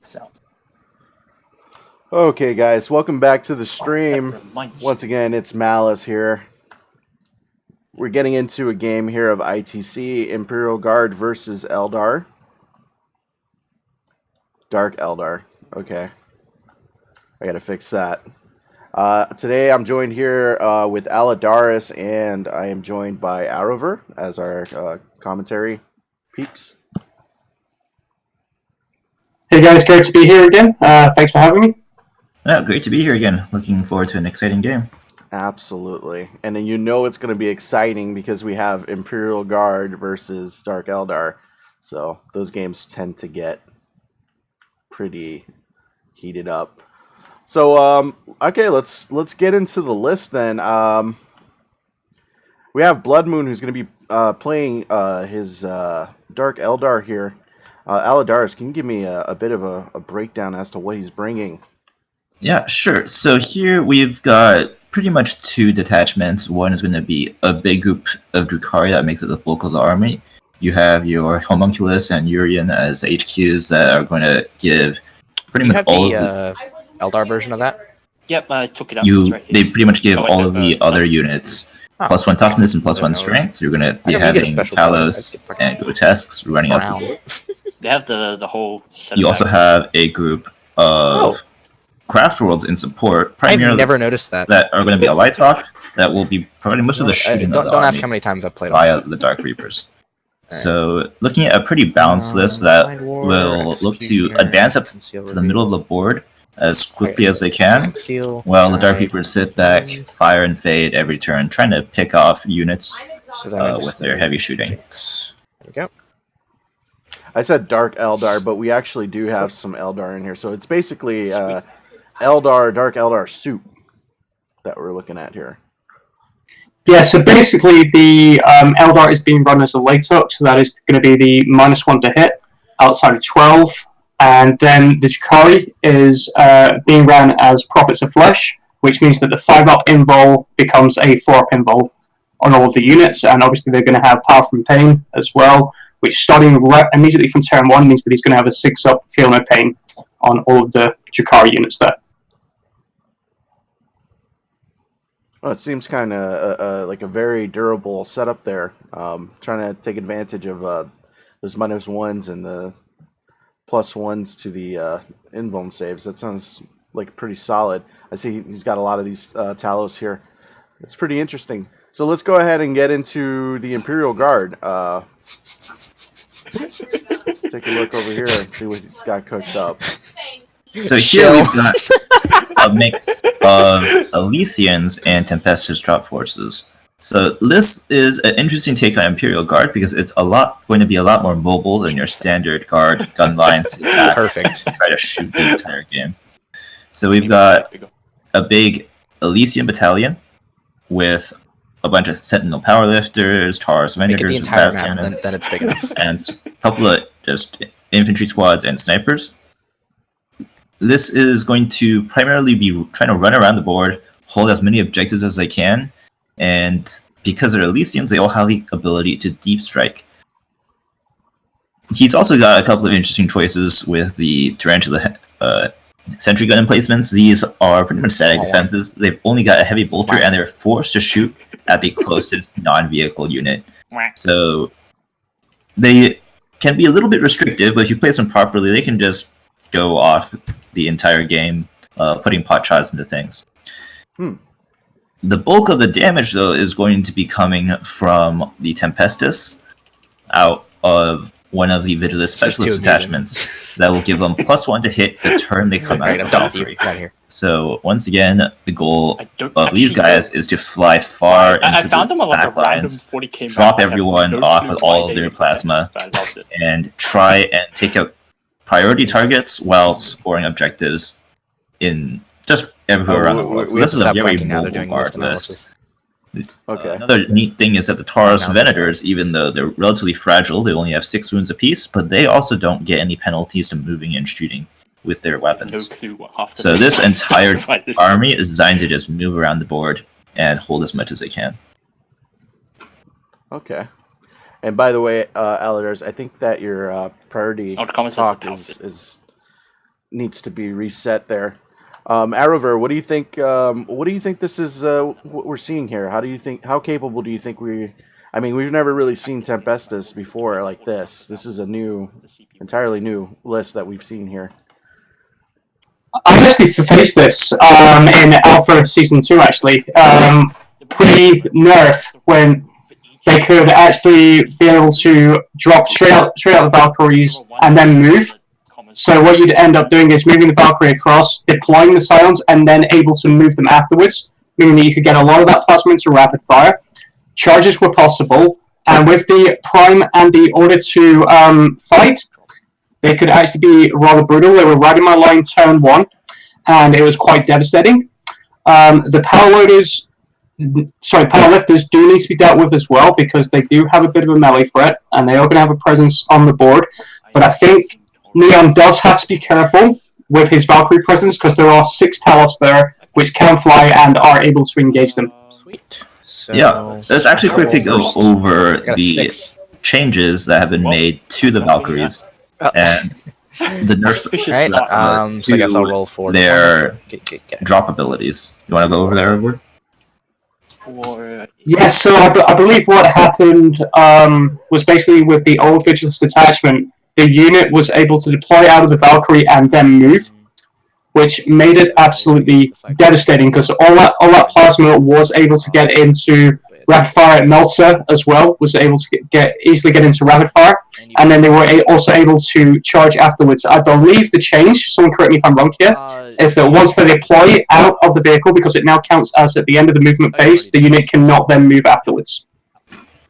So Okay, guys, welcome back to the that stream. reminds Once again, it's Malice here. We're getting into a game here of ITC, Imperial Guard versus Eldar. Dark Eldar. Okay. I gotta fix that. Today I'm joined here with Aladaris, and I am joined by Arrovor as our commentary peeps. Hey guys, great to be here again. Thanks for having me. Yeah, great to be here again. Looking forward to an exciting game. Absolutely. And then you know it's going to be exciting because we have Imperial Guard versus Dark Eldar. So those games tend to get pretty heated up. So okay, let's get into the list then. We have Bloodmoon who's going to be playing his Dark Eldar here. Aladaris, can you give me a bit of a breakdown as to what he's bringing? Yeah, sure. So here we've got pretty much two detachments. One is going to be a big group of Druhkari that makes it the bulk of the army. You have your Homunculus and Urian as the HQs that are going to give pretty much all of the Eldar version of that? Yep, I took it up. It's right here. They pretty much give Oh, all of the other units plus 1 toughness and plus 1 strength. So you're going to be having Talos and Grotesques running up the board. They have the whole set. You also have a group of craft worlds in support, I've primarily never noticed that. that are going to be a light talk that will be providing most of the shooting Don't of the ask army how many times I've played via on the Dark Reapers. So looking at a pretty balanced list that will look to advance up to the middle of the board as quickly as they can, while the Dark Reapers sit back, fire and fade every turn, trying to pick off units with their heavy shooting. There we go. I said Dark Eldar, but we actually do have some Eldar in here. So it's basically Eldar, Dark Eldar soup that we're looking at here. Yeah, so basically the Eldar is being run as a light up, so that is going to be the -1 to hit outside of 12. And then the Druhkari is being run as Prophets of Flesh, which means that the 5-up invul becomes a 4-up invul on all of the units, and obviously they're going to have Power from Pain as well, which starting immediately from turn 1 means that he's going to have a 6-up Feel No Pain on all of the Druhkari units there. Well, it seems kind of like a very durable setup there. Trying to take advantage of those -1s and the +1s to the invuln saves. That sounds like pretty solid. I see he's got a lot of these Talos here. It's pretty interesting. So let's go ahead and get into the Imperial Guard. Let's take a look over here and see what he's got cooked up. So here we've got a mix of Elysians and Tempestus drop forces. So this is an interesting take on Imperial Guard because it's going to be a lot more mobile than your standard guard gun lines. Perfect. Try to shoot the entire game. So we've got a big Elysian battalion with a bunch of Sentinel powerlifters, Taurus Vendors with fast cannons, then it's big enough. and a couple of just infantry squads and snipers. This is going to primarily be trying to run around the board, hold as many objectives as they can, and because they're Elysians, they all have the ability to deep strike. He's also got a couple of interesting choices with the Tarantula sentry gun emplacements. These are pretty much static defenses. They've only got a heavy bolter, and they're forced to shoot at the closest non-vehicle unit. So they can be a little bit restrictive, but if you place them properly, they can just go off the entire game, putting pot shots into things. The bulk of the damage, though, is going to be coming from the Tempestus out of one of the Vigilist Specialist attachments that will give them +1 to hit the turn they come out of Valkyrie. So once again, the goal of these guys is to fly far into the back lines, drop everyone off with all of their plasma, and try and take out priority targets while scoring objectives in just everywhere around the world. So this is a very mobile guard list. Okay. Another neat thing is that the Taurus Venators, even though they're relatively fragile, they only have 6 wounds apiece, but they also don't get any penalties to moving and shooting with their weapons. So this entire army is designed to just move around the board and hold as much as they can. Okay. And by the way, Aladaris, I think that your priority talk is needs to be reset there. Arrovor, what do you think? What do you think this is? What we're seeing here? How do you think? How capable do you think we? I mean, we've never really seen Tempestus before like this. This is a new, entirely new list that we've seen here. I actually faced this in Alpha Season 2, actually. Pre-nerf, when they could actually be able to drop straight out the Valkyries and then move. So what you'd end up doing is moving the Valkyrie across, deploying the Scions, and then able to move them afterwards, meaning that you could get a lot of that plasma into rapid fire. Charges were possible, and with the Prime and the Order to fight, they could actually be rather brutal. They were right in my line turn 1, and it was quite devastating. The power lifters do need to be dealt with as well, because they do have a bit of a melee threat, and they are going to have a presence on the board. But I think Neon does have to be careful with his Valkyrie presence, because there are 6 Talos there, which can fly and are able to engage them. Sweet. So, Yeah, let's actually quickly go over the 6. changes that have been made to the Valkyries and the nerfs Alright, so I guess I'll roll for their get. drop abilities. You want to go over there, Edward? Yes, so I believe what happened was basically with the old Vigilance detachment, the unit was able to deploy out of the Valkyrie and then move, which made it absolutely devastating, because all that plasma was able to get into rapid fire. Melter as well was able to easily get into rapid fire, and then they were also able to charge afterwards. I believe the change, someone correct me if I'm wrong here, is that once they deploy out of the vehicle, because it now counts as at the end of the movement phase, the unit cannot then move afterwards.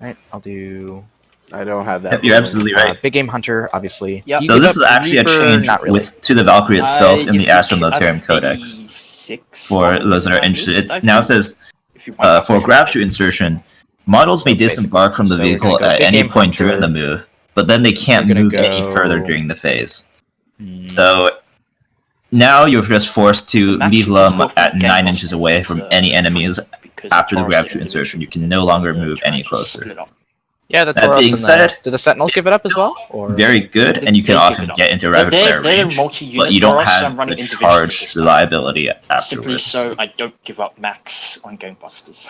Alright, I'll do... I don't have that. Yep, you're absolutely right. Big Game Hunter, obviously. Yep. So this is actually Reaper, a change not really. to the Valkyrie itself in If the you Astral choose Militarum a Codex. 6 For those that are interested, it now says if you want for grab shoot insertion, models may disembark from the So we're vehicle gonna go at Big any Game point Hunter. during the move, but then they can't We're gonna move any go- further during the phase. So now you're just forced to leave them at 9 inches away from any enemies. After the grab shoot insertion, you can no longer move any closer. Yeah, the That Tauros being and said, do the Sentinels give it up as well? Or very good, and you can often get into rapid fire range, but you don't have the charge reliability Simply afterwards. so I don't give up max on gangbusters.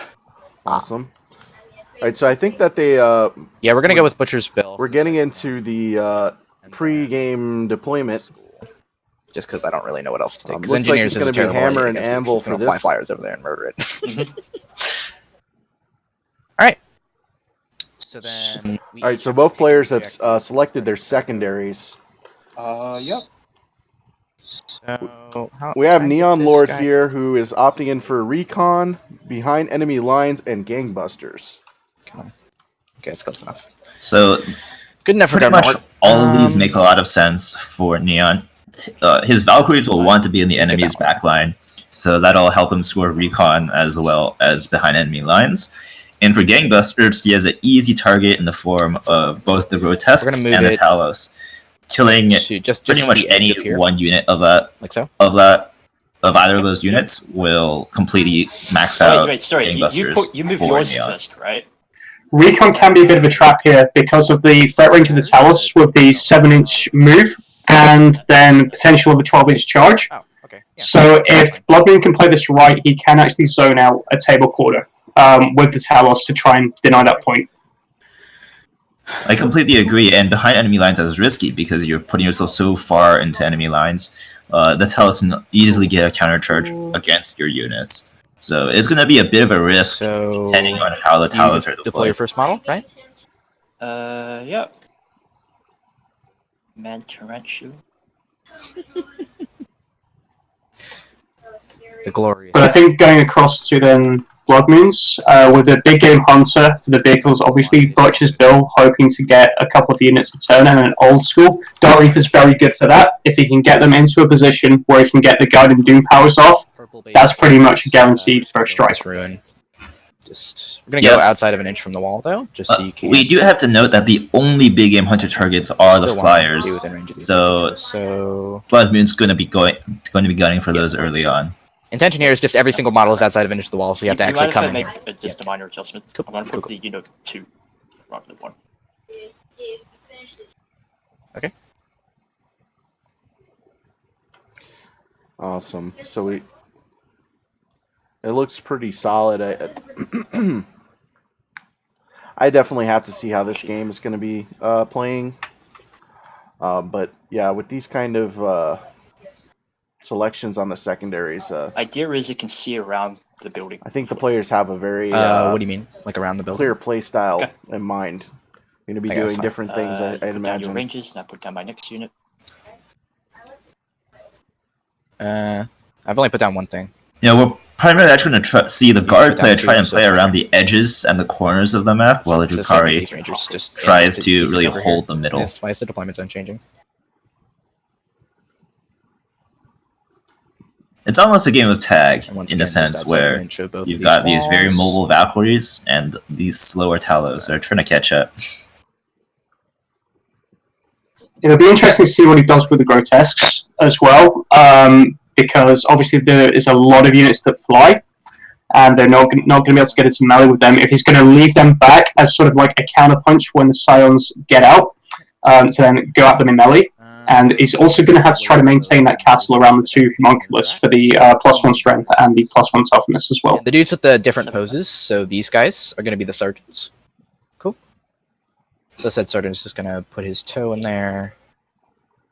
Awesome. All right, so I think that they Yeah, we're gonna go with Butcher's Bill. we're getting into the pre-game deployment. Just because I don't really know what else to take. Because Looks like Engineers it's is a gonna be terrible Hammer idea and against me, 'cause Anvil it's gonna for fly this. flyers over there and murder it. Alright. So then... All right, so both players have selected their secondaries. Yep. So, We have Neon Lord here, who is opting in for recon, behind enemy lines, and gangbusters. Come on. Okay, that's close enough. So Good enough for pretty government much work. all of these make a lot of sense for Neon. His Valkyries will want to be in the enemy's backline, so that'll help him score recon as well as behind enemy lines. And for Gangbusters, he has an easy target in the form of both the Grotesques and the Talos, killing just pretty much the edge any of here. one unit of that Like so? of either of those units will completely max out Sorry, Gangbusters. you move for yours Neon. first, right? Recon can be a bit of a trap here because of the threat range of the Talos with the 7-inch move and then potential of a 12-inch charge. Oh, okay. Yeah. So if Bloodmoon can play this right, he can actually zone out a table quarter with the Talos to try and deny that point. I completely agree, and behind enemy lines that is risky because you're putting yourself so far into enemy lines. The Talos can easily get a counter charge against your units. So it's going to be a bit of a risk depending on how the Talos are deploy deployed. your first model, right? Yep. Man Tarantula. The glory. But I think going across to then Bloodmoons with a big game hunter for the vehicles, obviously Butcher's Bill hoping to get a couple of units a turn and an old school. Dark Reaper's very good for that. If he can get them into a position where he can get the Guide and Doom powers off, that's pretty much guaranteed for a strike. Ruin. We're gonna go outside of an inch from the wall though, just so you can. We do have to note that the only big game hunter targets are the still wanna flyers. be within range of these So so Bloodmoon's going to be gunning for those early on. Intentioneer is just every single model is outside of an inch of the wall, so you have to actually come in make here. just a minor adjustment. Cool. I'm gonna put the unit 2 rather than 1. Okay. Awesome. So it looks pretty solid. I definitely have to see how this game is going to be playing. But yeah, with these kind of selections on the secondaries, Idea is it can see around the building. I think the players have a very What do you mean? Like around the building? clear play style Okay. in mind. You're going to be I guess doing so. different things, I'd Put down your imagine. ranges, and I put down my next unit. I've only put down one thing. You know, we're primarily actually going to see the You guard put player down try two, and so play it's around better. the edges and the corners of the map, while the So this guy made Druhkari these rangers just tries these to really over hold here. the middle. Yes, why is the deployment zone changing? It's almost a game of tag, And once in again, a there's sense, that second where inch of both of you've got these very walls. mobile Valkyries and these slower Talos that are trying to catch up. It'll be interesting to see what he does with the grotesques as well, because obviously there is a lot of units that fly, and they're not going to be able to get into melee with them. If he's going to leave them back as sort of like a counterpunch when the Scions get out, to then go at them in melee, and he's also going to have to try to maintain that castle around the two homunculus for the +1 strength and the +1 toughness as well. The dudes with the different poses, so these guys are going to be the sergeants. Cool. So said sergeant is just going to put his toe in there,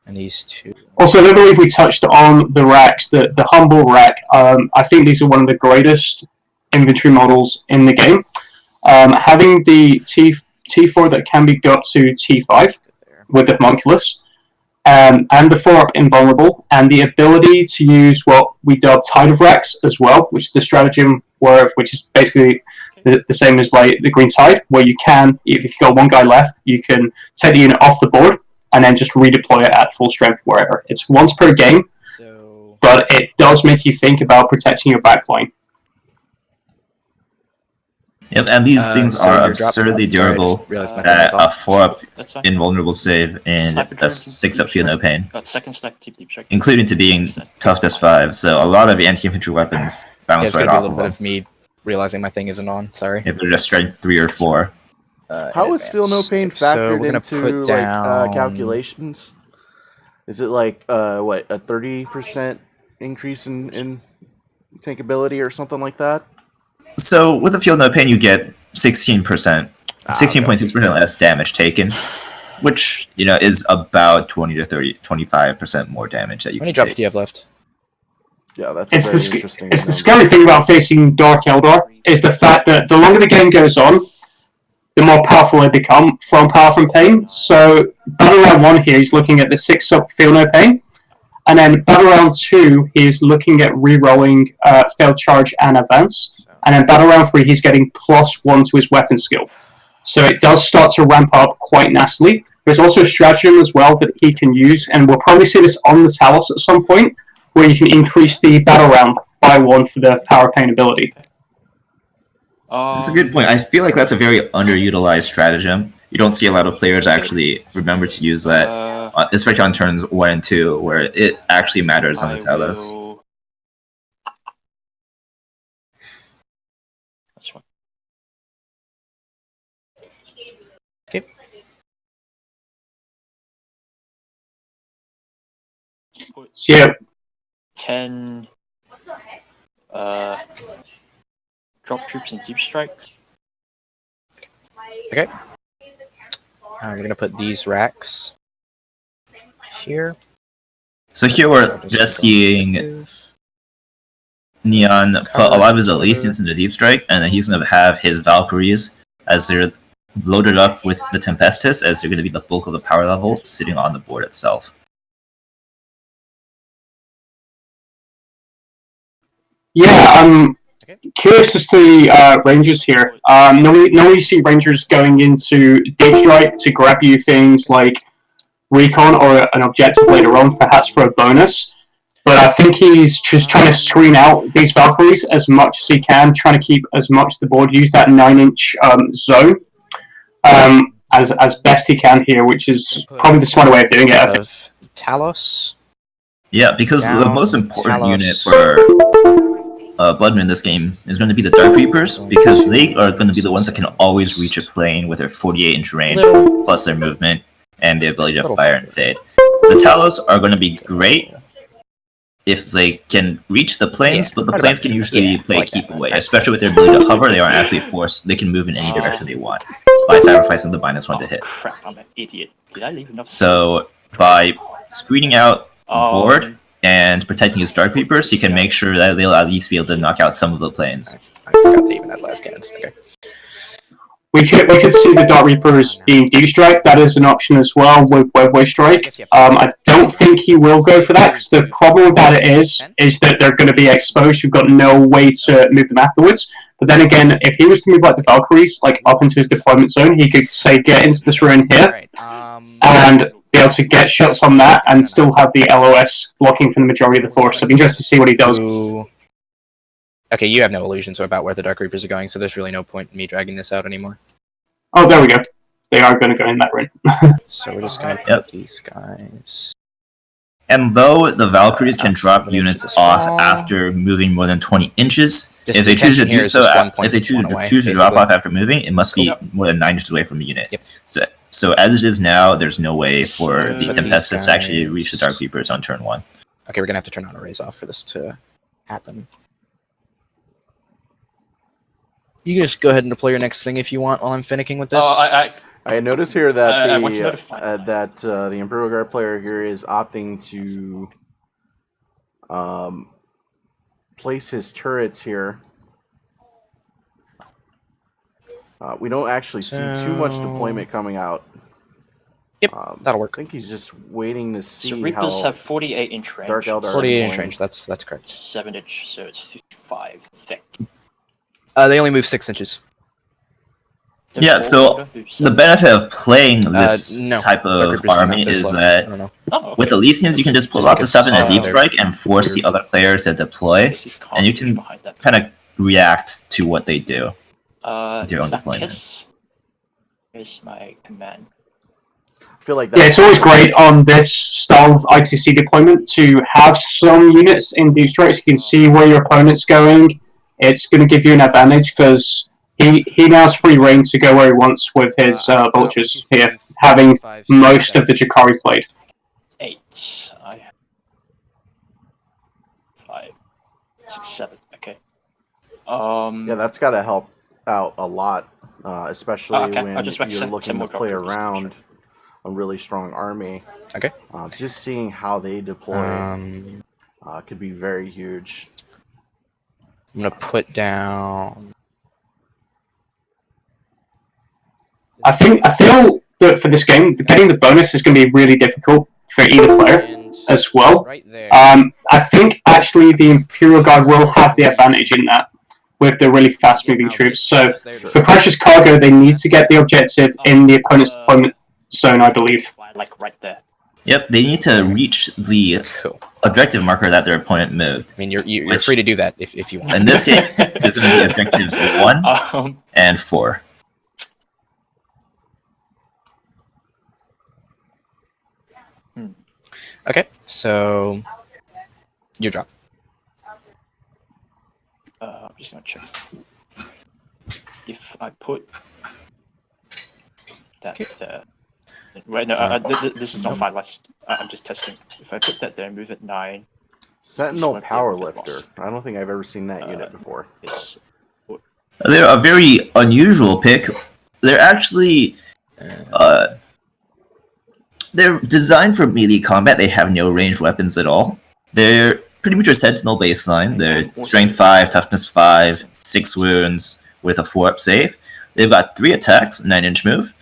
and these two. Also, I don't believe we touched on the racks, the humble rack. I think these are one of the greatest infantry models in the game. Having the T4 that can be got to T5 with the homunculus, and the 4-up invulnerable, and the ability to use what we dub Tide of Racks as well, which is the stratagem which is basically the same as like the Green Tide, where you can, if you've got one guy left, you can take the unit off the board and then just redeploy it at full strength wherever. It's once per game, So but it does make you think about protecting your backline. Yep, and these things so are you're dropping- absurdly sorry, I just durable realized my thing at was a off. 4-up That's fine. invulnerable save and Sniper a turrets, 6-up feel no pain, Got second stack deep strike. including to being toughness 5, so a lot of anti-infantry weapons Yeah, bounce it's right going to be a off little of bit them. of me realizing my thing isn't on. Sorry. If they're just strength 3 or 4. How in is Feel No advance. Pain Okay, so factored we're gonna into put down... calculations? Is it like what, a 30% increase in tankability or something like that? So with the field no pain, you get 16%, 16.6% less damage taken, which is about 20 to 25% more damage that you How many can drops take. do you have left? Yeah, that's It's very the interesting. it's the number. scary thing about facing Dark Eldar is the fact that the longer the game goes on, the more powerful they become from Power from Pain. So Battle Round 1 here, he's looking at the 6-up Feel No Pain. And then Battle Round 2, he's looking at re-rolling Failed Charge and Advance. And then Battle Round 3, he's getting +1 to his weapon skill. So it does start to ramp up quite nicely. There's also a stratagem as well that he can use, and we'll probably see this on the Talos at some point, where you can increase the Battle Round by 1 for the Power Pain ability. That's a good point. I feel like that's a very underutilized stratagem. You don't see a lot of players actually remember to use that, especially on turns 1 and 2, where it actually matters on the Talos. That's one. Okay. Yeah, 10 drop troops and deep strike. Okay. We're going to put these racks here. So here we're just seeing Neon put a lot of his Elysians into Deep Strike, and then he's going to have his Valkyries as they're loaded up with the Tempestus, as they're going to be the bulk of the power level sitting on the board itself. Yeah, I'm curious as to the Rangers here. Normally you see Rangers going into Deep Strike to grab you things like Recon or an objective later on, perhaps for a bonus. But I think he's just trying to screen out these Valkyries as much as he can, trying to keep as much of the board, use that 9-inch zone as best he can here, which is probably the smarter way of doing it. I think. Of Talos. Yeah, because the most important Talos. unit for Bloodmoon in this game is going to be the Dark Reapers, because they are going to be the ones that can always reach a plane with their 48-inch range, plus their movement, and the ability to fire and fade. The Talos are going to be great if they can reach the planes, Yeah, but the right planes about can that. usually Yeah, play like keep that. away, especially with their ability to hover. They aren't actually forced; they can move in any direction they want by sacrificing the -1 to hit. Crap, I'm an idiot. Did I leave enough? So by screening out the board and protecting his Dark Reapers, he can make sure that they'll at least be able to knock out some of the planes. I forgot they even had last cannons. Okay. We could see the Dark Reapers being deep strike. That is an option as well with Webway Strike. I don't think he will go for that because the problem with that is that they're going to be exposed. You've got no way to move them afterwards. But then again, if he was to move like the Valkyries, like up into his deployment zone, he could say get into this ruin here and be able to get shots on that and still have the LOS blocking for the majority of the force. So I'd be interested to see what he does. Okay, you have no illusions about where the Dark Reapers are going, so there's really no point in me dragging this out anymore. Oh, there we go. They are going to go in that room. So we're just going to put these guys... And though the Valkyries can drop units off after moving more than 20 inches, if they choose to do so, if they choose to drop off after moving, it must be more than 9 inches away from the unit. Yep. So as it is now, there's no way for the Tempestus to actually reach the Dark Reapers on turn 1. Okay, we're going to have to turn on arrays off for this to happen. You can just go ahead and deploy your next thing if you want while I'm finicking with this. I notice here that the Imperial Guard player here is opting to place his turrets here. We don't actually see too much deployment coming out. Yep, that'll work. I think he's just waiting to see So Reapers have 48-inch range. Dark Eldar 48-inch range, that's correct. 7-inch, so it's 55 thick. They only move 6 inches. Yeah, so the benefit of playing this type of army is that with Elysians, you can just put lots of stuff in a deep strike and force the other player to deploy, and you can kind of react to what they do with your own deployment. Here's my command. I feel like it's always great on this style of ITC deployment to have some units in deep strikes. You can see where your opponent's going. It's going to give you an advantage because he now has free reign to go where he wants with his vultures here, having most of the Druhkari played. 8. 5, 6, 7. Okay. Yeah, that's got to help out a lot, especially when you're looking to play around a really strong army. Okay. Just seeing how they deploy could be very huge. I'm gonna put down. I feel that for this game, getting the bonus is going to be really difficult for either player as well. Right there. I think actually the Imperial Guard will have the advantage in that with the really fast-moving troops. So for Precious Cargo, they need to get the objective in the opponent's deployment zone, I believe. Like right there. Yep, they need to reach the objective marker that their opponent moved. I mean, you're free to do that if you want. In this case, there's going to be objectives 1 and 4. Okay, so your drop. I'm just gonna check. If I put that there. Right, no, this is not finalized. I'm just testing. If I put that there and move it 9. Sentinel Powerlifter. I don't think I've ever seen that unit before. They're a very unusual pick. They're actually they're designed for melee combat. They have no ranged weapons at all. They're pretty much a Sentinel baseline. They're Strength 5, Toughness 5, 6 wounds with a 4-up save. They've got 3 attacks, 9-inch move.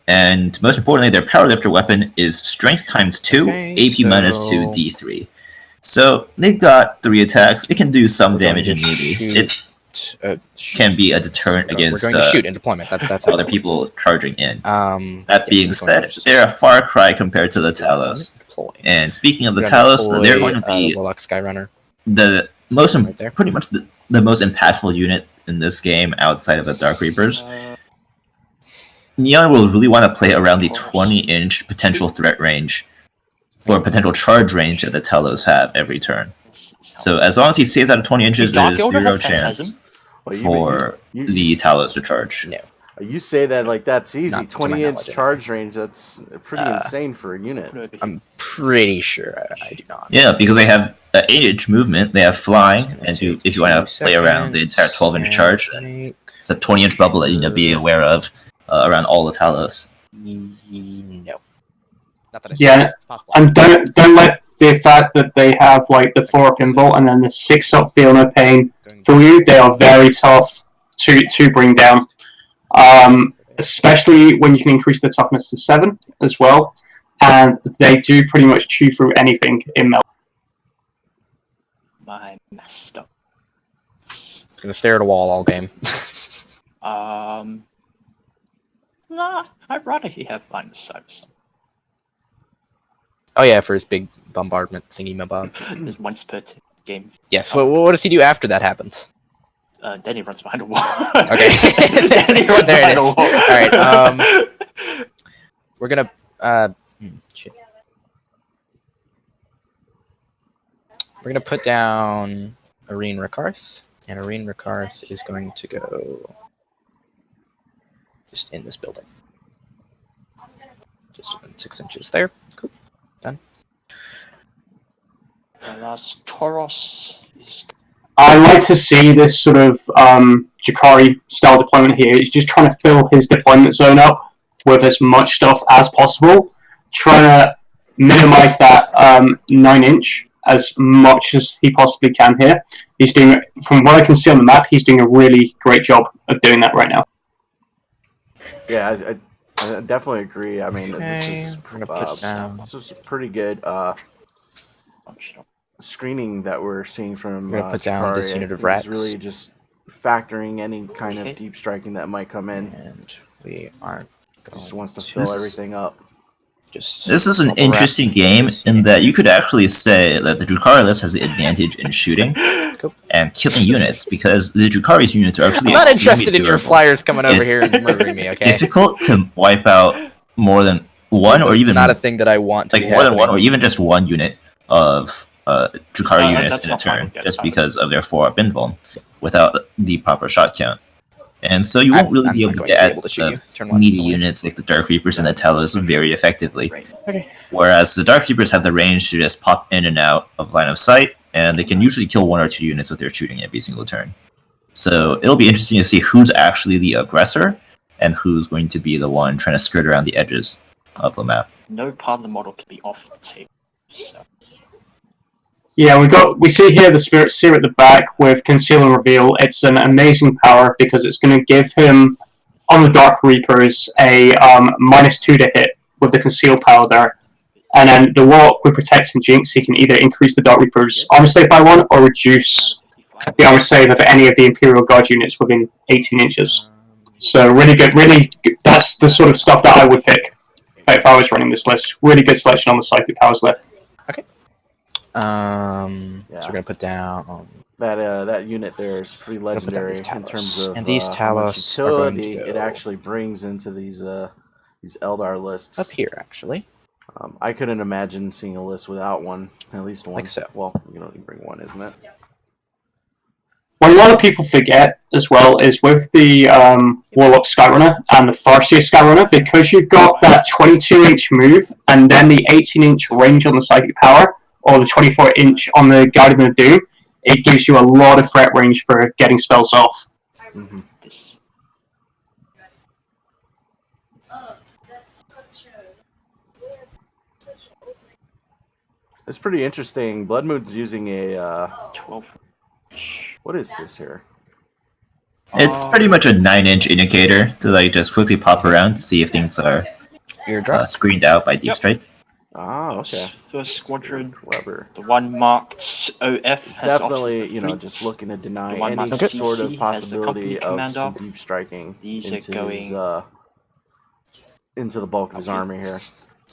And most importantly, their powerlifter weapon is Strength times 2, AP minus 2, D3. So they've got 3 attacks. It can do some damage in melee. It can be a deterrent against we're going to shoot in deployment. That's other people charging in. That being said, they're a far cry compared to the Talos. And speaking of the Talos, they're going to be the most pretty much the most impactful unit in this game outside of the Dark Reapers. Neon will really want to play around the 20-inch potential threat range or potential charge range that the Talos have every turn. So as long as he stays out of 20 inches, there's 0 chance for the Talos to charge. No. You say that like that's easy. Not to my 20-inch knowledge, charge range. That's pretty Uh, insane for a unit. I'm pretty sure I do not. Yeah, because they have 8-inch movement, they have flying, It's gonna and take if you want to 2 play around the entire seconds 12-inch and charge, then make- it's a 20-inch bubble that you need to be aware of around all the Talos. No. Not that I Yeah, it's possible. And don't let the fact that they have like the 4-up inbolt and then the 6-up feel no pain for you. They are very tough to bring down. Especially when you can increase the toughness to 7 as well. And they do pretty much chew through anything in Mel. My messed up. Gonna stare at a wall all game. Nah, I'd rather he have line of sight or something. Oh yeah, for his big bombardment thingy mabob. Just once per game. Yes. What does he do after that happens? Then he runs behind a wall. Okay. Then he runs There it behind a is. wall. Alright, we're gonna shit. We're gonna put down Areen Rakarth, and Areen Rakarth is going to go just in this building. Just within 6 inches there. Cool. Done. The last Tauros is I like to see this sort of Druhkari style deployment here. He's just trying to fill his deployment zone up with as much stuff as possible, trying to minimize that 9-inch as much as he possibly can here. He's doing, from what I can see on the map, he's doing a really great job of doing that right now. Yeah, I definitely agree. I mean, Okay, this we're gonna put down. this is pretty good functional. screening that we're seeing from. We're gonna put down this Druhkari. unit of He's rats. really just factoring any kind Okay. of deep striking that might come in. And we aren't going Just wants to to fill This is- everything up. just This is an bubble wrap interesting game this in that you could actually say that the Druhkari list has the advantage in shooting and killing units because the Drukhari's units are actually I'm not extremely interested in your durable. flyers coming over It's here and murdering me, okay? Difficult to wipe out more than one or even not a thing that I want to like be more than one happening. or even just one unit of Druhkari units that's in a not fine, turn we'll get just that. because of their 4-up invuln without the proper shot count. And so you won't I'm really be not able to going get to be at able to shoot you. Turn one. meaty Away. units like the Dark Reapers and the Talos very effectively. Right. Whereas the Dark Reapers have the range to just pop in and out of line of sight, and they can usually kill 1 or 2 units with their shooting every single turn. So it'll be interesting to see who's actually the aggressor and who's going to be the one trying to skirt around the edges of the map. No part of the model can be off the table. So, Yeah, we see here the Spirit Seer at the back with Conceal and Reveal. It's an amazing power because it's going to give him, on the Dark Reapers, a -2 to hit with the Conceal power there. And then the Warlock with Protect and Jinx, he can either increase the Dark Reaper's armor save by 1 or reduce the armor save of any of the Imperial Guard units within 18 inches. So really good, that's the sort of stuff that I would pick if I was running this list. Really good selection on the Psychic Powers list. So we're gonna put down. That unit there is pretty gonna put down legendary these in Talos. terms of And these how much Talos are going to utility it go actually brings into these Eldar lists. Up here, actually. I couldn't imagine seeing a list without one, at least one. Like so. Well, you can bring one, isn't it? What a lot of people forget as well is with the Warlock Skyrunner and the Farseer Skyrunner, because you've got that 22-inch move and then the 18-inch range on the Psychic Power, or the 24-inch on the Guardian of Doom, it gives you a lot of threat range for getting spells off. Mm-hmm. this. It's pretty interesting. Bloodmoon's using a 12. what is this here? It's pretty much a 9-inch indicator to like just quickly pop around to see if things are Eardrop. screened out by deep Yep. strike. Ah, okay. First squadron. Clever. The one marked OF has Definitely, offered the fleet. just looking to deny The one any marked sort of CC has the company possibility of command some off. deep striking These are into going- into the bulk of his Okay. army here.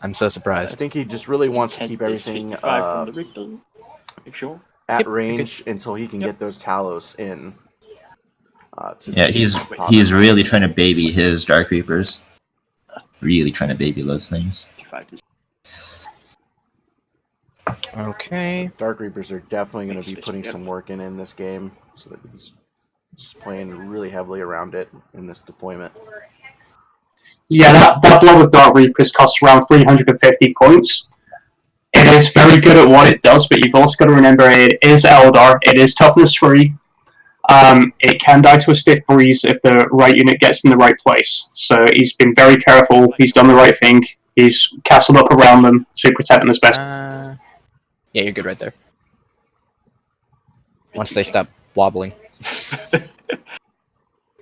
I'm so I surprised. think he just really wants to Intent keep is everything 55 from the Reaper. Make sure. at Yep, range until he can Yep. get those Talos in. Yeah, he's really trying to baby his Dark Reapers. Really trying to baby those things. 55 is Okay. Dark Reapers are definitely going Makes to be space putting for some the work in this game, so that he's just playing really heavily around it in this deployment. Yeah, that Blood with Dark Reapers costs around 350 points. It is very good at what it does, but you've also got to remember it is Eldar, it is toughness 3. It can die to a stiff breeze if the right unit gets in the right place. So he's been very careful, he's done the right thing, he's castled up around them to protect them as best. Yeah, you're good right there. Once they stop wobbling.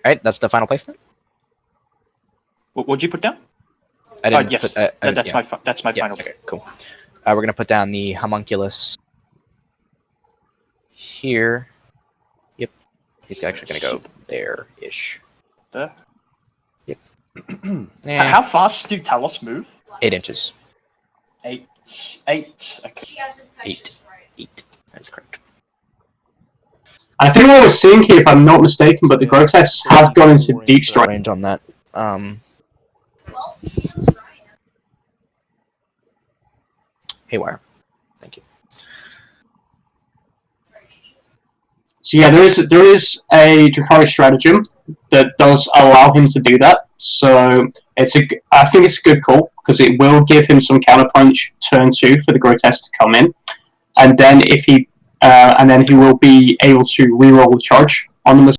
Alright, that's the final placement. What'd you put down? I didn't yes, put, that's yeah. my Yeah, final. okay, cool. We're gonna put down the homunculus here. Yep. He's actually gonna go there-ish. There. Yep. How fast do Talos move? 8 inches. 8. Okay. 8. That is correct. I think what we're seeing here, if I'm not mistaken, but the grotesques have gone into deep strike. Range on that. Haywire. Thank you. So yeah, there is a Druhkari stratagem that does allow him to do that. So I think it's a good call because it will give him some counterpunch turn 2 for the grotesque to come in, and then he will be able to reroll the charge on them.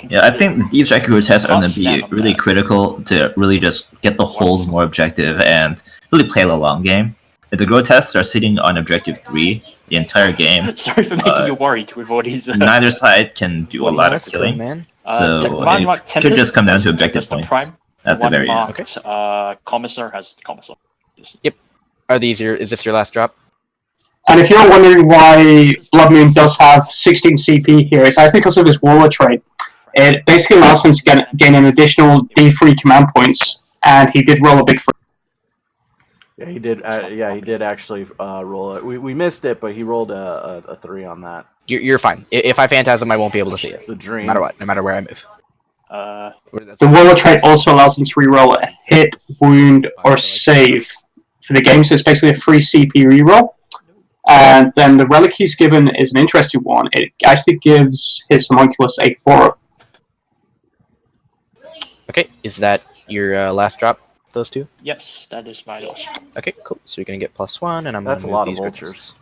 Yeah, I think the Deep Strike Grotesques are going to be really critical to really just get the hold more objective and really play the long game. If the Grotesques are sitting on objective 3 the entire game, Sorry for making you worried with all these. Neither side can do a lot of killing, man. so it could just come down to objective points at the very end. Okay. Commissar has Commissar. Yep. Is this your last drop? And if you're wondering why Bloodmoon does have 16 CP here, it's actually because of his Warlord trait. It basically allows him to gain an additional D3 command points, and he did roll a big 3. Yeah, he did. He did actually roll it. We missed it, but he rolled a 3 on that. You're fine. If I phantasm, I won't be able to see it. The dream. No matter what, no matter where I move. The Warlord trait also allows him to reroll a hit, wound, or save for the game, so it's basically a free CP reroll. And then the relic he's given is an interesting one. It actually gives his homunculus a 4. Okay, is that your last drop? Those two? Yes, that is my last. Okay, cool. So you're gonna get +1, and I'm gonna move these vultures.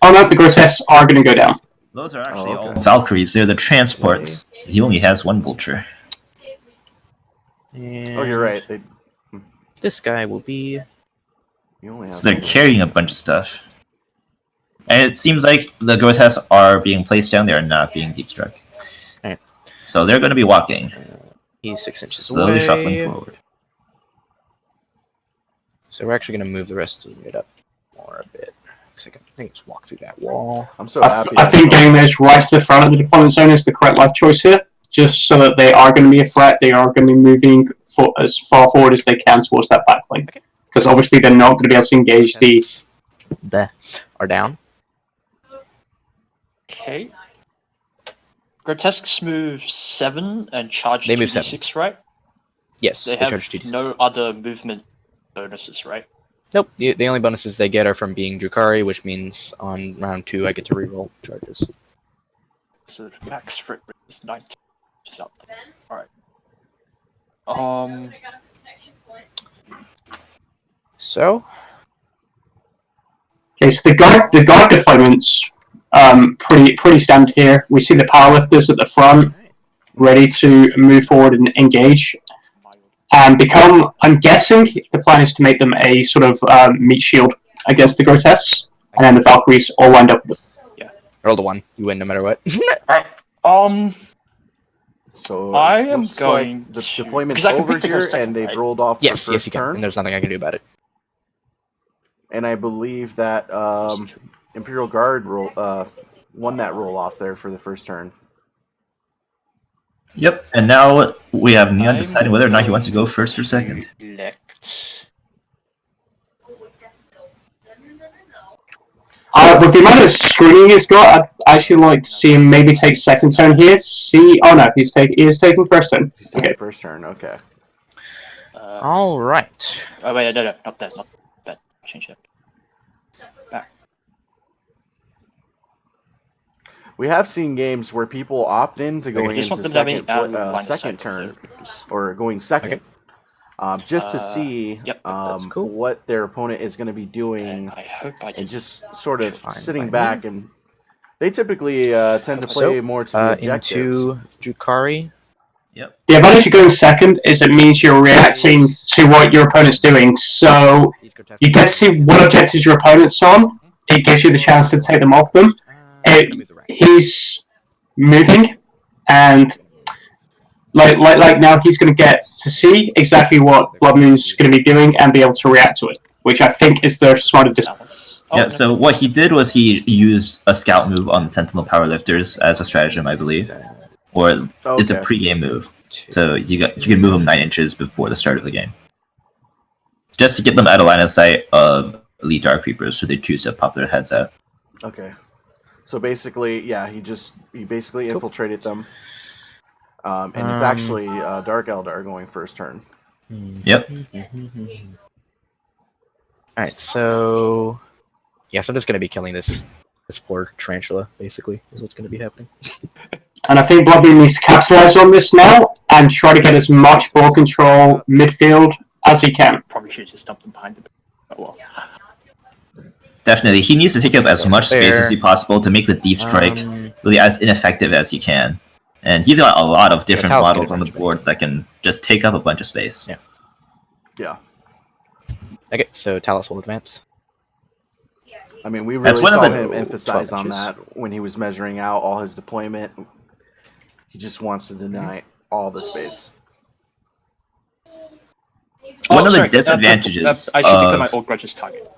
Oh no, the grotesques are gonna go down. Those are actually all Valkyries. They're the transports. He only has 1 vulture. And you're right. This guy will be. So they're carrying a bunch of stuff. And it seems like the grotesques are being placed down. They are not being deep struck. Right. So they're going to be walking. He's 6 inches slowly away. shuffling forward. So we're actually going to move the rest of the unit up more a bit. I think just walk through that wall. I'm so happy. I think getting those right to the front of the deployment zone is the correct life choice here. Just so that they are going to be a threat, they are going to be moving as far forward as they can towards that backline. Because obviously they're not going to be able to engage these. Are down. Okay. Grotesques move 7 and charge They move 2d6, right? Yes, They charge have 2d6. no other movement bonuses, right? Nope. The only bonuses they get are from being Druhkari, which means on round 2 I get to reroll charges. So the max for it is 19. Just up there. Alright. So Okay, so the guard deployments pretty standard here. We see the powerlifters at the front, ready to move forward and engage. And I'm guessing the plan is to make them a sort of meat shield against the grotesques, and then the Valkyries all lined up with them. Yeah. Roll the 1. You win no matter what. Alright. So I am going the to... deployment's 'cause I can over pick the here, first second, and they've right? rolled off Yes, the yes first you can, turn. and there's nothing I can do about it. And I believe that Imperial Guard won that roll off there for the first turn. Yep, and now we have Neon deciding whether or not he wants to go first or second. With the amount of screening he's got, I'd actually like to see him maybe take second turn here. Oh no, he is taking first turn. He's taking first turn, okay. All right. Oh wait, no, not that. Change that. Back. We have seen games where people opt in to Like, I going just into want them to have second, line of second sight for turn, the Reapers. or going second, just to see Yep, that's cool. what their opponent is going to be doing, And I hope I and just just sort of Fine sitting by back. me. And they typically tend to play So, more to the objectives. into Druhkari. Yep. The advantage of going second is it means you're reacting to what your opponent's doing. So you get to see what objectives your opponent's on. It gives you the chance to take them off them. He's moving, and like now he's going to get to see exactly what Bloodmoon's going to be doing and be able to react to it, which I think is the smarter decision. Yeah, so what he did was he used a scout move on the Sentinel Powerlifters as a stratagem, I believe. Or it's a pre-game move. So you can move them 9 inches before the start of the game. Just to get them out of line of sight of elite Dark Reapers, so they choose to pop their heads out. Okay. So basically, yeah, he basically infiltrated them. And it's actually Dark Eldar going first turn. Yep. Alright, so... Yes, I'm just going to be killing this poor tarantula, basically, is what's going to be happening. And I think Bloodmoon needs to capitalize on this now and try to get as much ball control midfield as he can. probably should just dump them behind him. Oh well. Definitely. He needs to take up as much space as possible to make the deep strike really as ineffective as he can. And he's got a lot of different Talos models can on the board that can just take up a bunch of space. Yeah. Yeah. Okay, so Talos will advance. I mean, we That's really one of saw the- him emphasize 12 on inches. that when he was measuring out all his deployment. He just wants to deny all the space. One of the sorry, disadvantages I should become my of old grudge's target.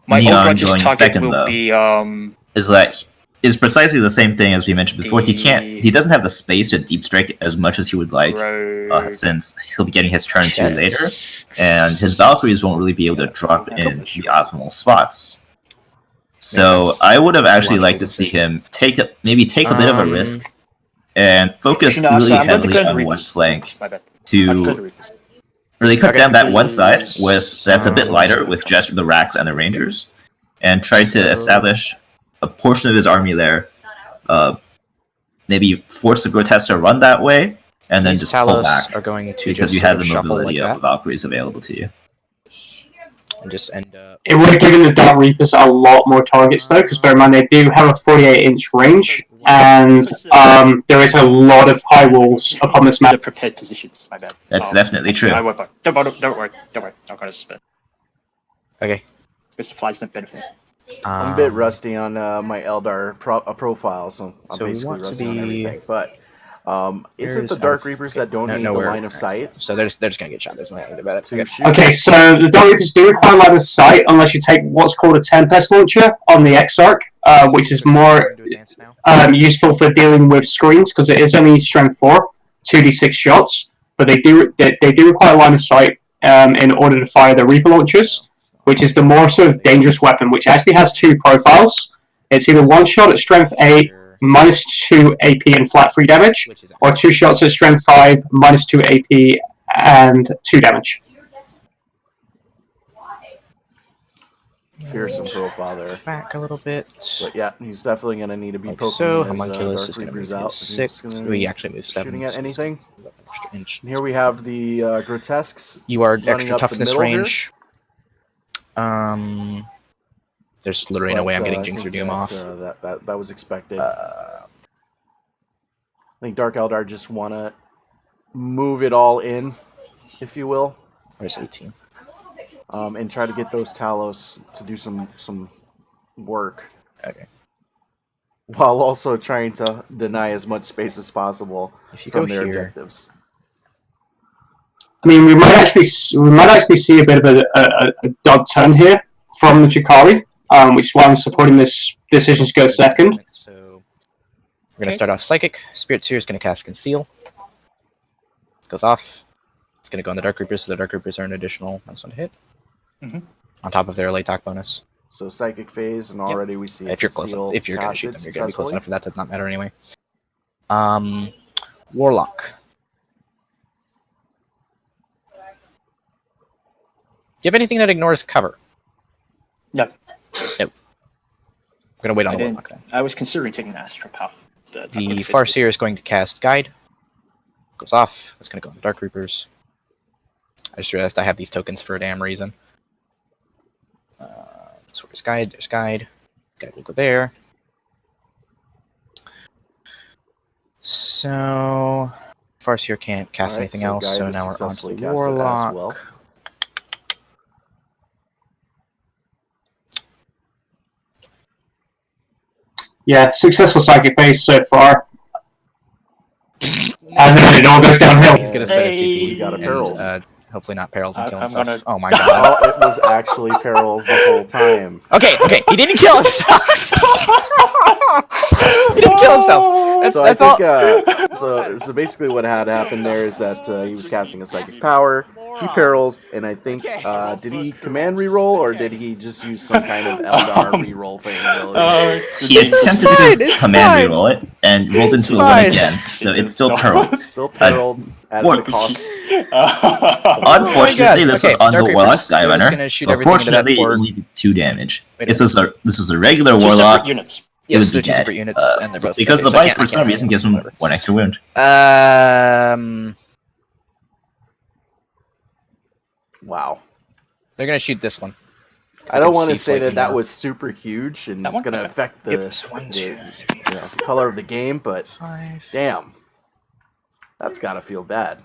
My Neon old grudge's going target second, will though, be is that is precisely the same thing as we mentioned before. The- He doesn't have the space to deep strike as much as he would like, rogue. since he'll be getting his turn 2 Chest. later, and his Valkyries won't really be able to drop in the optimal spots. So sense. I would have actually Logical liked to see decision. him take a bit of a risk and focus No, really so I'm going to heavily go to on one Reapers. flank My bad. I'm going to to Reapers. really cut Okay. down that one side that's a bit lighter with just the Racks and the Rangers, and try to establish a portion of his army there. Maybe force the Grotesque to run that way, and then These just pull Talos back are going to because just you sort have of the shuffle like mobility of the that, Valkyries available to you. and just end up... It would have given the Dark Reapers a lot more targets though, because bear in mind they do have a 48-inch range, and there is a lot of high walls upon this The map. prepared positions. My bad. That's definitely true. I won't bother. Don't worry. I'm going to spit. Okay. Because the flies no benefit. I'm a bit rusty on my Eldar profile, so I'm So we basically want to rusty on be- everything. But is it Here's the Dark our- Reapers that don't no- need nowhere. the line of sight So they're just gonna get shot. There's nothing I can do about it. to Okay. shoot? Okay, so the Dark Reapers do require line of sight unless you take what's called a Tempest launcher on the Exarch, which is more useful for dealing with screens because it is only strength 4, 2d6 shots, but they do require line of sight in order to fire the Reaper launchers, which is the more sort of dangerous weapon, which actually has 2 profiles. It's either 1 shot at strength 8, minus 2 AP and flat 3 damage, or 2 shots at strength 5, minus 2 AP and 2 damage. Fearsome profile there. Back a little bit. But yeah, he's definitely going to need to be Like poking so, his Homunculus Dark is going to move Reapers out. his He's 6. gonna We be actually move 7. shooting at so he's anything. gonna move up an extra inch. And here we have the Grotesques. You are running extra up the toughness middle here. range. There's literally no way I'm getting I Jinx or think Doom off. that was expected. I think Dark Eldar just want to move it all in, if you will, Where's 18? and try to get those Talos to do some work. Okay. While also trying to deny as much space as possible If you from go their here, objectives. I mean, we might actually see a bit of a dud turn here from the Druhkari, which is why I'm supporting this decision to go second. So we're gonna start off Psychic. Spirit Seer is gonna cast Conceal. Goes off. It's gonna go on the Dark Reapers, so the Dark Reapers are an additional -1 to hit. Mhm. On top of their late talk bonus. So Psychic Phase, and already we see If you're close Conceal enough, if you're gonna shoot casted them, you're gonna be close successfully. enough for that to not matter anyway. Warlock. Do you have anything that ignores cover? No. Nope. We're gonna wait on I the didn't. Warlock then. I was considering taking the Astral Path, The Farseer is going to cast Guide. Goes off. It's going to go on Dark Reapers. I just realized I have these tokens for a damn reason. So where's Guide? There's Guide. Guide will go there. So Farseer can't cast Alright, anything so else, so Guide is now we're on to successfully the casted as Warlock. well. Yeah, successful psychic phase so far. And then it all goes downhill. He's gonna spend a CP We got a and Perils. hopefully not Perils and kill I'm himself. gonna- Oh my god. Oh, it was actually Perils the whole time. Okay, he didn't kill himself. He didn't kill himself. So I That's all. think, so basically what had happened there is that he was casting a psychic power, he Perils, and I think, did he command reroll, or did he just use some kind of Eldar reroll thing ability? He attempted fine, to it's command fine. reroll it and rolled into a fine. 1 again, so it's still Pearl. Still Perilled at What? the cost. Unfortunately, this was on Dark the Warlock Reapers. They're just Skyrunner. gonna shoot everything into that Unfortunately, it port. only did 2 damage. Wait a This was a regular Two Warlock. separate units. It would Yes, be they're two dead. separate units, and they're both Because okay, the so I bite, can't- for I some can't- reason, gives him whatever. 1 extra wound. Wow. They're gonna shoot this one. I don't want to see say that slightly that more. was super huge and That it's one? going to Okay. affect the, Yep, so 1, 2, 3, the color of the game, but 5. damn, that's got to feel bad.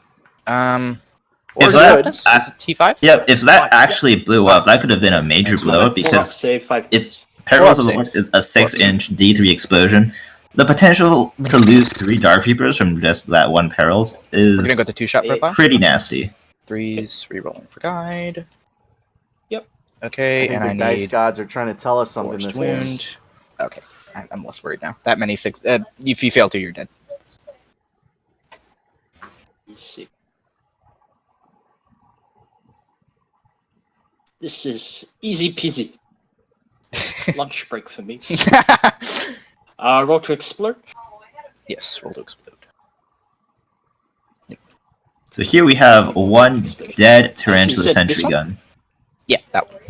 Is Or that- good. Toughness? Is it T5? Yeah, if that 5, actually blew up, that could have been a major blow up because save 5 it's points. Perils of the Warlock North is a 6-inch D3 explosion. The potential to lose 3 Dark Reapers from just that 1 Perils We're gonna go is to 2-shot profile. pretty nasty. 3's rerolling for Guide. Yep. Okay, I think and the I dice need gods are trying to tell us something forced this game. wound. Okay, I'm less worried now. That many 6. If you fail 2, you're dead. Let's see. This is easy peasy. Lunch break for me. Roll to explode. Yes, roll to explode. So here we have 1 dead Tarantula said Sentry this one? Gun. Yeah, that one.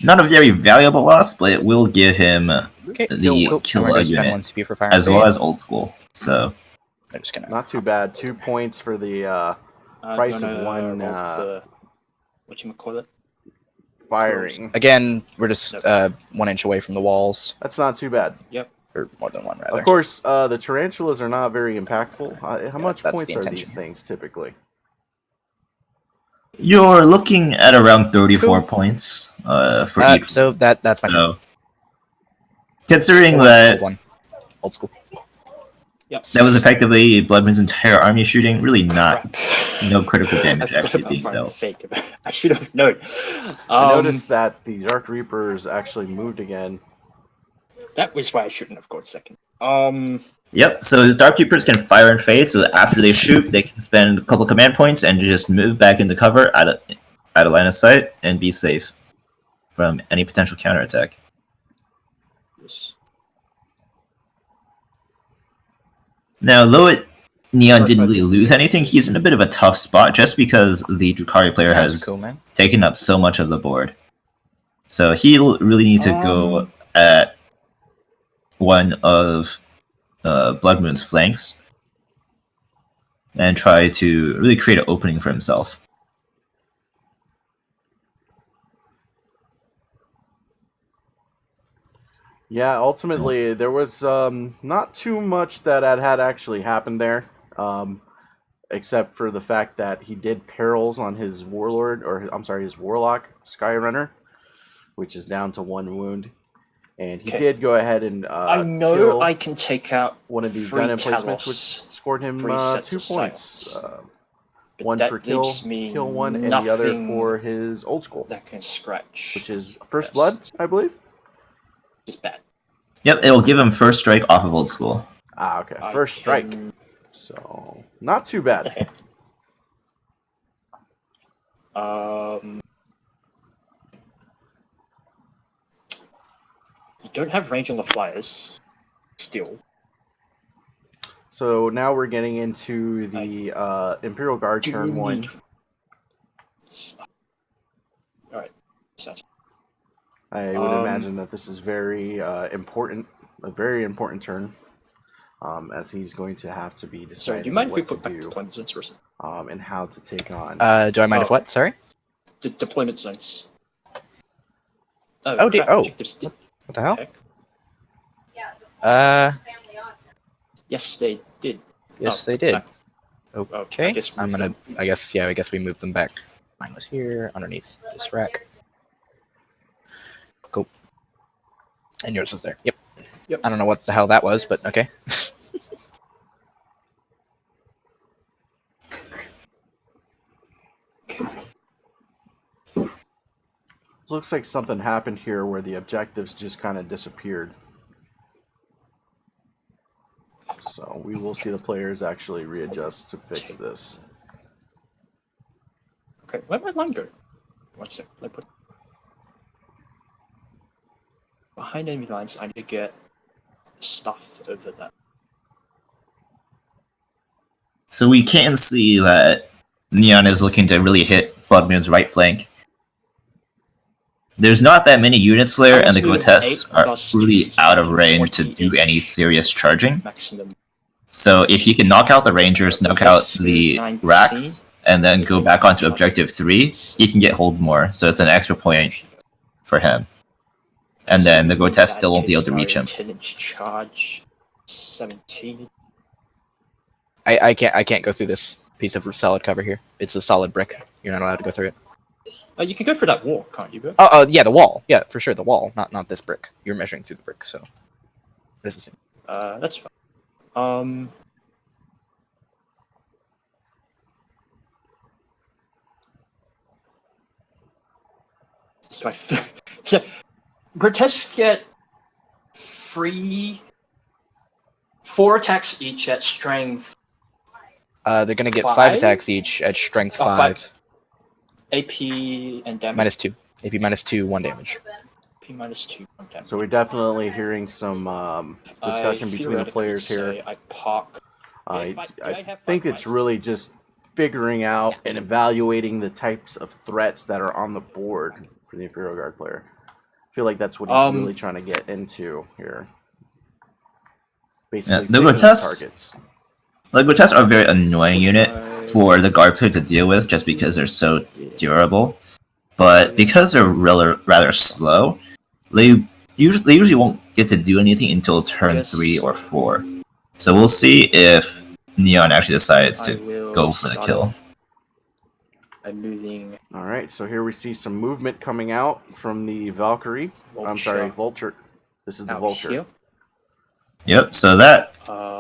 Not a very valuable loss, but it will give him Okay, the cool. kill I'm gonna spend unit 1 CP for fire. as well as Old School. So I'm just gonna. Not too bad. 2 points for the price of 1 whatchamacallit? firing. Again, we're just 1 inch away from the walls, That's not too bad. or more than 1 rather. Of course, the tarantulas are not very impactful. How much that's points the are intention. these things typically? you're looking at around 34 points for each. So that's my. So, considering Hold that on. Old school. Yep. that was effectively Bloodmoon's entire army shooting, really not Crap. no critical damage I forgot actually about being firing dealt. fake. I should have known. I noticed that the Dark Reapers actually moved again. That was why I shouldn't have gone second. Yep, so the Dark Keepers can fire and fade, so that after they shoot, they can spend a couple command points and just move back into cover out of line of sight and be safe from any potential counterattack. Yes. Now, Neon didn't really lose anything, he's in a bit of a tough spot just because the Druhkari player That's has cool, man. taken up so much of the board. So he'll really need to go at one of Bloodmoon's flanks and try to really create an opening for himself. Yeah, ultimately there was not too much that had actually happened there, except for the fact that he did perils on his warlord, or I'm sorry, his warlock Skyrunner, which is down to 1 wound, and he Okay. did go ahead and I know kill I can take out one of these 3 gun emplacements, Talos, which scored him 3 sets 2 of points. silence. But 1 that for kill leaves me 1, and the other nothing for his old school, that can scratch. which is First Yes. Blood, I believe. Just bad. Yep, it'll give him first strike off of Old School. Ah, okay. I First strike. can- So, not too bad. You don't have range on the flyers. Still. So now we're getting into the Imperial Guard Do turn you 1. need- Alright. So, I would imagine that this is very important, a very important turn. as he's going to have to be Sorry, do deciding you mind if we what to put back do deployment zones for a second? and how to take on. Do I mind if Oh. what? Sorry. Deployment zones. Oh, dear. crap, Oh. objectives did- What the hell? heck? Yes, they did. Yes, Oh, they did. I Okay. guess I'm move gonna. them. I guess we move them back. Mine was here underneath this rack. Cool. And yours was there. Yep. Yep. I don't know what the hell that was, but okay. Looks like something happened here where the objectives just kind of disappeared. So we will see the players actually readjust to fix this. Okay, where'd my line go? One sec. Let me put behind enemy lines. I need to get stuff over that. So we can see that Neon is looking to really hit Bloodmoon's right flank. There's not that many units there, and the Grotesques are really out of range to do any serious charging. Maximum. So if he can knock out the Rangers, knock out the racks, and then go back onto Objective 3, he can get hold more, so it's an extra point for him. And then the Grotesque still won't be able to reach him. 10-inch charge, 17. I can't go through this piece of solid cover here. It's a solid brick. You're not allowed to go through it. You can go for that wall, can't you, bro? Oh, yeah, the wall. Yeah, for sure, the wall. Not this brick. You're measuring through the brick, so. What is this? That's fine. So, Grotesques get 4 attacks each at strength. They're gonna get 5 5? attacks each at strength Oh, 5. AP and damage. -2. AP -2, 1 damage. AP -2, 1 damage. So we're definitely hearing some discussion between the players here. I park. I I have think five it's lives? really just figuring out and evaluating the types of threats that are on the board for the Imperial Guard player. I feel like that's what he's really trying to get into here. Basically, the Grotesques are a very annoying unit for the Guard player to deal with, just because they're so durable. But because they're rather slow, they usually won't get to do anything until turn 3 or 4. So we'll see if Neon actually decides to go for the kill. I'm moving. All right, so here we see some movement coming out from the Valkyrie. I'm sorry, Vulture. This is the Vulture. Here. Yep, so that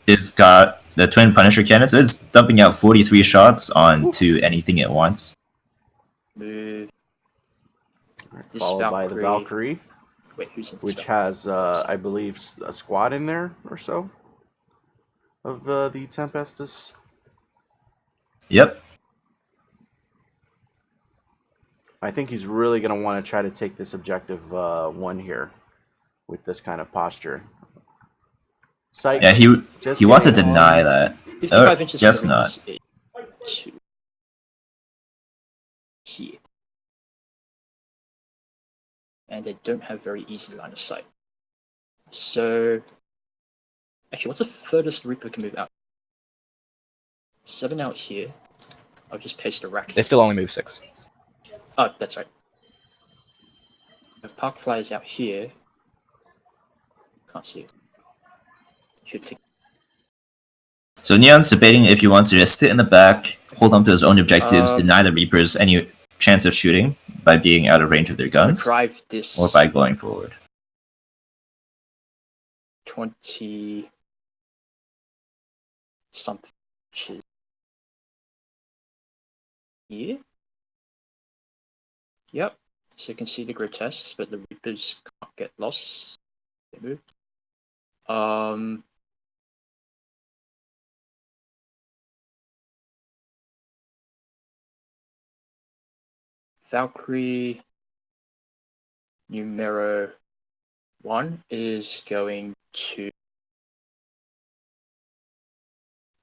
is got the Twin Punisher cannon, so it's dumping out 43 shots onto anything it wants. Move. Followed by the Valkyrie, Wait, who's in which has, I believe, a squad in there or so of the Tempestus. Yep. I think he's really going to want to try to take this objective 1 here with this kind of posture. Sight, Yeah, he wants to deny that. 55 inches. Guess not. Here. And they don't have very easy line of sight. So, actually, what's the furthest Reaper can move out? 7 out here. I'll just paste a rack. They still only move 6. Oh, that's right. If Park flies out here, can't see it. Should take. So Neon's debating if he wants to just sit in the back, hold on to his own objectives, deny the Reapers any chance of shooting by being out of range of their guns, Drive this or by going forward. 20 something inches here. Yep. So you can see the Grotesques, but the Reapers can't get lost. They move. Valkyrie numero 1 is going to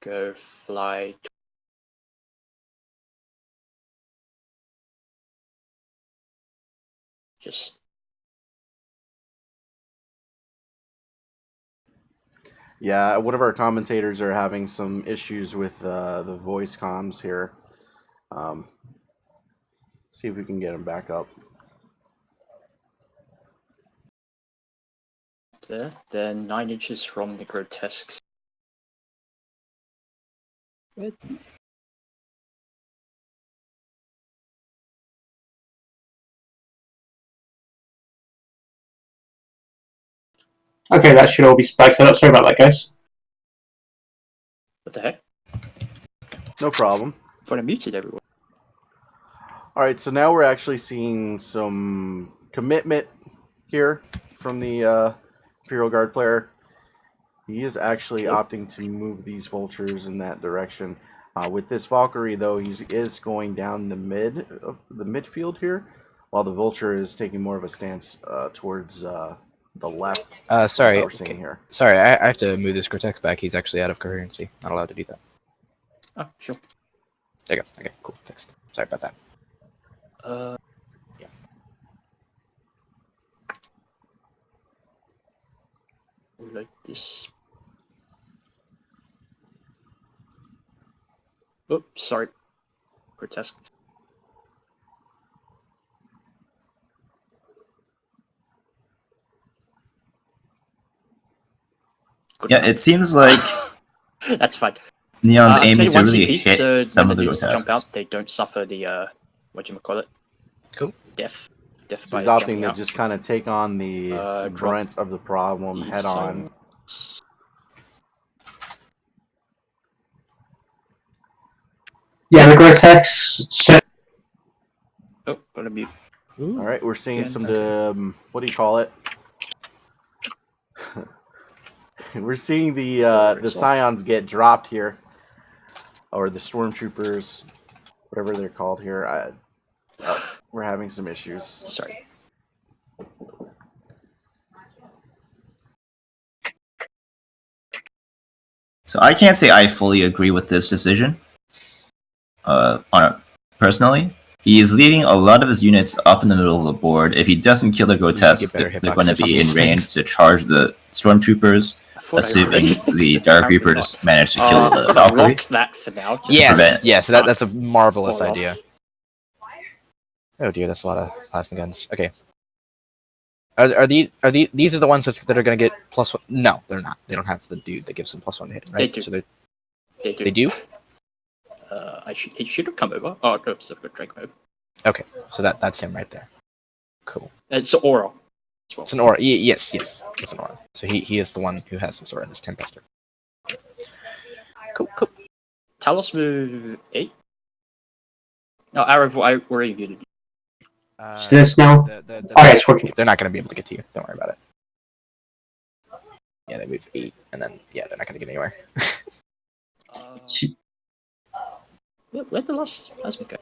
go fly. Just Yeah, one of our commentators are having some issues with the voice comms here. See if we can get him back up. There. They're 9 inches from the grotesques. Good. Okay, that should all be spiked set up. Sorry about that, guys. What the heck? No problem. I thought I muted everyone. All right, so now we're actually seeing some commitment here from the Imperial Guard player. He is actually opting to move these vultures in that direction. With this Valkyrie, though, he is going down the midfield here, while the vulture is taking more of a stance towards the left. Sorry. We're seeing here. Sorry, I have to move this Cortex back. He's actually out of coherency. Not allowed to do that. Oh, sure. There you go. Okay, cool. Thanks. Sorry about that. Yeah. Like this. Oops, sorry. Grotesque. Good Yeah, enough. it seems like That's fine. Neon's I'm aiming spending to 1 really CP, hit so some when of the the dudes jump grotesques. out, they don't suffer the whatchamacallit? Cool. Death So he's by opting jumping to out. just kind of take on the brunt of the problem The head on. Scions. Yeah, the Grotesque set. Oh, gotta mute. All right, we're seeing Again, some okay. what do you call it? We're seeing the Scions get dropped here, or the Stormtroopers, whatever they're called here. We're having some issues. Sorry. So I can't say I fully agree with this decision. Personally, he is leading a lot of his units up in the middle of the board. If he doesn't kill the grotesques, better they're going to hitboxes on be in these range things. to charge the stormtroopers, I thought I assuming already the fixed it, Dark apparently Reapers not. manage to kill the I'm gonna Valkyrie. rock that for now. Just Yes, prevent- yes, that's a marvelous Hold on. idea. Oh dear, that's a lot of plasma guns. Okay. Are these these are the ones that are gonna get +1? No, they're not. They don't have the dude that gives them +1 to hit, right? They do. So They do. they do. He should have come over. Oh, no, it's a good Drake mode. Okay, so that's him right there. Cool. It's aura as well. It's an aura. Yes, it's an aura. So he is the one who has this aura, this Tempestus. Cool. Talos move 8. No, Arrovor, I already muted. Is this now? Okay, it's working. They're not gonna be able to get to you. Don't worry about it. Yeah, they move 8, and then they're not gonna get anywhere. Where'd the last plasma go?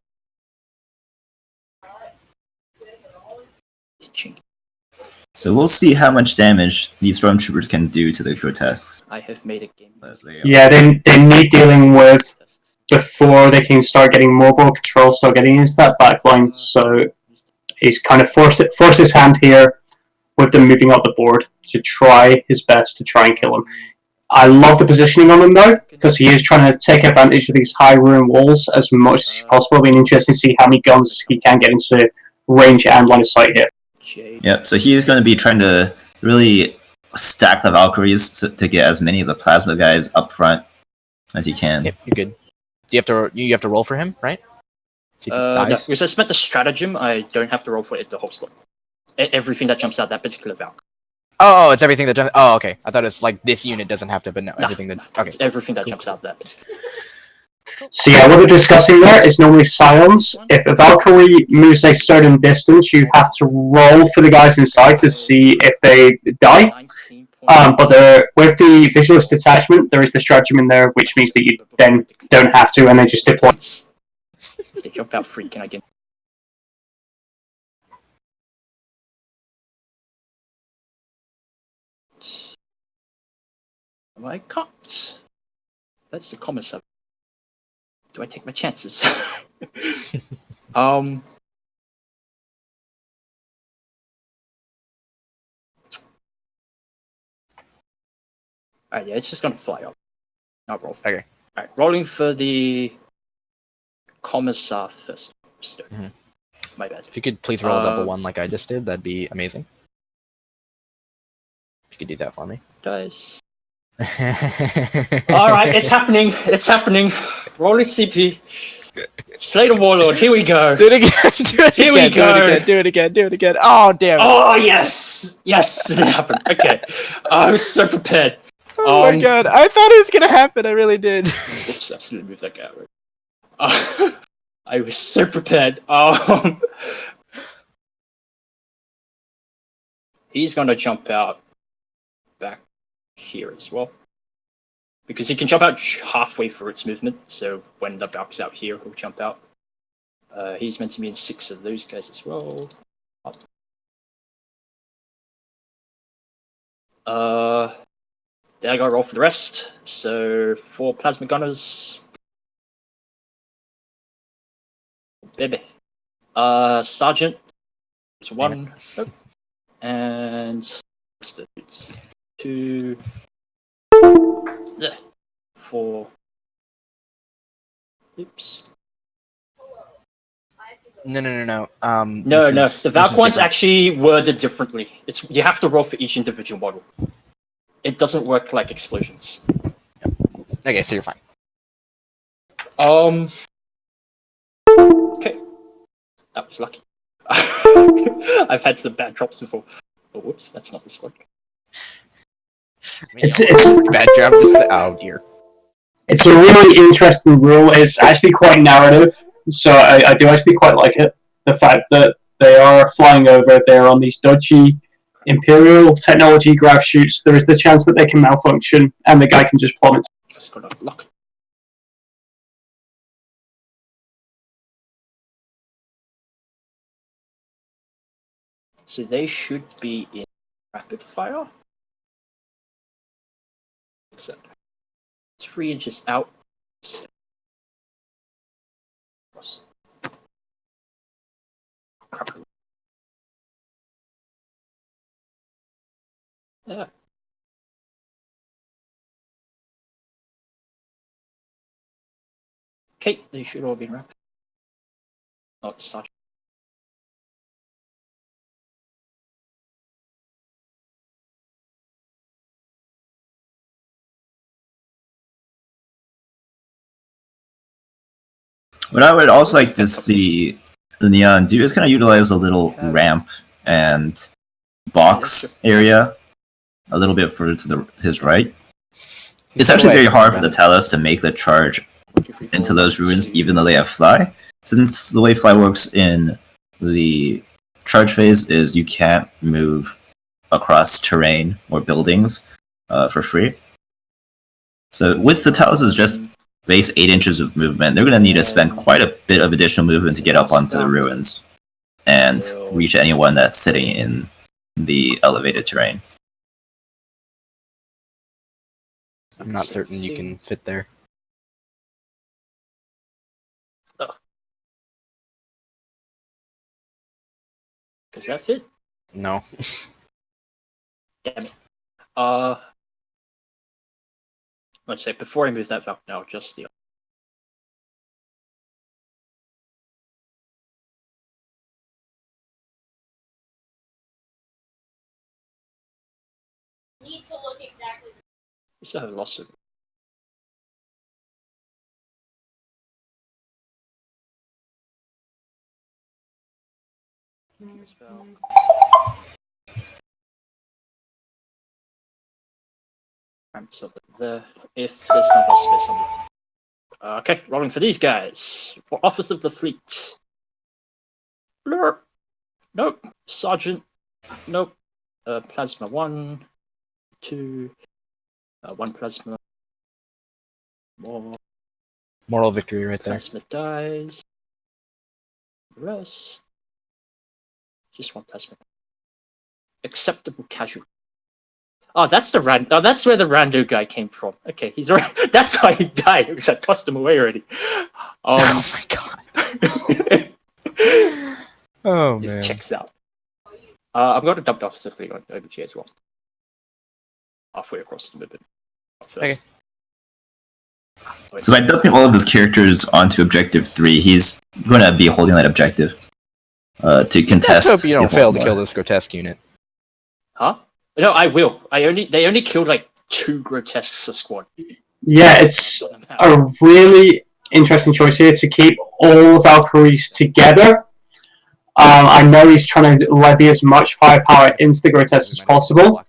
So we'll see how much damage these stormtroopers can do to the grotesques. I have made a game. Yeah, they need dealing with before they can start getting mobile control, start getting into that backline. So he's kind of forced his hand here with them moving up the board to try his best to try and kill him. I love the positioning on him though, because he is trying to take advantage of these high ruin walls as much as possible. It'll be interesting to see how many guns he can get into range and line of sight here. Yep, so he's going to be trying to really stack the Valkyries to get as many of the plasma guys up front as he can. Yep, you're good. Do you have to roll for him, right? See if he No, dies? because I spent the stratagem, I don't have to roll for it the whole squad. Everything that jumps out that particular Valk. Oh, it's everything that jumps. Oh, okay. I thought it's like this unit doesn't have to, but no, everything that. Okay. It's everything that Cool. jumps out that particular. So yeah, what we're discussing there is normally Scions. If a Valkyrie moves a certain distance, you have to roll for the guys inside to see if they die. But with the Vigilist detachment, there is the stratagem in there, which means that you then don't have to, and then just deploy. They jump out free, can I get... Am I cut? That's the common sub. Do I take my chances? Alright, yeah, it's just gonna fly up. Not roll. Okay. Alright, rolling for the Commissar first. Mhm. My bad. If you could please roll a double one like I just did, that'd be amazing. If you could do that for me. Dice. Alright, it's happening. It's happening. Rolling CP. Slay the Warlord. Here we go. Do it again. Do it Here again. we Do go. it again. Do it again. Do it again. Oh damn it! Oh yes, yes, it happened. Okay, I was so prepared. Oh my god! I thought it was gonna happen. I really did. Oops, I accidentally moved that guy over. I was so prepared. He's gonna jump out back here as well. Because he can jump out halfway through its movement, so when the Valk's out here, he'll jump out. He's meant to be in 6 of those guys as well. Then I gotta roll for the rest. So 4 plasma gunners. Baby. Sergeant. There's 1. Nope. And 2. 4. Oops. No. No. The Valk one's actually worded differently. You have to roll for each individual model. It doesn't work like explosions. Okay, so you're fine. Okay. That was lucky. I've had some bad drops before. Oh, whoops, that's not this one. It's bad job. Oh dear. It's a really interesting rule. It's actually quite narrative, so I do actually quite like it. The fact that they are flying over, they're on these dodgy Imperial technology grav shoots. There is the chance that they can malfunction, and the guy can just plummet. Just got a luck. So they should be in rapid fire. So 3 inches out. Yeah. Okay, they should all be in rapid. Oh, it's such. What I would also like to see Neon do is kind of utilize a little ramp and box area a little bit further to his right. It's actually very hard for the Talos to make the charge into those ruins, even though they have fly. Since the way fly works in the charge phase is you can't move across terrain or buildings for free. So with the Talos' just base 8 inches of movement, they're going to need to spend quite a bit of additional movement to get up onto the ruins and reach anyone that's sitting in the elevated terrain. I'm not certain you can fit there. Does that fit? No. Damn it. Let's say before I move that Valk now, just the. Need to look exactly. Is that a lawsuit? So there, if there's no more space on the. Okay, rolling for these guys. For Office of the Fleet. Blurp. Nope. Sergeant. Nope. Plasma 1, 2, 1 plasma. More. Moral victory right there. Plasma dies. Rest. Just 1 plasma. Acceptable casualty. Oh, that's the that's where the rando guy came from. Okay, he's right. That's why he died, because I tossed him away already. Oh my god. Oh This man. checks out. I'm going to dump Officer Fleet on OBG as well. Halfway across the ribbon. Okay. So by dumping all of his characters onto objective 3, he's going to be holding that objective to contest. Let's hope you don't the fail to Warhammer. kill this grotesque unit. Huh? No, I will. They only killed like 2 grotesques a squad. Yeah, it's a really interesting choice here to keep all Valkyries together. I know he's trying to levy as much firepower into the grotesque as possible,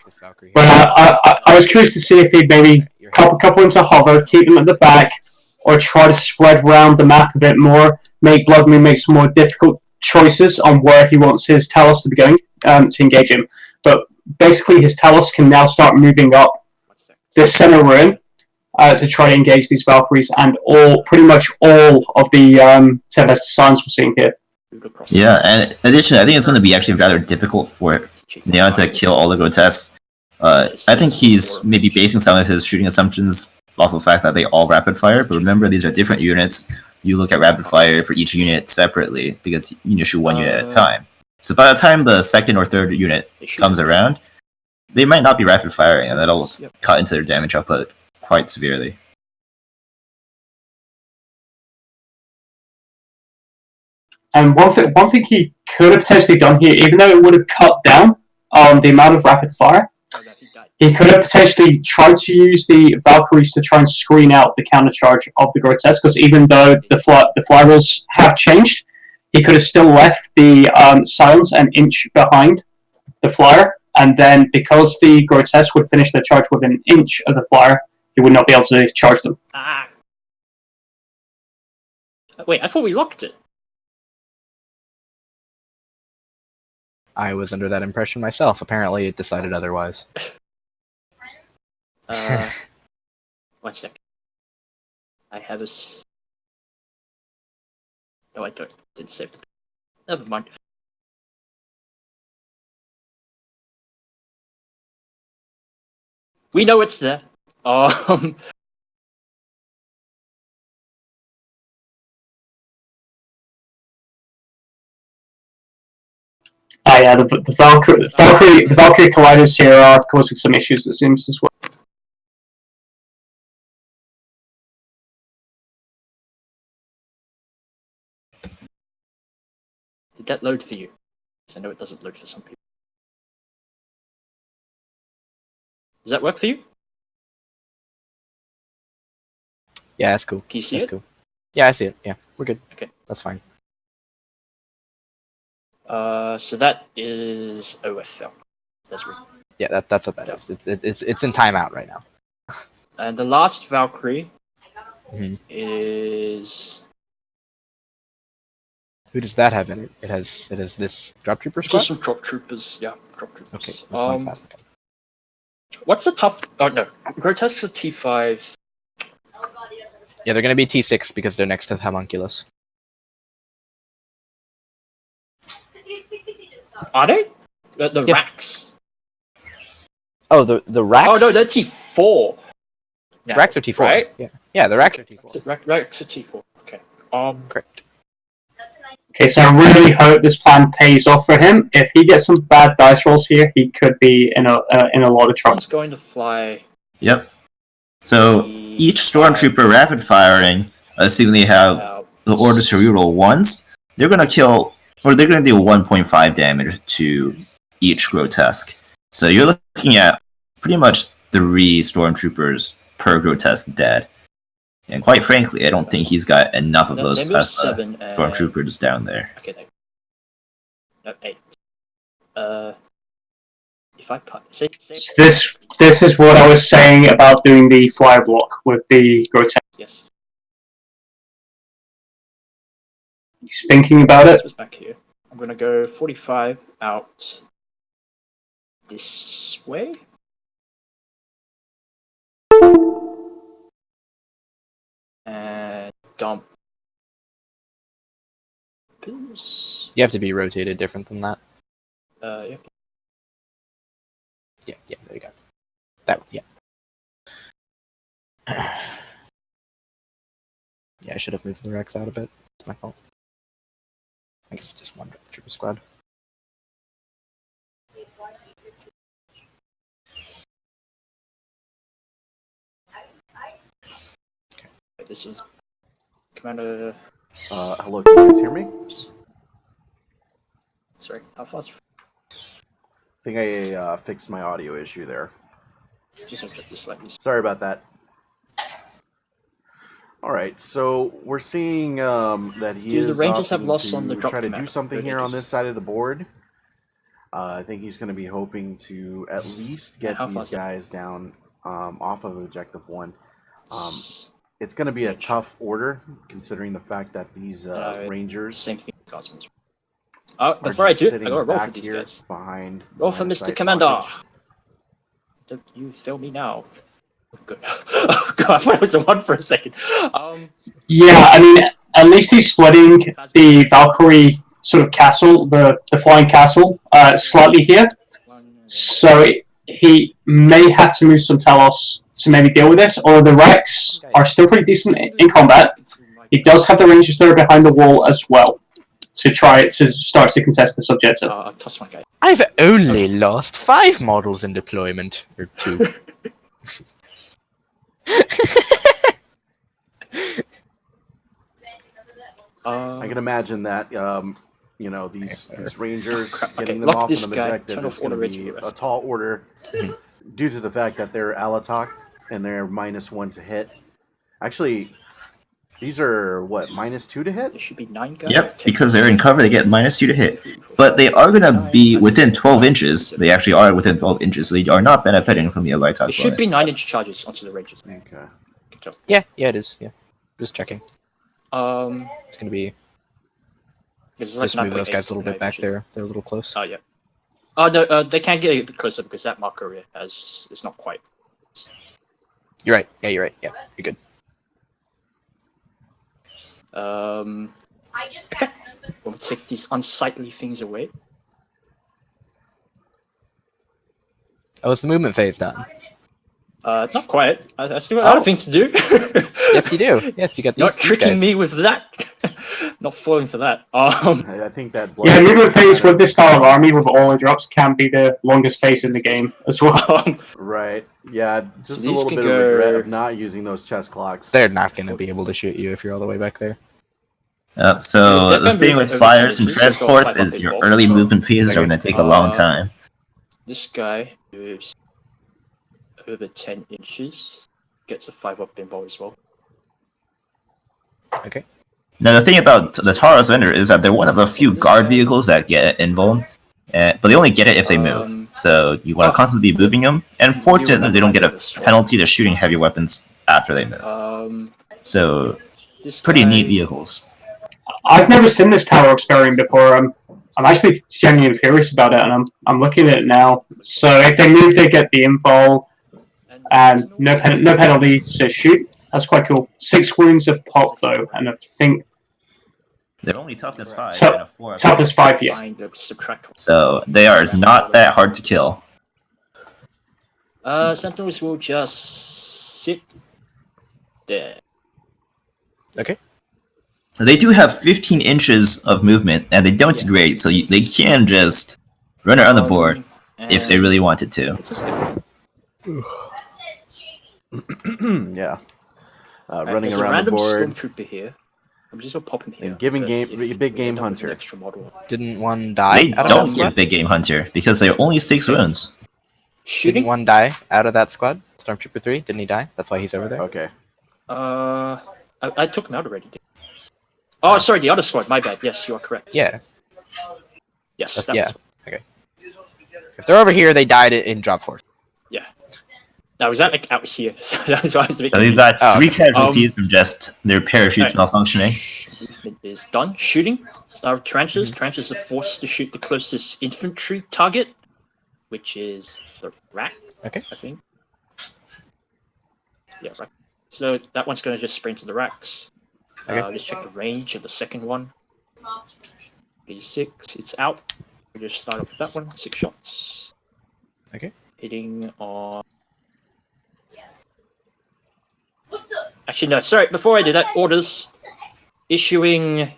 but I was curious to see if he'd maybe couple into hover, keep them at the back, or try to spread around the map a bit more, make Bloodmoon make some more difficult choices on where he wants his Talos to be going to engage him. But basically, his Talos can now start moving up the center we're in to try to engage these Valkyries and pretty much all of the Tempestus Scions we're seeing here. Yeah, and in addition, I think it's going to be actually rather difficult for Neon to kill all the grotesques. I think he's maybe basing some of his shooting assumptions off of the fact that they all rapid fire, but remember these are different units. You look at rapid fire for each unit separately because you shoot one unit at a time. So by the time the second or third unit comes around, they might not be rapid firing, and that'll cut into their damage output quite severely. And one thing he could have potentially done here, even though it would have cut down on the amount of rapid fire, he could have potentially tried to use the Valkyries to try and screen out the countercharge of the grotesque. Because even though the fly rules have changed, he could have still left the Scions an inch behind the flyer, and then because the grotesque would finish their charge within an inch of the flyer, he would not be able to charge them. Ah. Wait, I thought we locked it. I was under that impression myself. Apparently, it decided otherwise. 1 second. I have a. No, I don't. Didn't save it. Never mind. We know it's there. Yeah, the Valkyrie colliders here are causing some issues, it seems, as well. Did that load for you? I know it doesn't load for some people. Does that work for you? Yeah, that's cool. Can you see that's it? Cool. Yeah, I see it. Yeah, we're good. Okay. That's fine. So that is OFL. That's right. Yeah, that's what that is. It's in timeout right now. And the last Valkyrie Mhm. is Who does that have in it? It has this drop trooper squad. just some drop troopers. Yeah, drop troopers. Okay, that's my plasma gun. What's the top? Oh no, grotesque for T5. Yeah, they're gonna be T6 because they're next to the homunculus. Are they? The Yep. racks. Oh, the racks. Oh no, they're T4. The racks are T4. Right? Yeah, the racks are T4. Racks are T4. Okay. Correct. Okay, so I really hope this plan pays off for him. If he gets some bad dice rolls here, he could be in a lot of trouble. One's going to fly. Yep. So each stormtrooper rapid firing, assuming they have the orders to reroll ones, they're gonna kill, or they're gonna do 1.5 damage to each grotesque. So you're looking at pretty much 3 stormtroopers per grotesque dead. And quite frankly, I don't think he's got enough of those stormtroopers down there. Okay, no, 8. If I put So this is what I was saying about doing the flyer block with the grotesque. yes, He's thinking about it. this was back here. I'm gonna go 45 out this way. And dump. You have to be rotated different than that. Yeah. Yeah, there you go. That one, yeah. Yeah, I should have moved the Rex out a bit. It's my fault. I guess it's just one trooper squad. This is Commander. Hello, can you guys hear me? Sorry, how fast? I think I fixed my audio issue there. Just adjust this slightly. Sorry about that. Alright, so we're seeing that he Do the is Rangers have opting lost on the to drop try to do command? something Or they here do? on this side of the board. I think he's going to be hoping to at least get how far these is it? guys down off of Objective 1. It's going to be a tough order, considering the fact that these Rangers Same thing with Guardsmen. are Before I just do, I sitting gotta roll for back these here guys. behind Roll line for of Mr. sight Commander. pockets. Don't you fail me now? Oh, good. Oh, God, I thought it was a 1 for a second. Yeah, I mean, at least he's splitting the Valkyrie sort of castle, the flying castle, slightly here. So he may have to move some Talos to maybe deal with this, or the Rex are still pretty decent in combat. He does have the Rangers that are behind the wall as well to try to start to contest this objective. I'll toss my guy. I've only lost 5 models in deployment. Or 2. I can imagine that, you know, these Rangers crap. getting Okay, them lock off this an guy, objective turn is off going to order rates for be the a rest. tall order due to the fact that they're Alatok and they're -1 to hit. Actually, these are, what, -2 to hit? There should be 9 guys. Yep, because they're in cover, they get -2 to hit. But they are going to be within 12 inches. They actually are within 12 inches, so they are not benefiting from the light There talk should be bonus. 9-inch charges onto the Rangers. Okay. Yeah, it is. Yeah, just checking. Um, It's gonna be it's like just move those 9.8 guys a little bit back inches. there. They're a little close. Oh yeah. Oh no, they can't get a bit closer because that marker here is not quite. You're right. Yeah, you're right. Yeah, you're good. Okay. We'll take these unsightly things away. Oh, it's the movement phase done. Not quite. I still got other things to do. Yes, you do. Yes, you got these. Not these tricking guys. me with that. Not falling for that. I think that Yeah, movement phase kinda- with this style of army with all the drops can be the longest phase in the game as well. Right. Yeah, just a these little can bit of regret go- of not using those chest clocks. They're not gonna be able to shoot you if you're all the way back there. So They're the gonna thing move with over flyers to and this, so go transports five up is in your bulk. early movement phases are going to take a long time. This guy moves over 10 inches. Gets a 5-up pinball as well. Okay. Now the thing about the Taurus Vendor is that they're one of the few guard vehicles that get invuln, but they only get it if they move. So you want to constantly be moving them, and fortunately they don't get a penalty to shooting heavy weapons after they move. So This pretty guy- neat vehicles. I've never seen this tower experiment before. I'm actually genuinely curious about it, and I'm looking at it now. So if they move, they get the info, and no penalty to shoot. That's quite cool. 6 wounds of pop though, and I think They're only toughness 5 So- and a 4. toughness 5. Yeah. Find the subtract. So they are not that hard to kill. Sentinels will just sit there. Okay. They do have 15 inches of movement, and they don't degrade, so they can just run around the board if they really wanted to. It's just gonna- Yeah. Alright, Running there's a around the random board. stormtrooper here. I'm just gonna pop him here. And giving but game- if big we game end up with an hunter. extra model. Didn't one die They out of that don't squad? give Big Game Hunter because they're only 6 wounds. Shooting? Didn't one die out of that squad? Stormtrooper 3? Didn't he die? That's why he's over there. Okay. I took him out already. Oh, sorry, the other squad. My bad. Yes, you are correct. Yeah. Yes. That Yeah. was- Okay. If they're over here, they died in drop force. Now, was that like out here? So that's why I was a bit So we've confused. got Oh, 3 okay. casualties from just their parachutes Alright. malfunctioning. Movement is done. Shooting. Start with tarantulas. Tarantulas are forced to shoot the closest infantry target, which is the rack. Okay. I think. Yeah, rack. So that one's going to just sprint to the racks. Okay. Let's check the range of the second one. 86. It's out. We just start off with that one. 6 shots. Okay. Hitting on. Actually, no. Sorry. Before I do that, orders. Issuing.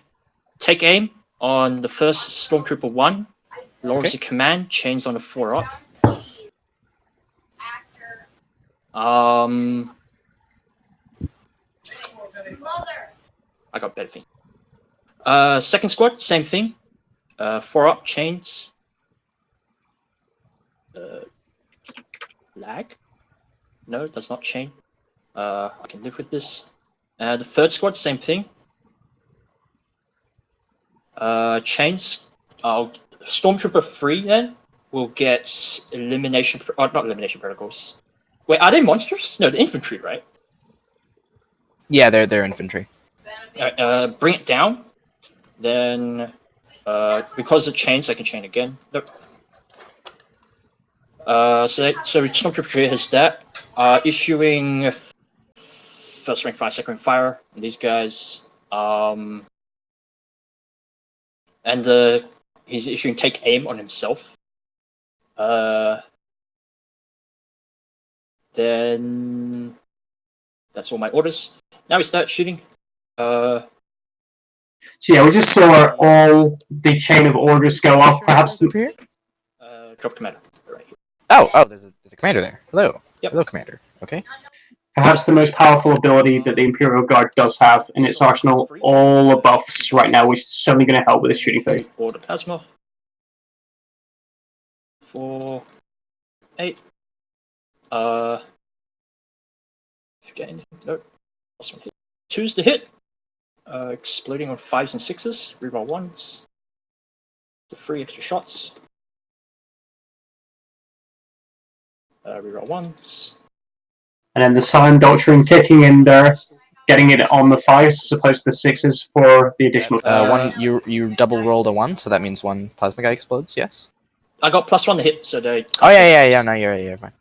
Take aim on the first Stormtrooper 1. Lowers Okay. the command. Chains on a 4-up. I got better things. Second squad, same thing. 4 up chains. Lag? No, that's not chain. I can live with this. The third squad, same thing. Chains. Stormtrooper 3 then will get elimination. Not elimination protocols. Wait, are they monsters? No, the infantry, right? Yeah, they're infantry. Bring it down. Then, because of chains, I can chain again. Nope. So Stormtrooper 3 has that. Issuing first ring fire, second ring fire. And these guys. And he's issuing take aim on himself. Then that's all my orders. Now we start shooting. So yeah, we just saw all the chain of orders go off. Perhaps over here. Drop commander right here. Oh, there's a commander there. Hello. Yep. Hello, commander. Okay. perhaps the most powerful ability that the Imperial Guard does have in its arsenal, all the buffs right now, which is certainly going to help with this shooting phase. Order plasma. 4, 8. Forget anything. Nope. Last one hit. 2's the hit. Exploding on 5s and 6s. Reroll 1s. The 3 extra shots. Reroll 1s. And then the Silent Doctrine kicking in there, getting it on the 5s as opposed to the 6s for the additional. One you double rolled a 1, so that means one plasma guy explodes. Yes. I got +1 to hit, so they. Oh yeah. No, you're fine.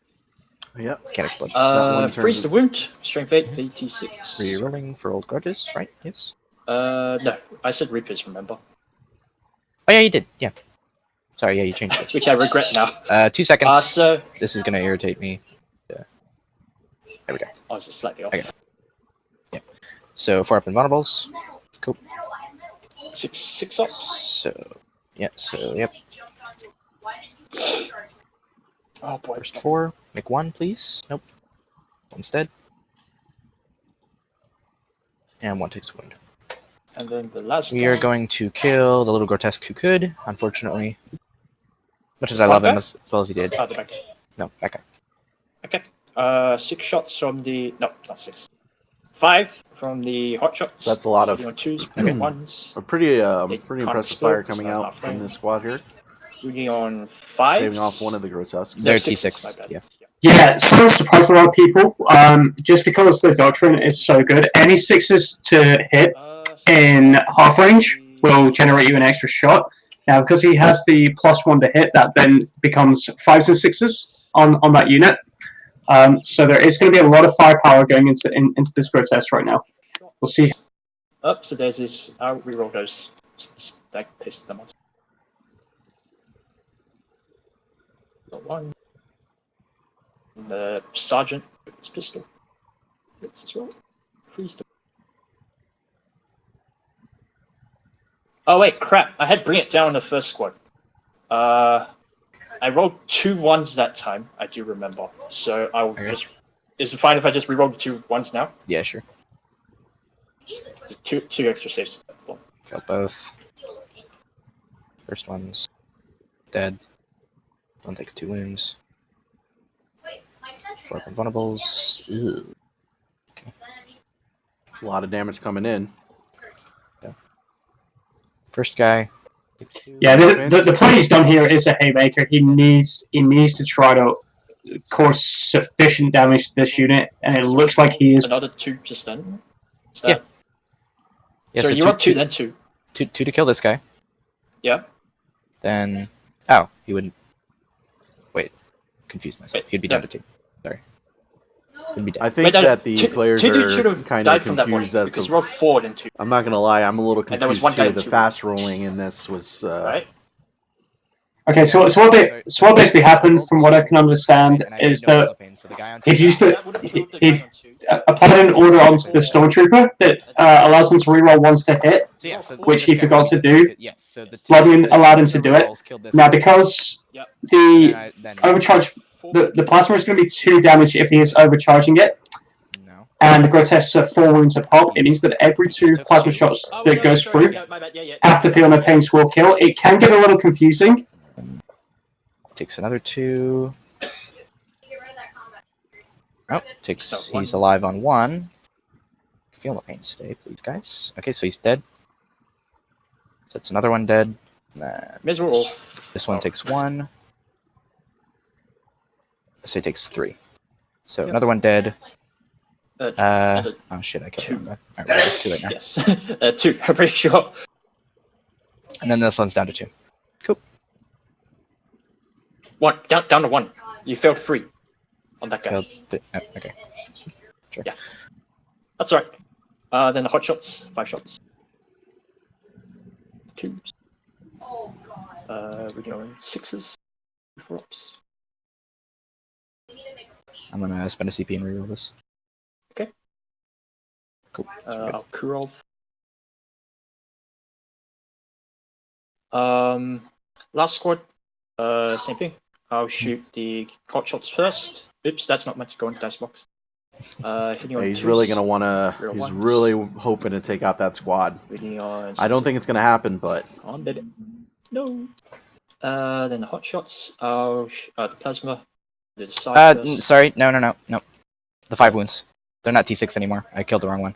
Yep. Can't explode. Freeze the wound. Strength 8, 86. Rerolling for old grudges, right? Yes. No, I said Reapers. Remember? Oh yeah, you did. Yeah. Sorry, yeah, you changed it. Which I regret now. 2 seconds. So This is gonna irritate me. Yeah. There we go. I was just slightly off. Okay. Yep. So 4 up invulnerables. Cool. 6 up. So yeah. So yep. Oh boy. First 4. Make 1, please. Nope. Instead. And 1 takes wound. And then the last. We are guy. going to kill the little grotesque who could, unfortunately. Much as I love him as well as he did. Oh, the back. No, that guy. Okay. 6 shots from the. No, not 6. 5 from the hot shots. That's a lot of 2s, Okay. 1s. a pretty They pretty can't impressive explode, fire it's coming not out enough from flame. this squad here. Shooting on 5. Shaving off one of the grotesques. They're Sixes, T6, my bad. yeah. Yeah, it's going to surprise a lot of people. Just because the Doctrine is so good, any 6s to hit in half range will generate you an extra shot. Now, because he has the +1 to hit, that then becomes 5s and 6s on that unit. So there is going to be a lot of firepower going into this grotesque right now. We'll see. Up, so there's this. I'll reroll those. That pasted them on. Got 1. And the sergeant with his pistol. Hits as well. Freeze them. Oh wait, crap! I had bring it down in the first squad. I rolled 2 1s that time. I do remember. So I'll Okay. just. Is it fine if I just reroll the 2 1s now? Yeah, sure. Two extra saves. Kill both. First one's dead. One takes 2 wounds. 4 up invulnerables. Ew. A lot of damage coming in. First guy. Takes 2. Yeah, the play he's done here is a haymaker. He needs to try to cause sufficient damage to this unit, and it looks like he is. Another 2 just then. Yeah. Yeah, so you want 2 then 2. 2 to kill this guy. Yeah. Then. Oh, he wouldn't. Wait. Confused myself. Wait, He'd be no. down to 2. Sorry. He'd be I dead. think Wait, no, that the two players dudes should are have kind died of from that point confused as because to. you rolled 4 and 2. I'm not gonna lie, I'm a little And there was confused one guy too. The in 2. fast rolling in this was. Right? Okay, so what basically happened, from what I can understand, And I made is no that Philippine, so the guy on it 2 used to- That would have killed the it- guy on 2. applied an order onto the Stormtrooper that allows him to reroll 1s to hit. So yeah, so Which this he guy forgot would to be- do. Yes, so the Bloodmoon allowed him to two do it. rerolls killed this Now, guy. because Yep. the Then overcharge, the plasma is going to be 2 damage if he is overcharging it. No. and the grotesques are 4 wounds of pop, it means that every 2 plasma shots that goes through after feeling the pains will kill. It can get a little confusing. Takes another 2. Oh, he's alive on 1. Feel no pain today, please, guys. Okay, so he's dead. So it's another one dead. Miserable. This one takes 1. So he takes 3. So another one dead. Oh shit, I killed him. Alright, let's do it now. Yes. 2, I'm pretty sure. And then this one's down to 2. Cool. 1, down to 1. You failed 3 on that guy. Okay. Sure. Yeah. That's right. Then the hot shots, 5 shots. 2s. We're going 6s. 4-ups. I'm gonna spend a CP and reroll this. Okay. Cool. I'll Kurov. Last squad, same thing. I'll shoot the hot shots first. Oops, that's not meant to go into dice box. Hitting on He's 2s. really gonna wanna. Real He's ones. really hoping to take out that squad. Hitting on I don't think it's gonna happen, but on baby. No. Then the hot shots. The plasma. The side first. Sorry, no. The 5 wounds. They're not T6 anymore. I killed the wrong one.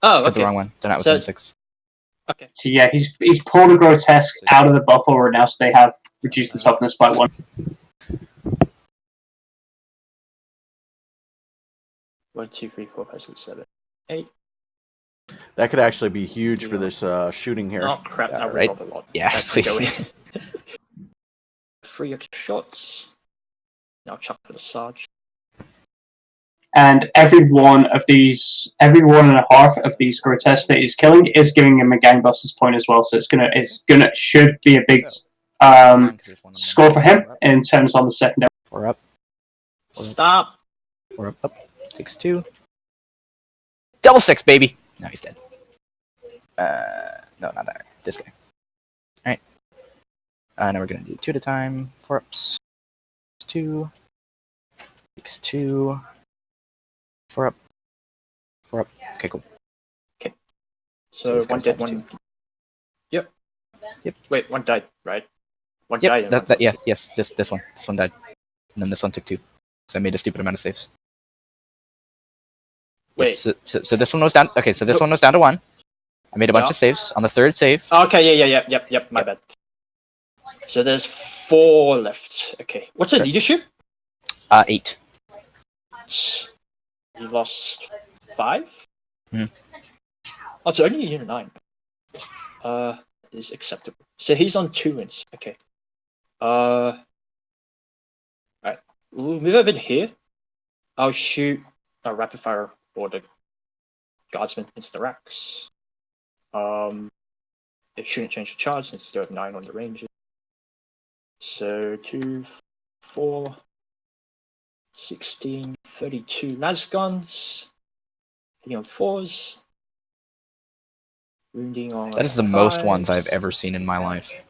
Oh, Killed the okay. wrong one. They're not So- within 6. Okay. So yeah, he's pulled a grotesque out of the buff aura now, so they have reduced the toughness by 1. 1, 2, 3, 4, 5, 6, 7, 8. that could actually be huge for this shooting here. Oh crap! I right. rolled a lot. Yeah, That's gonna go please. in. 3 extra shots. Now chuck for the Sarge. And every one and a half of these grotesques that he's killing is giving him a gangbusters point as well. So should be a big score for him in terms on the secondary. 4 up. Stop. 4 up. Takes 2. Double 6, baby. Now he's dead. No, not that. This guy. Alright. Now we're gonna do 2 at a time. 4 ups. 2. Takes 2. 4 up. 4 up. Okay, cool. So this one goes dead, down to one. Yep. Yep. Wait, one died, right? One Yep. died. Yes. This one. This one died. And then this one took 2. So I made a stupid amount of saves. Wait. Yes, so this one was down. Okay, so this one was down to 1. I made a bunch of saves. On the 3rd save. Okay, yep. My bad. So there's 4 left. Okay. What's the Okay. leadership? 8. You lost 5? Mhm. Oh, it's only a unit 9. Is acceptable. So he's on 2 wins. Okay. Alright. We'll move over here. I'll shoot a rapid fire or the guardsman into the racks. It shouldn't change the charge since still have 9 on the range. So 2, 4, 16, 32 las guns. Hitting on 4s. Wounding on. That is the most 5s. ones I've ever seen in my life.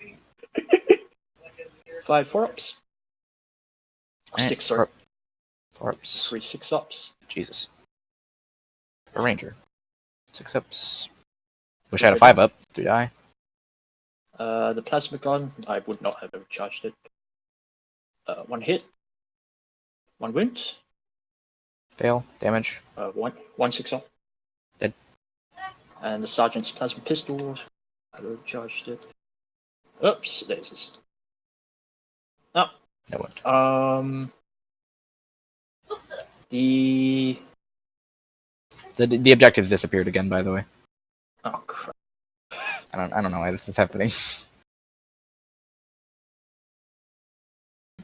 5 4-ups. Alright, 6, sorry. 4 ups. 3 6-ups. Jesus. A ranger. 6 ups. Wish I had a 5 up. 3 die. The plasma gun, I would not have ever charged it. 1 hit. 1 wound. Fail. Damage. 1 6-up. Dead. And the sergeant's plasma pistol, I would have charged it. Oops, lasers. Oh. No wound. The The objectives disappeared again, by the way. oh crap. I don't know why this is happening.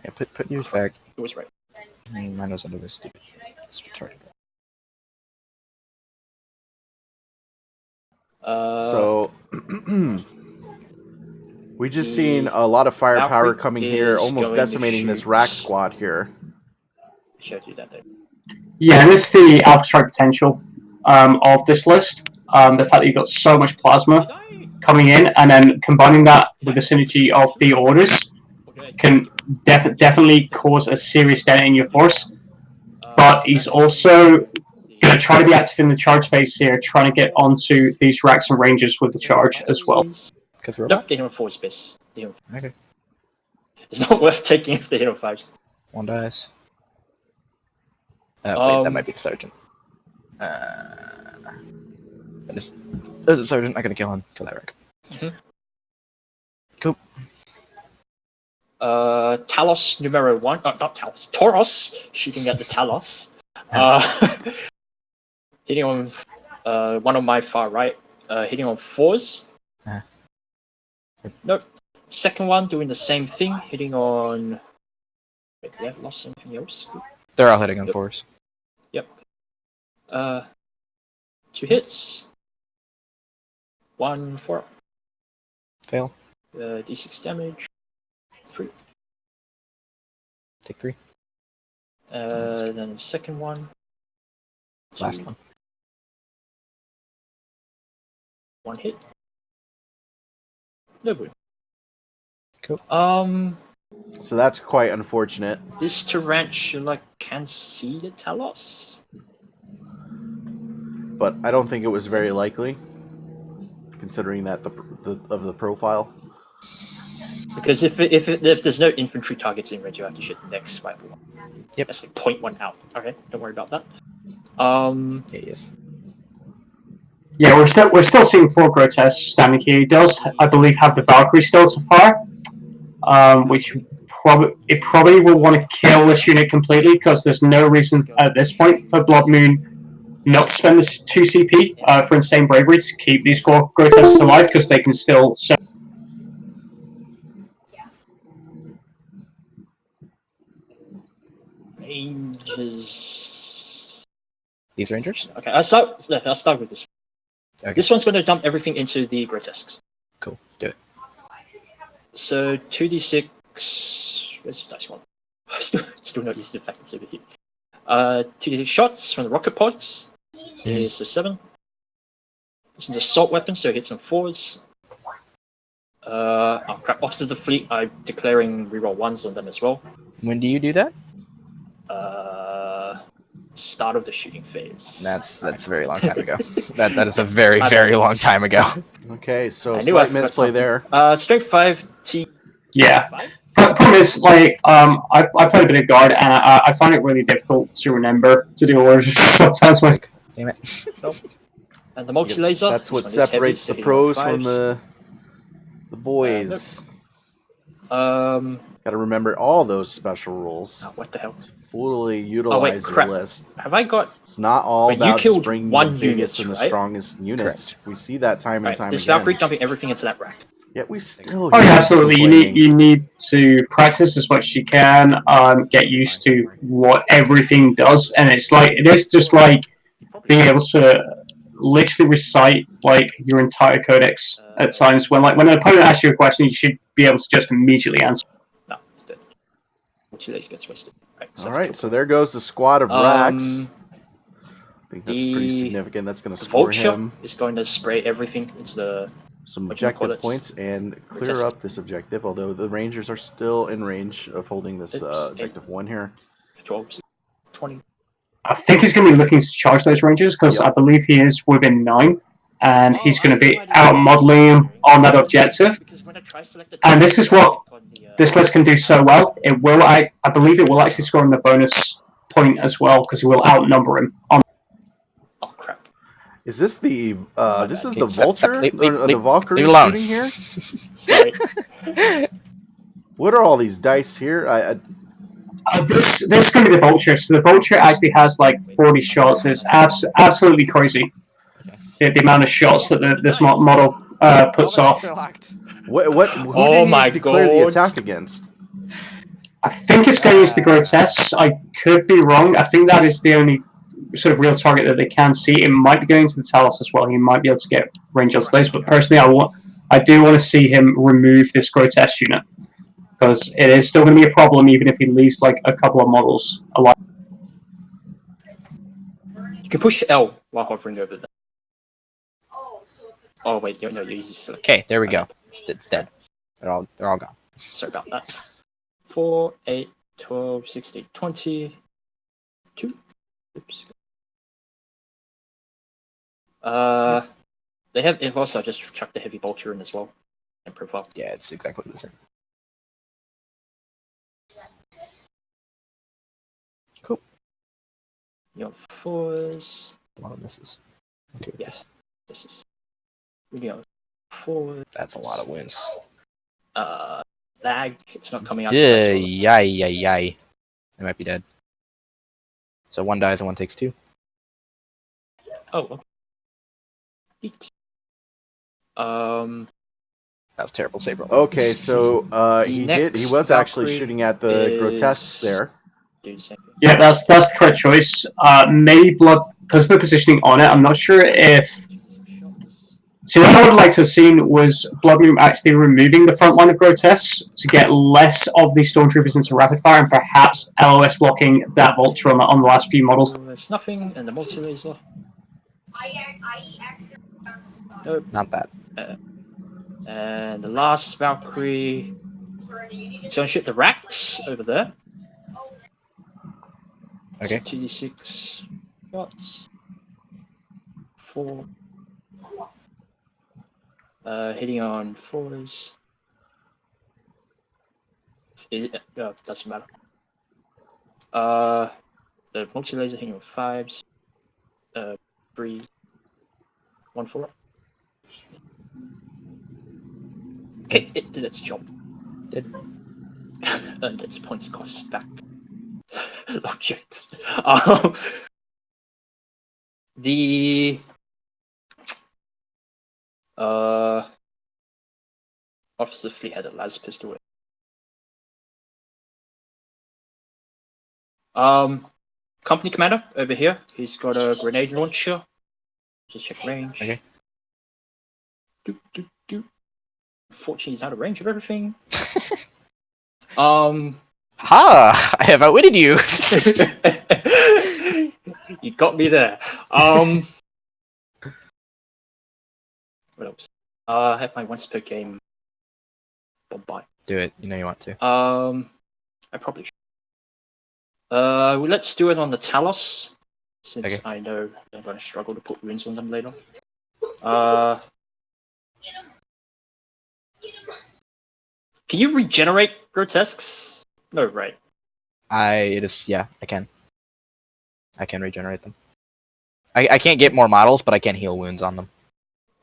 Yeah, put yours back. It was right. Mine was under this stupid. It's retarded. So we just seen a lot of firepower Valkyrie coming here, is almost going to decimating this shoot. rack squad here. I showed you that there. Yeah, and this is the alpha strike potential of this list. The fact that you've got so much plasma Did I? coming in, and then combining that with the synergy of the orders Or did I can definitely cause a serious dent in your force. but he's also going to try to be active in the charge phase here, trying to get onto these racks and ranges with the charge as well. Because we're Nope, get him on 4 space. Okay. It's not worth taking if they hit on 5s. One dice. Wait, that might be the sergeant. There's a sergeant. I'm gonna kill him. Kill that rack. Cool. Talos numero 1. Not Talos. Tauros shooting at the Talos. Hitting on one on my far right. Hitting on 4s. Nope. Second one doing the same thing. Hitting on. Wait, did I lost something else? They're all hitting on 4s. Yep. 2 hits. 1 4. Fail. D6 damage. 3. Take 3. Then the second one. Last one. 1 hit. No wound. Cool. So that's quite unfortunate. This tarantula can see the Talos. But I don't think it was very likely, considering that the profile. Because if there's no infantry targets in range, you have to shoot the next viable one. Yep. That's like 0.1 out. Okay, don't worry about that. Yeah, yes. Yeah, we're still seeing 4 grotesques standing here. He does, I believe, have the Valkyrie still to fire, which probably will want to kill this unit completely because there's no reason at this point for Bloodmoon not to spend this 2 CP for insane bravery to keep these 4 grotesques alive because they can still. Ranges. These rangers? Okay, I'll start with this. Okay. This one's going to dump everything into the grotesques. Cool. Do it. So 2d6. Where's the dice one? Still not used to the fact it's over here. 2d6 shots from the rocket pods. Is a 7. This is an assault weapon, so it hits on 4s. Oh crap! Officers of the fleet, I'm declaring reroll 1s on them as well. When do you do that? Start of the shooting phase. That's a very long time ago. that is a very, very long time ago. Okay, so I knew I slight forgot misplay something. there. Strength 5, T. Yeah. 5? Problem is, like, I played a bit of guard, and I find it really difficult to remember to do orders sometimes. Damn it. Nope. And the multi-laser. That's what this one is separates heavy, the so pros hitting on from 5s. the boys. Nope. Got to remember all those special rules. Oh, what the hell? Fully Oh utilize wait, your crap. list. Have I got? It's not all Wait, you about killed just bringing one the biggest unit, and the right? strongest units. Correct. We see that time and Right, time this again. Valkyrie dumping everything into that rack. Yet we still. Oh hear yeah, people absolutely. complaining. You need to practice as much as you can. Get used to what everything does, and it is just like being able to literally recite like your entire codex at times. When an opponent asks you a question, you should be able to just immediately answer. No, it's dead. Multi-laser gets wasted. Right, All right, so there goes the squad of racks. I think that's pretty the significant. That's going to score Vulture him is going to spray everything into the. some what do you call objective it? points and clear Retest. up this objective. Although the Rangers are still in range of holding this Oops, objective 1 here. 12, 20. I think he's going to be looking to charge those ranges because Yep. I believe he is within 9, and he's going to be I have no out idea. modeling him on that objective. Because when I try to select the And this is what on the, this list can do so well. It will, I believe, it will actually score him the bonus point as well because it will outnumber him. Oh crap! Is this the this is Okay, the Vulture? The Valkyrie leave it alone. shooting here? Sorry. What are all these dice here? This is going to be the Vulture. So the Vulture actually has like 40 shots. It's absolutely crazy. The amount of shots that this model puts off. Who Oh did my he declare the God. attack against? I think it's going to use the Grotesques. I could be wrong. I think that is the only sort of real target that they can see. It might be going to the Talos as well. He might be able to get range on those. But personally, I do want to see him remove this Grotesque unit because it is still going to be a problem even if he leaves like a couple of models alive. You can push L while hovering over them. Oh wait, no, you just select. Okay, there we go. It's dead. They're all gone. Sorry about that. 4, 8, 12, 16, 20. 2. Oops. They have info, so I just chuck the heavy bolter in as well. And profile. Yeah, it's exactly the same. Cool. You're 4s. A lot of misses. Okay, with Yes. this. This is. You're 4s. That's a lot of wounds. Lag. It's not coming out. Yay. They might be dead. So one dies and one takes 2. Oh, okay. Eat. That was terrible save roll. Okay, so he next was actually Valkyrie shooting at the is- grotesques there. Do the same thing. Yeah, that's the correct choice. Maybe Blood, because of the positioning on it, I'm not sure if. See, what I would like to have seen was Bloodmoon actually removing the front line of grotesques to get less of the stormtroopers into rapid fire, and perhaps LOS blocking that vulture on the last few models. There's nothing, and the multi-laser. Nope. Not that. And the last Valkyrie is going to shoot the racks over there. Okay. 2d6 shots. 4. Hitting on 4s. Doesn't matter. The multi-laser hitting on 5s. 3. 1 4. Okay, it did its job. Did. Earned its points cost back. Objects. The officer fleet had a laser pistol. Company commander over here. He's got a grenade launcher. Just check range. Okay. Unfortunately, he's out of range of everything. Ha! I have outwitted you! You got me there. What else? I have my once per game bombard. Do it. You know you want to. I probably should. Let's do it on the Talos, since Okay. I know I'm going to struggle to put wounds on them later. Can you regenerate grotesques? No, right. I can. I can regenerate them. I can't get more models, but I can heal wounds on them.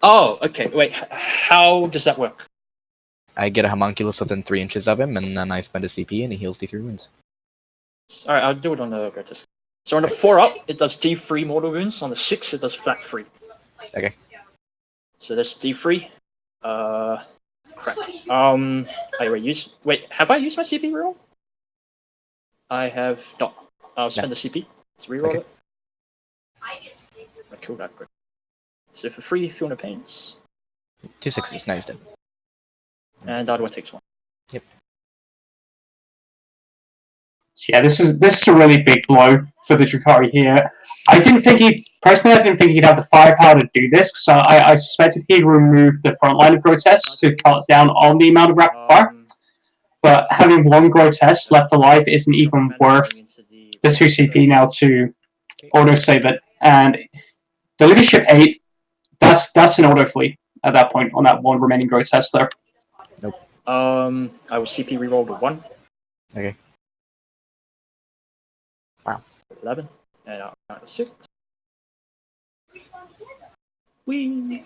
Oh, okay. Wait, how does that work? I get a homunculus within 3 inches of him, and then I spend a CP, and he heals D3 wounds. Alright, I'll do it on the grotesque. So on the 4 up, it does D3 mortal wounds. On the 6, it does flat 3. Okay. So that's D3. Crap. I already used. Wait, have I used my CP reroll? I have not. I'll spend the CP to reroll Okay. it. I killed that quick. So for 3, feel no pains. 2 6s. Now he's dead. And the other one takes 1. Yep. Yeah, this is a really big blow for the Druhkari here. I didn't think he'd have the firepower to do this, so I suspected he'd remove the front line of grotesques to cut down on the amount of rapid fire. But having one grotesque left alive isn't even worth the 2 CP now to auto save it. And the leadership 8, that's an auto fleet at that point on that one remaining grotesque there. I will CP reroll to 1. Okay. Wow. 11. And I'll count to 6. Whee!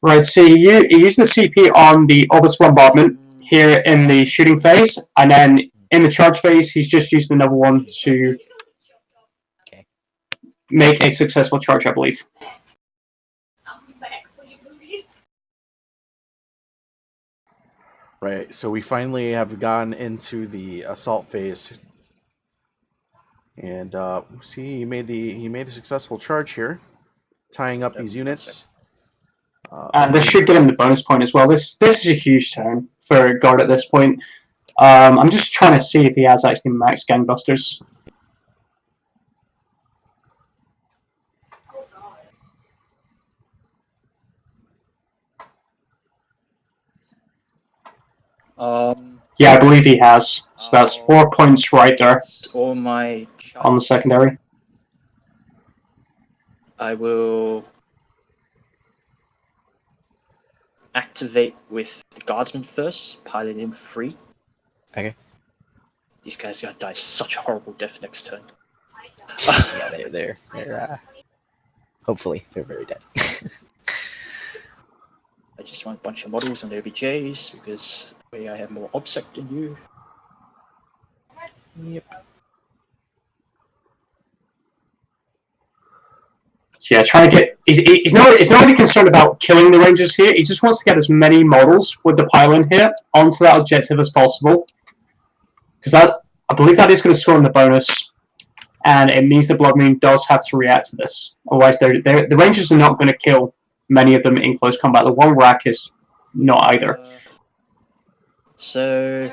Right, so you use the CP on the Orbis bombardment here in the shooting phase, and then in the charge phase, he's just used another one to make a successful charge, I believe. Right, so we finally have gone into the assault phase, and see, he made a successful charge here, tying up these units. And this should get him the bonus point as well. This is a huge turn for Guard at this point. I'm just trying to see if he has actually max gangbusters. Yeah, I believe he has. So that's 4 points right there. All my on the secondary. I will activate with the guardsman first, pilot him free. Okay. These guys are gonna die such a horrible death next turn. Yeah, they're hopefully they're very dead. I just want a bunch of models and OBJs because I have more obsec than you. Yep. Yeah, trying to get. He's not really concerned about killing the Rangers here. He just wants to get as many models with the pylon here onto that objective as possible. Because I believe that is going to score in the bonus, and it means the Bloodmoon does have to react to this. Otherwise, the Rangers are not going to kill many of them in close combat. The one rack is not either. So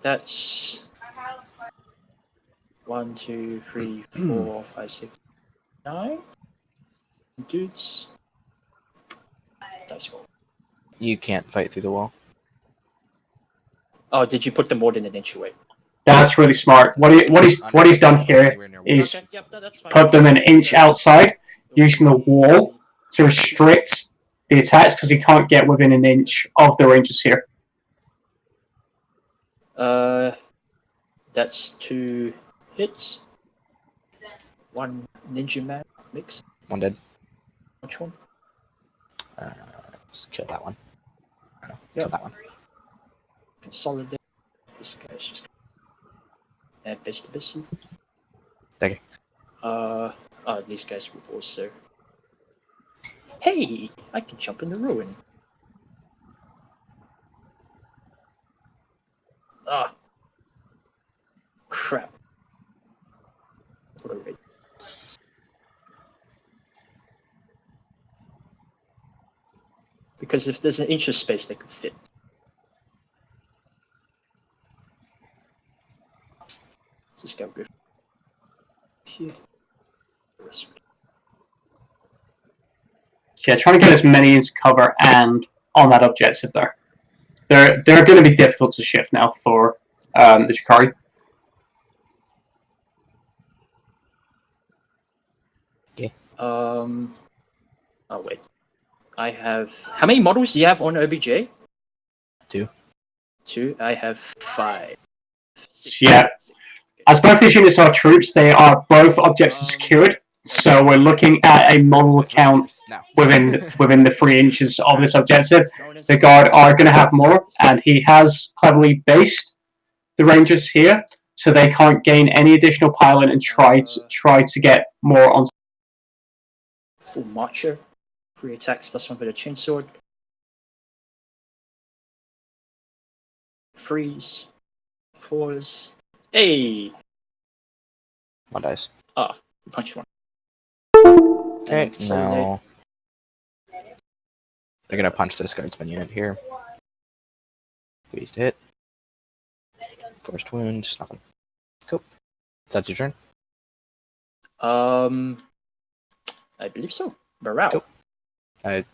that's 1, 2, 3, 4, 5, 6, 9 dudes. That's what. You can't fight through the wall. Oh, did you put them more than an inch away? That's really smart. What he's done here is Okay, yep, that's fine. put them an inch outside, using the wall to restrict the attacks because he can't get within an inch of the Rangers here. That's 2 hits. 1 ninja man mix. One dead. Which one? Just kill that one. Yep. Kill that one. Consolidate. This guy's just. And best abyss. Okay. These guys will also. Hey, I can jump in the ruin. Ah. Crap. What a rage. Because if there's an inch of space, they can fit. Just go with here. Yeah, trying to get as many as cover and on that objective there. They're going to be difficult to shift now for the Druhkari. Okay. Oh wait. I have. How many models do you have on OBJ? 2. 2. I have 5. 6. Yeah. As both these units are troops, they are both objectives secured. So we're looking at a model count within the 3 inches of this objective. The guard are going to have more, and he has cleverly based the Rangers here, so they can't gain any additional pylon and try to get more on. Full marcher. 3 attacks plus 1 with a chainsword. Freeze. 4s. Hey! One dice. Punch 1. Okay, now they're gonna punch this guardsman unit here. 3 to hit. First wound, nothing. Cool. That's your turn. I believe so. Morale. Cool. I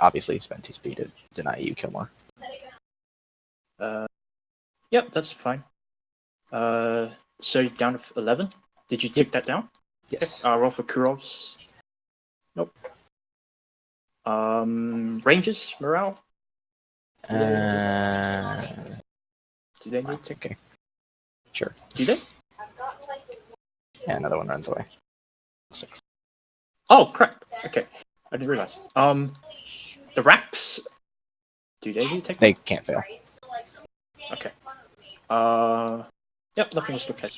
obviously spent TSP to deny you kill more. Yep, that's fine. So down to 11. Did you take that down? Yes. Roll for Kurovs. Nope. Rangers, morale. Do they need to? Okay. Sure. Do they? Yeah, another one runs away. 6. Oh crap! Okay, I didn't realize. The racks. Do they need to take? They can't fail. Okay. Yep, nothing was okay.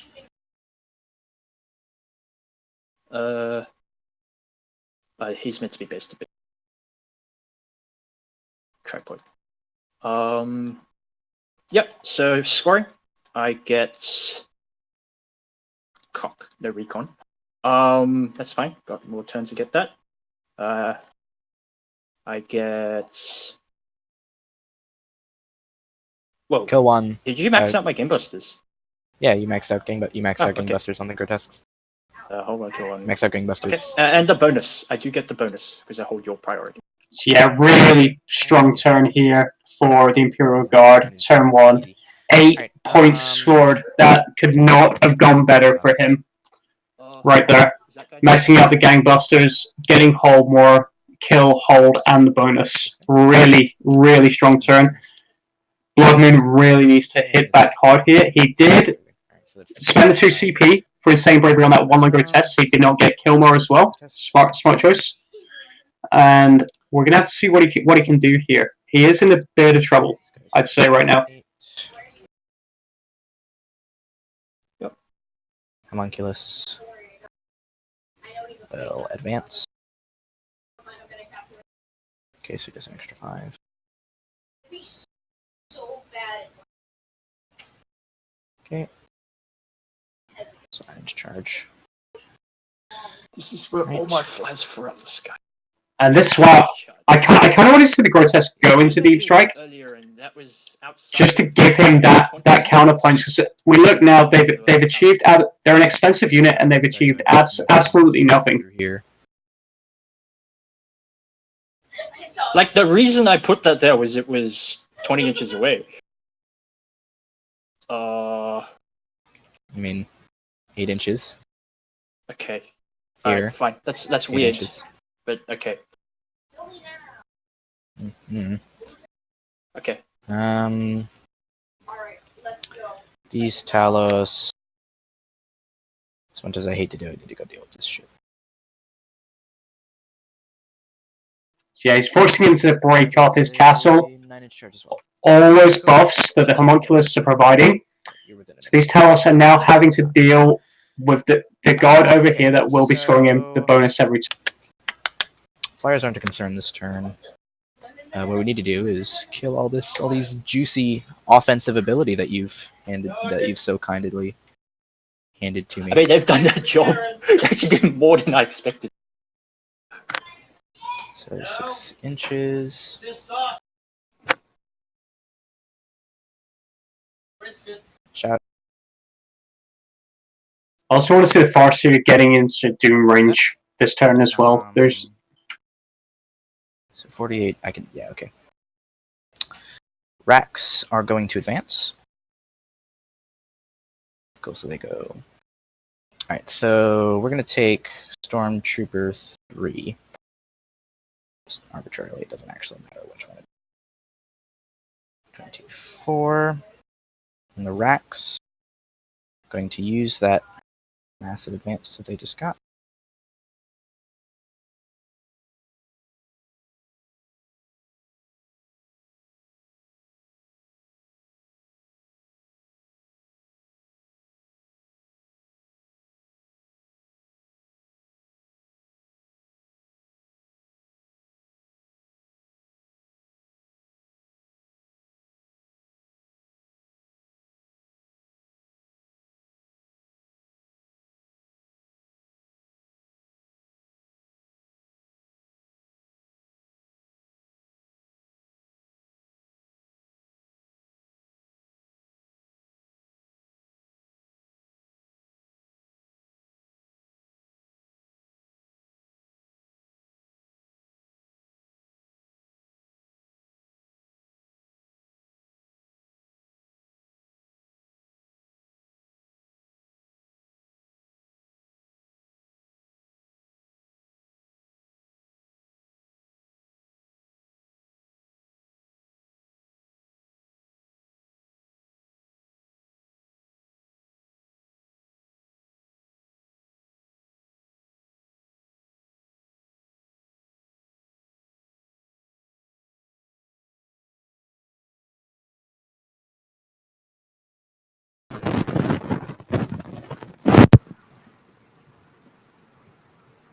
He's meant to be based a bit. Tripod. Yep, so scoring. I get cock, no recon. That's fine. Got more turns to get that. I get. Whoa. Kill 1. Did you max out my Game Busters? Yeah, you maxed out okay. Gangbusters on the grotesques. Hold on, kill 1. Max out Gangbusters. Okay. And the bonus. I do get the bonus because I hold your priority. Yeah, really strong turn here for the Imperial Guard. Turn 1. 8 points scored. That could not have gone better for him. right there. Is that guy Maxing out the gangbusters, getting hold more, kill, hold, and the bonus. Really, really strong turn. Bloodmoon really needs to hit back hard here. He did Alright, so that's spend the 2 CP for insane bravery on that one logo test, so he did not get kill more as well. Smart choice. And we're gonna have to see what he can do here. He is in a bit of trouble, I'd say right now. Homunculus will advance. Okay, so he does an extra 5. Okay. So I need to charge. This is where all Right. my flares throughout the sky. And this is why I kind of want to see the Grotesque go into Deep Strike, Earlier, and that was outside just to of give him that 20 counterpunch. Because we look now, they've achieved they're an expensive unit, and they've achieved absolutely nothing. Through here. Like, the reason I put that there was it was 20 inches away. I mean, 8 inches. Okay. Here. Alright, fine. That's 8 weird. inches. But okay. Mm-hmm. Okay. These Talos. As much as I hate to do it, I need to go deal with this shit. Yeah, he's forcing him to break up his castle. 9-inch charge as well. All those buffs that the homunculus are providing. You're within So these Talos are now having to deal with the guard over here that will be scoring him the bonus every time. Flyers aren't a concern this turn. What we need to do is kill all these juicy offensive ability that you've so kindly handed to me. I mean, they've done their job. They actually did more than I expected. So 6 inches. Chat. I also want to see the Farseer getting into Doom range this turn as well. There's So 48. I can. Yeah. Okay. Racks are going to advance. Go, so they go. Alright, so we're going to take Stormtrooper 3. Just arbitrarily, it doesn't actually matter which one. 24. And the Racks are going to use that massive advance that they just got.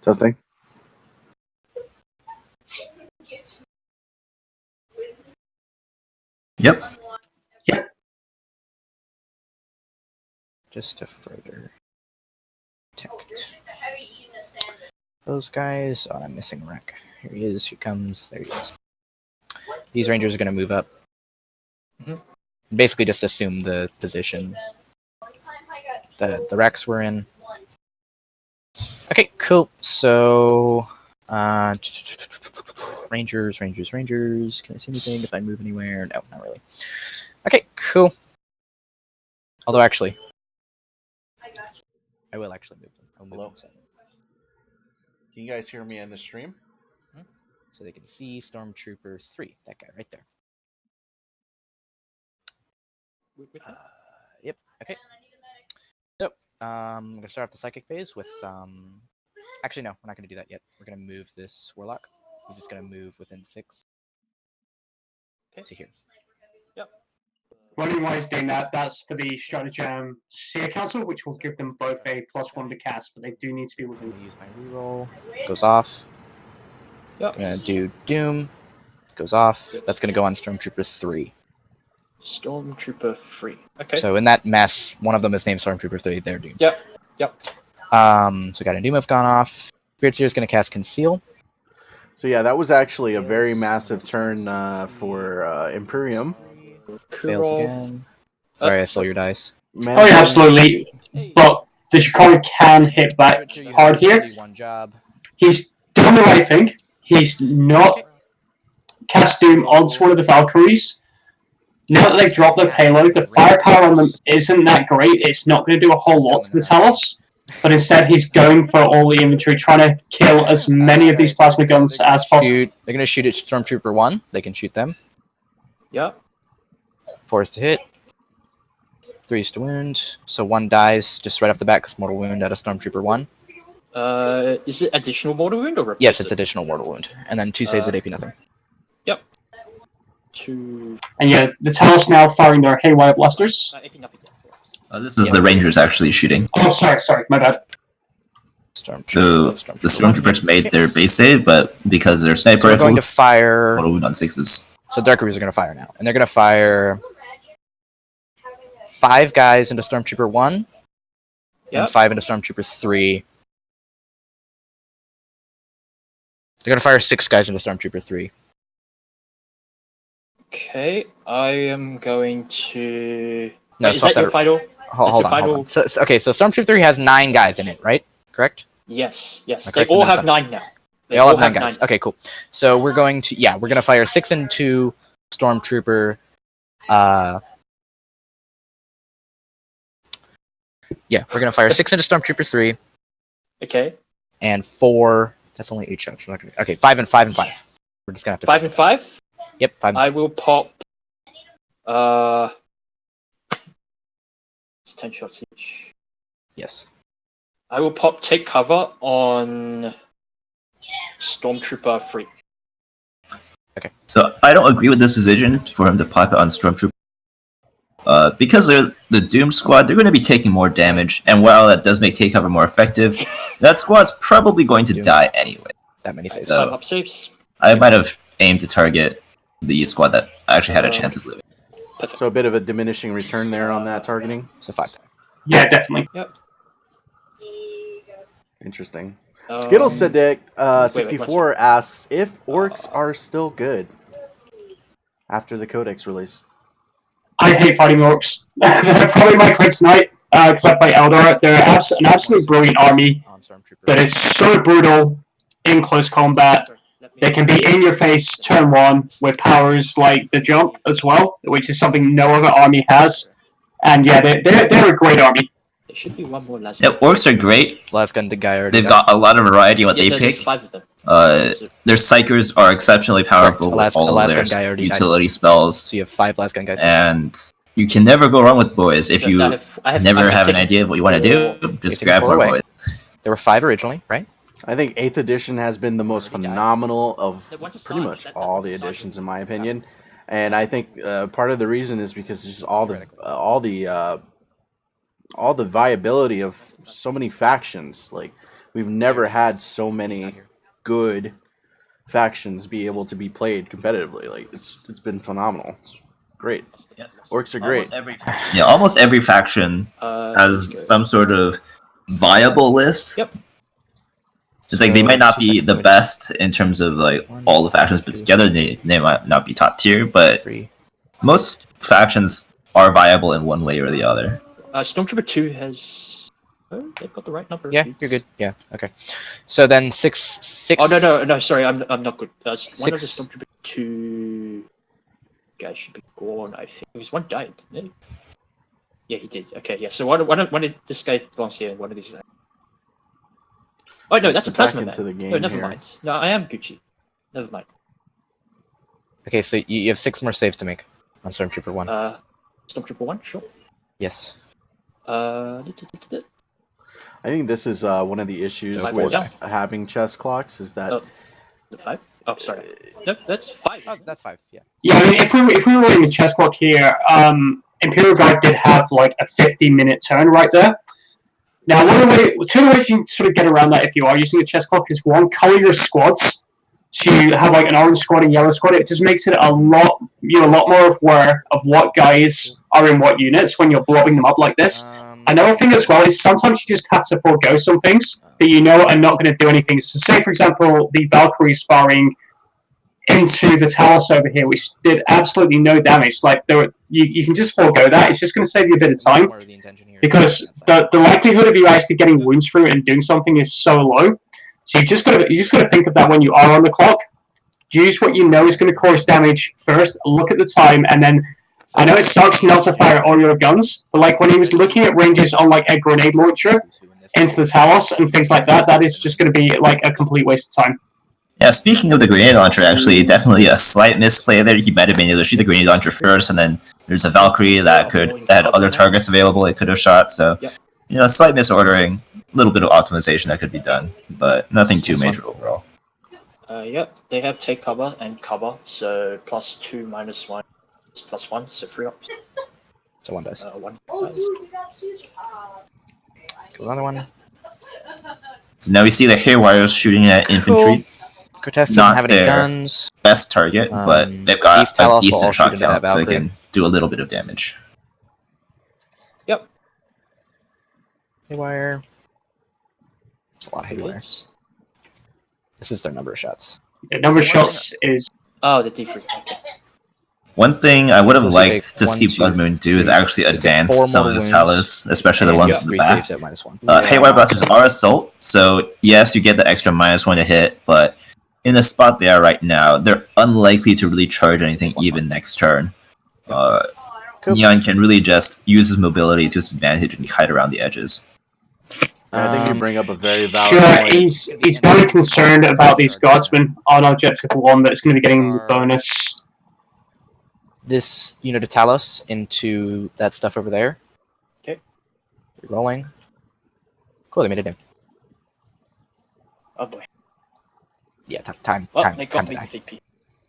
Testing. Yep. Just to further protect those guys. Oh, I'm missing Wreck. Here he is. Here he comes. There he is. These Rangers are going to move up. Basically, just assume the position that the Wrecks were in. Okay, cool. So, Rangers. Can I see anything if I move anywhere? No, not really. Okay, cool. Although, actually, I will actually move them. I'll move Hello? them so, Can you guys hear me in the stream? so they can see Stormtrooper 3. That guy right there. Which one? Yep. Okay. So, I'm gonna start off the psychic phase with Actually, no, we're not gonna do that yet. We're gonna move this warlock. He's just gonna move within 6 to here. Yep. Running wise doing that, that's for the Stratagem Seer Council, which will give them both a +1 to cast, but they do need to be I'm within. gonna use my reroll. Goes off. Yep. I'm gonna do Doom. Goes off. That's gonna go on Stormtrooper 3. Stormtrooper 3. Okay. So in that mess, one of them is named Stormtrooper 3. They're doomed. Yep. Yep. So got a Doom have gone off. Spirit Seer is gonna cast Conceal. So yeah, that was actually a very Fails. massive turn for Imperium. Fails Kurov. again. Sorry, I stole your dice. Oh yeah, Managing- absolutely. Hey. But the Druhkari can hit back Spirit Seer, you hard have here. literally one job. He's done the right thing. He's not cast Doom onto one of the Valkyries. Now that they've dropped their payload, the firepower on them isn't that great. It's not going to do a whole lot to the Talos. But instead, he's going for all the inventory, trying to kill as many of these plasma guns as possible. They're gonna shoot at Stormtrooper 1. They can shoot them. Yep. 4 is to hit. 3 is to wound. So 1 dies just right off the bat because mortal wound out of Stormtrooper 1. Is it additional mortal wound or Yes, it's replace it? additional mortal wound. And then 2 saves at AP nothing. 2. And yeah, the Talos now firing their Haywire blasters. AP nothing yet. This is the Rangers actually shooting. Oh, sorry, my bad. So the Stormtroopers made Okay. their base save, but because they're sniper So we're going rifle, to fire. mortal wound on 6s. So Darkers are going to fire now. And they're going to fire 5 guys into Stormtrooper 1. Yep. And 5 into Stormtrooper 3. They're going to fire 6 guys into Stormtrooper 3. Okay, I am going to. No, Wait, is swap that your that. final? Hold your on, hold final- on. So, okay, so Stormtrooper 3 has 9 guys in it, right? Correct? Yes, yes. Okay, They all then have that's 9 now. They all have 9 guys. Okay, cool. So we're going to, we're going to fire 6 into Stormtrooper. We're going to fire 6 into Stormtrooper 3 Okay, and 4. That's only 8 shots. We're not gonna, okay, 5 and 5 and 5. We're just going to have to. 5 and 5. Yep, 5 and I 5. will pop. It's 10 shots each. Yes. I will pop take cover on Stormtrooper 3. So I don't agree with this decision for him to pop it on Stormtrooper. Because they're the Doom squad, they're going to be taking more damage, and while that does make take cover more effective, that squad's probably going to Doom. die anyway. That many saves. So- 5 up saves. I might have aimed to target the squad that actually had a chance of living. Perfect. So a bit of a diminishing return there on that targeting. So 5. Yeah, definitely. Interesting. Um, Skittles Sedek wait, 64 asks if orcs are still good after the Codex release. I hate fighting orcs. They're probably my quick tonight because I play Eldar. They're an absolute brilliant army On Stormtrooper. that is so brutal in close combat. sorry, let me- They can be in your face turn 1 with powers like the jump as well, which is something no other army has. And yeah, they're a great army. There should be one more laser. Yeah, orcs are great. Last gun, the guy already They've died. got a lot of variety in what Yeah, they there's pick. 5 of them. Their psychers are exceptionally powerful with Alaska- all of Alaskan their guy already died. utility spells, So you have 5 last gun guys. and you can never go wrong with boys. If you I never have an taken idea of what you want to do, just taken grab 4 more away. boys. There were 5 originally, right? I think 8th edition has been the most Already died. phenomenal of Once a pretty sergeant, much that all was the a sergeant. editions, in my opinion. And I think part of the reason is because just all the viability of so many factions. Like we've never had so He's not many here. good factions be able to be played competitively. Like it's been phenomenal. It's great. Yeah. Orcs are great. Almost every faction Here has we go. some sort of viable list. Yep. It's like they So, might not 2 be seconds, the wait. best in terms of like all the factions put together. They might not be top tier, but 3. most factions are viable in one way or the other. Stormtrooper 2 has. Oh, they've got the right number. of Yeah, dudes. you're good. Yeah, okay. So then 6. Oh no! Sorry, I'm not good. One of the 6. Stormtrooper 2 guys should be gone. I think because one died, didn't he? Yeah, he did. Okay, yeah. So one of this guy belongs here, and one of these. Oh no, that's a back plasma into man. the No, game never here. mind. No, I am Gucci. Never mind. Okay, so you have 6 more saves to make on Stormtrooper 1. Stormtrooper 1, sure. Yes. I think this is one of the issues Five with more. having chess clocks is that Oh. The 5? Oh, sorry. No, that's 5. Oh, that's 5, yeah. Yeah, I mean, if we were running the chess clock here, Imperial Guard did have like a 50-minute turn right there. Now, two of the ways you can sort of get around that if you are using a chess clock is one, color your squads. So you have like an orange squad and yellow squad. It just makes it a lot more aware of what guys are in what units when you're blobbing them up like this. Another thing as well is sometimes you just have to forego some things that you know are not going to do anything. So say, for example, the Valkyries firing into the Talos over here, which did absolutely no damage. Like you can just forego that. It's just going to save you a bit of time because the likelihood of you actually getting wounds through and doing something is so low. So you just got to think of that when you are on the clock. Use what you know is going to cause damage first. Look at the time, and then I know it sucks not to fire all your guns, but like when he was looking at ranges on like a grenade launcher into the Talos and things like that, that is just going to be like a complete waste of time. Yeah, speaking of the grenade launcher, actually, definitely a slight misplay there. He might have been able to shoot the grenade launcher first, and then there's a Valkyrie that had other targets available it could have shot. So, slight misordering, a little bit of optimization that could be done, but nothing too major overall. Yep, they have take cover and cover, so +2, -1, +1, so 3 ups. So 1 dice. 1 dice. Cool, another one. So now we see the Haywires shooting at infantry. Cortez doesn't have any guns. Best target, but they've got these a Talos will all decent shoot shot into that count, so they Valkyrie. can do a little bit of damage. Yep. Haywire. It's a lot of Haywire. Yes. This is their number of shots. The number of shots is... Oh, the D3. Okay. One thing I would have So you liked take to one, see two, Bloodmoon do is three. actually So you take advance 4 some of mortal the wounds, Talos, especially the and ones you in the get 3 back. saves at -1. Haywire Blasters are assault, so yes, you get the extra -1 to hit, but in the spot they are right now, they're unlikely to really charge anything even next turn. Cool. Neon can really just use his mobility to his advantage and hide around the edges. I think you bring up a very valid Sure, point. he's very concerned about these guardsmen on Objective 1 that's going to be getting the bonus. This unit of Talos into that stuff over there. Okay. Rolling. Cool, they made it in. Oh boy. Yeah, time Well, time they time got to me die. the VP.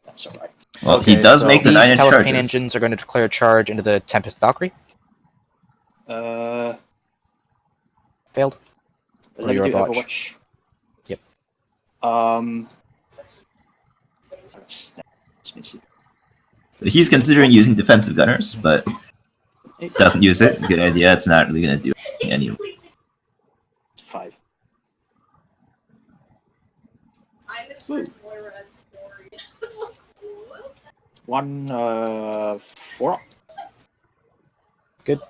That's alright. Well, Okay, he does so make the These 9-inch Talos charges. pain engines are going to declare a charge into the Tempest Valkyrie. Failed. Let me your do Overwatch. Overwatch. Yep. Let me see. So he's considering using defensive gunners, but doesn't use it. Good idea. It's not really going to do anything anyway. 5. One 4 up. Good.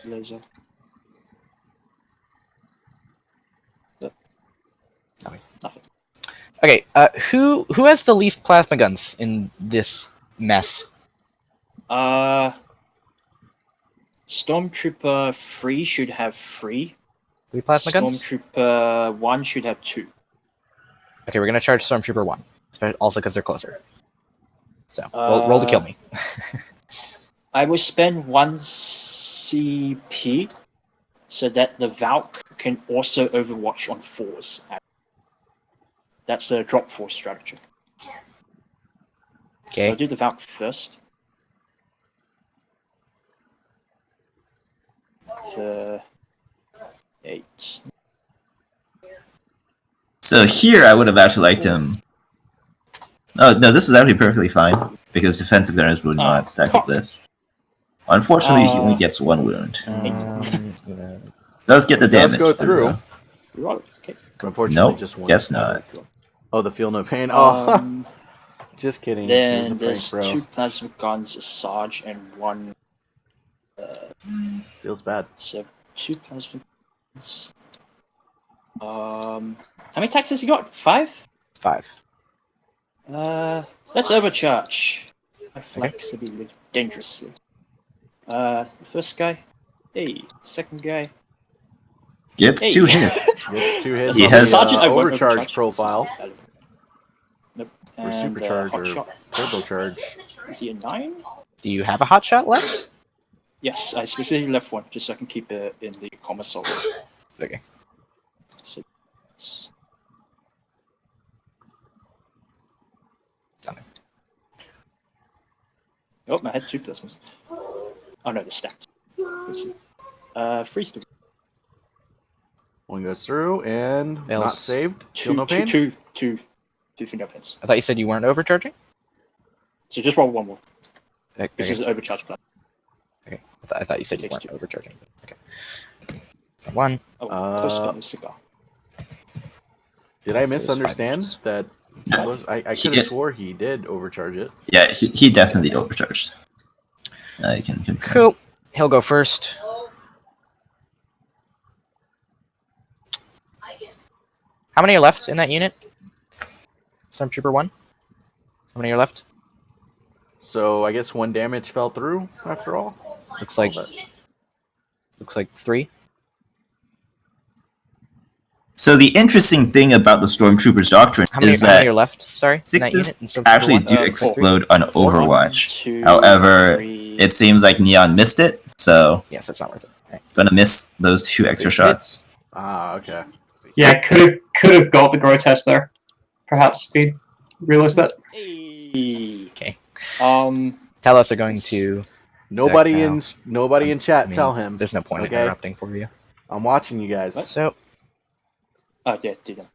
Laser. Nothing. Okay, who has the least plasma guns in this mess? Stormtrooper 3 should have 3. 3 plasma guns? Stormtrooper 1 should have 2. Okay, we're gonna charge Stormtrooper 1. Also because they're closer. So, roll to kill me. I will spend 1 CP so that the Valk can also overwatch on 4s. That's a drop 4 strategy. So Okay. I'll do the Valk first. The 8. So here I would have actually liked him. Oh, no, this is actually perfectly fine, because defensive gunners would not stack with this. Unfortunately, he only gets 1 wound. Does get the It does damage. go through. Okay. Unfortunately, Nope, just 1. guess not. Oh, the feel no pain. Oh, Um, just kidding. It was a then there's prank, bro. 2 plasma guns, a Sarge, and 1. Feels bad. So 2 plasma guns. How many attacks has he got? 5? 5. Let's overcharge. I flex a bit dangerously. The first guy. Hey, second guy. Gets Hey. 2 hits. Gets 2 hits He on has- the Sergeant, I won't overcharge overcharge. profile. Nope. Or And supercharge hot or shot. turbocharge. Is he a 9? Do you have a hot shot left? Yes, I specifically left one just so I can keep it in the commissar. Okay. So, Nothing. oh, I had 2 plasmas. Oh no, the stacked. Freeze. One goes through and not Fails. saved. Feel no pain. Two no pains. I thought you said you weren't overcharging. So just roll one more. Okay. This is overcharge plan. Okay. I thought you said you Takes weren't 2. overcharging. Okay. 1. Oh, close to the cigar. Did I was 5 misunderstand inches. that? I could He have did. swore he did overcharge it. Yeah, he definitely overcharged. I can confirm. Cool. He'll go first. How many are left in that unit? Stormtrooper 1? How many are left? So I guess 1 damage fell through after all. Looks like 3. So the interesting thing about the Stormtrooper's doctrine How many is are that left? Sorry, in that unit. sixes in Stormtrooper actually 1? do 4. explode on 4, Overwatch. 2, However, 3. it seems like Neon missed it, so Yes, that's not worth it. Right. gonna miss those 2 extra 3 shots. Ah, okay. Yeah, could have got the grotesque there. Perhaps if he realised that. Hey. Okay. Tell us are going to. Nobody now. in chat. I mean, Tell him. There's no point in Okay. interrupting for you. I'm watching you guys. So, Oh yeah, do that.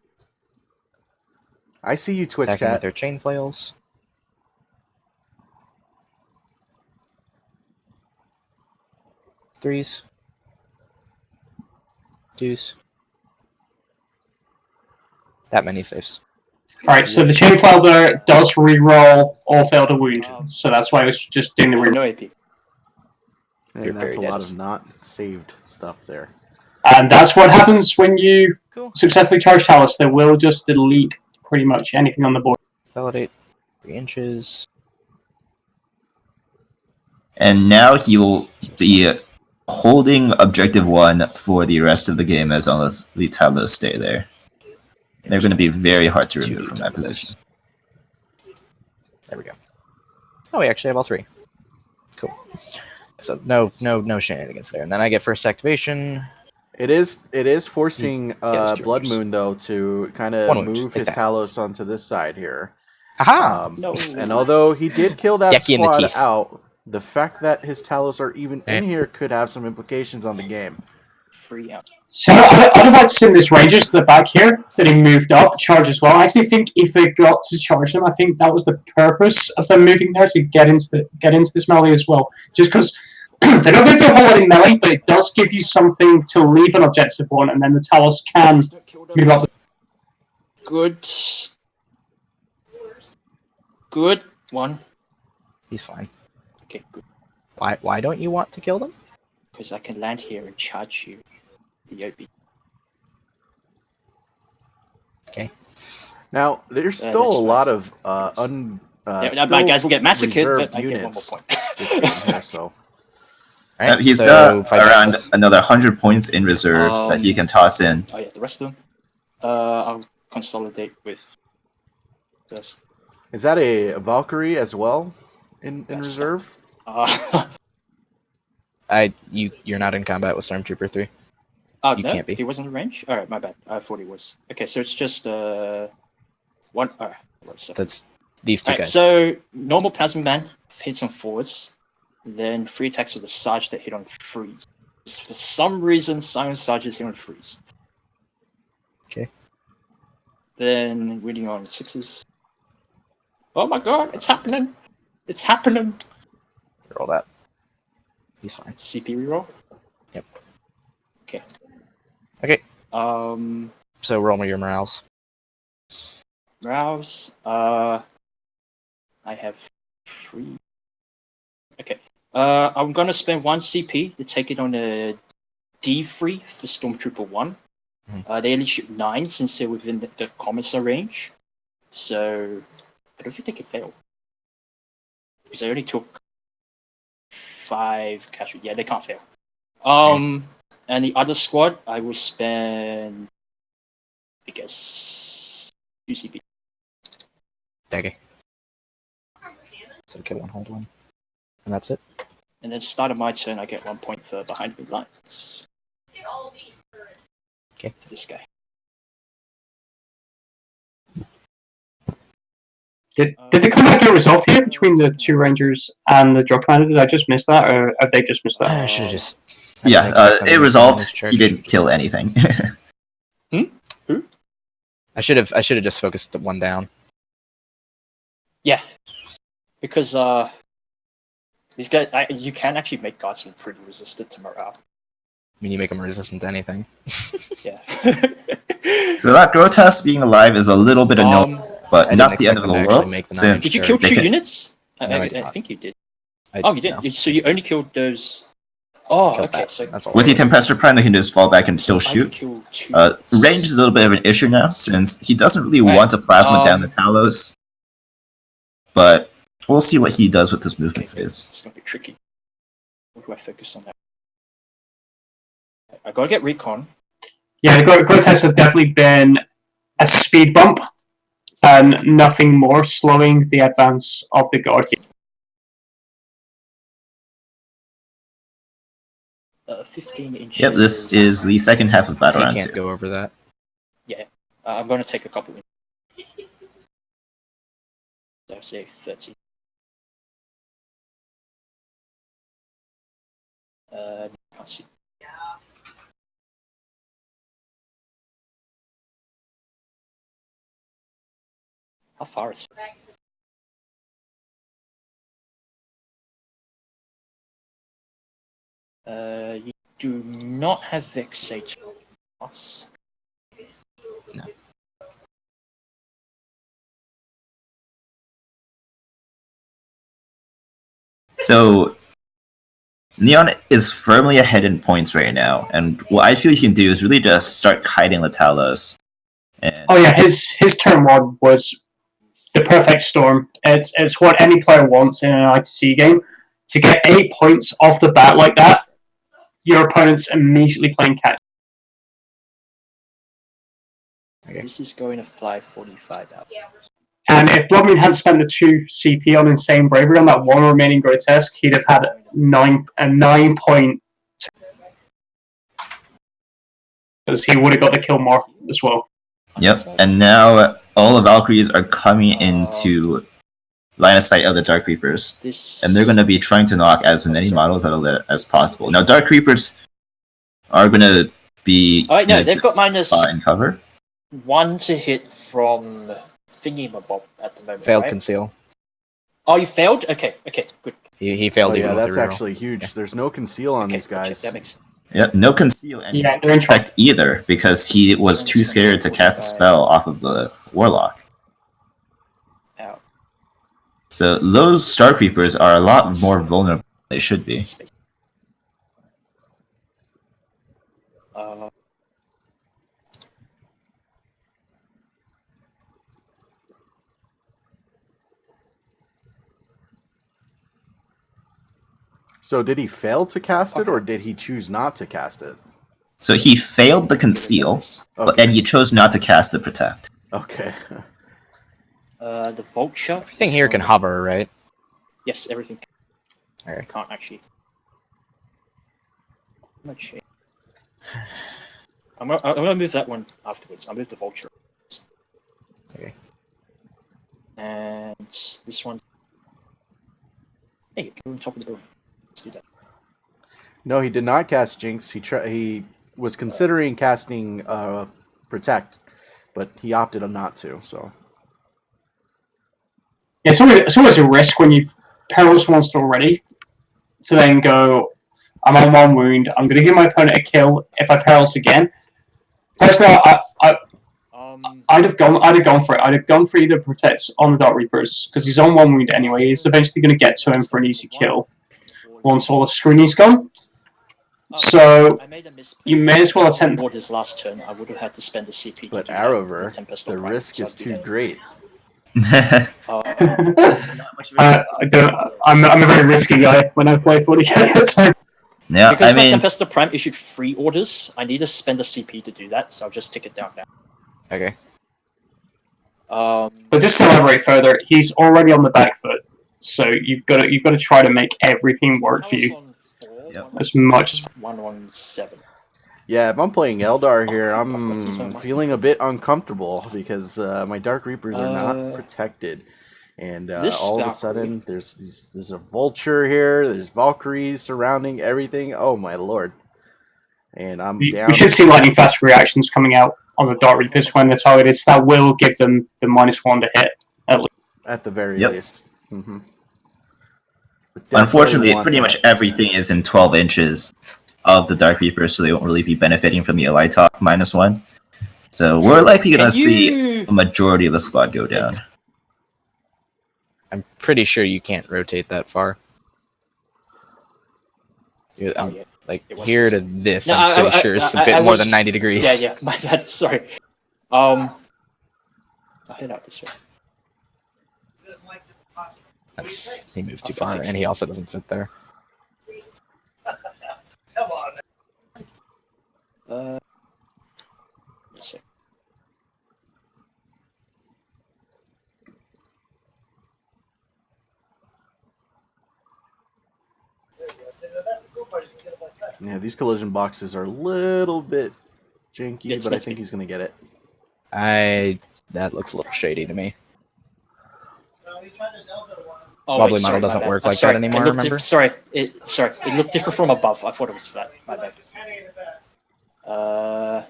I see you, Twitch attacking with chat. their chain flails. Threes. Twos. That many saves. Alright, so the chain flail there does re-roll all failed a wound. So that's why I was just doing the Oh, re-roll. no AP. You're And that's very a lot dead. of not saved stuff there. And that's what happens when you Cool. successfully charge Talus. They will just delete pretty much anything on the board. Validate. 3 inches. And now he will be holding objective 1 for the rest of the game as long as the Talos stay there. They're going to be very hard to remove from that position. There we go. Oh, we actually have all 3. Cool. So no shenanigans there. And then I get first activation. It is forcing this Bloodmoon though to kind of 1 wound. move Take his that. Talos onto this side here. Aha! No. And although he did kill that Decky in the squad teeth. out, the fact that his Talos are even Eh. in here could have some implications on the game. Free out. So I'd have liked to see this Rangers to the back here that he moved up, charge as well. I actually think if they got to charge them, I think that was the purpose of them moving there to get into this melee as well. Just because they don't get a whole lot in melee, but it does give you something to leave an objective on, and then the Talos can Don't kill them. move up. Good. Good. 1. He's fine. Okay, good. Why don't you want to kill them? Because I can land here and charge you. The OB. Okay. Now there's Yeah, still that's a fine. lot of Yeah, my guys will get massacred, reserved but I get 1 more units point. this game here, so Alright, He's so got 5 around dice. another 100 points in reserve that he can toss in. Oh yeah, the rest of them. I'll consolidate with this. is that a Valkyrie as well in That's reserve? You're not in combat with Stormtrooper 3. Oh, You no, can't be. he wasn't in range? Alright, my bad. I thought he was. Okay, so it's just, 1... Alright, That's these 2 guys. so, normal Plasma Man hits on forwards, then 3 attacks with a Sarge that hit on freeze. For some reason, Silent Sarges hit on freeze. Okay. Then, winning on 6s. Oh my god, it's happening! It's happening! Roll that. He's fine. CP reroll? Yep. Okay. Okay. So roll me your morales. Rouse. I have 3. Okay. I'm gonna spend 1 CP to take it on a D3 for Stormtrooper 1. They only shoot 9 since they're within the commissar range. So I don't think they can fail. Because they only took 5 casualties. Yeah, they can't fail. And the other squad, I will spend, I guess, 2 CP. Okay. So kill one, hold one. And that's it. And then start of my turn, I get 1 point for behind the lines. Okay. For this guy. Did the combat get resolved here between the two rangers and the Druhkari? Did I just miss that, or have they just missed that? I should have just. Yeah, it resolved. He didn't kill anything. I should have just focused one down. Yeah. Because these guys, you can actually make guardsmen pretty resistant to morale. I mean, you make them resistant to anything. Yeah. So that grotesque being alive is a little bit annoying, but I not didn't the end of expect the them to actually world. make the Since Did you kill they 2 can- units? No, I I did not. think you did. I, Oh, you did? no. So you only killed those... Oh, Killed okay, that. so... That's all. With the Tempestus Prime, they can just fall back and still I shoot. killed 2 Range is a little bit of an issue now, since he doesn't really Right. want to plasma down the Talos. But we'll see what he does with this movement Okay, phase. it's gonna be tricky. What do I focus on that? I gotta get recon. Yeah, the Grotesques have definitely been a speed bump and nothing more, slowing the advance of the Guard. 15 inches. Yep, this is the second half of Battle He Round can't 2. go over that. Yeah, I'm gonna take a couple. So say 30. Can't see. How far is it? You do not have vexation. No. So, Neon is firmly ahead in points right now, and what I feel he can do is really just start kiting the Talos. And Oh yeah, his turn 1 was the perfect storm. It's what any player wants in an ITC game. To get 8 points off the bat like that, your opponent's immediately playing catch. Okay. This is going to fly 45 out. And if Bloodmoon hadn't spent the 2 CP on Insane Bravery on that one remaining Grotesque, he'd have had a 9 point. Because he would have got the kill mark as well. yep, and now all the Valkyries are coming into line of sight of the Dark Reapers, and they're going to be trying to knock as many models out of it as possible. Now, Dark Reapers are going to be Oh, wait, no, they've got minus in cover. 1 to hit from Thingy-mabob at the moment. Failed right? conceal. Oh, you failed? Okay, good. He failed Oh, even yeah, with that's the reroll. actually huge. Yeah. There's no conceal on Okay, these gotcha, guys. that makes sense. Yep, no conceal and Yeah, no they're in trouble. protect either, because he was too scared to cast a spell off of the Warlock. Out. So those Star Creepers are a lot more vulnerable than they should be. Space. So did he fail to cast it, or did he choose not to cast it? So he failed the conceal, but and he chose not to cast the protect. Okay. The vulture. Everything here can hover, right? Yes, everything. Okay. Can't actually. I'm gonna move that one afterwards. I'll move the vulture. Okay. And this one. Hey, you're on top of the building. Let's do that. No, he did not cast Jinx. He was considering casting Protect, but he opted not to. So Yeah, it's always a risk when you've Perilous Monster already to then go, I'm on 1 wound, I'm going to give my opponent a kill if I Perilous again. Personally, I'd have gone for it. I'd have gone for either Protect on the Dark Reapers, because he's on 1 wound anyway. He's eventually going to get to him for an easy kill once all the screening's gone. So I made a misplay. you may as well attempt. For his last turn, I would have had to spend a CP. but to do that Arrovor, with Tempestus the Prime, risk so is I did too that. great. I'm a very risky guy when I play 40k at a time. Yeah, Because I my mean, Tempestus Prime issued 3 orders, I need to spend a CP to do that, so I'll just take it down now. Okay. But just to elaborate further, he's already on the back foot, so you've got to try to make everything work for you On 4, Yep. as much as 1 on 7. Yeah, if I'm playing Eldar here, What's his I'm name? feeling a bit uncomfortable because my Dark Reapers are not protected, and This all of a Valkyrie- sudden there's a vulture here. There's Valkyries surrounding everything. Oh my lord! And I'm we down. should see lightning fast reactions coming out on the Dark Reapers when they're targeted. So that will give them the -1 to hit. At the very Yep. least. Mm-hmm. unfortunately, pretty much everything is in 12 inches of the Dark Reapers, so they won't really be benefiting from the Elitalk -1. So we're likely going to see a majority of the squad go down. I'm pretty sure you can't rotate that far. I'm like It wasn't. here to this. No, I'm pretty sure it's a bit more than 90 degrees. Yeah, my bad, sorry. I'll head out this way. He moved too far, and he also doesn't fit there. Let's see. Yeah, these collision boxes are a little bit janky, It's but I meant to think be. he's gonna get it. That looks a little shady to me. Oh, Wobbly wait, sorry, model doesn't my bad. work like Sorry, that anymore, it looked remember? sorry, it looked different from above. I thought it was flat. My bad.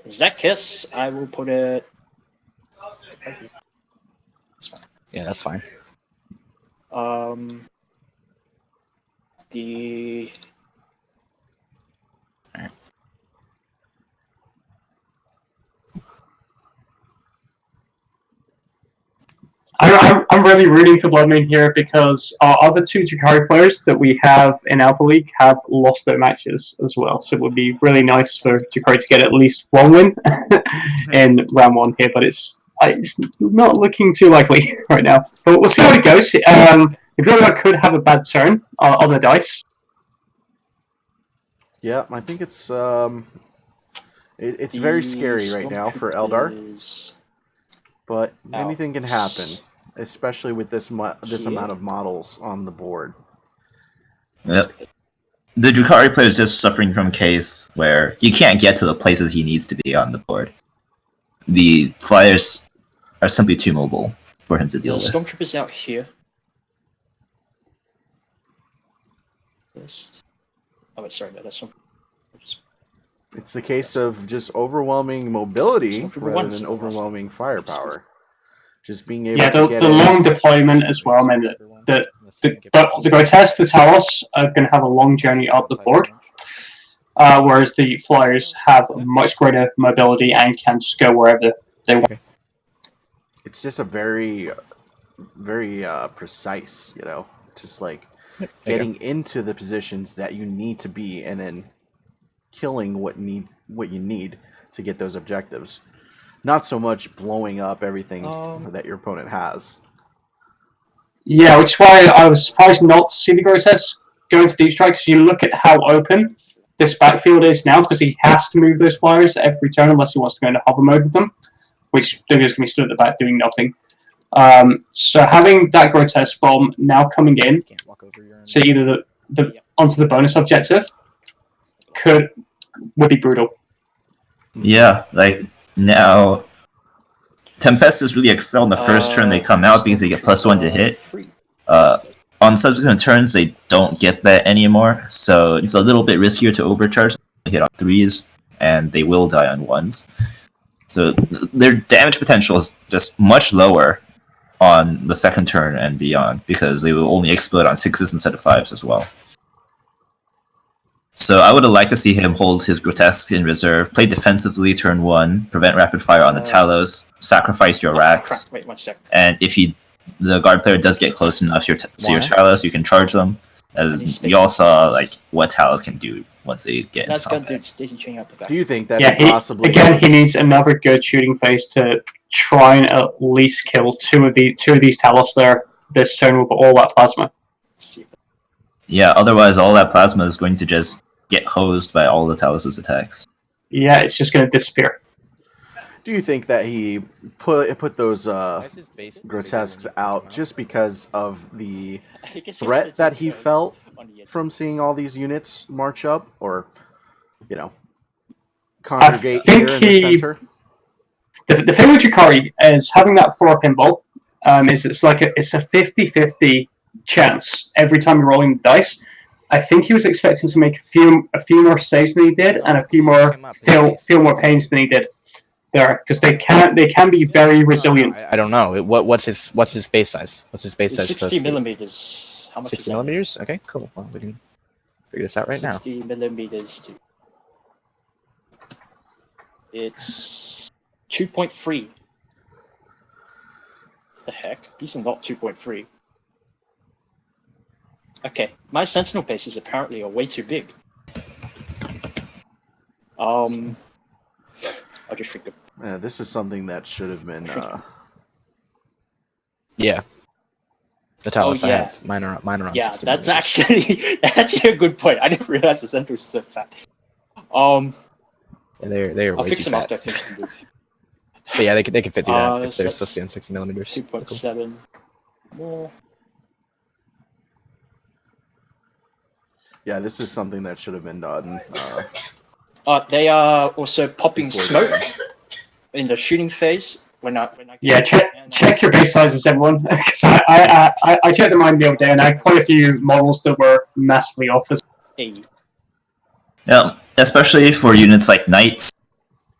Zekis, I will put it. Yeah, that's fine. The I'm really rooting for Bloodmoon here because our other 2 Druhkari players that we have in Alpha League have lost their matches as well. So it would be really nice for Druhkari to get at least 1 win in round 1 here, but it's not looking too likely right now. But we'll see how it goes. If could have a bad turn on the dice. Yeah, I think it's it's very scary right now for Eldar, but anything can happen, especially with this amount of models on the board. Yep. The Druhkari player is just suffering from a case where he can't get to the places he needs to be on the board. The flyers are simply too mobile for him to deal with. Stormtroopers out here. Yes. Oh wait, sorry, no, that's one. It's the case of just overwhelming mobility Stormtrooper rather one's than the last one. overwhelming firepower. Just being able Yeah, to get the in. long deployment as well meant that the Grotesque, the Talos are going to have a long journey up the board, whereas the Flyers have much greater mobility and can just go wherever they want. It's just a very, very precise, just like getting into the positions that you need to be and then killing what you need to get those objectives. Not so much blowing up everything that your opponent has. Yeah, which is why I was surprised not to see the Grotesque go into deep strike, because you look at how open this backfield is now, because he has to move those Flyers every turn unless he wants to go into hover mode with them, which they're just going to be stood at the back doing nothing. So having that Grotesque bomb now coming in, so either the onto the bonus objective, would be brutal. Yeah, like now, Tempestus really excel in the first turn they come out because they get +1 to hit. On subsequent turns, they don't get that anymore, so it's a little bit riskier to overcharge. They hit on 3s, and they will die on 1s. So their damage potential is just much lower on the second turn and beyond, because they will only explode on 6s instead of 5s as well. So I would have liked to see him hold his Grotesque in reserve, play defensively turn 1, prevent rapid fire on the Talos, sacrifice your racks, Wait 1 second. and if the guard player does get close enough to your Talos, you can charge them. As we all saw, like what Talos can do once they get into combat. Do you think that possibly? Again, he needs another good shooting phase to try and at least kill two of these Talos there this turn with all that plasma. Yeah, otherwise all that plasma is going to just get hosed by all the Talos' attacks. Yeah, it's just going to disappear. Do you think that he put those Why is his base grotesques bigger when you out come just because of the I guess threat it's that he curved felt on the edges. from seeing all these units march up, or congregate think here in the he- center? The thing with Druhkari is having that 4 pinball is it's a 50-50 chance every time you're rolling the dice. I think he was expecting to make a few more saves than he did, and a few more feel more pains than he did there, because they can be very resilient. I don't know. What's his base size? What's his base It's size? 60 millimeters. How much 60 is that? millimeters? Okay, cool. Well, we can figure this out right now. 60 millimeters to... It's 2.3. The heck? These are not 2.3. Okay, my sentinel bases apparently are way too big. I'll just shrink them. Yeah, this is something that should have been. Yeah. The Talos Oh, I yeah. have. Mine are on Yeah, 60 that's millimeters. actually a good point. I didn't realize the center was so fat. Yeah, they're I'll way fix too them fat. after I finish the move. But yeah, they can fit through that if So they're that's supposed to be on 60 millimeters. 2.7 more. Yeah, this is something that should have been done. They are also popping Before smoke then. in the shooting phase. When I Yeah, check your base sizes, everyone. Because I checked the mine the other day, and I had quite a few models that were massively off. Yeah, especially for units like Knights.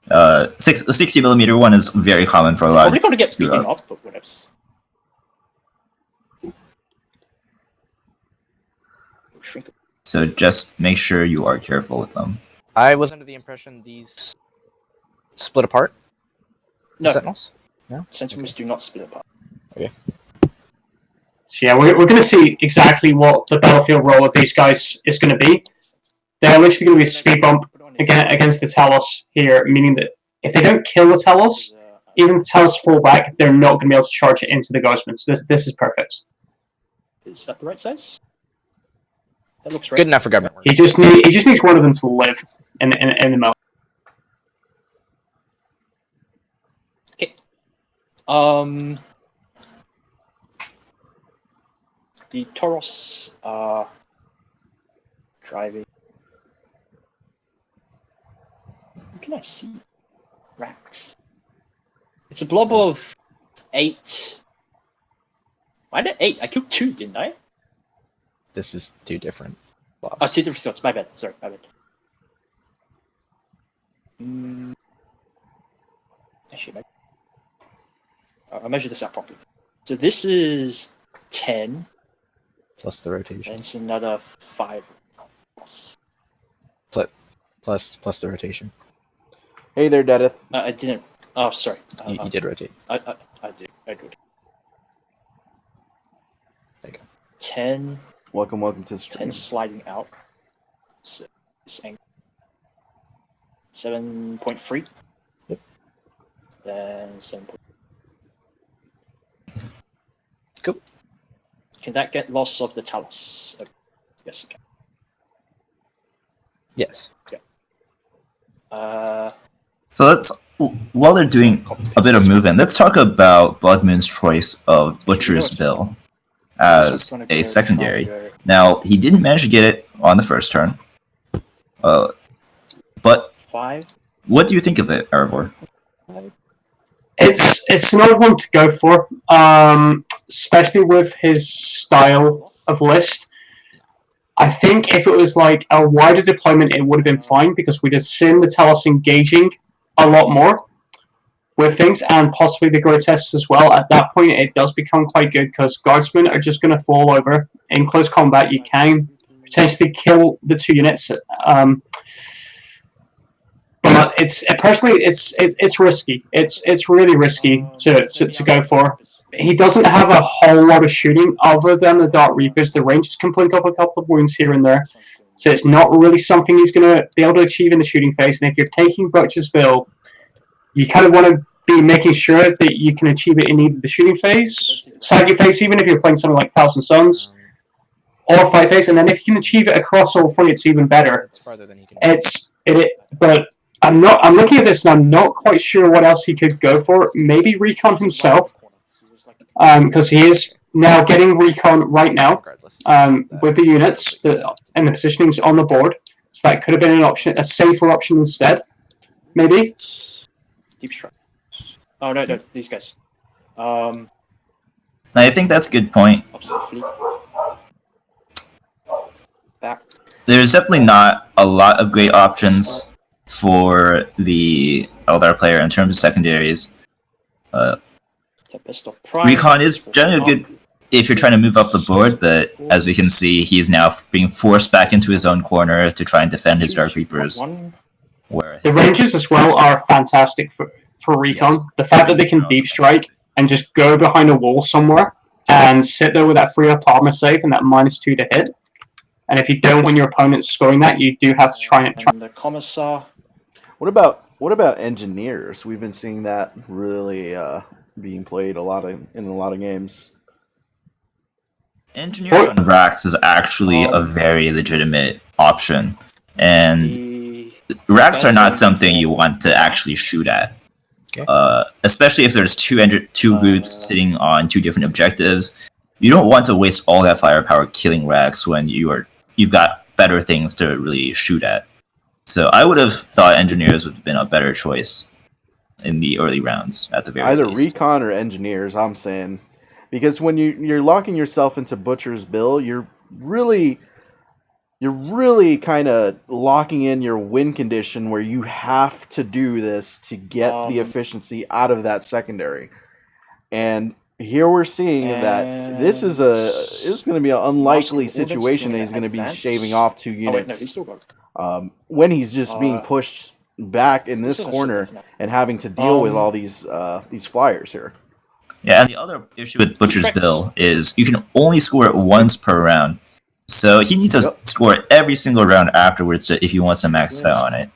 The 60 millimeter one is very common for a lot Probably of going to get screw beaten up. up, but whatever. Shrink it. So just make sure you are careful with them. I was under the impression these split apart. The No, Sentinels? No? sentinels do not split apart. So yeah, we're going to see exactly what the battlefield role of these guys is going to be. They're literally going to be a speed bump against the Talos here, meaning that if they don't kill the Talos, even if the Talos fall back, they're not going to be able to charge it into the Ghostman. So this is perfect. Is that the right size? That looks right. Good enough for government work. He just needs one of them to live in the mode. Okay. The Tauros are driving. What can I see? Racks. It's a blob of 8. Why did 8? I killed 2, didn't I? This is 2 different blobs. Oh, 2 different spots. My bad. Sorry, my bad. Actually, I'll measure this out properly. So this is 10. Plus the rotation. And it's another 5. Plus the rotation. Hey there, Dedith. I didn't. Oh, sorry. You did rotate. I did. I did. There you go. 10. Welcome to the stream. 10 sliding out. So this angle. 7.3. Yep. Then 7. Cool. Can that get loss of the Talos? Yes, it can. Yes. So let's, while they're doing a bit of movement, let's talk about Bloodmoon's choice of Butcher's Bill as a secondary. Now, he didn't manage to get it on the first turn. But 5. what do you think of it, Arrovor? It's an odd one to go for, especially with his style of list. I think if it was like a wider deployment, it would have been fine because we'd have seen the Talos engaging a lot more with things, and possibly the grotesques as well. At that point, it does become quite good because guardsmen are just going to fall over. In close combat, you can potentially kill the 2 units. But it's personally, it's risky. It's really risky to go for. He doesn't have a whole lot of shooting other than the Dark Reapers. The Rangers can blink up a couple of wounds here and there, so it's not really something he's going to be able to achieve in the shooting phase. And if you're taking Butcher's Bill, you kind of want to be making sure that you can achieve it in either the shooting phase, Saga phase, even if you're playing something like Thousand Suns, or fight phase, and then if you can achieve it across all three, it's even better. It's farther than he can. But I'm looking at this and I'm not quite sure what else he could go for. Maybe recon himself, because he is now getting recon right now, Regardless. with the units and the positionings on the board. So that could have been an option, a safer option instead. Maybe. Deep strike. Oh no, these guys. I think that's a good point. Opposite fleet. Back. There's definitely not a lot of great options for the Eldar player in terms of secondaries. Tempestus Prime. Recon is generally good if you're trying to move up the board, but as we can see, he's now being forced back into his own corner to try and defend his Dark Reapers. Where The Rangers as well are fantastic for recon. Yes. The fact that they can deep strike and just go behind a wall somewhere and sit there with that 3-up armor save and that -2 to hit. And if you don't, when your opponent's scoring that, you do have to try and. the Commissar. What about engineers? We've been seeing that really being played in a lot of games. Engineers on racks is actually a very legitimate option, and racks are not something you want to actually shoot at. Okay. Especially if there's two groups sitting on two different objectives. You don't want to waste all that firepower killing racks when you've got better things to really shoot at. So I would have thought engineers would have been a better choice in the early rounds at the very Either least. recon or engineers, I'm saying, because when you're locking yourself into Butcher's Bill, you're really kind of locking in your win condition where you have to do this to get the efficiency out of that secondary. And here we're seeing that this is going to be an unlikely situation that he's going to be shaving off 2 units. Oh wait, no, he's still got. When he's just being pushed back in this corner and having to deal with all these flyers here. Yeah, and the other issue with Butcher's Bill is you can only score it once per round. So he needs to score it every single round afterwards if he wants to max out on it.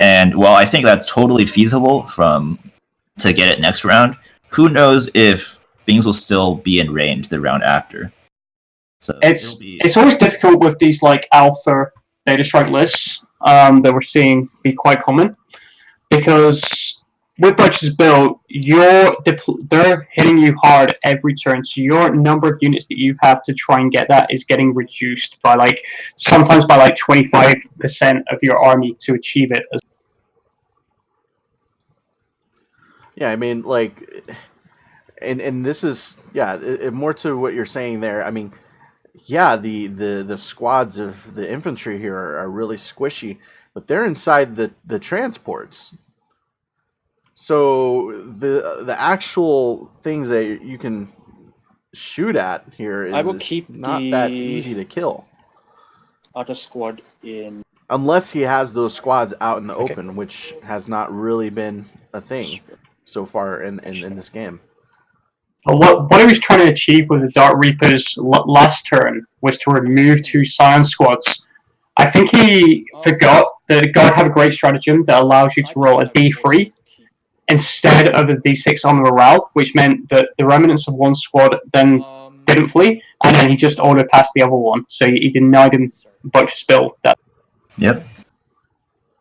And while I think that's totally feasible to get it next round, who knows if things will still be in range the round after. So it's always difficult with these like alpha data strike lists that we're seeing be quite common, because with Butcher's Bill, they're hitting you hard every turn, so your number of units that you have to try and get that is getting reduced by sometimes by 25% of your army to achieve it. Yeah, I mean, and this is more to what you're saying there. I mean, yeah, the squads of the infantry here are really squishy, but they're inside the transports. So the actual things that you can shoot at here is not that easy to kill. Other squad in. Unless he has those squads out in the open, which has not really been a thing so far in this game. What he was trying to achieve with the Dark Reapers last turn was to remove 2 Scions squads. I think he forgot that God have a great stratagem that allows you to roll a D3 instead of a D6 on morale, which meant that the remnants of one squad then didn't flee, and then he just auto-passed the other one, so he denied him Butcher's Bill. Yep.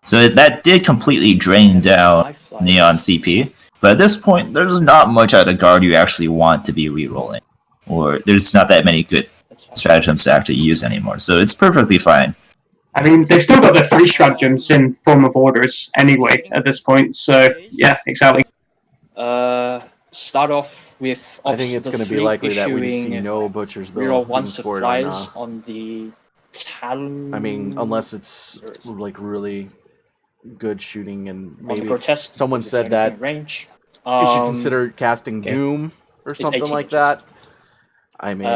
So that did completely drain down Neon CP, but at this point, there's not much out of guard you actually want to be re-rolling, or there's not that many good stratagems to actually use anymore, so it's perfectly fine. I mean, they've still got their 3 stratagems in form of orders anyway at this point, so yeah, exactly. Start off with. I think it's going to be likely that we see no Butcher's Bill once the flies on the Talon. I mean, unless it's really good shooting, and maybe someone said that range. You should consider casting Doom or something like that. I mean,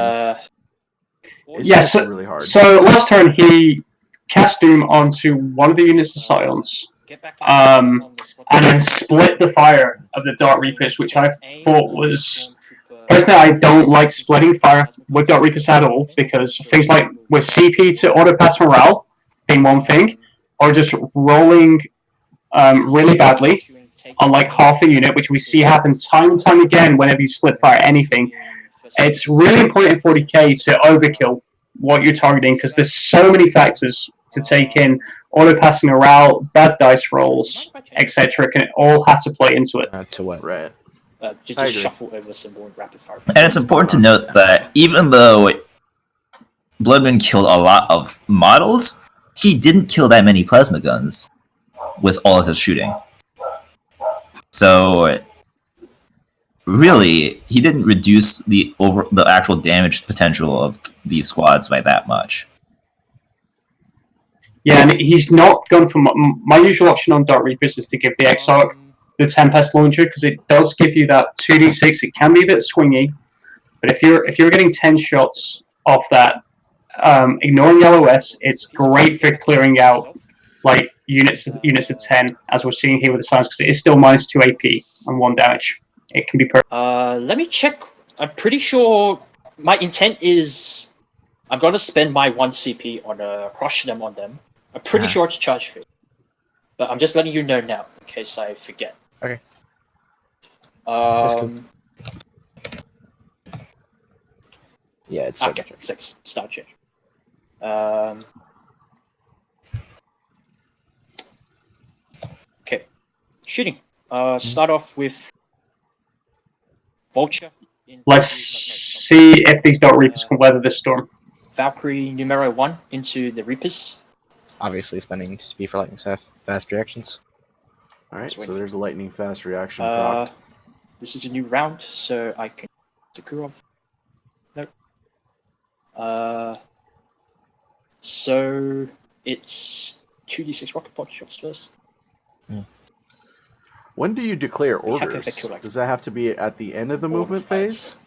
it's really hard. So last turn he cast Doom onto one of the units of Scions, and then split the fire of the Dark Reapers, which I thought was... Personally, I don't like splitting fire with Dark Reapers at all, because things like with CP to auto-pass morale being one thing, or just rolling really badly on half a unit, which we see happen time and time again whenever you split fire anything. It's really important in 40k to overkill what you're targeting, because there's so many factors to take in. Auto passing morale, bad dice rolls, etc. can all have to play into it. To what? Right. Just I agree. shuffle over some more rapid fire. And it's important to note that even though Bloodmoon killed a lot of models, he didn't kill that many plasma guns with all of his shooting. So really, he didn't reduce the actual damage potential of these squads by that much. Yeah, and he's not gone for my usual option on Dark Reapers is to give the Exarch the Tempest launcher, because it does give you that 2d6. It can be a bit swingy, but if you're getting 10 shots off that, ignoring the LOS, it's great for clearing out like units of 10, as we're seeing here with the Scions, because it is still minus 2 AP and 1 damage. It can be perfect. Let me check. I'm pretty sure my intent is I'm going to spend my 1 CP on crush them on them. I'm pretty sure it's charge free, but I'm just letting you know now in case I forget. Okay. That's cool. Yeah, it's okay. 6 start change. Okay, shooting. Start off with Vulture. Let's see if these Dark Reapers can weather this storm. Valkyrie numero 1 into the Reapers. Obviously, spending speed for lightning fast reactions. Alright, so there's a lightning fast reaction proc. This is a new round, so I can Kurov. Nope. So it's 2d6 rocket pod shots first. When do you declare orders? Does that have to be at the end of the movement phase?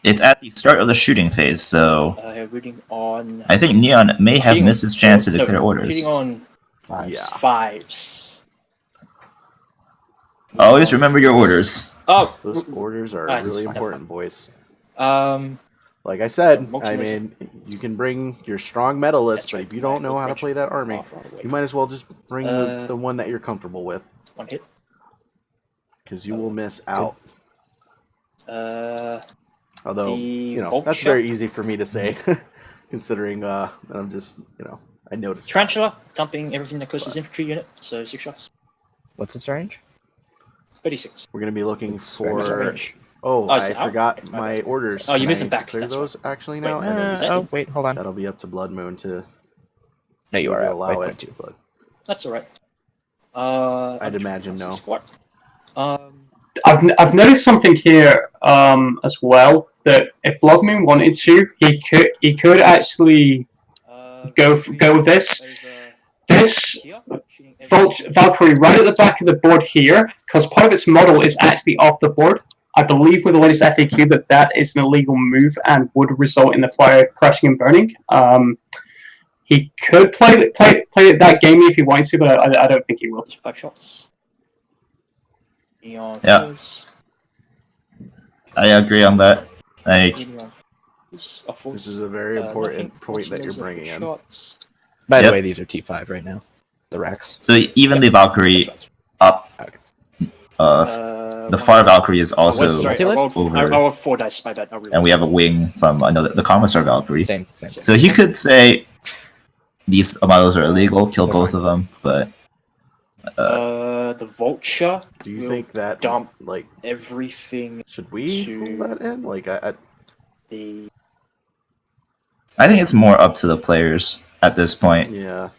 It's at the start of the shooting phase, so reading on. I think Neon may have missed his chance to declare orders. Hitting on fives. Always remember your orders. Oh, those orders are really important, boys. Like I said, I mean, you can bring your strong medalist, but if you don't know how to play that army, you might as well just bring the one that you're comfortable with. 1 hit. Because you will miss out. Although, you know, that's very easy for me to say, considering that I'm just, you know, I noticed. Tarantula, dumping everything that costs his infantry unit, so 6 shots. What's its range? 36. We're going to be looking for... Oh, I forgot my orders. Oh, you moved them back. Clear those actually now? Wait, hold on. That'll be up to Bloodmoon to... No, you are allow it. But... That's alright. I'd imagine no. I've noticed something here as well, that if Bloodmoon wanted to, he could actually go with this. This Valkyrie right at the back of the board here, because part of its model is actually off the board. I believe with the latest FAQ that is an illegal move and would result in the flyer crashing and burning. He could play it that game if he wanted to, but I don't think he will. 5 shots. Yeah. I agree on that. This is a very important point that you're bringing in. By the way, these are T5 right now. The racks. So even the Valkyrie up, the far Valkyrie is also over. I rolled 4 dice, my bad. And we have a wing from the Commissar Valkyrie. Same. So he could say these models are illegal, kill both of them, but... the Vulture. Do you think that dump like everything? Should we pull that in? Like I think it's more up to the players at this point. Yeah.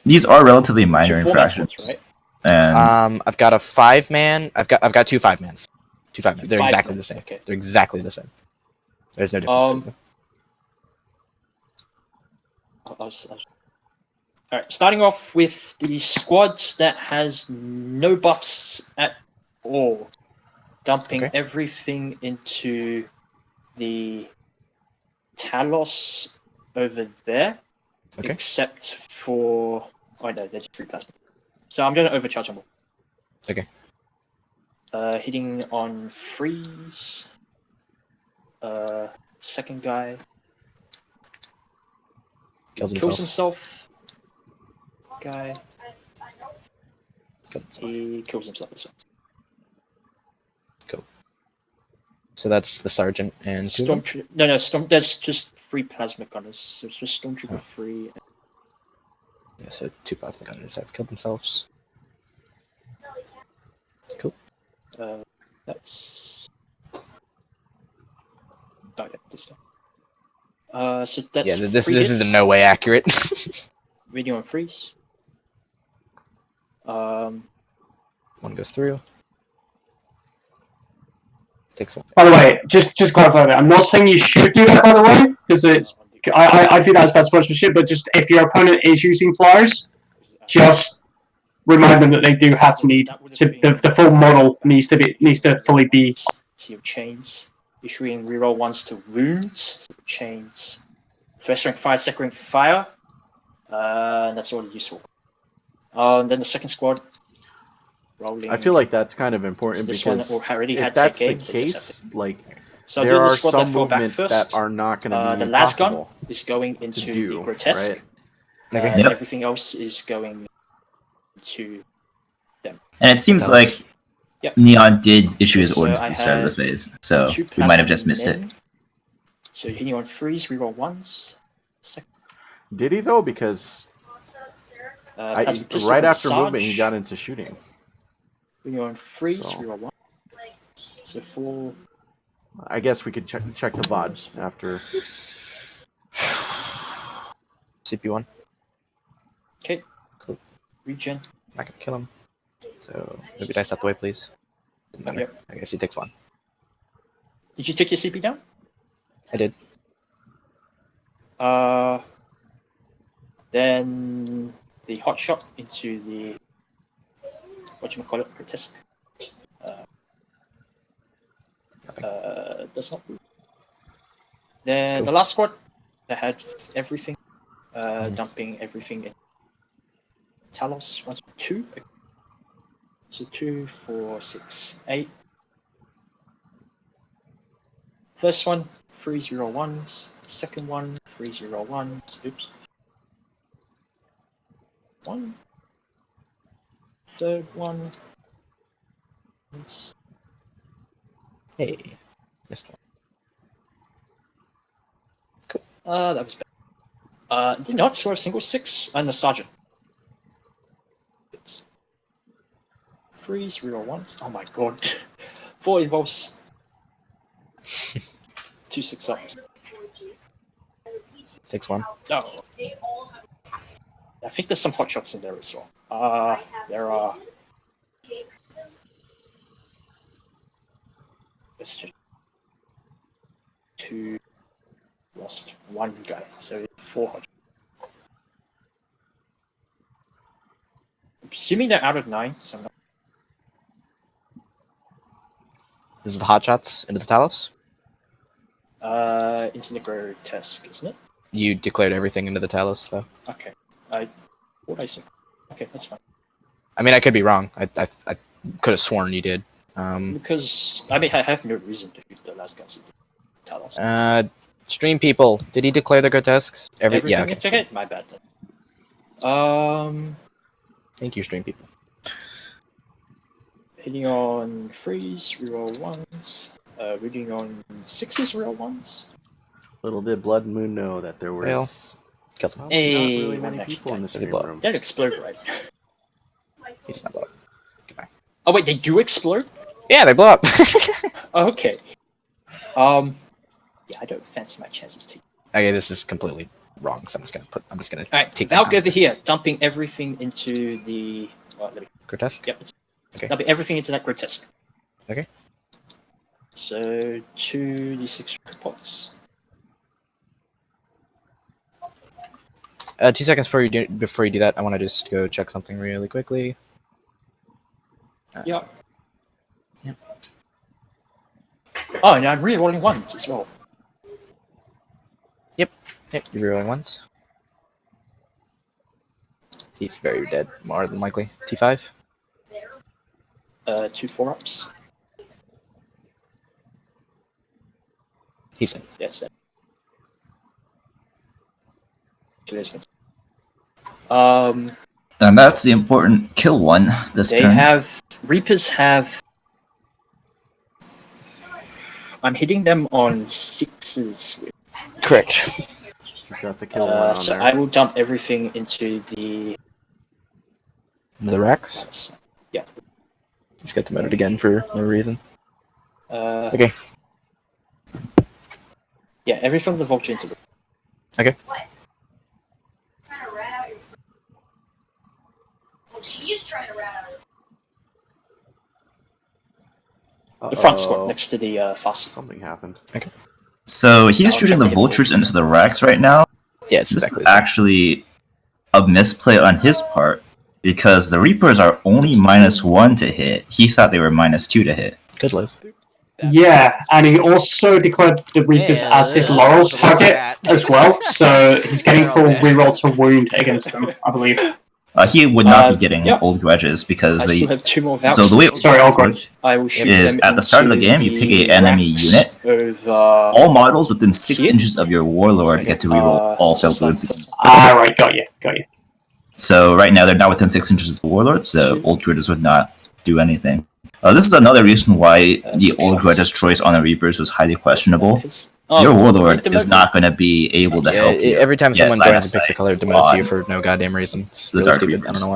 These are relatively minor infractions, right? And I've got a 5-man. I've got 2 5-mans. 2 5-mans. They're exactly the same. Okay. They're exactly the same. There's no difference. Alright, starting off with the squads that has no buffs at all. Dumping everything into the Talos over there. Okay. Except for... Oh no, there's 3 plasma. So I'm going to overcharge them all. Okay. Hitting on freeze. Second guy. Kills himself. Guy. He kills himself as well. Cool. So that's the sergeant and two of them? Stormtrooper. No, there's just 3 plasma gunners, so it's just Stormtrooper 3. Yeah, so 2 plasma gunners have killed themselves. Cool. That's. Oh yeah, this stuff. So that's. Yeah, this 3 is hits. in no way accurate. Reading on freeze. One goes through. Takes one. By the way, just clarify that. I'm not saying you should do that, by the way, because it's. I view that as bad sportsmanship, but just if your opponent is using flyers, just remind them that they do have to need to the full model needs to fully be. So your chains. Issuing reroll ones to wounds. So chains. First rank fire, second rank fire. And that's all useful. Then the second squad. Rolling. I feel like that's kind of important this because one already if had that's take the aim, they just have case, to- like So there do the are squad some that fall back movements first. that are not going to be the last gun possible is going to into do, the grotesque. right? Okay. And Yep. everything else is going to. And it seems That was- like Yep. Neon did issue his So orders I at the start of the had phase, so 2 we might have plasma just missed men. it. So hitting on freeze, reroll ones. Did he though? Because Plasma pistol right on the after moving, he Sarge. got into shooting. Hitting on freeze, So- reroll one. So 4. I guess we could check the VOD after. CP1. Okay. Cool. Regen. Not gonna kill him. So maybe dice out the way, please. Doesn't matter. Yep. I guess he takes 1. Did you take your CP down? I did. Then the hot shot into the whatchamacallit, grotesque. Does not move. Then Cool. the last squad that had everything, dumping everything in Talos. 1, 2. So 2, 4, 6, 8. First one, freeze, reroll ones. Second one, freeze, reroll ones. Oops. 1. Third one. Hey. Missed one. That was bad. Did not score a single 6 and the sergeant. Freeze, reroll once. Oh my god. 4 involves 2 6 ups. Takes 1. No. I think there's some hot shots in there as well. There are. Let's check. 2 lost 1 guy, so 4 hot shots. I'm assuming they're out of 9, so I'm not. This is the hot shots into the Talos. Into the grotesque, isn't it? You declared everything into the Talos, though. Okay. What I said. Okay, that's fine. I mean, I could be wrong. I could have sworn you did. Because I mean, I have no reason to shoot the last guys into Talos. Stream people, did he declare the grotesques? Everything Yeah, okay. into it? My bad then. Thank you, stream people. Hitting on freeze, reroll ones. Reading on 6s, reroll ones. Little did Bloodmoon know that there Well, was Killed him. probably Hey, not really one many extra people in the guy. Does he stream blow up? room. They don't explode, right? He does not blow up. Goodbye. Oh wait, they do explode? Yeah, they blow up. Oh, okay. Yeah, I don't fancy my chances taking. Okay, this is completely wrong. So I'm just gonna Alright, take Valk that over here, dumping everything into the. Let me. grotesque. Yep. Okay. Dumping everything into that grotesque. Okay. So 2d6 pots. 2 seconds before you do that, I want to just go check something really quickly. Yep. Yep. Oh, and I'm re-rolling ones as well. Yep, you're rerolling ones. He's very dead, more than likely. T5. 2 4-ups. He's in. Yes. And that's the important kill one this They turn. have Reapers have I'm hitting them on 6s. Correct. He's got the kill one on So there. I will dump everything into the. The Rex. Yeah. Just get demoted again for no reason. Okay. Yeah, everything from the vulture into the. Okay. She's trying to rat out. The front squad next to the fast. Something happened. So he's shooting the vultures into the racks right now. Yeah, it's This exactly is the same. actually a misplay on his part because the Reapers are only -1 to hit. He thought they were -2 to hit. Good live. Yeah, and he also declared the Reapers Yeah, as his that's Laurel's a little target rat. as well, so he's getting They're all full dead. reroll to wound against them, I believe. He would not be getting yeah. old grudges because I they. still have 2 more So vouchers. the way Sorry, I'll go. I will shoot is them at the start of the into game, you pick a enemy racks unit. Over... All models within 6 Here? inches of your warlord get to reroll all failed wounds. Right, got you. So right now they're not within 6 inches of the warlord, so old grudges would not do anything. This is another reason why the old grudges choice on the Reapers was highly questionable. Your warlord is not going to be able to help you. Every time get someone line joins of and picks a sight color, it demotes you on for no goddamn reason. It's the really Dark stupid. I Reapers. don't know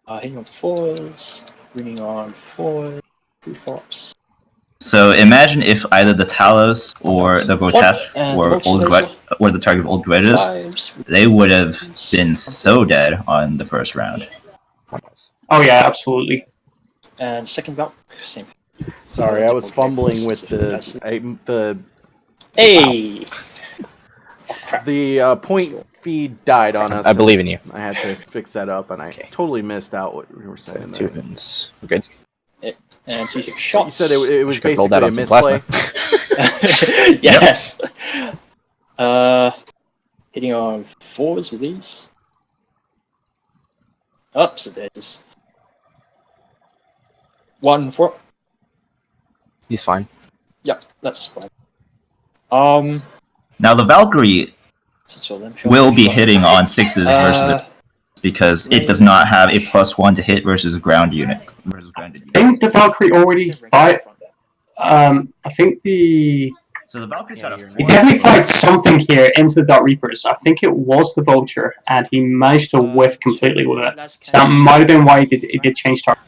why. Hitting on 4s, running on 4s, 2 flops. So imagine if either the Talos or the Grotesque or the target of old grudges, 5s, they would have been so dead on the first round. Oh yeah, absolutely. and second Valk, same. Sorry, I was fumbling with the Hey! point feed died on us. I believe in you. I had to fix that up, and I totally missed out what you were saying Two there. wins. We're good. And 2 You shots. said it was Just gotta hold that basically a on some misplay. Yes! Hitting on 4s with these. Oh, so there's 1 4. He's fine. Yep, that's fine. Now the Valkyrie Since all them will be hitting on 6s versus the because it does not have a +1 to hit versus ground unit. Grounded I think units. the Valkyrie already fight. I think the So the Valkyrie's got a he 4. definitely fired something here into the Dark Reapers. I think it was the Vulture, and he managed to whiff completely with it. So that might have been why he did change target.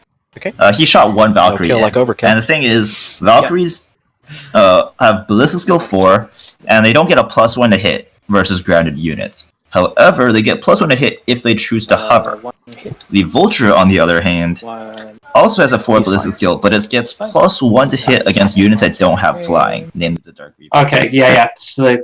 He shot 1 Valkyrie. kill in. like overkill. And the thing is, Valkyries have ballistic skill 4, and they don't get a +1 to hit versus grounded units. However, they get +1 to hit if they choose to hover. 1 hit, The Vulture, on the other hand, 1. also has a 4 He's ballistic fine. skill, but it gets +1 to hit against units that don't have flying, namely the Dark Reapers. Okay, yeah. So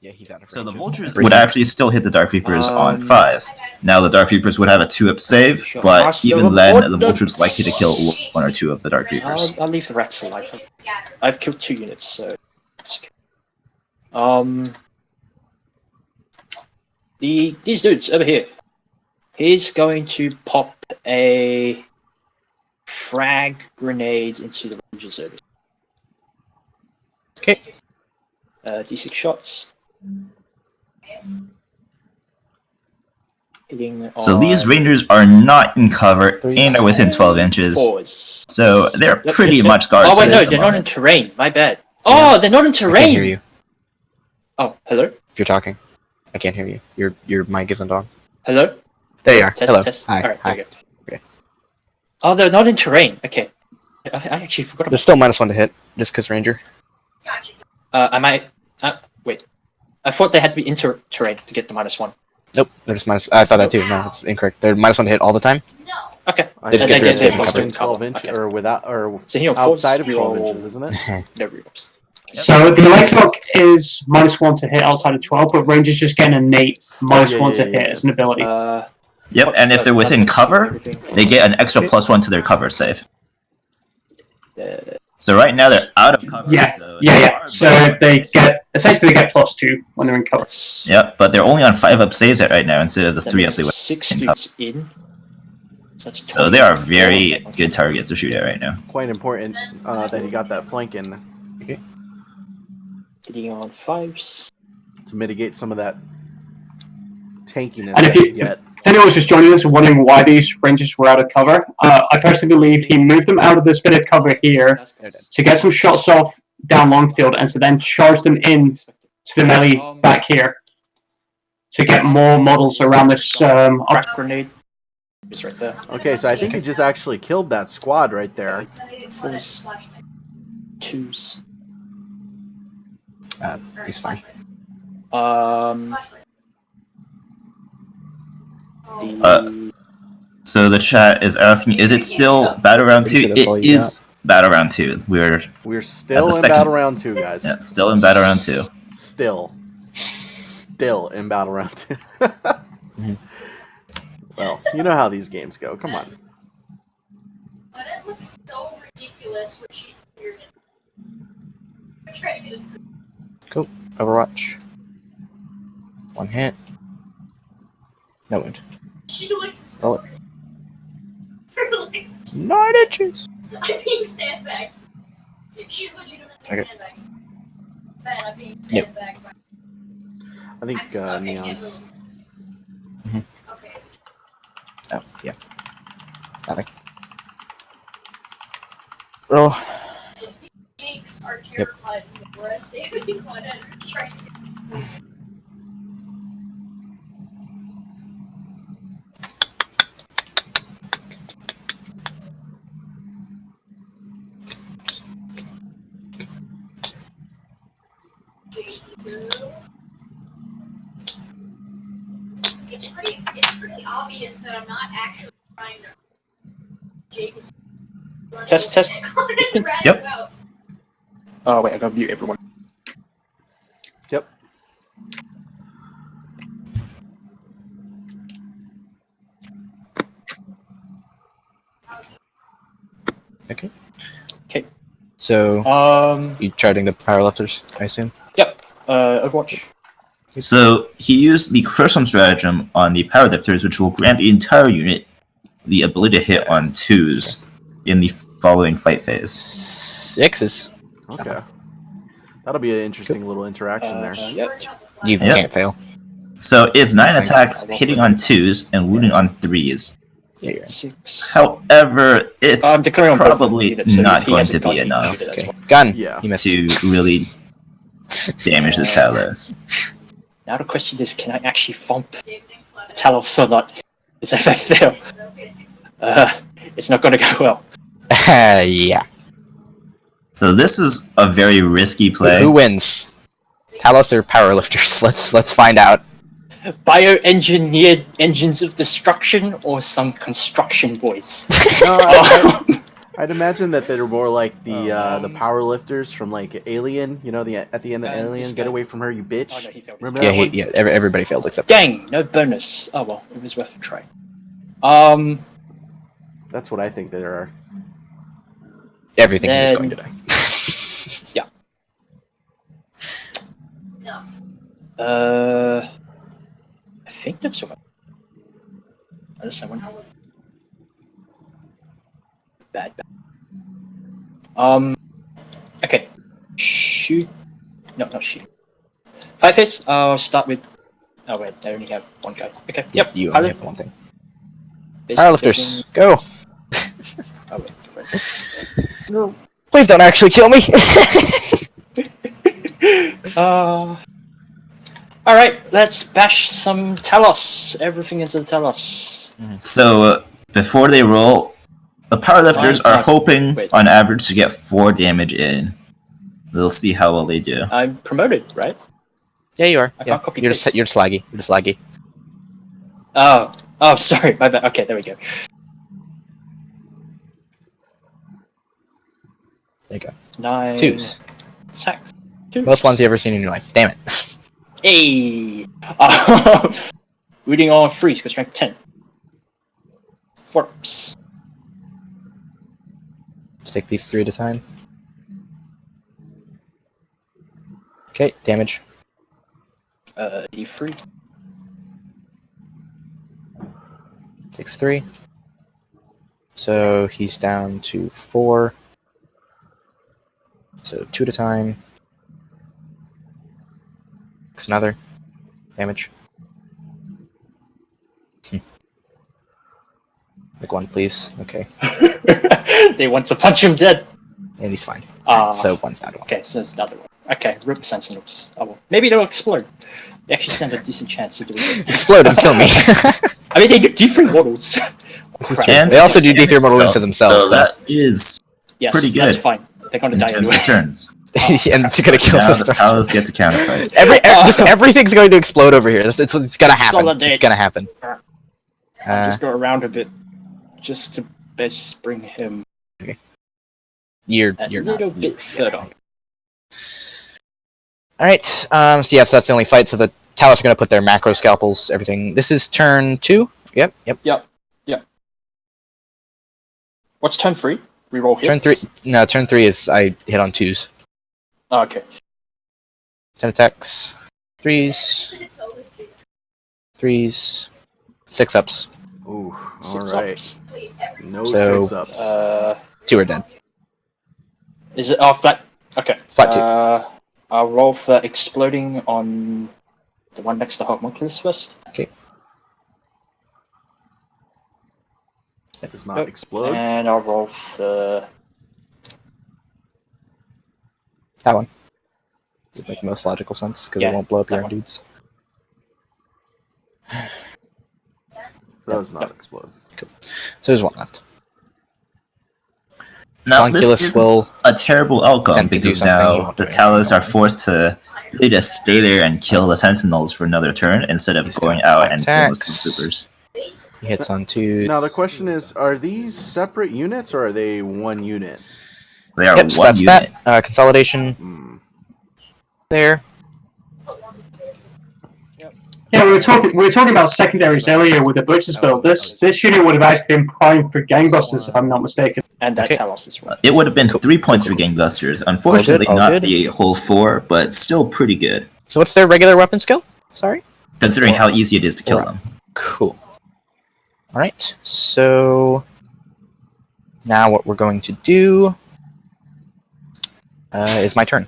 Yeah, he's out of So the range. Vultures Everything. would actually still hit the Dark Reapers on 5s. Now the Dark Reapers would have a 2-up save, but even then, the Vulture's likely to kill 1 or 2 of the Dark Reapers. I'll leave the rats alive. I've killed 2 units, so. These dudes over here. He's going to pop a frag grenade into the Rangers over. Okay. D6 shots. Hitting So on these Rangers are not in cover and are within 12 inches. 4s. So they're Yep, pretty yep. much guards. Oh wait, at no, the they're not in moment. terrain. My bad. Oh, they're not in I can't terrain. hear you. Oh, hello, If you're talking, I can't hear you. Your mic isn't on. hello. There you are. Test, Hello. test. Hi. All right, Hi. there you go. Okay. Oh, they're not in terrain. Okay. I actually forgot There's about. still -1 to hit, just because Ranger. I might. Wait. I thought they had to be in terrain to get the -1. Nope, they're just minus. I thought that too. No, it's incorrect. They're -1 to hit all the time. Okay. I They just think get it's through it, within they 12 inches, Okay. or without, or So here, outside of 12 reroll- inches, isn't it? No rerolls. So the Electroc is -1 to hit outside of 12, but Ranger's just getting a innate -1 to hit as an ability. Yep, and if they're within cover, they get an extra +1 to their cover save. So right now they're out of cover. Yeah, so yeah. So they get +2 when they're in cover. Yep, but they're only on 5-up saves right now instead of the 3-up they went. 6 in dudes in. That's So they are very good targets to shoot at right now. Quite important that he got that flank in Hitting on 5s. to mitigate some of that tankiness And if that you- you get. If anyone was just joining us and wondering why these Rangers were out of cover, I personally believe he moved them out of this bit of cover here to get some shots off down Longfield and to then charge them in to the melee back here to get more models around this. Crack grenade is right there. Okay, so I think he just actually killed that squad right there. Fours. Twos. He's fine. So the chat is asking, is it still Battle Round 2? Pretty sure that's all It you is Battle Round 2. We're still in second- Battle Round 2, guys. Yeah, still in Battle Round 2. Still in Battle Round 2. Well, you know how these games go. Come on. But it looks so ridiculous when she's weird. I'm trying to get this. Cool. Overwatch. One hit. No wound. She looks so Roll it. ridiculous. 9 inches! I'm being sandbagged. She's legitimately Okay. sandbagged. Man, I'm being Yep. sandbagged. I think I'm stuck. I can't Neon's. move. Mhm. Okay. Oh, yeah. Nothing. Roll. Jakes are terrified, whereas David and Claudette are just trying to get. It's pretty obvious that I'm not actually trying to. Jake is. Test. Claudette's ratting Yep. about. Oh wait, I gotta mute everyone. Yep. Okay. Okay. So, you charging the powerlifters, I assume? Overwatch. So he used the Crush'em stratagem on the powerlifters, which will grant the entire unit the ability to hit on 2s in the following fight phase. 6s. Okay. That'll be an interesting little interaction there. Yep. You Yep. can't fail. So it's 9 Fine. attacks hitting on 2s and wounding on 3s. Yeah, you're in. 6. However, it's I'm declaring on both probably units, so not if he going has a to gun, be he can enough shoot it as Okay. well. Gun! Yeah. You missed. to really damage the Talos. Now the question is, can I actually thump David and Claudette. Talos or not? Because if I fail, it's not gonna go well. Yeah. So this is a very risky play. Who wins? Talos or powerlifters? Let's find out. Bioengineered engines of destruction or some construction boys? No, I'd imagine that they're more like the Oh. power lifters from like Alien. You know, at the end of And Alien, this get guy- away from her, you bitch. Oh no, he failed. Remember Yeah, that one? yeah. Everybody failed except. Dang, no bonus. Oh well, it was worth a try. That's what I think they are. Everything is Then- going to die. I think that's all. Unless I want bad. Okay. Shoot. No, not shoot. Five phase. I'll start with. Oh wait, I only have one guy. Okay. Yep. You only pilot. have one thing. Phase, Powerlifters, go! phasing. Oh wait. No. Please don't actually kill me! Alright, let's bash some Talos. Everything into the Talos. So before they roll, the powerlifters are hoping Wait. on average to get 4 damage in. We'll see how well they do. I'm promoted, right? Yeah, you are. I Yeah. can't copy You're paste. just laggy. You're just laggy. Oh, sorry, my bad. Okay, there we go. There you go. 9 2s. Sacks. 2. Most ones you ever seen in your life. Damn it. Hey! Reading on freeze, go strength 10. Forps. Let's take these 3 at a time. Okay, damage. D3. Takes 3. So he's down to 4. So 2 at a time. Takes another. Damage. Like 1, please. Okay. They want to punch him dead. and he's fine. Ah. So one's down to 1. Okay, so it's the other one. Okay, rip sentinels. Oh, well. Maybe they'll explode. They actually stand a decent chance of doing it. Explode and kill me. I mean, they do D3 models. This is Crap. true. And They also do it's- D3 model into themselves, So though. that is Yes, pretty that's good. fine. They're going to in die terms of anyway. turns. And it's gonna kill Now the the Star. Talos get to counterfight. Just everything's going to explode over here. It's gonna happen. Solidate. It's gonna happen. Just go around a bit, just to best bring him You're a not. little bit further. All right. So yes, that's the only fight. So the Talos are gonna put their macro scalpels. Everything. This is turn 2. Yep. What's turn 3? Reroll hits? Turn 3. No, turn 3 is I hit on 2s. Oh, okay. 10 attacks. 3s. 3s. 6 ups. Ooh, Six alright. ups. No So, 6 ups. 2 are dead. Is it flat? Okay. Flat 2. I'll roll for exploding on the one next to Homunculus first. Does not explode. And I'll roll for That one. Would make the most logical sense because Yeah, it won't blow up your that own one. dudes. Does not explode. So there's 1 left. Now this Homunculus is will a terrible outcome attempt to do because something you now won't the do anything Talos are about. forced to really just stay there and kill the Sentinels for another turn instead of He's going gonna out five and killing the attacks. Stormtroopers. He hits on 2. Now the question is, are these separate units or are they one unit? They are Yep, so one that's unit. that. Consolidation Hmm. there. Yeah, we were talking about secondaries earlier with the Butcher's build. This unit would have actually been primed for gangbusters, if I'm not mistaken. and that Okay. Talos as well. It would have been Cool. 3 points for gangbusters. Unfortunately, all not good. the whole 4, but still pretty good, So what's their regular weapon skill? Sorry? considering how easy it is to kill Alright. them. Cool. Alright, so now what we're going to do is my turn.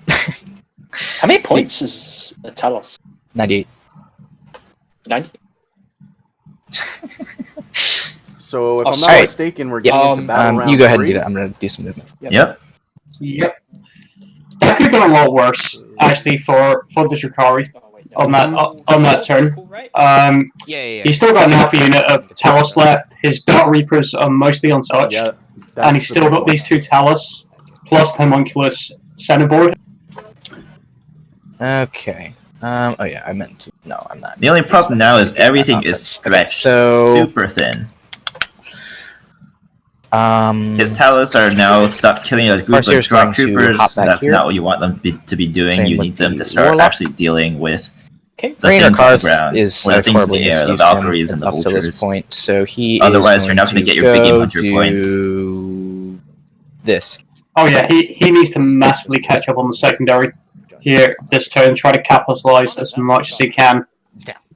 How many points is a Talos? 98. 90? So if Oh, I'm sorry. not mistaken, we're getting into battle round you go ahead and 3. do that. I'm going to do some movement. Yep. Yep. That could have gone a lot worse, actually, for the Druhkari Oh, wait, on that turn. Cool, right? Yeah. He's still got an alpha unit of Talos left. His Dark Reapers are mostly untouched. Yeah, And he's still got these 2 Talos, plus the Homunculus centerboard. Okay. Oh yeah, I meant to. No, I'm not. The only problem now is everything is Nonsense. stretched Okay, so super thin. His Talos are now stuck killing a group of Farseer's drop going to troopers. hop back That's here. not what you want them to be doing. Same You with need them the to start Warlock. actually dealing with Okay. the Rainer things on the Karth ground, is or the things in horribly the air, the misused him Valkyries and the up to this vultures. point, so he Otherwise, is you're going not going to get your go big game hunter points. do this. Oh yeah, he needs to massively catch up on the secondary here this turn, try to capitalize as much as he can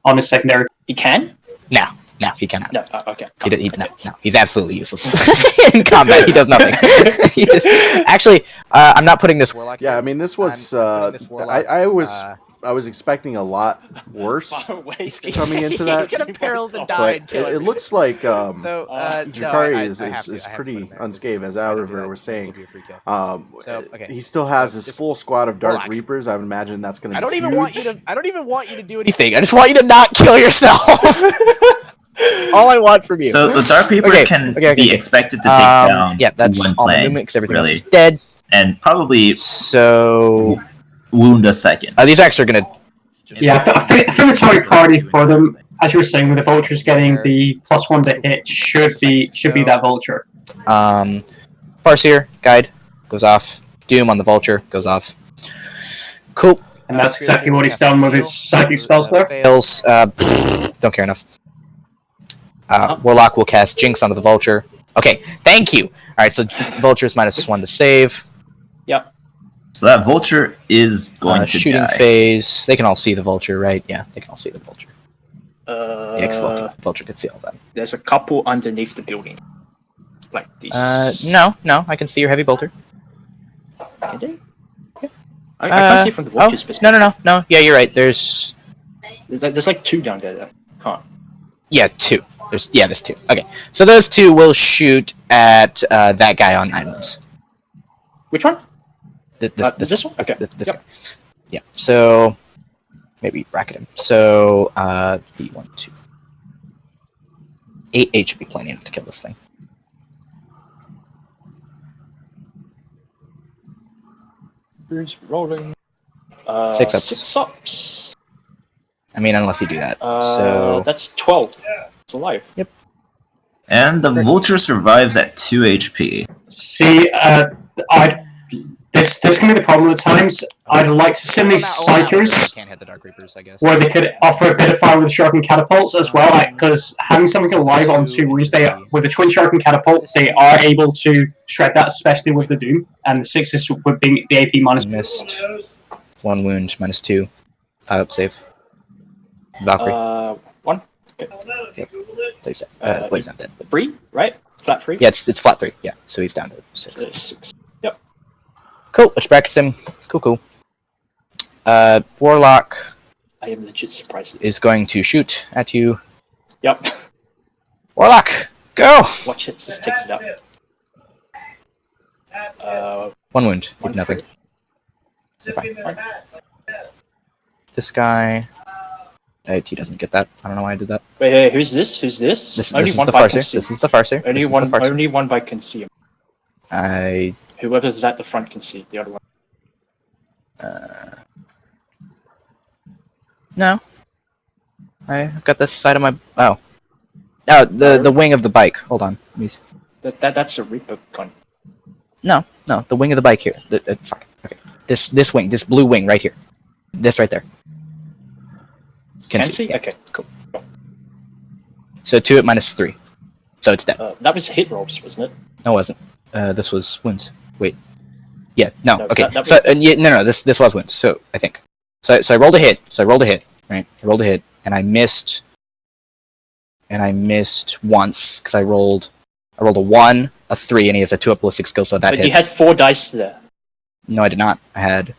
on his secondary. He can? No, he cannot. No, okay. No, he's absolutely useless in combat. He does nothing. Actually, I'm not putting this warlock. Yeah, here. I mean this was. I'm putting this warlock, I was expecting a lot worse Far away. coming into that. He's gonna perils and die and But kill it everything. looks like So, Drukhari I have to is put him pretty there 'cause unscathed, as if I don't do Arrovor that, was I'll saying. give you a free kill. So, okay. He still has So his just full squad of Dark Warlock. Reapers. I would imagine that's going to I be don't even huge. want you to. I don't even want you to do anything. I just want you to not kill yourself. That's all I want from you. So the Dark Reapers Okay, can okay. be expected to take down Yeah, that's one all the plane, movement because everything really, else is dead. and probably So wound a second. these actually are gonna. Yeah, I think the target party for them, as you were saying, with the vultures getting the +1 to hit, should be that vulture. Farseer guide goes off. Doom on the vulture goes off. Cool. And that's exactly what he's done with his psychic spells there. Fails. Don't care enough. Warlock will cast Jinx onto the vulture. Okay, thank you. All right, so vulture's -1 to save. Yep. So that vulture is going to Shooting die. phase. They can all see the vulture, right? Yeah, they can all see the vulture. Uh, The X vulture can see all of them. There's a couple underneath the building. Like these. No, I can see your heavy bolter. Can they? I can't see from the vulture's perspective. No. Yeah, you're right. There's like 2 down there, though. Huh. Yeah, 2. There's 2. Okay, so those 2 will shoot at that guy on 9 wounds. Which one? This one? Okay. This Yep. guy. Yeah. So maybe bracket him. So the 1, 2, 8 HP plenty enough to kill this thing. Who's rolling? 6 ups. 6 ups. I mean, unless you do that. So That's 12. It's alive. Yep. And the vulture survives at 2 HP. See, this can be the problem at times. I'd like to send these psychers can't hit the Dark Reapers, I guess. where they could offer a bit of fire with sharpened catapults as well, because having something alive on 2 wounds, with the twin sharpened catapult, they are able to shred that, especially with the Doom, and the 6s would be the AP minus. Missed 1 wound, -2. 5 up save. Valkyrie. 1. He's dead. He's not dead. 3, right? Flat 3? Yeah, it's flat 3. Yeah, so he's down to 6. 6. Yep. Cool, which brackets him. Cool. Warlock I am legit surprised. is going to shoot at you. Yep. Warlock, go! Watch it, just takes it out. 1 wound, One nothing. You're fine. This guy, he doesn't get that. I don't know why I did that. Wait, who's this? This This is the Farseer. This is the Farseer. Only This one. is the Farseer. Only one by can see him. Whoever's at the front can see the other one. No. I've got this side of my. Oh, the wing of the bike. Hold on. Let me see. That's a Reaper gun. No, the wing of the bike here. Fuck. Okay. This wing, this blue wing right here. This right there. Can see? Yeah. Okay, cool. So 2 at -3. So it's dead. That was hit rolls, wasn't it? No, it wasn't. This was wounds. Wait. Yeah. No. No, okay. that So no. This was wounds. So I think. So I rolled a hit. Right. I rolled a hit, and I missed. Once because I rolled a 1, a 3, and he has a 2 up ballistic skill. So that But hits. you had 4 dice there. No, I did not. I had.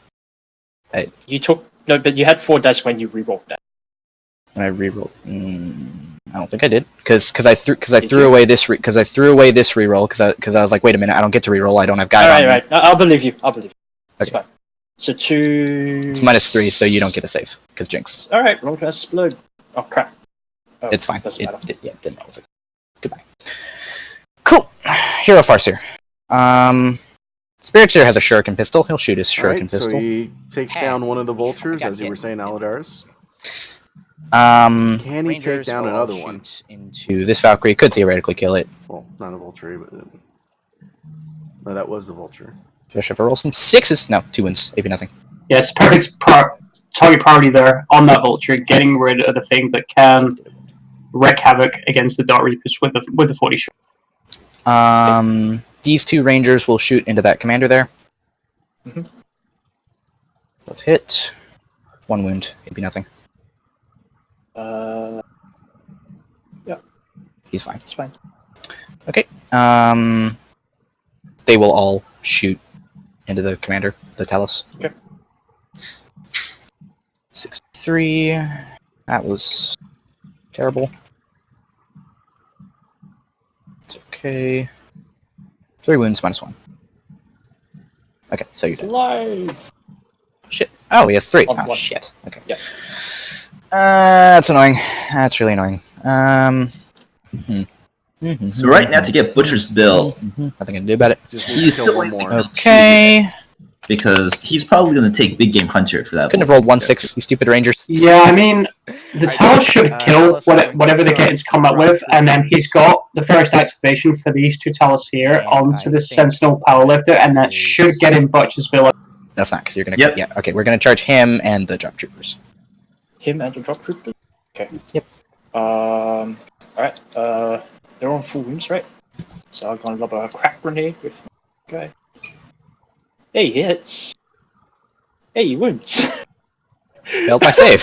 You took no, but you had 4 dice when you rerolled that. When I rerolled, I don't think I did because I Did threw you? away this reroll because I was like, wait a minute, I don't get to reroll. I don't have guide. All right. I'll believe you. It's Okay. fine. So 2. It's -3, so you don't get a save because jinx. All right, roll to explode. Oh crap. Oh, It's fine. Doesn't matter. Didn't know. Goodbye. Cool. Hero Farseer. Spirituer has a shuriken pistol. He'll shoot his shuriken Alright, so pistol. he takes down one of the vultures, got as you hit. were saying, Aladaris. Can Can he take down another one? Into this Valkyrie could theoretically kill it. Well, not a vulture, but no, that was the vulture. If I roll some 6s, no, 2 wins, maybe nothing. Yes, perfect target priority there on that vulture, getting rid of the thing that can wreak havoc against the Dark Reapers with the 40 shot. These 2 rangers will shoot into that commander there. Mhm. Let's hit. 1 wound, maybe nothing. Yeah, He's fine. it's fine. Okay. They will all shoot into the commander, the Talus. Okay. 63. That was terrible. It's okay. 3 wounds, -1. Okay, so you're It's dead. alive. Shit. Oh, he has 3. On Oh, 1. shit. Okay. Yeah. That's annoying. That's really annoying. So right now, to get Butcher's Bill, Nothing I can do about it. Just he's kill still one losing more. Okay. because he's probably going to take Big Game Hunter for that. Couldn't have rolled 1/6, you stupid rangers. Yeah, I mean, the Talus should kill whatever they get into combat with, and then he's got the first activation for these 2 Talus here And onto I the think Sentinel Powerlifter, and that is- should get him Butcher's Bill. That's not, because you're gonna. Yep. Yeah, okay, we're gonna charge him and the Drop Troopers. Him and the drop trooper. Okay. Yep. All right. They're on full wounds, right? So I'm gonna lob a crack grenade with my guy. Hey, he hits. Hey, he wounds. Failed my save.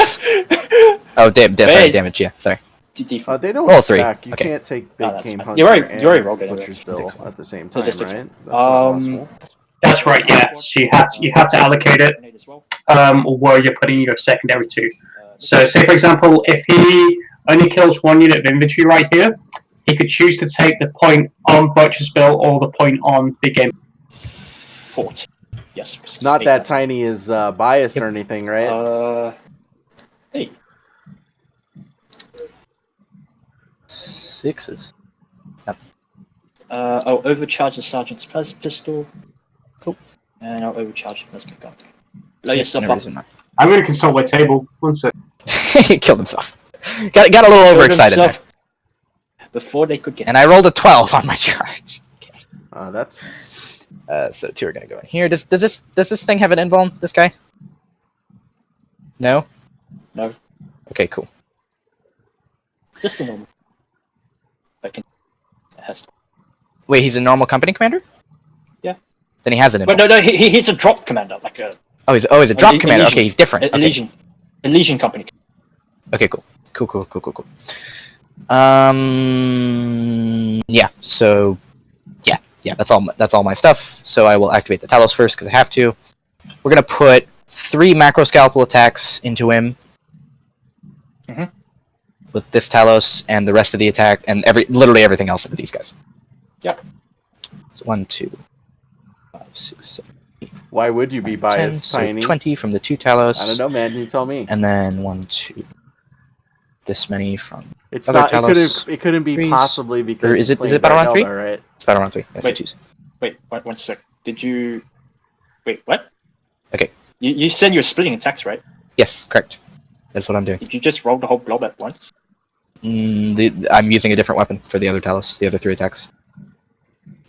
Oh, sorry, Hey. damage, yeah, sorry. D4. They don't Roll 3. stack. You Okay. can't take No, Big that's Game fine. Hunter You're right, and you already rolled it Butcher's anyway. Bill at the same So time, just right? takes- That's not possible. That's right, yeah. So you have to allocate it where you're putting your secondary 2. So, say for example, if he only kills 1 unit of infantry right here, he could choose to take the point on Butcher's Bill or the point on Big Game. 40. Yes. It's not that 8,000. Tiny is biased Yep. or anything, right? Hey. 6s. I'll overcharge the sergeant's pistol. Cool. And I'll overcharge the plasma gun. Blow Yep, yourself no up. reason not. I'm going to consult my table. One sec. He killed himself. Got a little Killed overexcited there. himself before they could get. And I rolled a 12 on my charge. Okay. That's So 2 are gonna go in here. Does this thing have an invuln? This guy? No. No. Okay, cool. Just a normal. It has. Wait, he's a normal company commander? Yeah. Then he has an invuln. But no, he's a drop commander, like a Oh, he's a drop commander. Legion. Okay, he's different. a Okay. Legion company. Okay, cool. Cool. Yeah. So, yeah. That's all my stuff. So I will activate the Talos first because I have to. We're gonna put 3 macro scalpel attacks into him. Mhm. With this Talos and the rest of the attack and literally everything else into these guys. Yep. So 1, 2, 5, 6, 7, why would you be 10. biased, So Tiny? 20 from the 2 Talos. I don't know, man. You tell me. And then 1, 2. This many from. It's other not. Talos It couldn't be threes. possibly because Or is he's it playing Battle Round Dark 3? Eldar, right? It's Battle Round 3. Yes, I Wait. choose. Wait, one sec. Did you? Wait, what? Okay. You said you were splitting attacks, right? Yes, correct. That's what I'm doing. Did you just roll the whole blob at once? I'm using a different weapon for the other Talos, the other 3 attacks.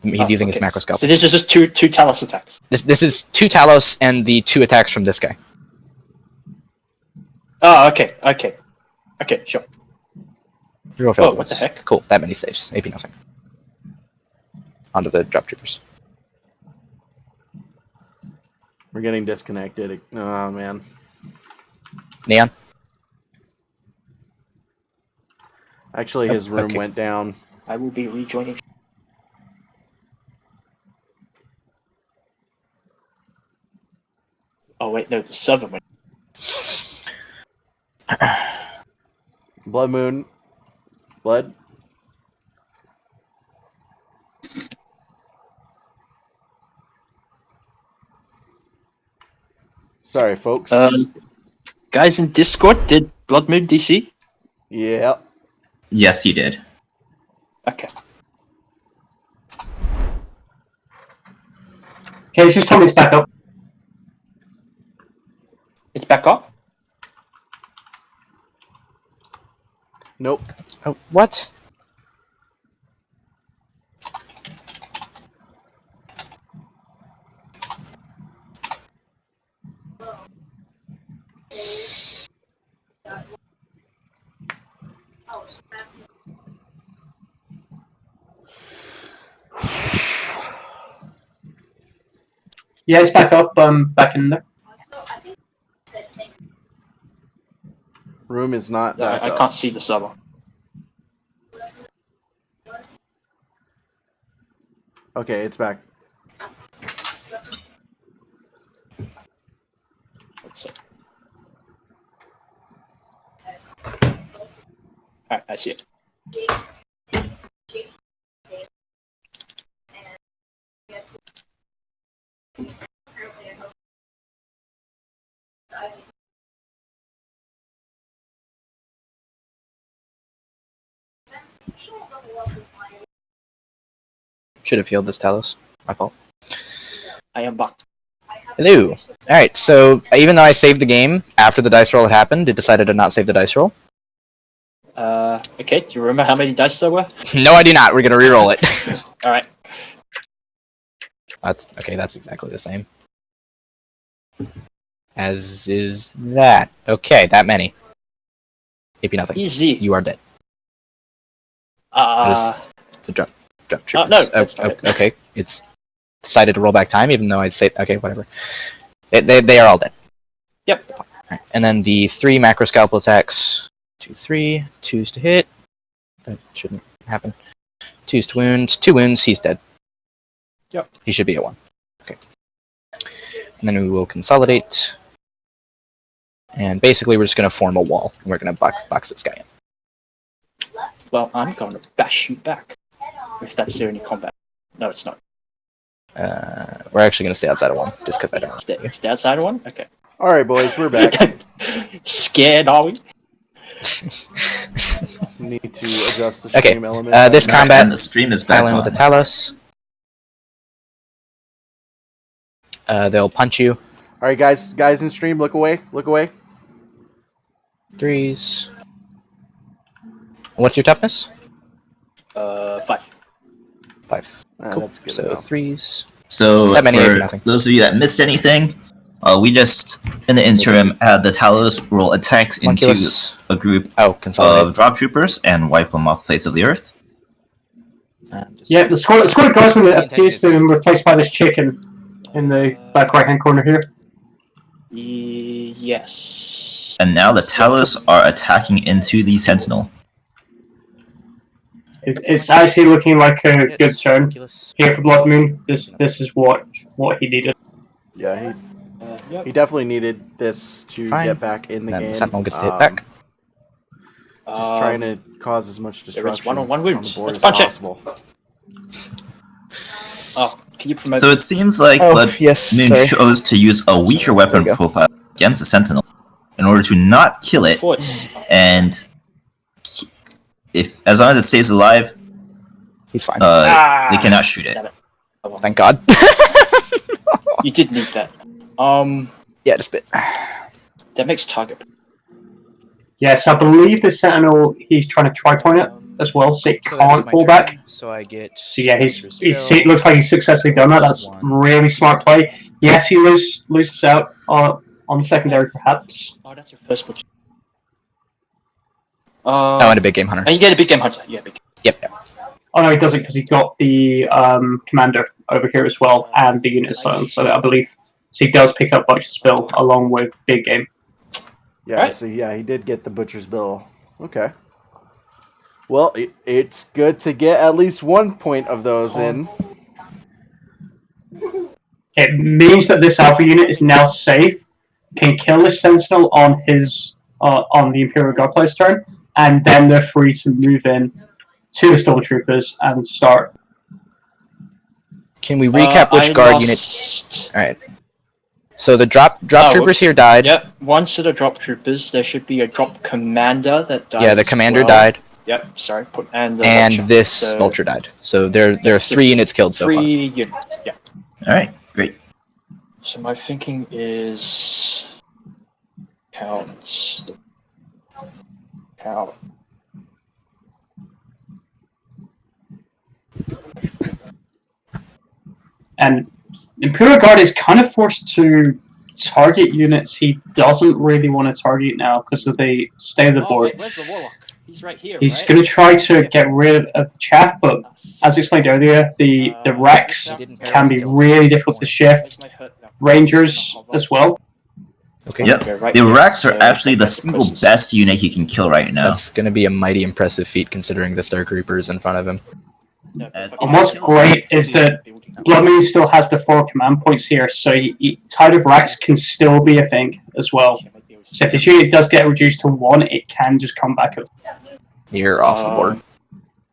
He's using his okay. macro scalpel. So this is just two Talos attacks. This is 2 Talos and the 2 attacks from this guy. Oh, okay, sure. Reroll Oh, failed what the ones. heck? Cool, that many saves. AP nothing. Onto the drop troopers. We're getting disconnected. Oh man. Neon? Actually, his room okay. went down. I will be rejoining. Oh wait, no, the server went. Bloodmoon. Blood. Sorry, folks. Guys in Discord, did Bloodmoon DC? Yeah. Yes, he did. Okay. Okay, it's just told me it's back up. It's back up? Nope. Oh, what? Yeah, it's back up. Back in there. Room is not back I up. can't see the server. Okay, it's back. Let's see. Alright, I see it. Should have healed this Talos. My fault. I am back. Hello. Alright, so even though I saved the game after the dice roll had happened, it decided to not save the dice roll. Okay, do you remember how many dice there were? No, I do not. We're gonna reroll it. Alright. That's okay, that's exactly the same. As is that. Okay, that many. AP nothing. Easy. You are dead. The drop troopers. no, that's not it. Okay, it's decided to roll back time, even though I'd say okay, whatever. They are all dead. Yep. Right. And then the 3 macro scalpel attacks. 2, 3, 2s to hit. That shouldn't happen. 2s to wound. 2 wounds. He's dead. Yep. He should be at 1. Okay. And then we will consolidate. And basically, we're just going to form a wall. And we're going to box this guy in. Well, I'm going to bash you back. If that's the only combat. No, it's not. We're actually going to stay outside of one, just because I don't. Stay outside of one? Okay. Alright, boys, we're back. Scared, are we? Need to adjust the Okay, stream element. this Alright, combat, and the stream is back Island on. with the Talos. They'll punch you. Alright, guys in stream, look away. Look away. 3s. What's your toughness? 5. 5. Ah, Cool. that's good So enough. 3s. So That many for AP nothing. those of you that missed anything, we just in the interim had the Talos roll attacks into Homunculus. a group Oh, of consolidate. drop troopers and wipe them off the face of the earth. Yeah, the squad of guardsmen The that intention appears is to have been to- replaced by this chicken in the back right hand corner here. Yes. And now the Talos are attacking into the Sentinel. It's actually looking like a good Hits. turn Homunculus. here for Bloodmoon. This is what he needed. Yeah, Yep. he definitely needed this to Fine. get back in the Then game. the Sentinel gets to hit back. Just trying to cause as much there is disruption one-on-one on wounds. the board Let's as punch it. possible. Oh, can you promote? So it seems like Oh, Bloodmoon yes, sorry. chose to use a weaker weapon There you go. profile against the Sentinel in order to not kill it, Voice. and if as long as it stays alive, He's fine. they cannot shoot it. Damn it. Oh, well. Thank God. You did need that. Yeah, just a bit. That makes target. Yes, I believe the Sentinel, he's trying to tri-point it as well, so it can't fall back. So I get. So yeah, it looks like he's successfully done that. That's really smart play. Yes, he loses out on the secondary perhaps. Oh, that's your first one. Oh, and a big game hunter. And you get a big game hunter. Yeah, big. Yep. Oh no, he doesn't because he got the commander over here as well and the unit silence. So I believe so he does pick up Butcher's Bill along with big game. Yeah, Alright. so yeah, he did get the Butcher's Bill. Okay. Well, it's good to get at least 1 point of those in. It means that this alpha unit is now safe, can kill this sentinel on his on the Imperial Guard player's turn, and then they're free to move in to the stormtroopers and start. Can we recap which I guard lost- units? Alright. So the drop Oh, troopers whoops. here died. Yep, one set of drop troopers. There should be a drop commander that died. Yeah, the as commander well. died, Yep, sorry. And the and vulture. this So, vulture died. So there are 3 units killed so far. 3 units. Yeah. All right, great. So my thinking is count. And Imperial Guard is kind of forced to target units he doesn't really want to target now because of the state of the Oh board. wait, where's the warlock? He's right here. He's right? going to try to get rid of the chaff, but as explained earlier, the Rex can be really difficult to shift. Where's my hurt now? Rangers as well. Okay. Yep, Go right the here, Rex are so actually the that's single closest. best unit he can kill right now. That's going to be a mighty impressive feat considering the Stark Reapers in front of him. No, As- but- And what's great is that Bloodmoon still has the 4 command points here, so Tide of Rex can still be a thing as well. So if this unit does get reduced to 1, it can just come back up. You're off the board.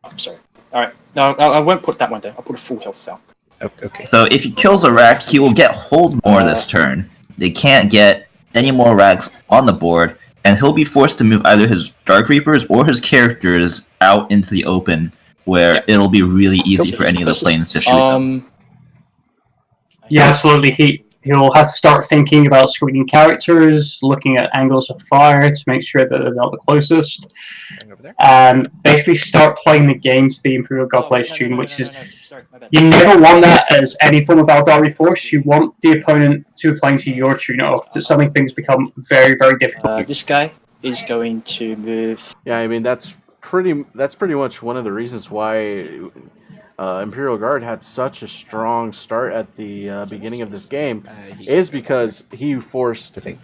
I'm sorry. Alright, no, I won't put that one there. I'll put a full health down. Okay. So if he kills a Rex, he will get hold more this turn. They can't get any more Rex on the board, and he'll be forced to move either his Dark Reapers or his characters out into the open, where Yeah. it'll be really easy Cool. for any of the planes to shoot them. Yeah, absolutely. He'll have to start thinking about screening characters, looking at angles of fire to make sure that they're not the closest, Going over there. and basically start playing the game to the Imperial God Oh, Player's no, tune, no, which is no, sorry, my bad. you never want that as any form of Aldari Force. You want the opponent to be playing to your tune, or suddenly things become very, very difficult. This guy is going to move. Yeah, I mean that's pretty much one of the reasons why Imperial Guard had such a strong start at the beginning of this game is because he forced I think.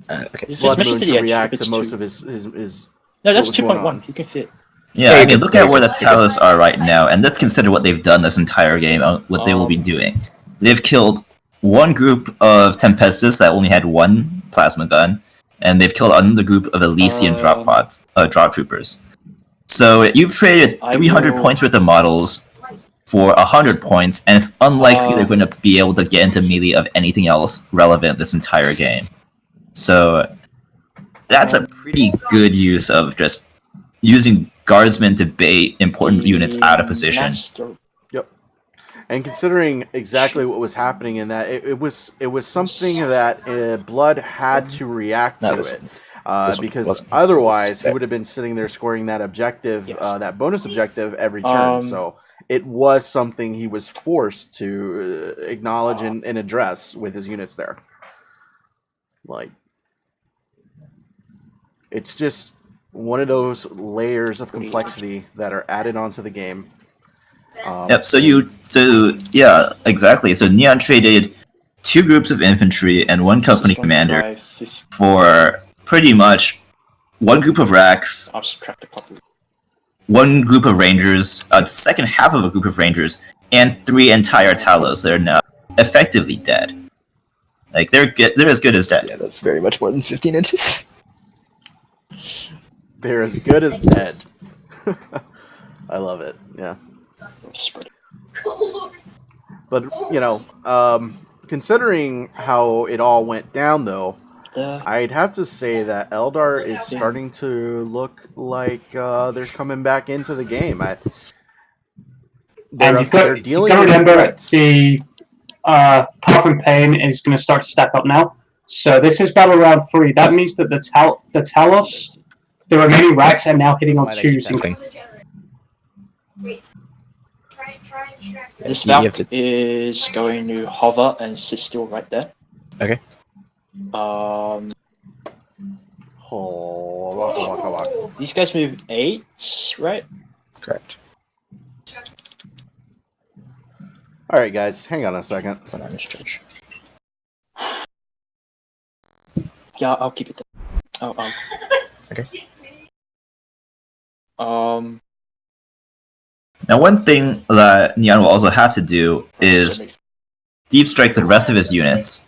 Okay. This is Mr. Bloodmoon to the to edge, react if it's to most two. of his No, that's what was going 2.1. on. You can fit. Yeah, There I you mean, go, look there at you where go. the Talos are right now, and let's consider what they've done this entire game, what they will be doing. They've killed one group of Tempestus that only had 1 plasma gun, and they've killed another group of Elysian drop troopers. So you've traded I 300 will- points worth of models for 100 points, and it's unlikely they're going to be able to get into melee of anything else relevant this entire game. So that's a pretty good use of just using guardsmen to bait important units out of position. Yep. And considering exactly what was happening in that, it was something that Blood had to react to it. Because otherwise he would have been sitting there scoring that objective, that bonus objective every turn. So it was something he was forced to acknowledge and address with his units there. Like, it's just one of those layers of complexity that are added onto the game. Yep. So yeah, exactly. So Neon traded 2 groups of infantry and 1 company commander for pretty much 1 group of racks, 1 group of rangers, the second half of a group of rangers, and 3 entire Talos that are now effectively dead. Like, they're as good as dead. Yeah, that's very much more than 15 inches. They're as good as dead. I love it. Yeah. But, you know, considering how it all went down, though, I'd have to say that Eldar is starting to look like they're coming back into the game. And you've got to remember the Path and Pain is going to start to step up now. So this is battle round 3. That means that the Talos, the remaining racks, are now hitting on 2s. This Valk is going to hover and sit still right there. Okay. These guys move 8, right? Correct. Alright, guys, hang on a second. Misjudge. Yeah, I'll keep it there. Okay. Now, one thing that Neon will also have to do is deep strike the rest of his units.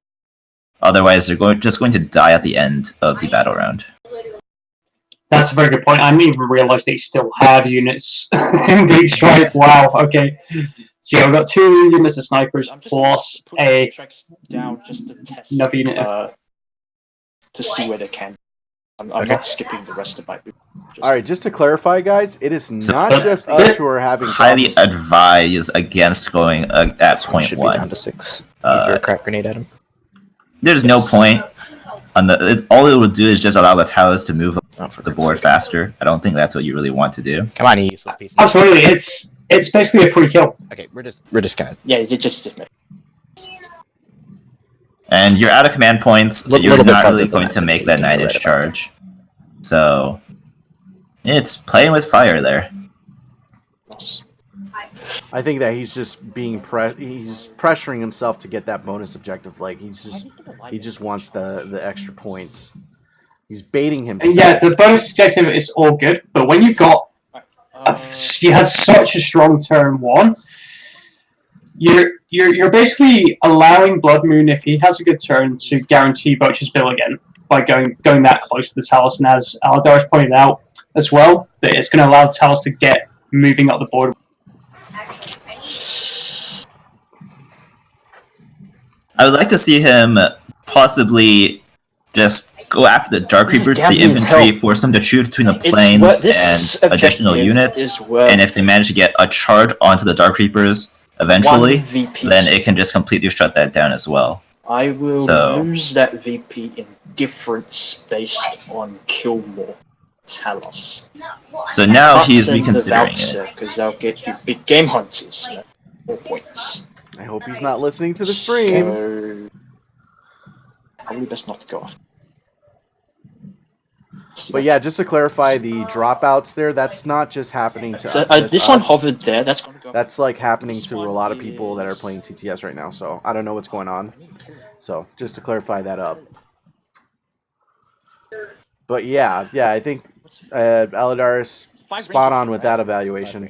Otherwise, they're just going to die at the end of the battle round. That's a very good point. I didn't even realize they still had units in deep strike. Wow. Okay. So yeah, we've got 2 units of snipers plus a down just to test another unit to see where they can. I'm not skipping the rest of my. Alright, just to clarify, guys, it is not just us who are having highly problems. advise against going at point Should 1. be down to 6. You throw a crack grenade at him. There's no point. All it will do is just allow the Talos to move up the board faster. I don't think that's what you really want to do. Come on, you useless piece. Absolutely, it's basically a free kill. Okay, we're just kind of. Yeah, you just. And you're out of command points. You're little bit not farther really than going that, to but make you that can go 9-inch right charge. So it's playing with fire there. I think that he's just being he's pressuring himself to get that bonus objective. Like he just wants the extra points. He's baiting himself. Yeah, the bonus objective is all good, but when you've got you had such a strong turn 1, you're basically allowing Bloodmoon, if he has a good turn, to guarantee Butcher's Bill again by going that close to the Talos. And as Aladaris pointed out as well, that it's going to allow the Talos to get moving up the board. I would like to see him possibly just go after the Dark Reapers, the infantry, force them to choose between the planes and additional units. And if they manage to get a charge onto the Dark Reapers eventually, then it can just completely shut that down as well. I will use that VP in difference based on kill more Talos. So now he's reconsidering it. Because I'll get you big game hunters. 4 points. I hope he's not listening to the stream. So, probably best not to go off. But yeah, just to clarify, the dropouts there, that's not just happening to so, us. this one hovered there, that's going to go. That's like happening to a lot of people that are playing TTS right now, so I don't know what's going on. So, just to clarify that up. But yeah, I think Aladaris spot on with that evaluation.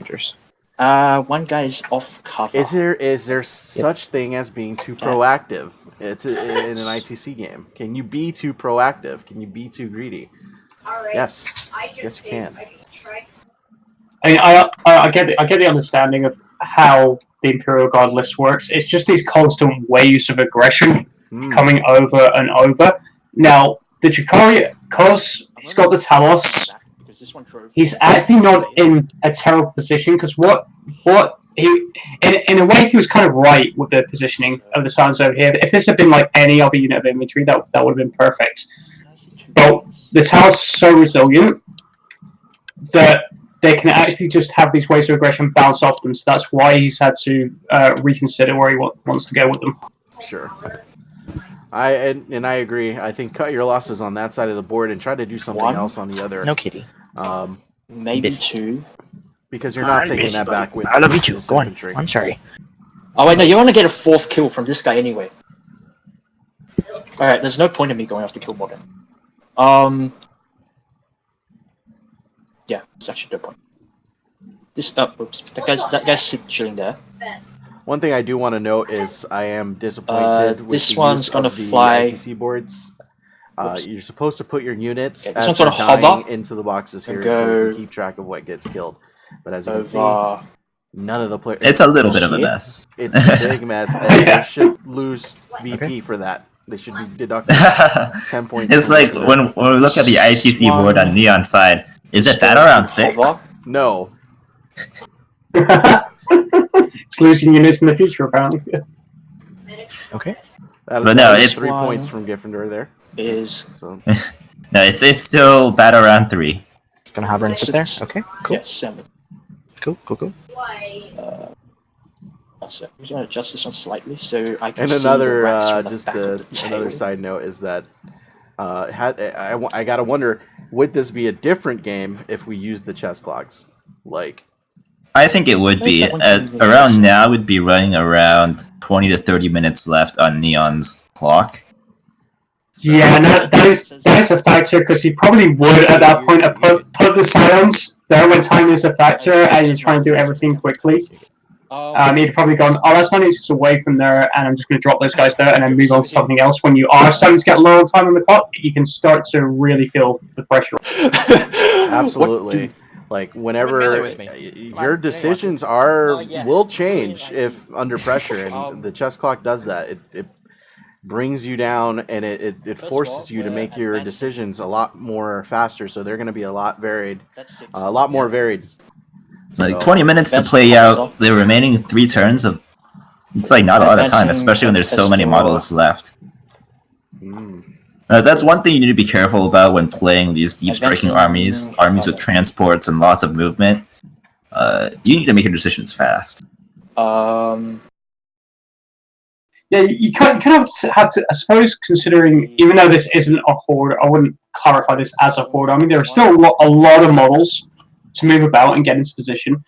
One guy's off cover. Is there such thing as being too proactive in an ITC game? Can you be too proactive? Can you be too greedy? Right. Yes. I just yes, you can. I mean, I get the understanding of how the Imperial Guard list works. It's just these constant waves of aggression coming over and over. Now, the Druhkari, because he's got the Talos, he's actually not in a terrible position, because what he, in a way, he was kind of right with the positioning of the Scions over here. If this had been like any other unit of infantry, that would have been perfect. But the Talos is so resilient that they can actually just have these waves of aggression bounce off them. So that's why he's had to reconsider where he wants to go with them. Sure. I agree. I think cut your losses on that side of the board and try to do something else on the other. No kitty. Maybe 2. Because you're not taking that back with. I love you too. this Go on. infantry. I'm sorry. Oh wait, no, you want to get a 4th kill from this guy anyway. Alright, there's no point in me going after Kill Morgan. Yeah, it's actually no point. This oops. That guy's chilling there. One thing I do want to note is I am disappointed with this the one's use gonna of the fly. ITC boards. You're supposed to put your units Yeah, this as one's they're gonna dying hover into the boxes here and so you go can keep track of what gets killed. But as you can see, over. none of the players. It's a little bit of a Shit. mess. It's a big mess, and they should lose VP for that. They should be deducted 10 points. It's like when we look at the ITC board on Neon's side, is it that around 6? Hover. No. It's losing units in the future, apparently. Okay. That But no, is it's 3 one points from Gryffindor there. Is So No, it's still that around 3. It's gonna hover and sit there. Six. Okay. Cool. yeah 7. Cool. So I'm just gonna adjust this one slightly so I can and see another the rats from the just back of the another tail. side note is that I gotta wonder, would this be a different game if we used the chess clocks? Like, I think it would be. Around now, would be running around 20 to 30 minutes left on Neon's clock. Yeah, that is a factor, because he probably would at that point have put the Scions there when time is a factor and you're trying to do everything quickly. He'd probably gone, oh, that's 9 inches away from there, and I'm just going to drop those guys there and then move on to something else. When you are starting to get low on time on the clock, you can start to really feel the pressure. absolutely. Like, whenever your decisions will change if under pressure, and the chess clock does that. It brings you down, and it forces you to make your decisions a lot more faster, so they're going to be a lot more varied. Like So, 20 minutes to play out the remaining 3 turns of. It's like not a lot of time, especially when there's so many models left. That's one thing you need to be careful about when playing these deep striking armies with transports and lots of movement. You need to make your decisions fast. Yeah, you kind of have to, I suppose, considering, even though this isn't a horde, I wouldn't clarify this as a horde. I mean, there are still a lot of models to move about and get into position.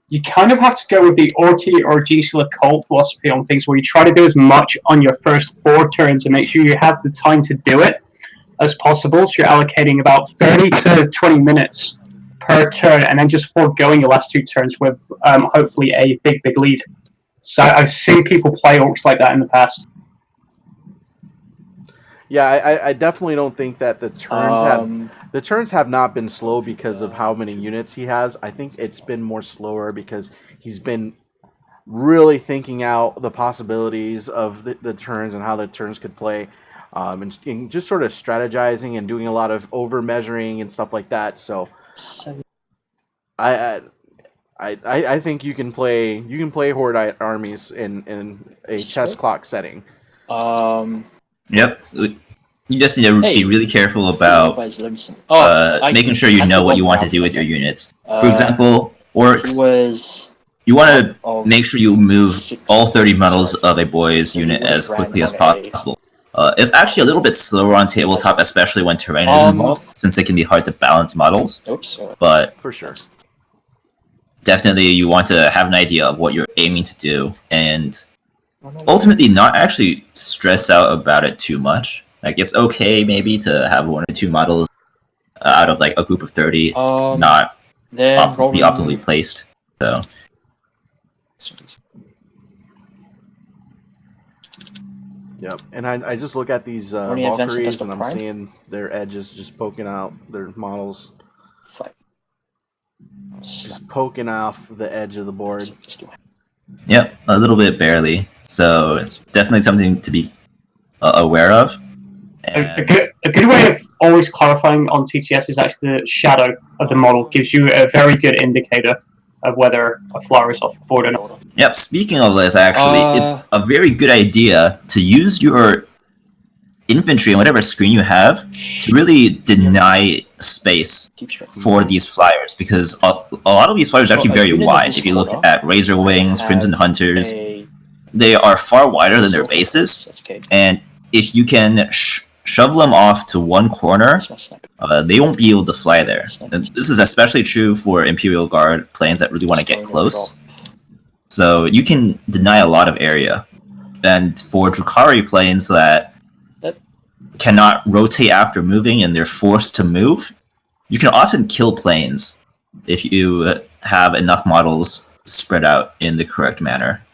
You kind of have to go with the Orky or Gisela Cult philosophy on things, where you try to do as much on your first 4 turns and make sure you have the time to do it as possible. So you're allocating about 30 to 20 minutes per turn, and then just foregoing your last 2 turns with hopefully a big lead. So I've seen people play orcs like that in the past. Yeah, I definitely don't think that the turns have not been slow because of how many units he has. I think it's been more slower because he's been really thinking out the possibilities of the turns and how the turns could play, and just sort of strategizing and doing a lot of over measuring and stuff like that. So I think you can play horde armies in a chess clock setting. Yep. You just need to be really careful about making sure you know what you want to do with your units. For example, orcs. You want to make sure you move all 30 models of a boy's unit as quickly as possible. It's actually a little bit slower on tabletop, especially when terrain is involved, since it can be hard to balance models. But for sure, definitely you want to have an idea of what you're aiming to do, and ultimately not actually stress out about it too much. Like, it's okay maybe to have 1 or 2 models out of like a group of 30 not be optimally placed. So yep, and I just look at these Valkyries and I'm seeing their edges just poking out their models. just poking off the edge of the board. Yep, a little bit barely. So definitely something to be aware of. A good way of always clarifying on TTS is actually the shadow of the model gives you a very good indicator of whether a flower is off the board or not. Yep, speaking of this, actually, it's a very good idea to use your infantry on whatever screen you have to really deny space for these flyers, because a lot of these flyers are actually very wide. If you look at Razor Wings, Crimson Hunters, they are far wider than their bases, and if you can shove them off to one corner, they won't be able to fly there. And this is especially true for Imperial Guard planes that really want to get close. So you can deny a lot of area. And for Druhkari planes that cannot rotate after moving and they're forced to move, you can often kill planes if you have enough models spread out in the correct manner.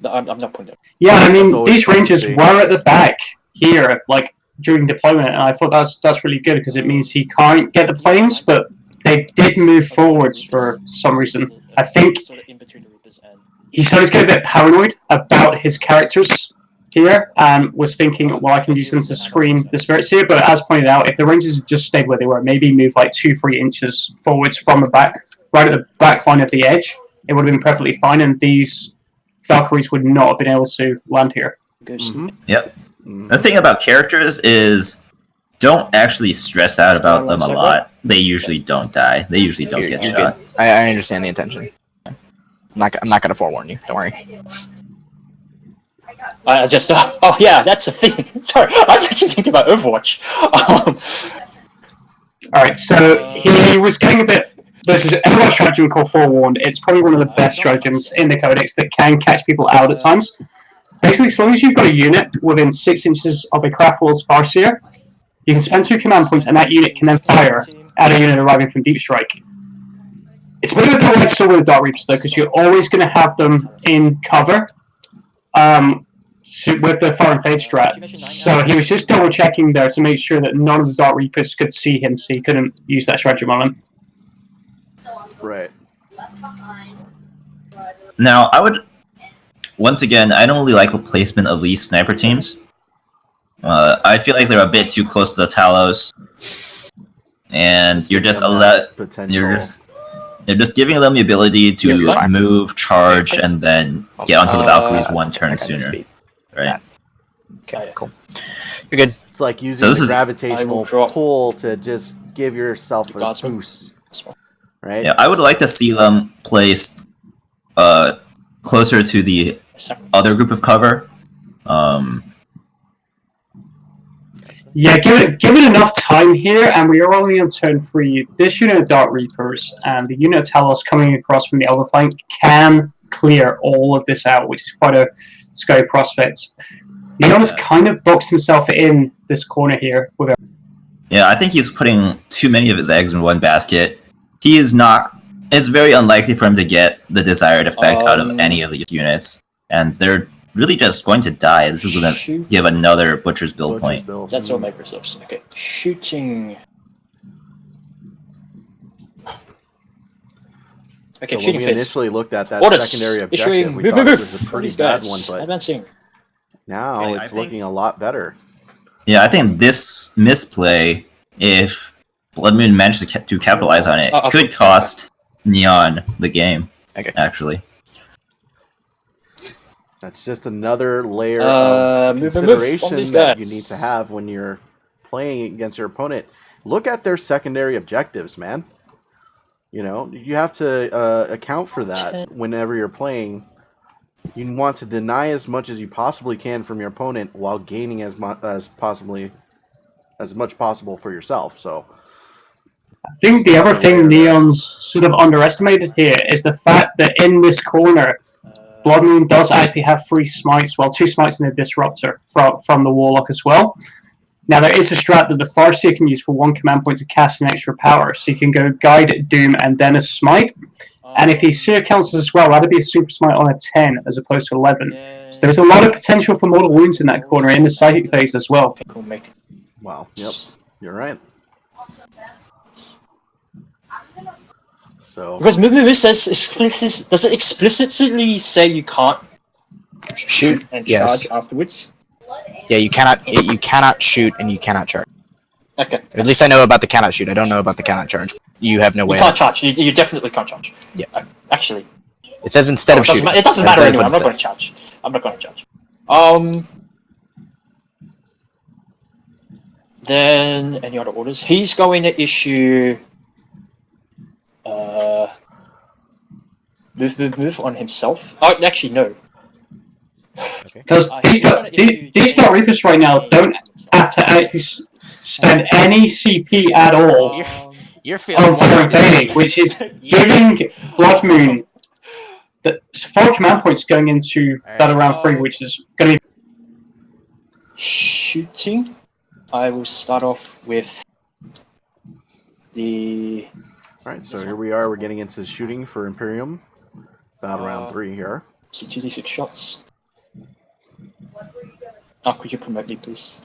I'm not putting it. Yeah, I mean, these Rangers were at the back here, like, during deployment, and I thought that's really good, because it means he can't get the planes, but they did move forwards for some reason. I think he started to get a bit paranoid about his characters here, and was thinking, well, I can use them to screen the spirits here, but as pointed out, if the Rangers had just stayed where they were, maybe moved like 2-3 inches forwards from the back, right at the back line of the edge, it would have been perfectly fine, and these Valkyries would not have been able to land here. Yep. The thing about characters is don't actually stress out about them a lot. They usually don't die. They usually don't get shot. I understand the intention. I'm not going to forewarn you. Don't worry. I just oh yeah, that's a thing. Sorry, I was actually thinking about Overwatch. Alright, so he was getting a bit. This is a stratagem called Forewarned. It's probably one of the best stratagems in the Codex that can catch people out at times. Basically, as long as you've got a unit within 6 inches of a craft wall's Farseer, you can spend 2 command points, and that unit can then fire at a unit arriving from Deep Strike. It's a bit of a double-edged sword with Dark Reapers, though, because you're always going to have them in cover with the Fire and Fade strat. So he was just double-checking there to make sure that none of the Dark Reapers could see him, so he couldn't use that stratagem on him. Right. Now, once again, I don't really like the placement of these sniper teams. I feel like they're a bit too close to the Talos, and you're just giving them the ability to move, charge, and then get onto the Valkyries one turn sooner. Right? Okay, cool. You're good. It's like using the gravitational pull to just give yourself a boost. Right? Yeah, I would like to see them placed closer to the other group of cover. Yeah, give it enough time here, and we are only on turn 3. This unit of Dark Reapers and the unit of Talos coming across from the other flank can clear all of this out, which is quite a scary prospect. Leon has kind of boxed himself in this corner here. Yeah, I think he's putting too many of his eggs in one basket. He is not. It's very unlikely for him to get the desired effect out of any of these units, and they're really just going to die. This is going to give another Butcher's Bill point. That's all Microsoft's. Okay, shooting. Okay, so shooting when we phase. initially looked at that Orders. secondary objective, Issuing. we thought it was a pretty bad one, but Advancing. now it's looking a lot better. Yeah, I think this misplay, if Bloodmoon managed to capitalize on it, could cost Neon the game. Okay. Actually. That's just another layer of consideration that you need to have when you're playing against your opponent. Look at their secondary objectives, man. You know, you have to account for that whenever you're playing. You want to deny as much as you possibly can from your opponent while gaining as much possible for yourself. So I think the other thing Neon's sort of underestimated here is the fact that in this corner, Bloodmoon does actually have 3 smites, well, 2 smites and a disruptor from the Warlock as well. Now, there is a strat that the Farseer can use for 1 command point to cast an extra power, so you can go Guide, Doom, and then a smite. And if he Seer counters as well, that'd be a super smite on a 10 as opposed to 11. So there's a lot of potential for mortal wounds in that corner in the psychic phase as well. Wow, yep, you're right. So Because Moo says does it explicitly say you can't Shoot. and Yes. charge afterwards? Yeah, you cannot shoot and you cannot charge. Okay. At least I know about the cannot shoot. I don't know about the cannot charge. You have no way. You can't charge. You definitely can't charge. Yeah. Actually. It says instead of shooting. It doesn't matter anyway. I'm not going to charge. Then any other orders? He's going to issue move on himself. Oh, actually no. Because these Dark Reapers right now don't have to actually spend any CP at all You're feeling on their invading, which is giving Bloodmoon the 4 command points going into Battle Round 3, which is going to be shooting. I will start off with the. Alright, so here we are. We're getting into shooting for Imperium. About round 3 here. So 2d6 shots. Oh, could you promote me, please?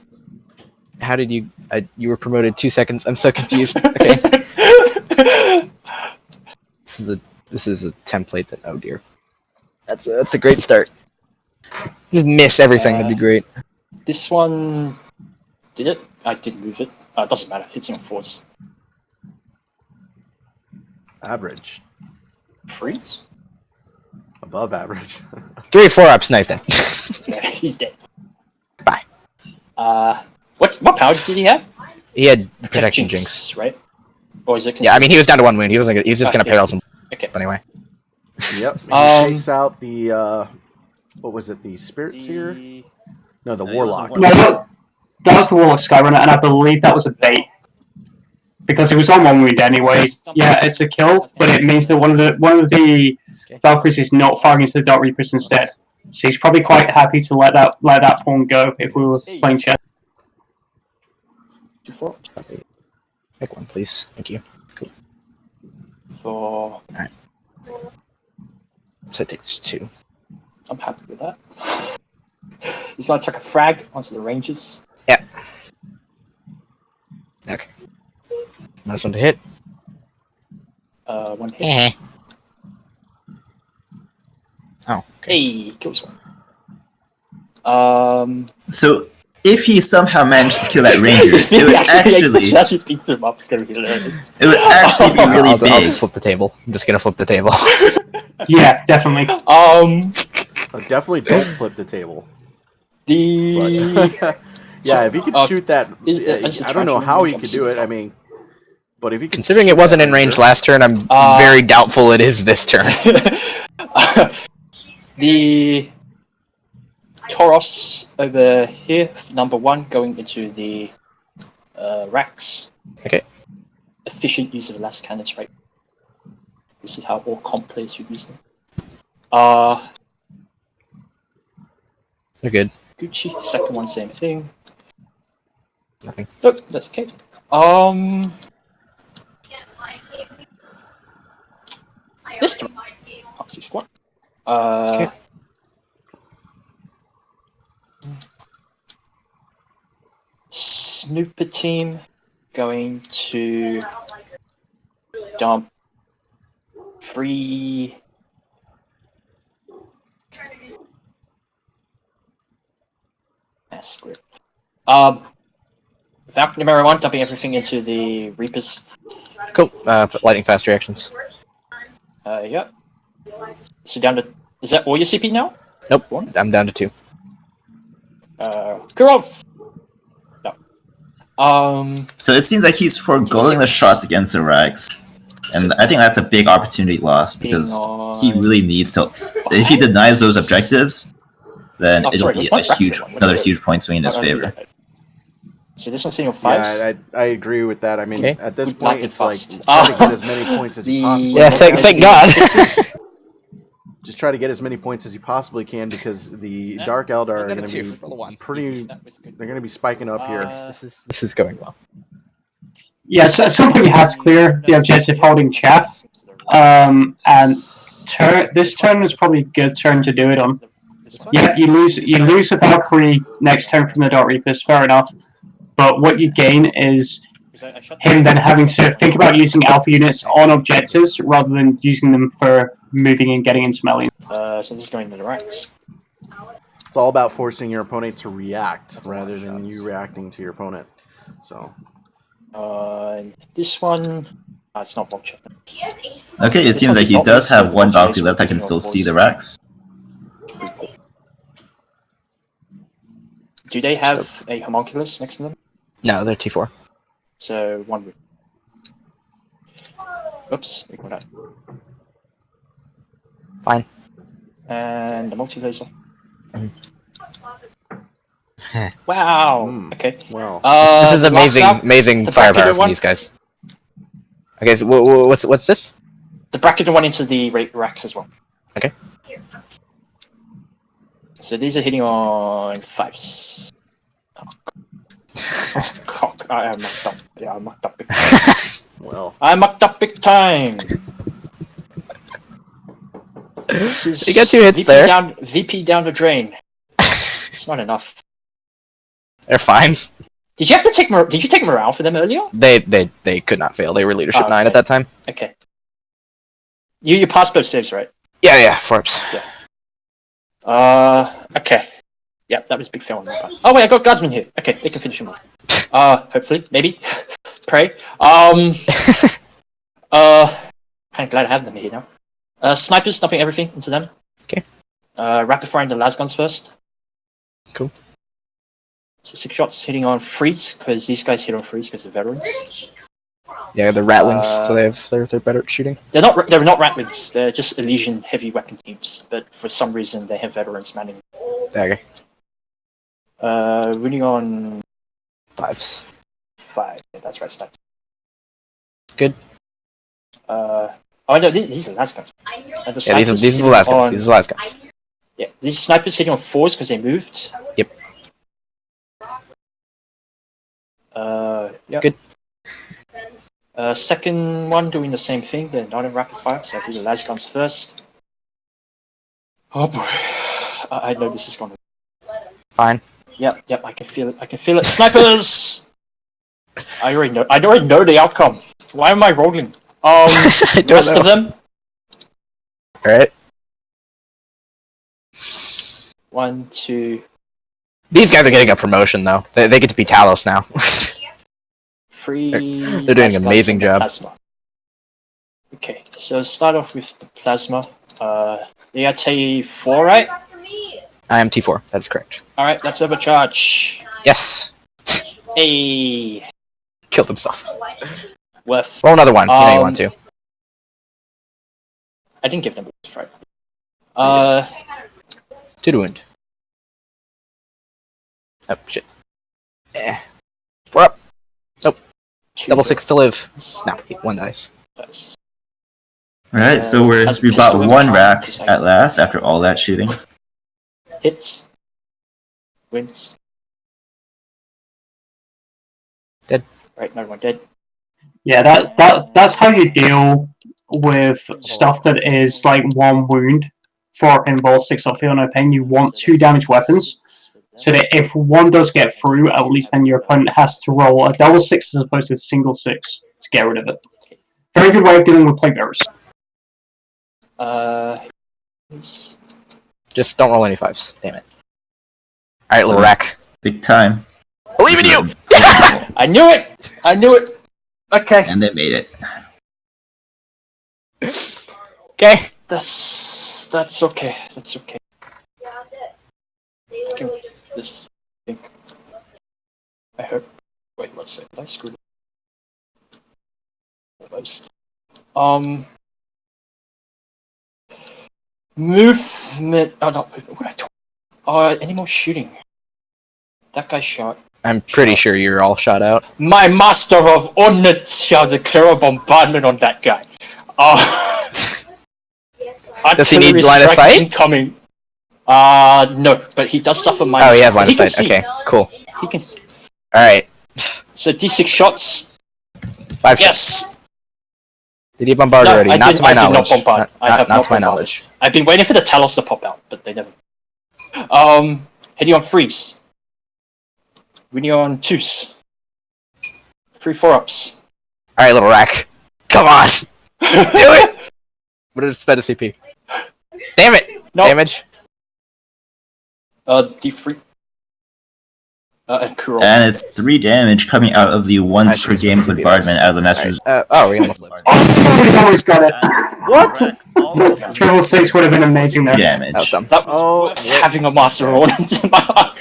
How did you? You were promoted 2 seconds. I'm so confused. Okay. This is a template that. Oh dear. That's a great start. Just miss everything. That'd be great. This one did it. I didn't move it. It doesn't matter. It's on force. Average. Freeze. Above average. 3 or 4 ups. Nice then. Yeah, he's dead. Bye. What powers did he have? He had protection jinx. Right? Or is it? Yeah, I mean he was down to 1 wound. He was just gonna parallel some. Okay. Anyway. Yep. He takes out the what was it? The Spirit Seer? No, the Warlock. No, that was the Warlock Skyrunner, and I believe that was a bait. Because it was on 1 wound anyway. Yeah, it's a kill, but it means that one of the Valkyries is not firing into the Dark Reapers instead. So he's probably quite happy to let that pawn go if we were playing chess. Pick one, please. Thank you. Cool. For Alright. So it takes 2. I'm happy with that. He's gonna chuck a frag onto the Rangers. Yeah. Okay. Nice one to hit. 1 hit. Oh. Okay. Hey, kills one. So if he somehow managed to kill that ranger, it would actually beats him up. It's gonna be hilarious. it would actually be really I'll big. just flip the table. I'm just gonna flip the table. Yeah, definitely. Definitely don't flip the table. The But, yeah, if he could shoot that, is I don't know how he could do it. I mean, but if he could Considering it wasn't in range last turn, I'm very doubtful it is this turn. The Tauros over here, number 1, going into the racks. Okay. Efficient use of last cannons, right? This is how all comp players should use them. They're good. Gucci, second one, same thing. Nothing. Nope, that's okay. This one. Foxy squad. Okay. Snooper team going to dump 3. Script. Falcon number 1 dumping everything into the Reapers. Cool. Lightning fast reactions. Yeah. So down to. Is that all your CP now? Nope. 1? I'm down to 2. Kurov! No. So it seems like he's foregoing the shots against the Rags. And I think that's a big opportunity lost because he really needs to. If he denies those objectives, then it'll be another huge point swing in his favor. So this one's sitting on 5s? Yeah, I agree with that. I mean, Okay. at this Good point, luck it's and like fast. try to get as many points as you possibly Yeah, can. thank God. Just try to get as many points as you possibly can because the Dark Eldar are going to be pretty. They're going to be spiking up here. This is going well. Yeah, so at some point you have to clear the objective holding chaff. And this turn is probably a good turn to do it on. Yeah, you lose a Valkyrie next turn from the Dark Reapers, fair enough. But what you gain is him then having to think about using alpha units on objectives rather than using them for moving and getting into melee. So this is going into the ranks. It's all about forcing your opponent to react rather than you reacting to your opponent. So. This one, it's not block check. Okay, it This seems one like did he not does make have sense. one Today's Valkyrie left. I one can did still not see the force. racks. Do they have a homunculus next to them? No, they're T4. So one. Oops, ignore that. Fine. And the multi-laser. Heh. Wow. Hmm. Okay. Well. This is the last amazing, round, amazing the firepower bracketed from one? these guys. Okay, so what's this? The bracketed one into the racks as well. Okay. So these are hitting on 5s. Oh, cock. I mucked up. Yeah, I mucked up big time. Well. I mucked up big time. This is You got 2 hits VP there. VP down the drain. It's not enough. They're fine. Did you have to take Did you take morale for them earlier? They could not fail. They were leadership 9 okay. at that time. Okay. You passed both saves, right? Yeah, Forbes. Okay. Yep, that was a big fail on my part. Oh wait, I got guardsmen here. Okay, they can finish him off. Hopefully, maybe. Pray. Kind of glad I have them here now. Snipers stuffing everything into them. Okay. Rapid firing the las guns first. Cool. So 6 shots hitting on freeze because these guys hit on freeze because they're veterans. Yeah, they're ratlings, so they're better at shooting. They're not ratlings. They're just Elysian heavy weapon teams. But for some reason, they have veterans manning. Okay. Winning on 5s. 5. Yeah, that's right. Start. Good. Oh no, these are las guns. Yeah, these are the last guys. These are the last guys. Yeah, these snipers hitting on 4s because they moved. Yep. Yeah. Good. Second one doing the same thing. They're not in rapid fire, so I do the las guns first. Oh boy, I know this is gonna. Fine. Yep, I can feel it. I can feel it. Snipers! I already know the outcome. Why am I rolling? I don't Rest know. of them. Alright. 1, 2, These guys are getting a promotion, though. They get to be Talos now. 3. They're doing las an guns amazing on the job. Plasma. Okay, so start off with the plasma. They got T4, right? I am T4. That is correct. Alright, let's overcharge. Yes. Hey, Killed himself. worth. Roll another one. You know you want to. I didn't give them worth, right? 2 to wound. Oh, shit. 4 up. Nope. Double 6 to live. No, 1 dice. Alright, so we bought one rack at last after all that shooting. Hits. Wins. Dead. Right, no one dead. Yeah, that's how you deal with stuff that is like 1 wound for a pinball 6 up field no pain. You want 2 damage weapons, so that if one does get through, at least then your opponent has to roll a double 6 as opposed to a single 6 to get rid of it. Very good way of dealing with plague bearers. Just don't roll any 5s. Damn it. Alright, little rack. Big time. Believe in you! I knew it! I knew it! Okay. And they made it. Okay. That's okay. That's okay. This thing. I hope. Wait, let's see. Did I screw it? Almost. Movement. Oh, not movement. What am I talking? Any more shooting? That guy shot. I'm pretty sure you're all shot out. My master of Unit shall declare a bombardment on that guy. Does he need line of sight? Incoming. No, but he does suffer minus. Oh, he has line of can sight. see. Okay, cool. He can. Alright. So D6 shots. 5 shots. Yes. Did he bombard No, already? I Not did- to my I did not knowledge. bombard. I have Not not to my bombarded. knowledge. I've been waiting for the Talos to pop out, but they never. Hitting on freeze. Winning on twos. 3 4-ups. Alright, little rack. Come on! Do it! What did it spend a CP? Damn it! No. Damage. D3. And Kuro. And it's 3 damage coming out of the once per game bombardment out of the master's. Oh, we almost lived. Oh, we almost got it. What? Triple 6 would have been amazing there. Damage. That was dumb. That was Oh, worth wait. having a master ordnance in my heart.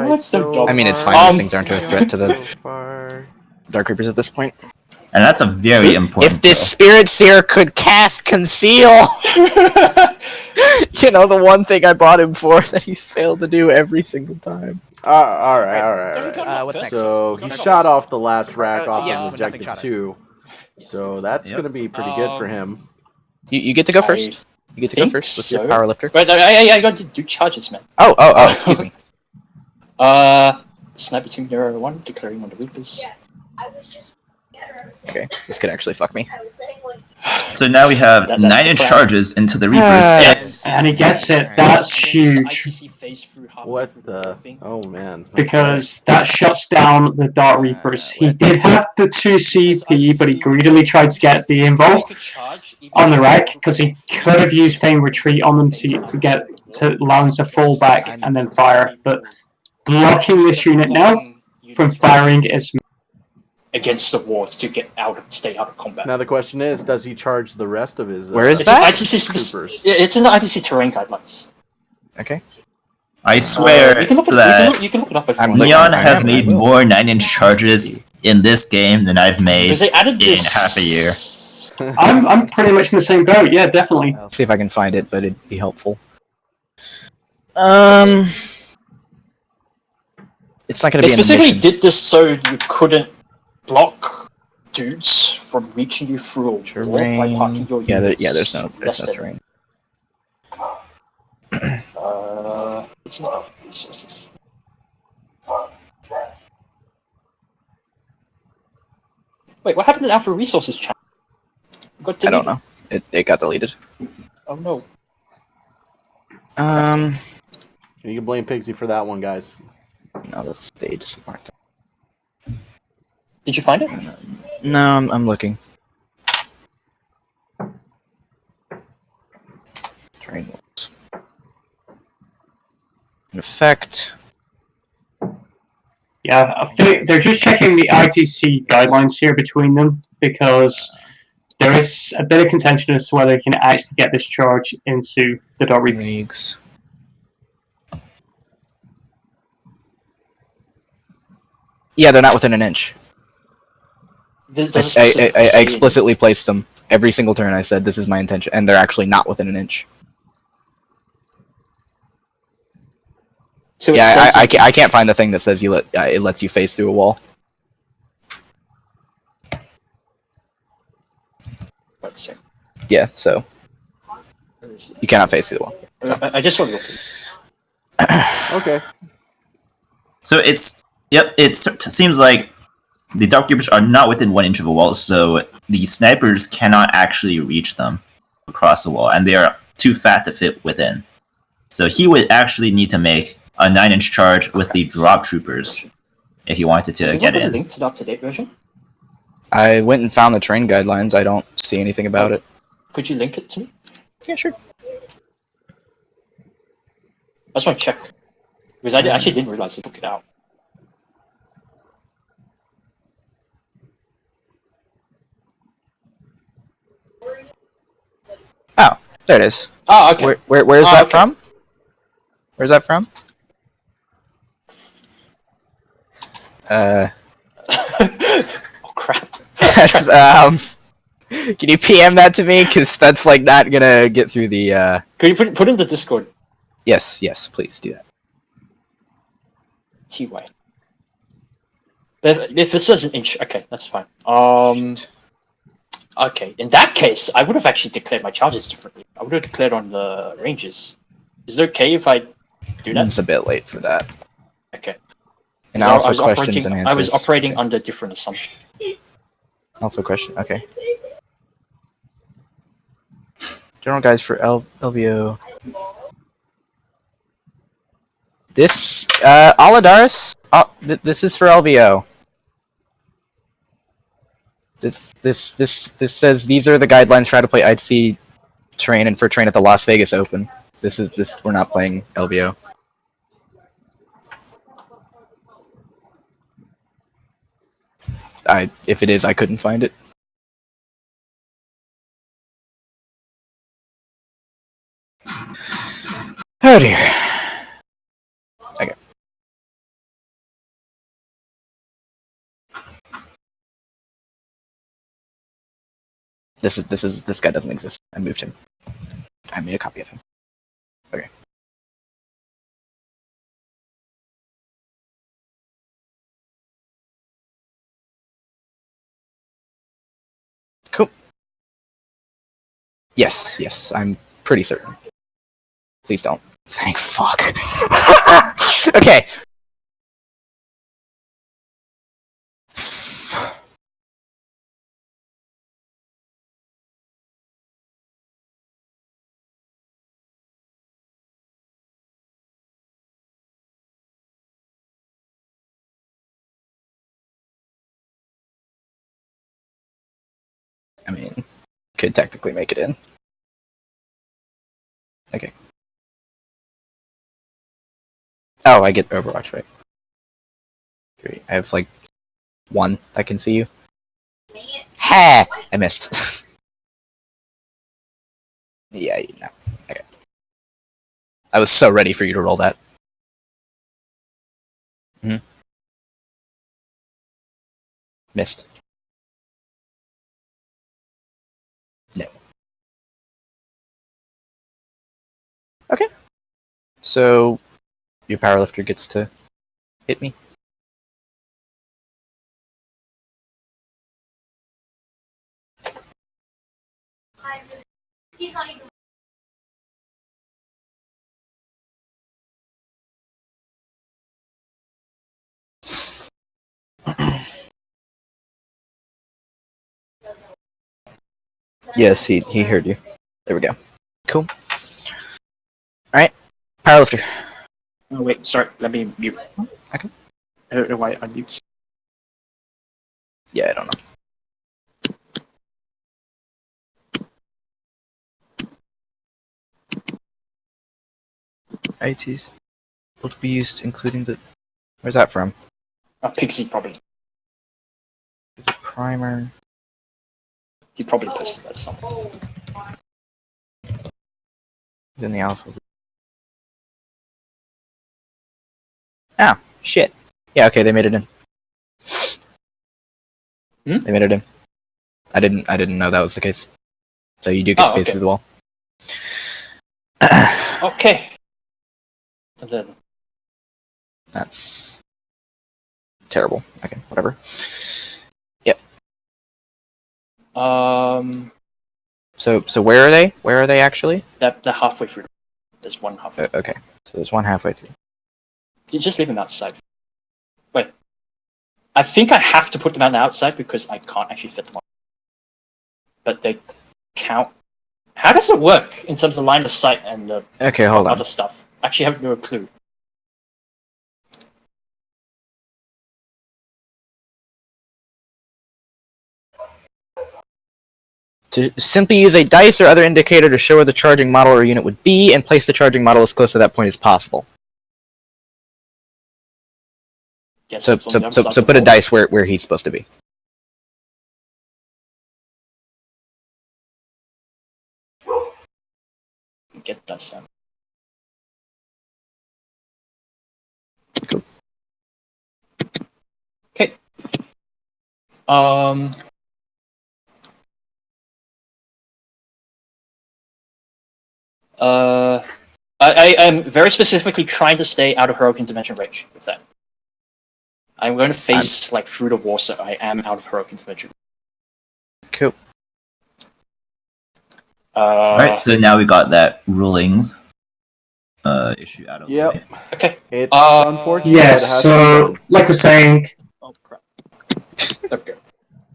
That's so dumb. I mean, it's fine. These things aren't a threat to the Dark Reapers at this point. And that's a very important. If this Spirit Seer could cast Conceal! You know, the one thing I brought him for that he's failed to do every single time. Alright. What's next? So he shot off the last rack off yes, of but nothing objective shot it. 2. So that's gonna be pretty good for him. You get to go first. You get to go think first with your so. power lifter. Wait, I got to do charges, man. Oh, excuse me. Sniper Team Hero 1, declaring on the Reapers. Yeah. I was just. Okay, this could actually fuck me. I was saying, like. So now we have That's the 9-inch plan. charges into the Reapers. Yes. And he gets it. That's huge. What the? Oh man. Okay. Because that shuts down the Dark Reapers. He did have the 2 CP, but he greedily tried to get the involve on the rack because he could have used Feign Retreat on them to allow him to fall back and then fire. But blocking this unit now from firing is against the walls to get out, stay out of combat. Now the question is, does he charge the rest of his? Where is It's that? in ITC. Troopers. It's in the ITC terrain guidelines. Okay. I swear you can look it, that you can look it up if I'm you want. looking. Leon I has will. made more 9-inch charges in this game than I've made Because they added in this half a year. I'm pretty much in the same boat. Yeah, definitely. I'll see if I can find it, but it'd be helpful. It's not gonna They be in the specifically missions. did this so you couldn't block dudes from reaching you through a wall by Terrain. parking your Yeah, units there's no less than- terrain. It's not resources. Wait, what happened to the Alpha Resources channel? I don't know. It got deleted. Oh no. You can blame Pigsy for that one, guys. No, that's they just marked. Did you find it? No, I'm looking. Terrain walls. In effect. Yeah, I think they're just checking the ITC guidelines here between them because there is a bit of contention as to whether they can actually get this charge into the Dark Reaper. Rigs. Yeah, they're not within an inch. I explicitly placed them every single turn. I said this is my intention, and they're actually not within an inch. So it Yeah, says I can't find the thing that says it lets you face through a wall. Let's see. Yeah, so Where is it? you cannot face through the wall. I just want to look. Okay. So it seems like the Dark Reapers are not within 1 inch of a wall, so the snipers cannot actually reach them across the wall, and they are too fat to fit within. So he would actually need to make a 9-inch charge with the drop troopers if he wanted to Is get there a in. link to the up-to-date version? I went and found the train guidelines. I don't see anything about it. Could you link it to me? Yeah, sure. I just want to check. Because I actually didn't realize they took it out. Oh, there it is. Oh, okay. Where's Oh, that okay. from? Where's that from? Oh, crap. Can you PM that to me? Because that's like not gonna get through the. Could you put in the Discord? Yes, please do that. TY. If it says an inch, okay, that's fine. Okay, in that case, I would have actually declared my charges differently. I would have declared on the ranges. Is it okay if I do that? It's a bit late for that. Okay. And So also questions and answers. I was operating under different assumptions. Also question. Okay. General guides for LVO. This Aladaris. This is for LVO. This says these are the guidelines for how to play IC terrain and for terrain at the Las Vegas Open. We're not playing LVO. If it is, I couldn't find it. Oh dear. Okay. This guy doesn't exist. I moved him. I made a copy of him. Okay. Cool. Yes, I'm pretty certain. Please don't. Thank fuck. Okay. I mean, could technically make it in. Okay. Oh, I get Overwatch, right? 3. I have, like, 1 that can see you. Ha! I missed. Yeah, no. Okay. I was so ready for you to roll that. Missed. No. Okay. So, your powerlifter gets to hit me. He's not even. Yes, he heard you. There we go. Cool. Alright. Powerlifter. Oh, wait, sorry. Let me mute. Okay. I don't know why I unmute. Yeah, I don't know. ITs will be used, including the. Where's that from? Pixie probably. The primer. He probably posted that somewhere. Then the alpha. Ah, shit. Yeah, okay, they made it in. They made it in. I didn't know that was the case. So you do get to face through the wall. Okay. And then That's terrible. Okay, whatever. Yep. So where are they? Where are they actually? they're halfway through. There's one halfway. Okay. So there's one halfway through. You just leave them outside. Wait. I think I have to put them on the outside because I can't actually fit them on. But they count. How does it work in terms of line of sight and Okay, hold on. other stuff? Actually, I have no clue. To simply use a dice or other indicator to show where the charging model or unit would be, and place the charging model as close to that point as possible. Guess So it's on the other side so of the put a wall. dice where he's supposed to be. Get dice out. Cool. Okay. I am very specifically trying to stay out of heroic intervention range with that. I'm going to face like through the wall, so I am out of heroic intervention. Cool. Alright, so now we got that rulings issue out of the way. Okay. It's unfortunate, but it Yes, has to so, be done. like I was saying, Oh crap. Okay.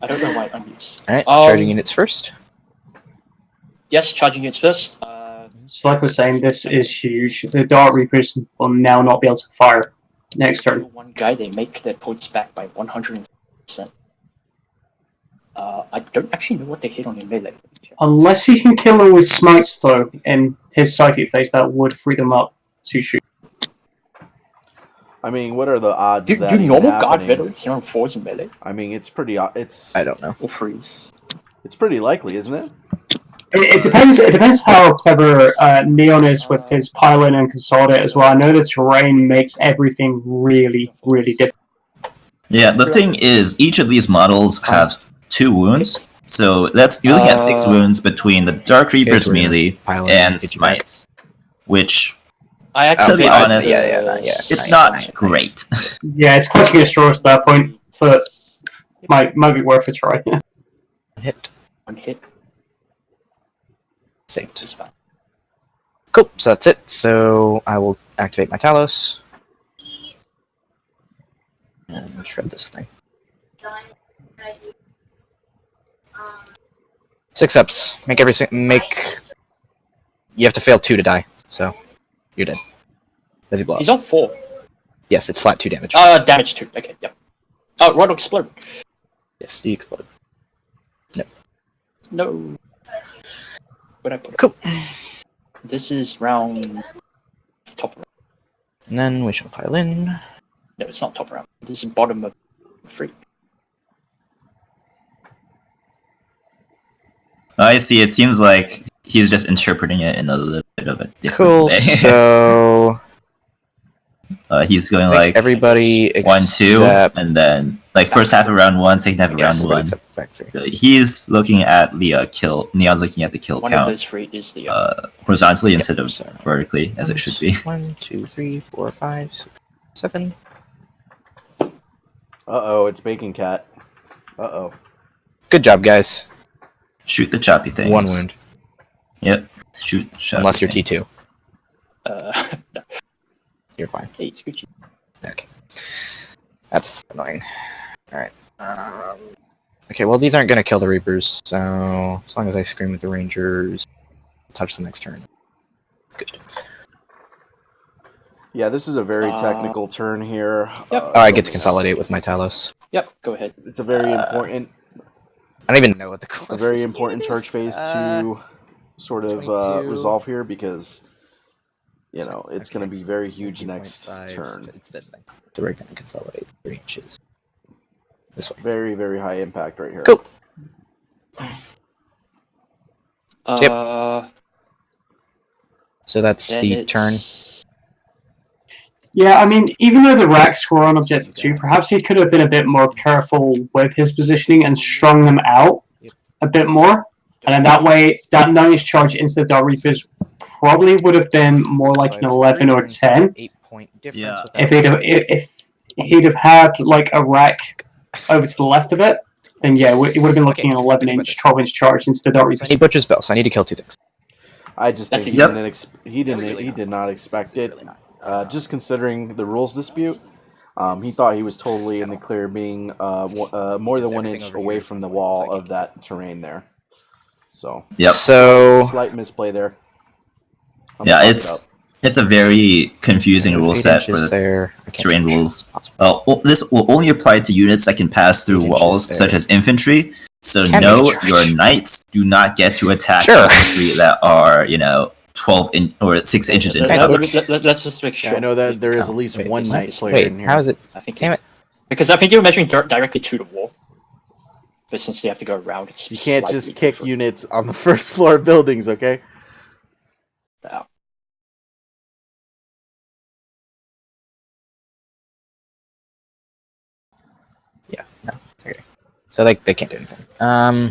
I don't know why I'm used. Alright, charging units first. Yes, charging units first. so like I was saying, this is huge. The Dark Reapers will now not be able to fire next turn. One guy, they make their points back by 100%. I don't actually know what they hit on in melee. Unless he can kill them with smites, though, in his psychic phase, that would free them up to shoot. I mean, what are the odds Do of that do even normal guard happening? veterans hit on 4s in melee? I mean, it's pretty. It's I don't know. Or 3s? it's pretty likely, isn't it? It depends. It depends how clever Neon is with his pilot and consolidate as well. I know the terrain makes everything really, really difficult. Yeah, the thing is, each of these models have 2 wounds, so you're looking at 6 wounds between the Dark Reaper's melee and smites, which, to be honest, it's not great. Yeah, it's clutching at straws at that point, but might be worth a try. Hit. One hit. Saved. Is fine. Cool, so that's it. So I will activate my Talos. And shred this thing. 6 steps. You have to fail 2 to die, so you're dead. Does he blow up? He's on 4. Yes, it's flat 2 damage. Damage 2. Okay, yep. Oh, right, explode. Yes, you explode. No. Where'd I put it? Cool. This is round... top round. And then we shall pile in. No, it's not top round. This is bottom of 3. I see, it seems like he's just interpreting it in a little bit of a different Cool, way. so... He's going like everybody 1, 2, and then like first half of round 1, second half of round 1. So he's looking at the kill. Neon's looking at the kill One count. of those 3 is the... horizontally instead of vertically, as it should be. 1, 2, 3, 4, 5, 6, 7. Uh-oh, it's Bacon Cat. Uh-oh. Good job, guys. Shoot the choppy things. 1 wound. Yep. Shoot. Unless you're things. T2. no. You're fine. Hey, it's Gucci. Okay. That's annoying. Alright. Okay, well, these aren't going to kill the Reapers, so as long as I scream with the Rangers, touch the next turn. Good. Yeah, this is a very technical turn here. Yep. I get to consolidate with my Talos. Yep, go ahead. It's a very important, I don't even know what the a closest very important unit charge is. phase to sort of 22. resolve here because, you know, it's going to be very huge next 2.5. turn. It's this thing. So we're going to consolidate 3 inches. This way. Very, very high impact right here. Cool. So that's the turn. Yeah, I mean, even though the racks were on objective 2, perhaps he could have been a bit more careful with his positioning and strung them out a bit more. And then that way, that 9-inch charge into the Dark Reapers probably would have been more like an 11 or 10. 8-point difference. Yeah. If he'd have had like a rack over to the left of it, then yeah, it would have been looking at an 11-inch, 12-inch charge into the Dark So I Reapers. need Butcher's Bell, so I need to kill 2 things. I just think That's he did not expect it. Just considering the rules dispute, he thought he was totally in the clear, being more than 1 inch away from the wall of that terrain there. So, Yep. So slight misplay there. Yeah, it's a very confusing rule set for the there. terrain rules. This will only apply to units that can pass through 8 walls, inches such there. as infantry. So Can no, make a charge. your knights do not get to attack Sure. infantry that are 12 or 6 inches into cover. Let's just make sure. I know that there is at least Wait, one is knight that- player Wait, in here. how is it? I think Damn it. Because I think you're measuring directly to the wall. But since you have to go around, it's You can't slightly just kick different. units on the first floor of buildings, okay? Yeah. Yeah, no. Okay. So they can't do anything.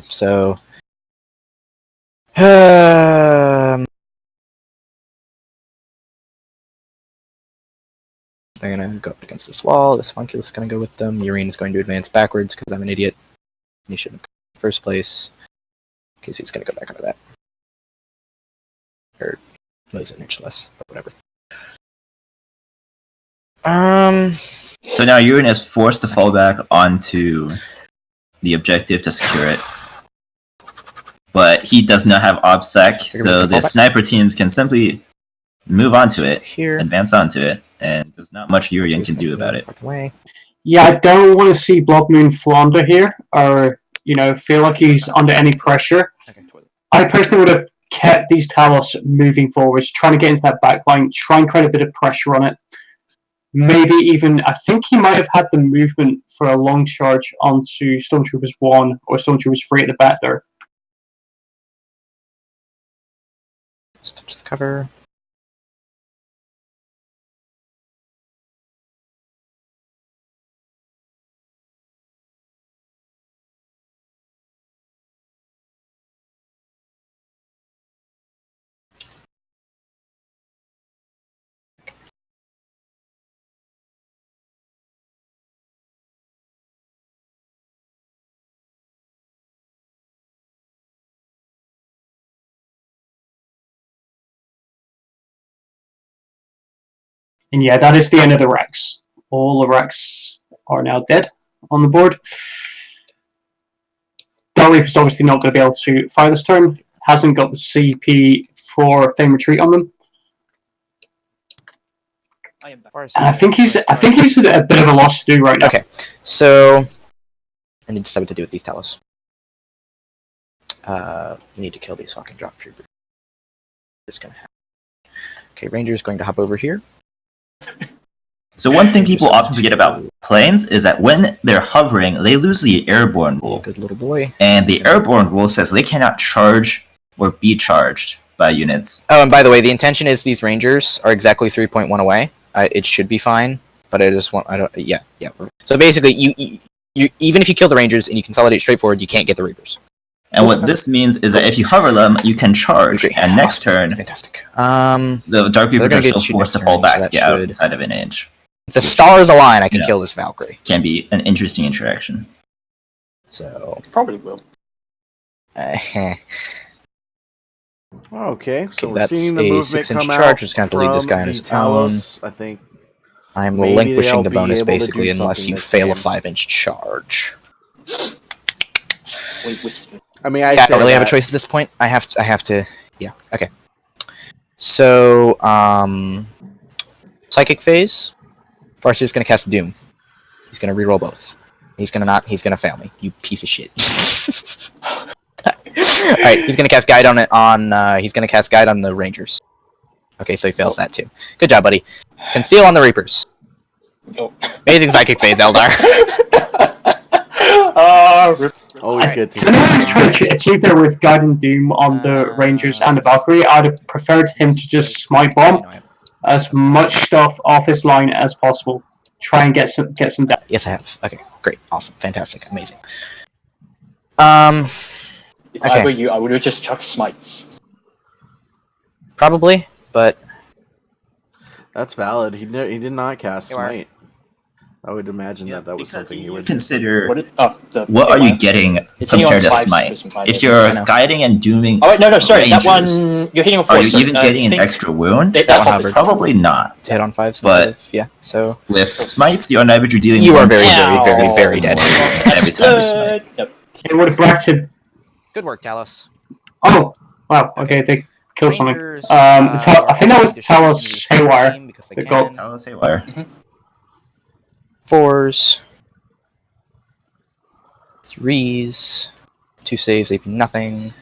So they're gonna go up against this wall. This Funculus is gonna go with them. Urine is going to advance backwards because I'm an idiot. He shouldn't have come in the first place. Because he's gonna go back under that. Or moves an inch less, but whatever. So now Urine is forced to fall back onto the objective to secure it. But he does not have OBSEC, so the sniper teams can simply move onto it, Here. advance onto it, and there's not much Urian can do about it. Fucking way. Yeah, I don't want to see Bloodmoon flounder here, or feel like he's under any pressure. Okay. I personally would have kept these Talos moving forwards, trying to get into that back line, try and create a bit of pressure on it. Maybe even, I think he might have had the movement for a long charge onto Stormtroopers 1 or Stormtroopers 3 at the back there. Just touch the cover. And yeah, that is the end of the Rex. All the Rex are now dead on the board. Reaper's obviously not going to be able to fire this turn. Hasn't got the CP for Flame Retreat on them. And I think he's a bit of a loss to do right now. Okay, so I need to decide what to do with these Talos. Need to kill these fucking drop troopers. It's gonna happen. Okay, Ranger's going to hop over here. So one thing people often forget about planes is that when they're hovering, they lose the airborne rule. Good little boy. And the airborne rule says they cannot charge or be charged by units. Oh, and by the way, the intention is these Rangers are exactly 3.1 away. It should be fine, but I just want, yeah. So basically, you even if you kill the Rangers and you consolidate straight forward, you can't get the Reapers. And what this means is that if you hover them, you can charge, and next turn, Fantastic. the Dark Reapers are still forced to fall back to get outside of an inch. If the stars align, I can kill this Valkyrie. Can be an interesting interaction. So Probably will. Okay, so we're that's seeing the a movement 6-inch come charge. out Just going to leave this guy on from his the Talos. own. I think I'm maybe relinquishing they'll the bonus be able to do basically unless something you this fail a game. 5-inch charge. Wait. I mean, I don't really have a choice at this point. I have to. Yeah. Okay. So, Psychic Phase. Farseer's going to cast Doom. He's going to reroll both. He's going to fail me. You piece of shit. Alright, he's going to cast Guide he's going to cast Guide on the Rangers. Okay, so he fails that too. Good job, buddy. Conceal on the Reapers. Oh. Amazing Psychic Phase, Eldar. Always good to To achieve there with Guide and Doom on the Rangers and the Valkyrie, I'd have preferred him to just smite bomb as much stuff off his line as possible. Try and get some damage. Yes, I have. Okay, great, awesome, fantastic, amazing. If I were you, I would have just chucked smites. Probably, but That's valid. He did not cast You are. Smite. I would imagine that was something he would consider. What, What are you getting It's hitting on compared to 5s, Smite? because 5 If is- you're I know. guiding and dooming, Oh wait, no, sorry, that Rangers, one you're hitting on 4. are you sorry. even I getting an think extra wound? that one offers- Probably not. to hit on 5s But- instead of, yeah, so... With Smites, you're on average you're dealing. You are one very, point very, Ow. very dead. every time you smite. Yep. It would have bracketed. Good work, Talos. Oh, wow. Okay, they killed something. Rangers, I think that was are going to shoot Talos into the same Haywire. team because they They got- can. Talos Haywire. 4s. 3s. 2 saves, AP nothing.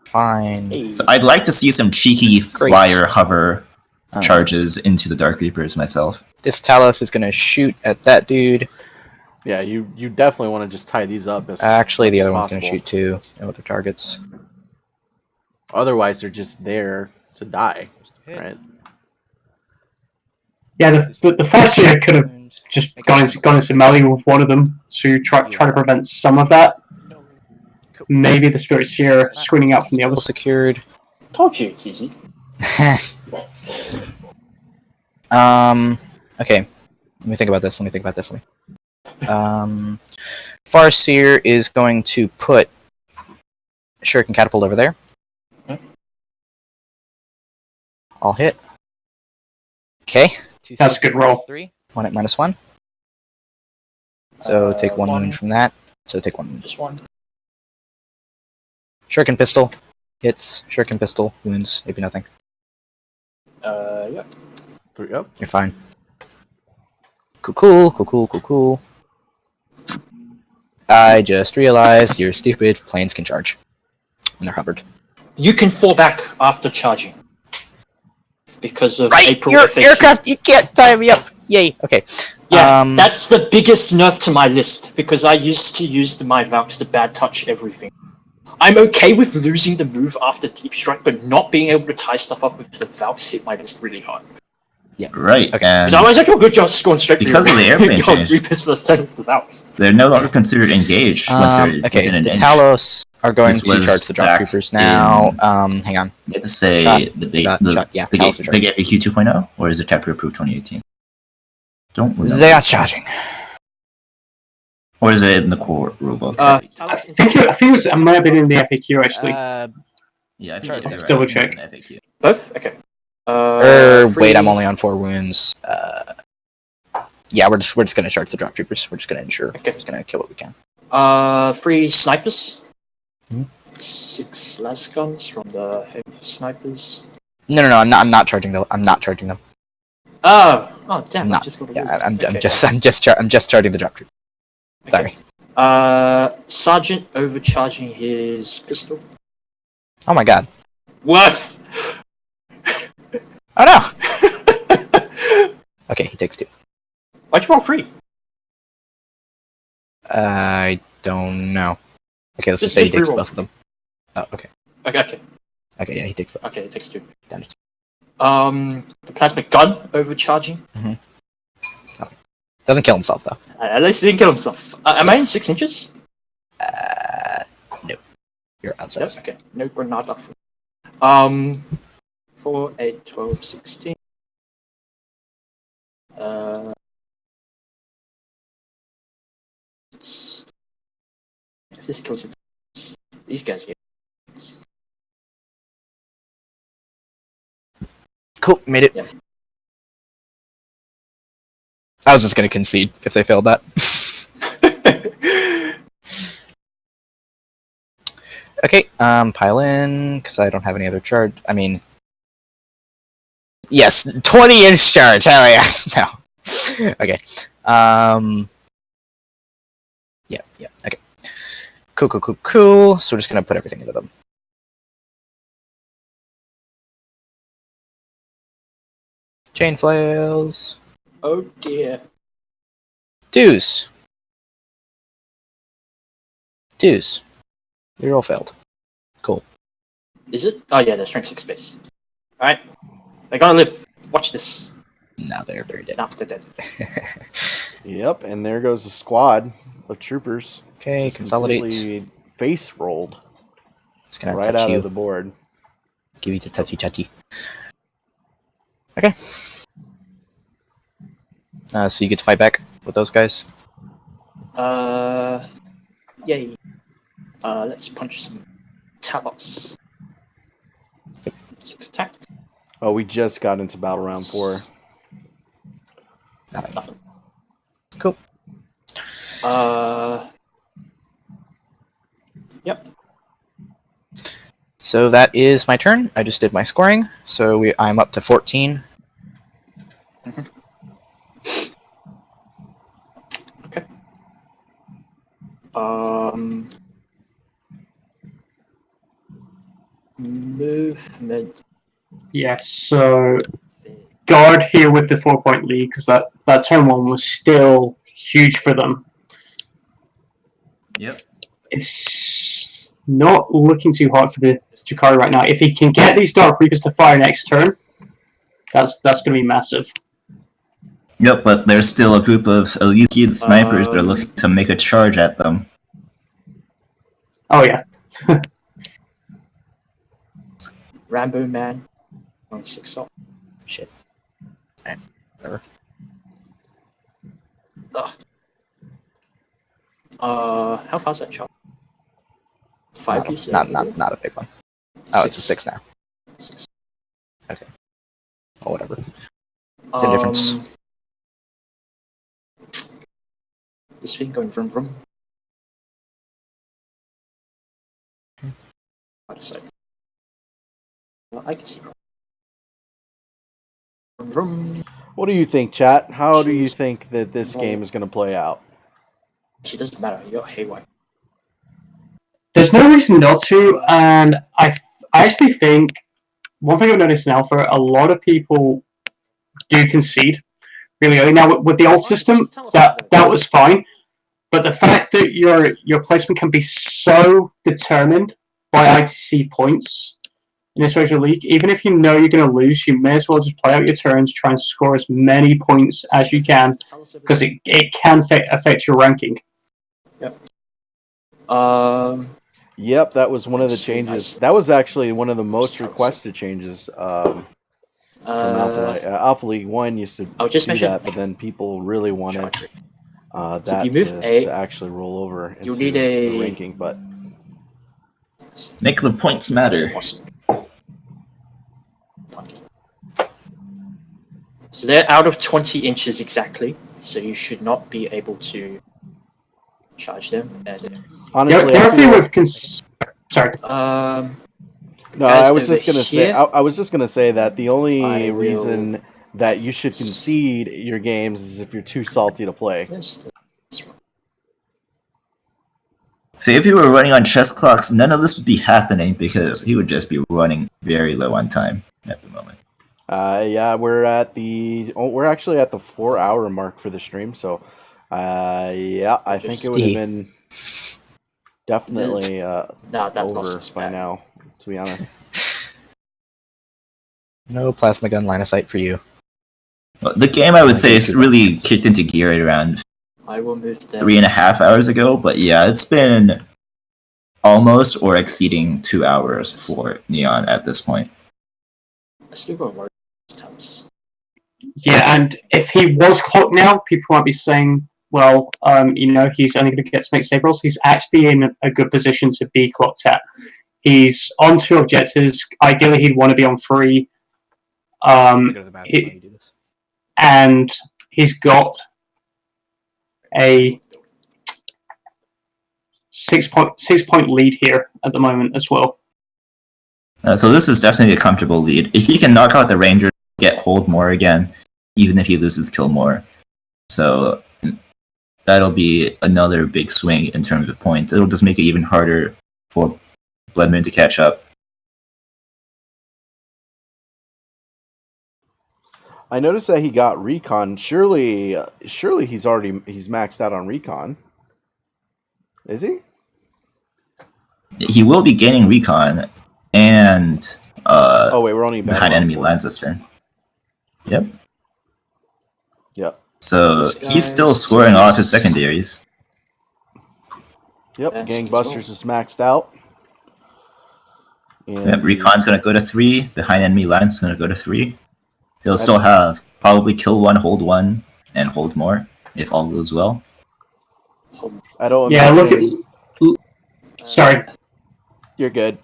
Fine. Hey. So I'd like to see some cheeky Great. flyer hover charges into the Dark Reapers myself. This Talos is going to shoot at that dude. Yeah, you definitely want to just tie these up. As Actually, the much other as one's going to possible. shoot too at other targets. Otherwise, they're just there to die, right? Yeah, the first year could have just gone into melee with one of them to try to prevent some of that. Maybe the Spirit Seer screening out from the All others. secured. Told you it's easy. Okay. Let me think about this. Farseer is going to put Shuriken Catapult over there. Okay. All hit. Okay. That's a good roll. 3. 1 at -1. So take 1 one. wound from that. So take 1 wound. Just one. Shuriken Pistol. Hits. Shuriken Pistol. Wounds. Maybe nothing. Yep. 3 up. You're fine. Cool. I just realized you're stupid. Planes can charge when they're hovered. You can fall back after charging. Because of Right, April your FAQ. aircraft. You can't tie me up. Yay. Okay. Yeah, that's the biggest nerf to my list, because I used to use my Valks to bad touch everything. I'm okay with losing the move after Deep Strike, but not being able to tie stuff up with the Valks hit my list really hard. Yeah. Right, Okay. and Because otherwise I do a good job just going straight because for of the airplane change, Reapers plus 10 with the Valks. they're no longer considered engaged once they're Okay, within an the inch. Talos are going This to was charge the drop back troopers now. in- Hang on. You have to say Shot, the big, shot, the shot, yeah, big, Talos are big charging. FAQ 2.0, or is it chapter approved 2018? Don't remember. They are charging. Or is it in the core rulebook? I think it might have been in the FAQ actually. Yeah, I think Charge. you're Let's right. double I think it's check. in FAQ. Both? Okay. Wait, I'm only on 4 wounds. Yeah, we're just gonna charge the drop troopers. We're just gonna ensure. Okay. We're just gonna kill what we can. 3 snipers. Mhm. 6 las guns from the heavy snipers. No, I'm not charging them. I'm not charging them. Oh damn! I'm I not. just got a Yeah, wound. I'm Okay. just charging the drop troopers. Sorry. Sergeant overcharging his pistol. Oh my god. What? Oh no. Okay, he takes 2. Why'd you roll 3? I don't know. Okay, let's just Just say he takes reroll. both of them. Oh, okay. Okay. Okay, yeah, he takes both. Okay, it takes 2. Down to 2. The plasma gun overcharging. Doesn't kill himself though. At least he didn't kill himself. Am I in Yes. 6 inches? No. You're outside. Yes. Okay. No granada. 4, 8, 12, 16. If this kills it, these guys get. Cool, made it. Yeah. I was just gonna concede if they failed that. Okay, pile in, because I don't have any other charge. I mean, yes, 20-inch charge, hell yeah. No. Okay. Yeah, okay. Cool. So we're just gonna put everything into them. Chain flails. Oh dear. Deuce. You're all failed. Cool. Is it? Oh yeah, the strength 6 base. Alright. They gotta live. Watch this. Now they're very dead. Now they're dead. Yep, and there goes the squad of troopers. Okay, Just consolidate. completely face rolled Just gonna right touch out you. of the board. Give you the touchy. Okay. So you get to fight back with those guys. Yay. Let's punch some Talos. 6 attack. Oh, we just got into battle round 4. Nothing. Cool. Yep. So that is my turn. I just did my scoring. So I'm up to 14. Okay. Movement. Yes, so guard here with the 4-point lead because that turn 1 was still huge for them. Yep. It's not looking too hard for the Druhkari right now. If he can get these Dark Reapers to fire next turn, that's going to be massive. Yep, but there's still a group of elite keyed snipers that are looking to make a charge at them. Oh yeah. Rambo Man. 6 off. Shit. How far's that shot? 5 you said? Not a big one. Oh, it's a 6 now. 6. Okay. Or whatever. Same difference. This thing going vroom vroom. Wait a sec. Well, I can see. Vroom vroom. What do you think, chat? How do you think that this game is going to play out? It doesn't matter. You're haywire. There's no reason not to, and I actually think one thing I've noticed in Alpha, a lot of people do concede really early. Now with the old system, that was fine, but the fact that your placement can be so determined by ITC points in this version of the league, even if you know you're going to lose, you may as well just play out your turns, try and score as many points as you can, because it can affect your ranking. Yep. Yep, that was one of the changes. That was actually one of the most requested changes from Alpha League 1 used to I'll just do mention that, but then people really wanted that if you move to actually roll over into you need the ranking. But Make the points matter. Awesome. So they're out of 20 inches exactly, so you should not be able to charge them. honestly, They're sorry. No, guys I was over just gonna say. here, I was just gonna say that the only I will- reason that you should concede your games is if you're too salty to play. So if you were running on chess clocks, none of this would be happening because he would just be running very low on time at the moment. Yeah, we're actually at the 4-hour mark for the stream, so yeah, I think it would have been definitely over by now, to be honest. No plasma gun line of sight for you. Well, the game, I would say, is really kicked into gear at around I will move them. 3.5 hours ago, but yeah, it's been almost or exceeding 2 hours for Neon at this point. I still got work times. Yeah, and if he was clocked now, people might be saying, well, he's only going to get to make save rolls. He's actually in a good position to be clocked at. He's on 2 objectives. Ideally, he'd want to be on 3. And he's got a 6-point lead here at the moment as well. So this is definitely a comfortable lead. If he can knock out the Ranger, get hold more again, even if he loses kill more. So that'll be another big swing in terms of points. It'll just make it even harder for Bloodmoon to catch up. I noticed that he got recon. Surely he's maxed out on recon. Is he? He will be gaining recon and oh wait, we're only behind enemy lines this turn. Yep. Yep. So he's still scoring off his secondaries. Yep, Gangbusters is maxed out. And yep, Recon's going to go to 3. Behind enemy lines is going to go to 3. He'll still have probably kill 1, hold 1, and hold more if all goes well. I don't. Yeah, imagine... look at. Sorry. You're good.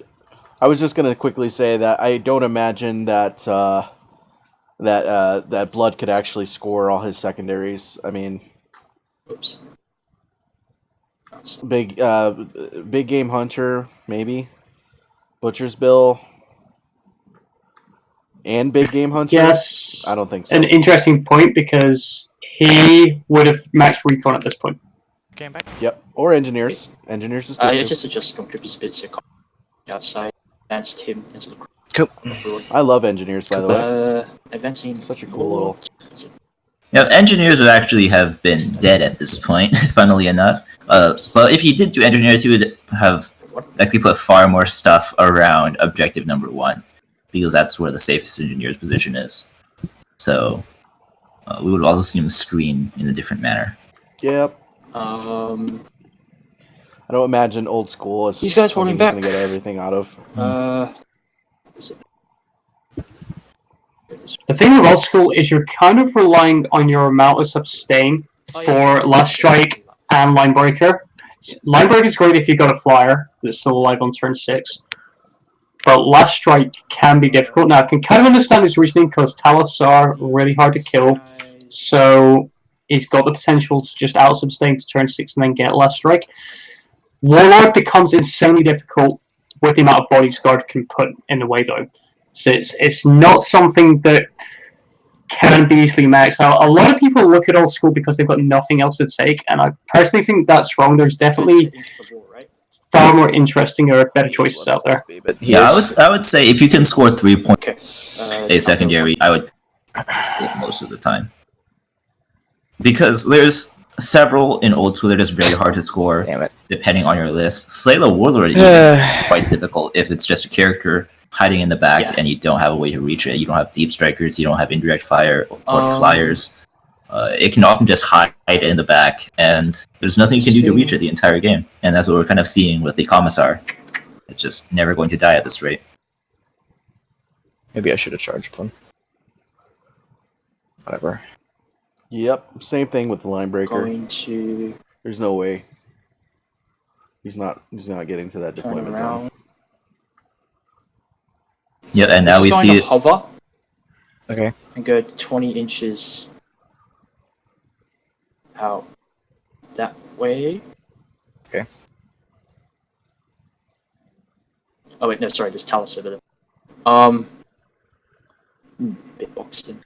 I was just gonna quickly say that I don't imagine that that Blood could actually score all his secondaries. I mean, Oops. big game hunter maybe, Butcher's Bill, and big game hunter. Yes, I don't think so. An interesting point because he would have matched recon at this point. Game back. Yep, or engineers. Engineers is good. I just adjust computer bits outside. Advanced him into the Cool. I love engineers, by the way. Advancing. Such a cool little. Engineers would actually have been dead at this point, funnily enough. But if he did do engineers, he would have actually put far more stuff around objective number 1, because that's where the safest engineer's position is. So we would also see him screen in a different manner. Yep. I don't imagine old school is these guys running back. Gonna get everything out of. The thing with old school is you're kind of relying on your amount of sustain for Last Strike and Linebreaker. Linebreaker is great if you've got a flyer that's still alive on turn 6. But Last Strike can be difficult. Now, I can kind of understand his reasoning because Talos are really hard to kill. So he's got the potential to just out-sustain to turn 6 and then get Last Strike. Warlord becomes insanely difficult with the amount of bodies guard can put in the way, though. So it's not something that can be easily maxed out. A lot of people look at old school because they've got nothing else to take, and I personally think that's wrong. There's definitely Into the wall, right? far more interesting or better choices out there. But Yeah, I would say if you can score 3 points Okay. a secondary, I would hit most of the time. Because there's several in old school that are just very hard to score, Damn it. depending on your list. Slay the Warlord is quite difficult if it's just a character hiding in the back and you don't have a way to reach it. You don't have deep strikers, you don't have indirect fire or flyers. It can often just hide in the back, and there's nothing you can do to reach it the entire game. And that's what we're kind of seeing with the Commissar. It's just never going to die at this rate. Maybe I should have charged them. Whatever. Yep, same thing with the line breaker. Going to There's no way. He's not getting to that turn deployment around. zone. Yeah, and now we This is see going it. to hover Okay. and go 20 inches out that way. Okay. Oh wait, no, sorry, there's Talus over there. Bit boxed in.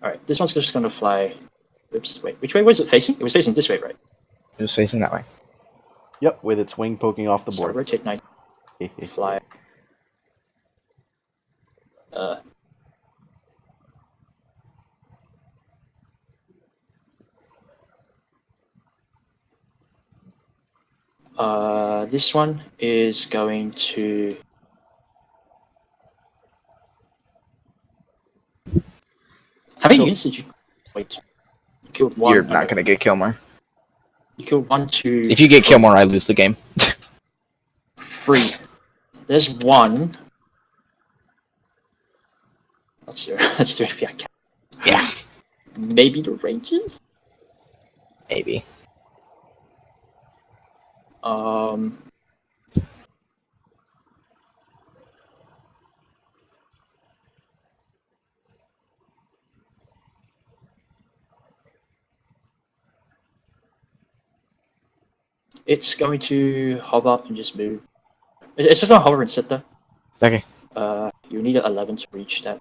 Alright, this one's just gonna fly. Oops, wait, which way was it facing? It was facing this way, right? It was facing that way. Yep, with its wing poking off the So board. rotate 90, fly. This one is going to. How many units did you? Wait, you killed one. You're not gonna get Kilmore. You killed 1, 2. If you get 3. Kilmore, I lose the game. 3. There's 1. Let's do it if I can. Yeah. Maybe the Rangers? Maybe. It's going to hover up and just move. It's just gonna hover and sit there. Okay. You need an 11 to reach that.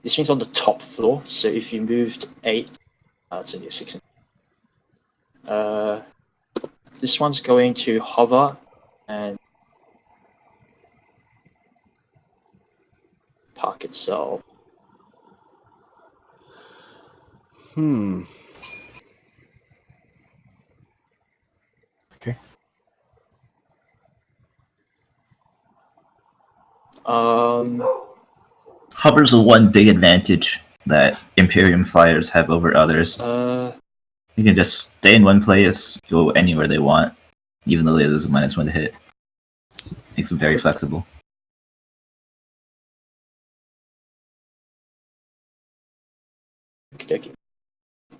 This thing's on the top floor, so if you moved 8, it's only a 6. This one's going to hover and park itself. Okay. Hover's the one big advantage that Imperium flyers have over others. You can just stay in one place, go anywhere they want, even though they lose a -1 to hit. Makes them very flexible. Okay.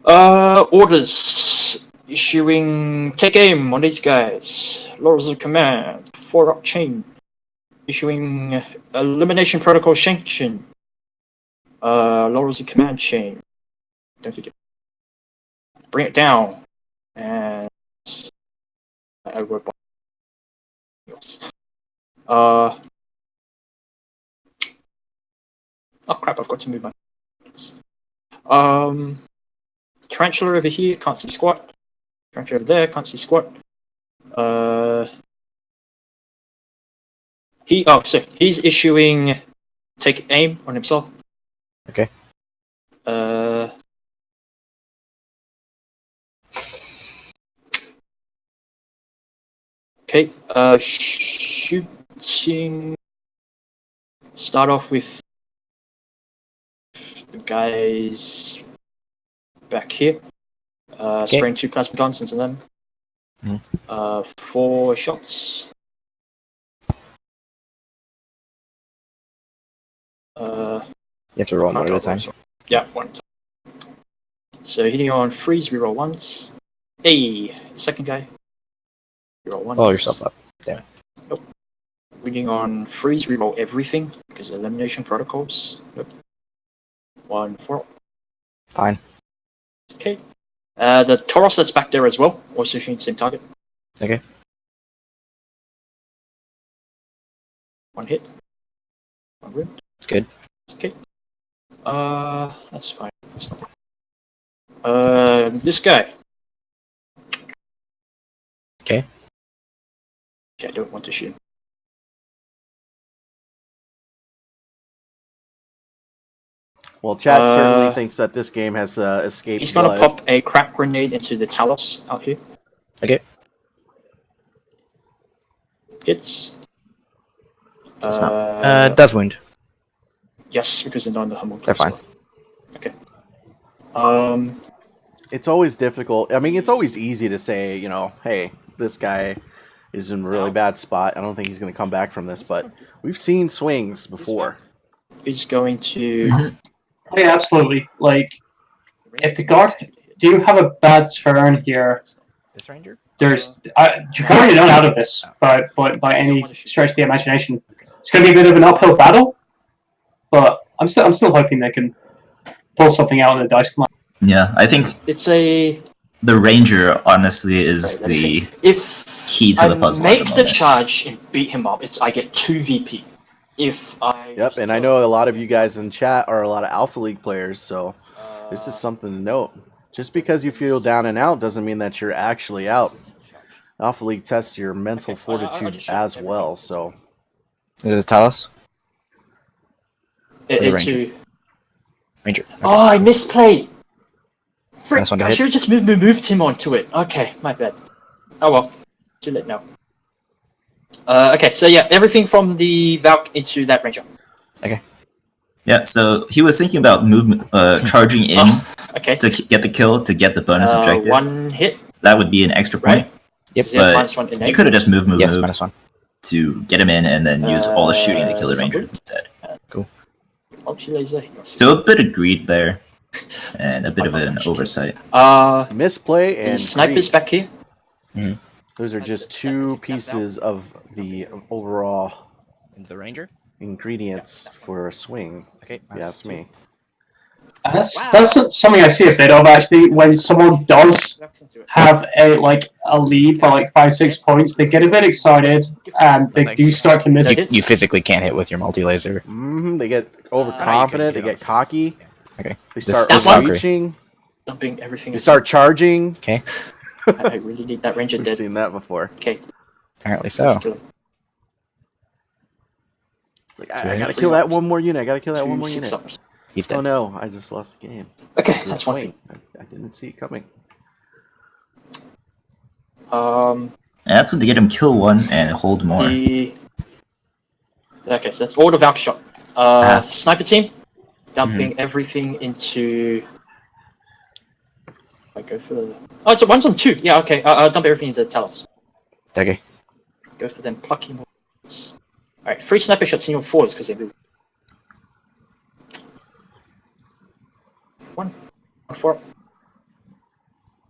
Orders. Issuing take aim on these guys. Laws of command. 4-up chain. Issuing elimination protocol sanction. Laws of command chain. Don't forget. Bring it down. And I work on. Oh crap! I've got to move my. Tarantula over here, can't see squat. Tarantula over there, can't see squat. So he's issuing take aim on himself. Okay. Okay, shooting. Start off with the guys back here. Spraying 2 plasma guns into them. 4 shots. You have to roll one at a time. Yeah, one. So hitting on freeze, reroll once. Hey, second guy. Reroll once. Follow yourself up. Damn it. Nope. Reading on freeze, reroll everything because elimination protocols. Nope. 1 4. Fine. Okay. The Tauros that's back there as well, also shooting the same target. Okay. 1 hit. One wound. Good. Okay. That's fine. That's not... this guy. Okay. Okay, I don't want to shoot. Well, Chad certainly thinks that this game has escaped He's gonna blood. pop a crack grenade into the Talos out here. Okay. Hits. That's not. Death wound. Yes, because they're not in the Humble. They're fine. Okay. It's always difficult. I mean, it's always easy to say, you know, hey, this guy is in a really bad spot. I don't think he's going to come back from this, but we've seen swings before. He's going to. Yeah, absolutely. Like, if the guard do have a bad turn here, This ranger? there's Druhkari are not out of this by any stretch of the imagination. It's going to be a bit of an uphill battle, but I'm still hoping they can pull something out in the dice command. Yeah, I think It's a. the ranger honestly is the If key to I the puzzle. make at the the moment. charge and beat him up, I get 2 VP. If I. Yep, and I know a lot of you guys in chat are a lot of Alpha League players, so this is something to note. Just because you feel down and out doesn't mean that you're actually out. Alpha League tests your mental fortitude as well, so. Is it Talos? It, Or the it's ranger? you. Ranger. Okay. Oh, I misplayed! Frick, Nice one to I hit. should have just moved him onto it. Okay, my bad. Oh well. Too late now. Okay, so yeah, everything from the Valk into that ranger. Yeah, so he was thinking about movement, charging in Okay. to get the kill to get the bonus objective. 1 hit. That would be an extra point. Right. Yep. Because he has But -1 you innate. could have just move Yes, -1. to get him in and then use all the shooting to kill the Sounds rangers good. instead. Ultra laser. So a bit of greed there, and a bit of an oversight. Misplay The and sniper's greed. back here. Those are just two pieces of the overall Into the ranger? ingredients for a swing. Okay. Yes, -2. me. And that's something I see a bit of actually. When someone does have a lead by 5-6 points, they get a bit excited and they do start to miss. You physically can't hit with your multi-laser. They get overconfident, they get cocky, Okay. they This- start this one? overreaching, Dumping everything. they start charging. Okay. I really need that ranger We've dead. seen that before. Okay. Apparently Let's so. kill him. It's like, I gotta kill that one more unit, I gotta kill that one 2 more unit. 6-ups. He's Oh dead. no, I just lost the game. Okay, It's a that's one swing. thing. I didn't see it coming. And that's when they get him kill one and hold more. Okay, so that's all the Valk shot. Sniper team, dumping everything into. I go for the. Oh, it's one's on 2. Yeah, okay. I'll dump everything into Talos. Okay. Go for them plucky ones. Alright, 3 sniper shots in your 4s because they move. 1. 4.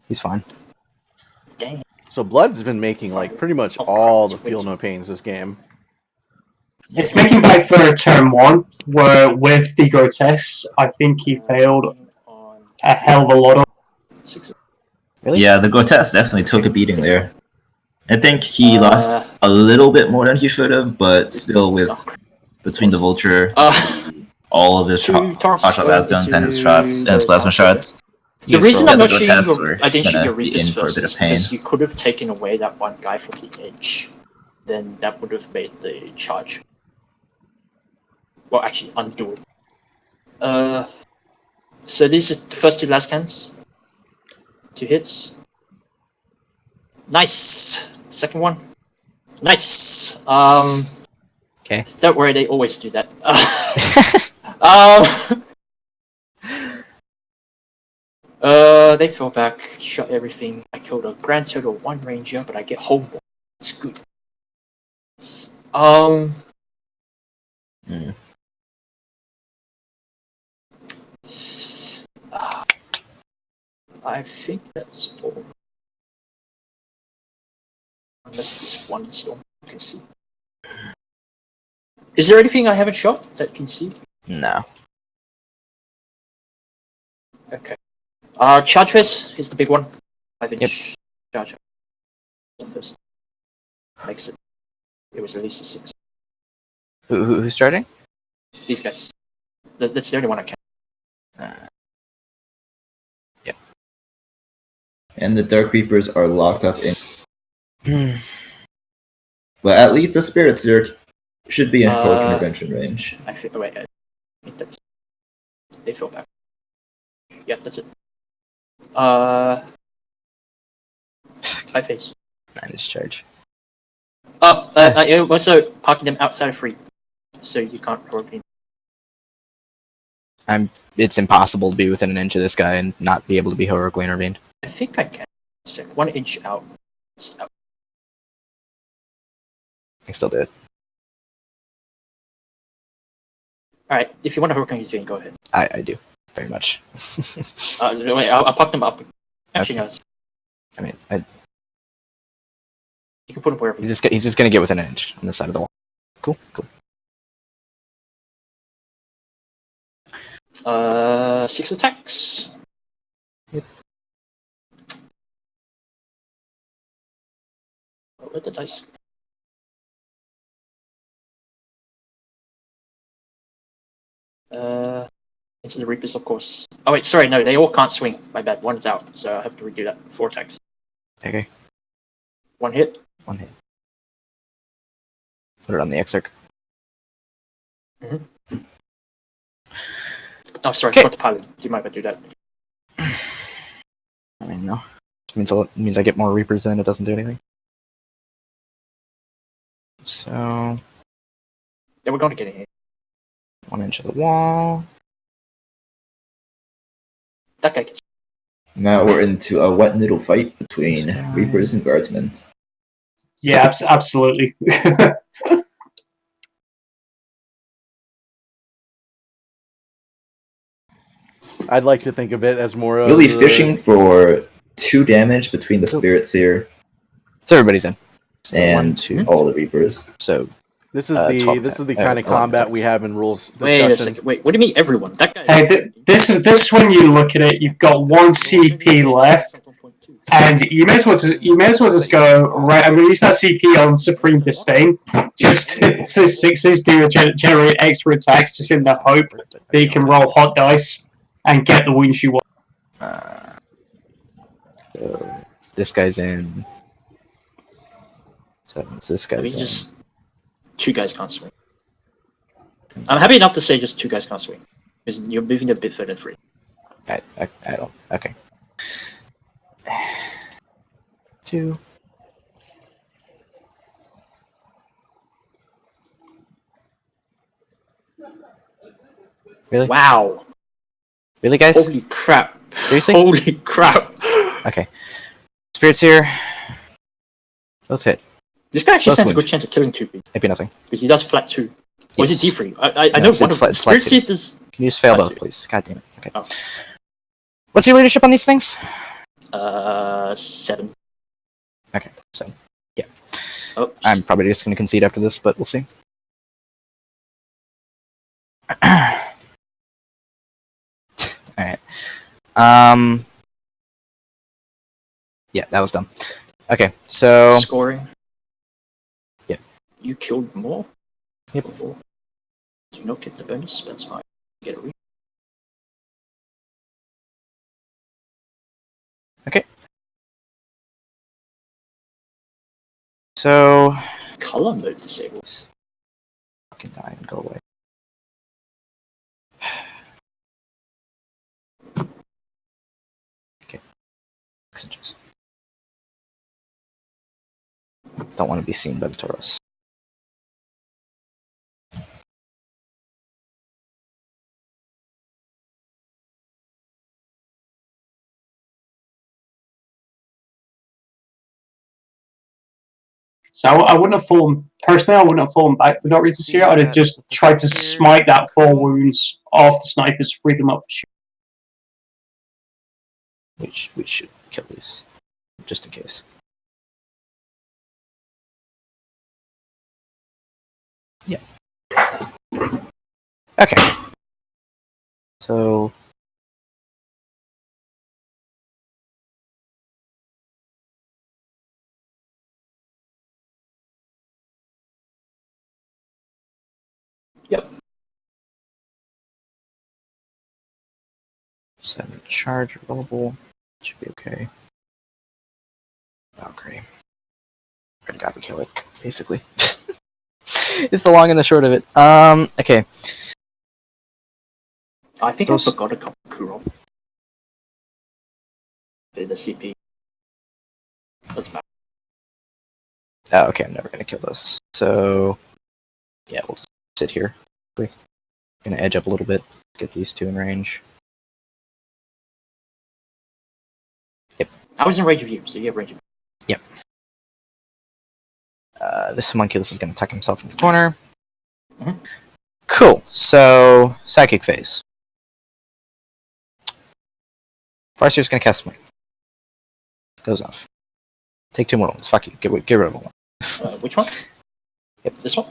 He's fine. Dang. So Blood's been making pretty much all the feel no pains this game. It's making back for turn 1, where with the grotesques, I think he failed a hell of a lot of. 6. Really? Yeah, the grotesque definitely took a beating there. I think he lost a little bit more than he should have, but still with between the vulture, all of his hot shot las guns and his shots and his plasma shots. The reason I'm not the shooting grotesques I didn't shoot gonna your be Reapers in for a first bit of is pain. because you could have taken away that one guy from the edge. Then that would have made the charge. Well, actually, undo it. So these are the first 2 last cans. 2 hits. Nice! Second one. Nice! Okay. Don't worry, they always do that. They fell back, shot everything. I killed a grand total of 1 ranger, but I get home. It's good. I think that's all. Unless this one storm you can see. Is there anything I haven't shot that can see? No. Okay. Charge fist is the big one. 5-inch charge fist. Makes it. It was at least a 6. Who's charging? These guys. That's the only one I can. Yep. And the Dark Reapers are locked up in. Hmm. But at least the Spirits there should be in Heroic Uh, Intervention range. I think. Wait, I think that's. They fell back. Yeah, that's it. 5 phase. 9 discharge. I also parking them outside of free, so you can't heroic. It's impossible to be within an inch of this guy and not be able to be heroically intervened. I think I can. 1 inch out. It's out. I can still do it. Alright, if you want to heroic intervene, go ahead. I do. Very much. No, wait, I'll park them up. Actually, Okay. no. I mean, You can put them wherever. he's just gonna get within an inch on this side of the wall. Cool. 6 attacks. Yep. Where'd the dice? Into the Reapers, of course. Oh wait, sorry, no, they all can't swing. My bad. One's out, so I have to redo that. 4 attacks. Okay. 1 hit. 1 hit. Put it on the exarch. Oh, sorry, Okay. I forgot to pilot. Do you mind if I do that? I mean, no. It means I get more Reapers in. It doesn't do anything. So Yeah, we're going to get it. 1 inch of the wall. That guy gets. Now we're into a wet noodle fight between This guy. Reapers and Guardsmen. Yeah, absolutely. I'd like to think of it as more of Really fishing for 2 damage between the Spirits here So everybody's in. So and 1, 2. all the Reapers. So This is 12 this is the attack- kind of 11 combat attacks. we have in rules Wait a discussion. second. Wait, what do you mean everyone? That guy. Hey, this is when you look at it. You've got 1 CP left, and you may as well just go right. I'm going to use that CP on Supreme Disdain, just so 6s do generate extra attacks, just in the hope that you can roll hot dice and get the wounds you want. So this guy's in. So this I mean, guy's in. just 2 guys can't swing. I'm happy enough to say just 2 guys can't swing. Because you're moving a bit further free. I don't. Okay. 2. Really? Wow. Really, guys? Holy crap. Seriously? Holy crap. Okay. Spirits here. Both hit. This guy actually Both stands a good wound. chance of killing 2 people. Maybe nothing. Because he does flat 2. Or is Yes. it D3? I No, know it's one of flat- them. it's flat Spirit 2. Seed is. Can you just fail Flat both, 2. please? God damn it. Okay. Oh. What's your leadership on these things? 7. Okay, so yeah. Oops. I'm probably just going to concede after this, but we'll see. Alright. Yeah, that was dumb. Okay, so Scoring. Yep. You killed more? Yep. Or do not get the bonus? That's fine. Get a re. so Color mode disabled. fucking die and go away. Okay. 6 inches. Don't want to be seen by the Tauros. So I wouldn't have fallen personally. I wouldn't have fallen back with not Reapers here. I'd have just tried to smite that 4 wounds off the snipers, free them up for shoot. We should kill these, just in case. Yeah. Okay. So Yep. 7 charge rollable. Should be okay. Valkyrie. Already got to kill it, basically. It's the long and the short of it. Okay. I think Those- I forgot a couple of Kuro. The CP. That's bad. Oh, okay, I'm never gonna kill those. So, yeah, we'll just sit here. Gonna edge up a little bit, get these two in range. I was in range of you, so you have range of me. This homunculus is gonna tuck himself in the corner. Mhm. Cool. So, psychic phase. Farseer's gonna cast Smite. Goes off. Take 2 more ones. Fuck you. Get rid of one. Which one? Yep. This one?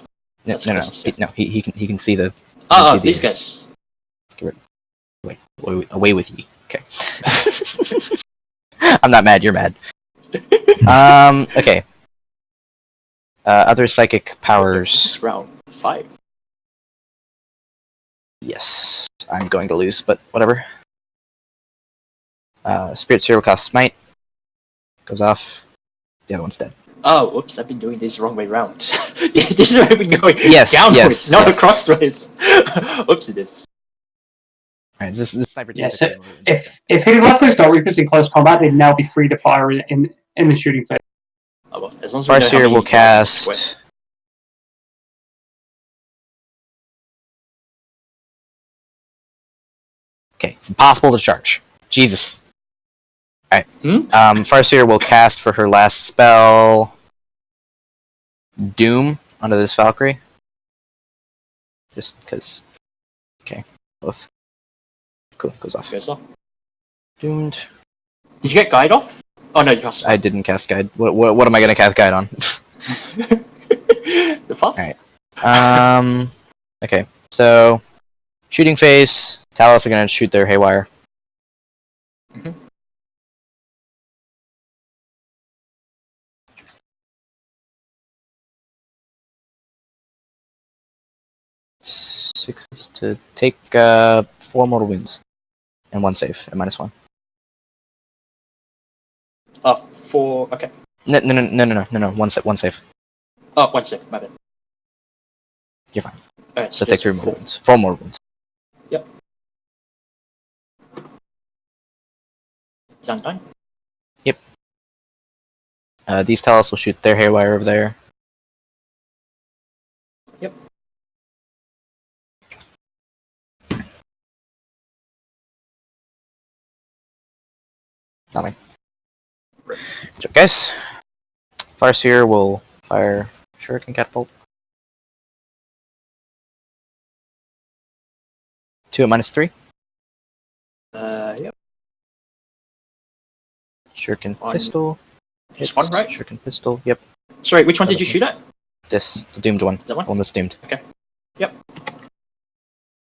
No, That's no, no. closest, No, he can see the. Oh, see these these. guys. Away with ye. Okay. I'm not mad. You're mad. Okay. Other psychic powers. This is round 5. Yes, I'm going to lose, but whatever. Spirit Sphere will cost Smite. Goes off. The other one's dead. Oh, whoops, I've been doing this the wrong way round. Yeah, this is where I've been going. Yes, downwards, yes, not yes. crossways. Whoops, it is. Alright, this sniper team. Yes, if Hitler's not Reapers in close combat, they'd now be free to fire in the shooting phase. Oh, well, as long as we know how Farseer many will square. cast. Okay, it's impossible to charge. Jesus. Alright. Farseer will cast for her last spell Doom onto this Valkyrie. Just because. Okay, both. Cool, goes off. Goes off. Doomed. Did you get guide off? Oh no, you cast. I didn't cast guide. What am I gonna cast guide on? The fast. Alright. Okay, so shooting phase. Talos are gonna shoot their haywire. Mhm. Six is to take 4 mortal wounds and 1 save at -1. Oh, 4. Okay. No. 1 save. Oh, 1 sec. My bad. You're fine. Alright, So take just 3 more 4. wounds. 4 more wounds. Zandine. These Talos will shoot their haywire over there. Yep. Nothing. Good job, guys. Farseer will fire Shuriken Catapult. 2 at -3. Yep. Shuriken One. Pistol. Just one, right? Shuriken Pistol. Yep. Sorry, which one did you shoot at? This, the doomed one. That one? The one that's doomed. Okay. Yep.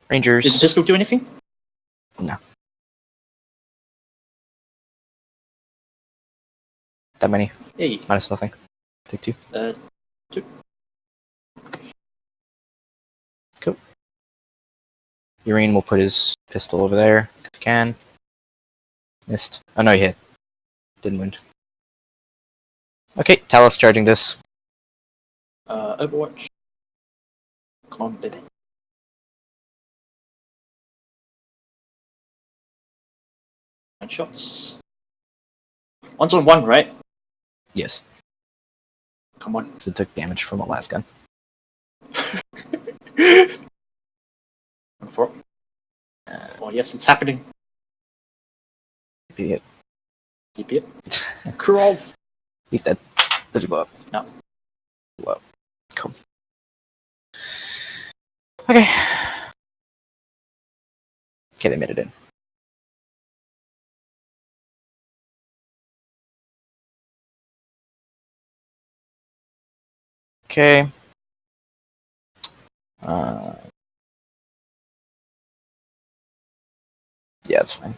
Rangers. Did the pistol do anything? That many. Hey. Minus nothing. Take 2. 2. Cool. Urine will put his pistol over there, because he can. Missed. Oh no, he hit. Didn't wound. Okay, Talos charging this. Overwatch. Come on, baby. Nine shots. 1's on 1, right? Yes. Come on. So it took damage from the last gun. 4. Oh yes, it's happening. Be it. Keep it. Kurov. He's dead. Does he blow up? No. Blow up. Cool. Okay. Okay, they made it in. Okay. Yeah, that's fine.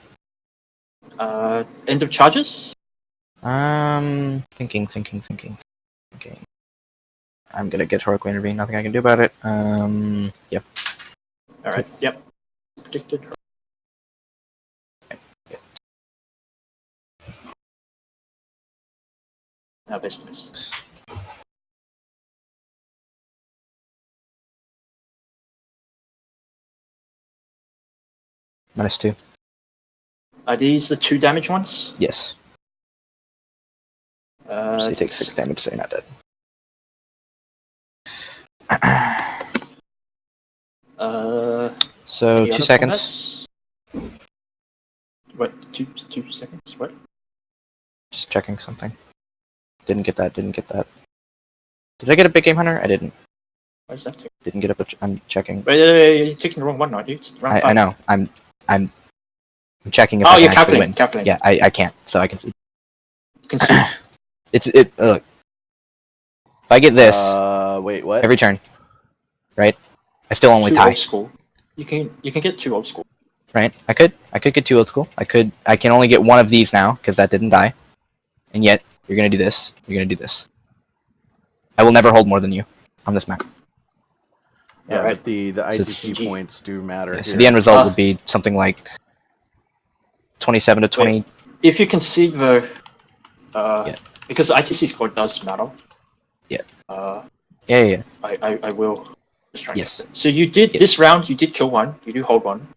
End of charges? Thinking. Okay. I'm gonna get heroically intervene. Nothing I can do about it. Yep. Alright, yep. Predicted. Best miss. -2. Are these the 2 damage ones? Yes. So you take 6 damage, so you're not dead. So any 2 other seconds. combats? What? 2 seconds? What? Just checking something. Didn't get that. Did I get a big game hunter? I didn't. What is that? Didn't get a. I'm checking. Wait, you're taking the wrong one, aren't you? It's round I 5. know. I'm checking if Oh, I can you're actually win. calculating. Yeah, I can't. So I can see. You can see. Look. If I get this Wait, what? every turn, right? I still only 2 tie. old school. You can get 2 old school. Right? I could get 2 old school. I can only get 1 of these now because that didn't die. And yet you're gonna do this. You're gonna do this. I will never hold more than you on this map. Yeah, Alright. but the So ITC it's- points do matter. Yeah, so here. the end result would be something like 27 to 20. If you can see the, Yeah. because the ITC score does matter. Yeah. Uh, Yeah. I will. Just try and Yes. get it. So you did this round. You did kill 1. You do hold 1.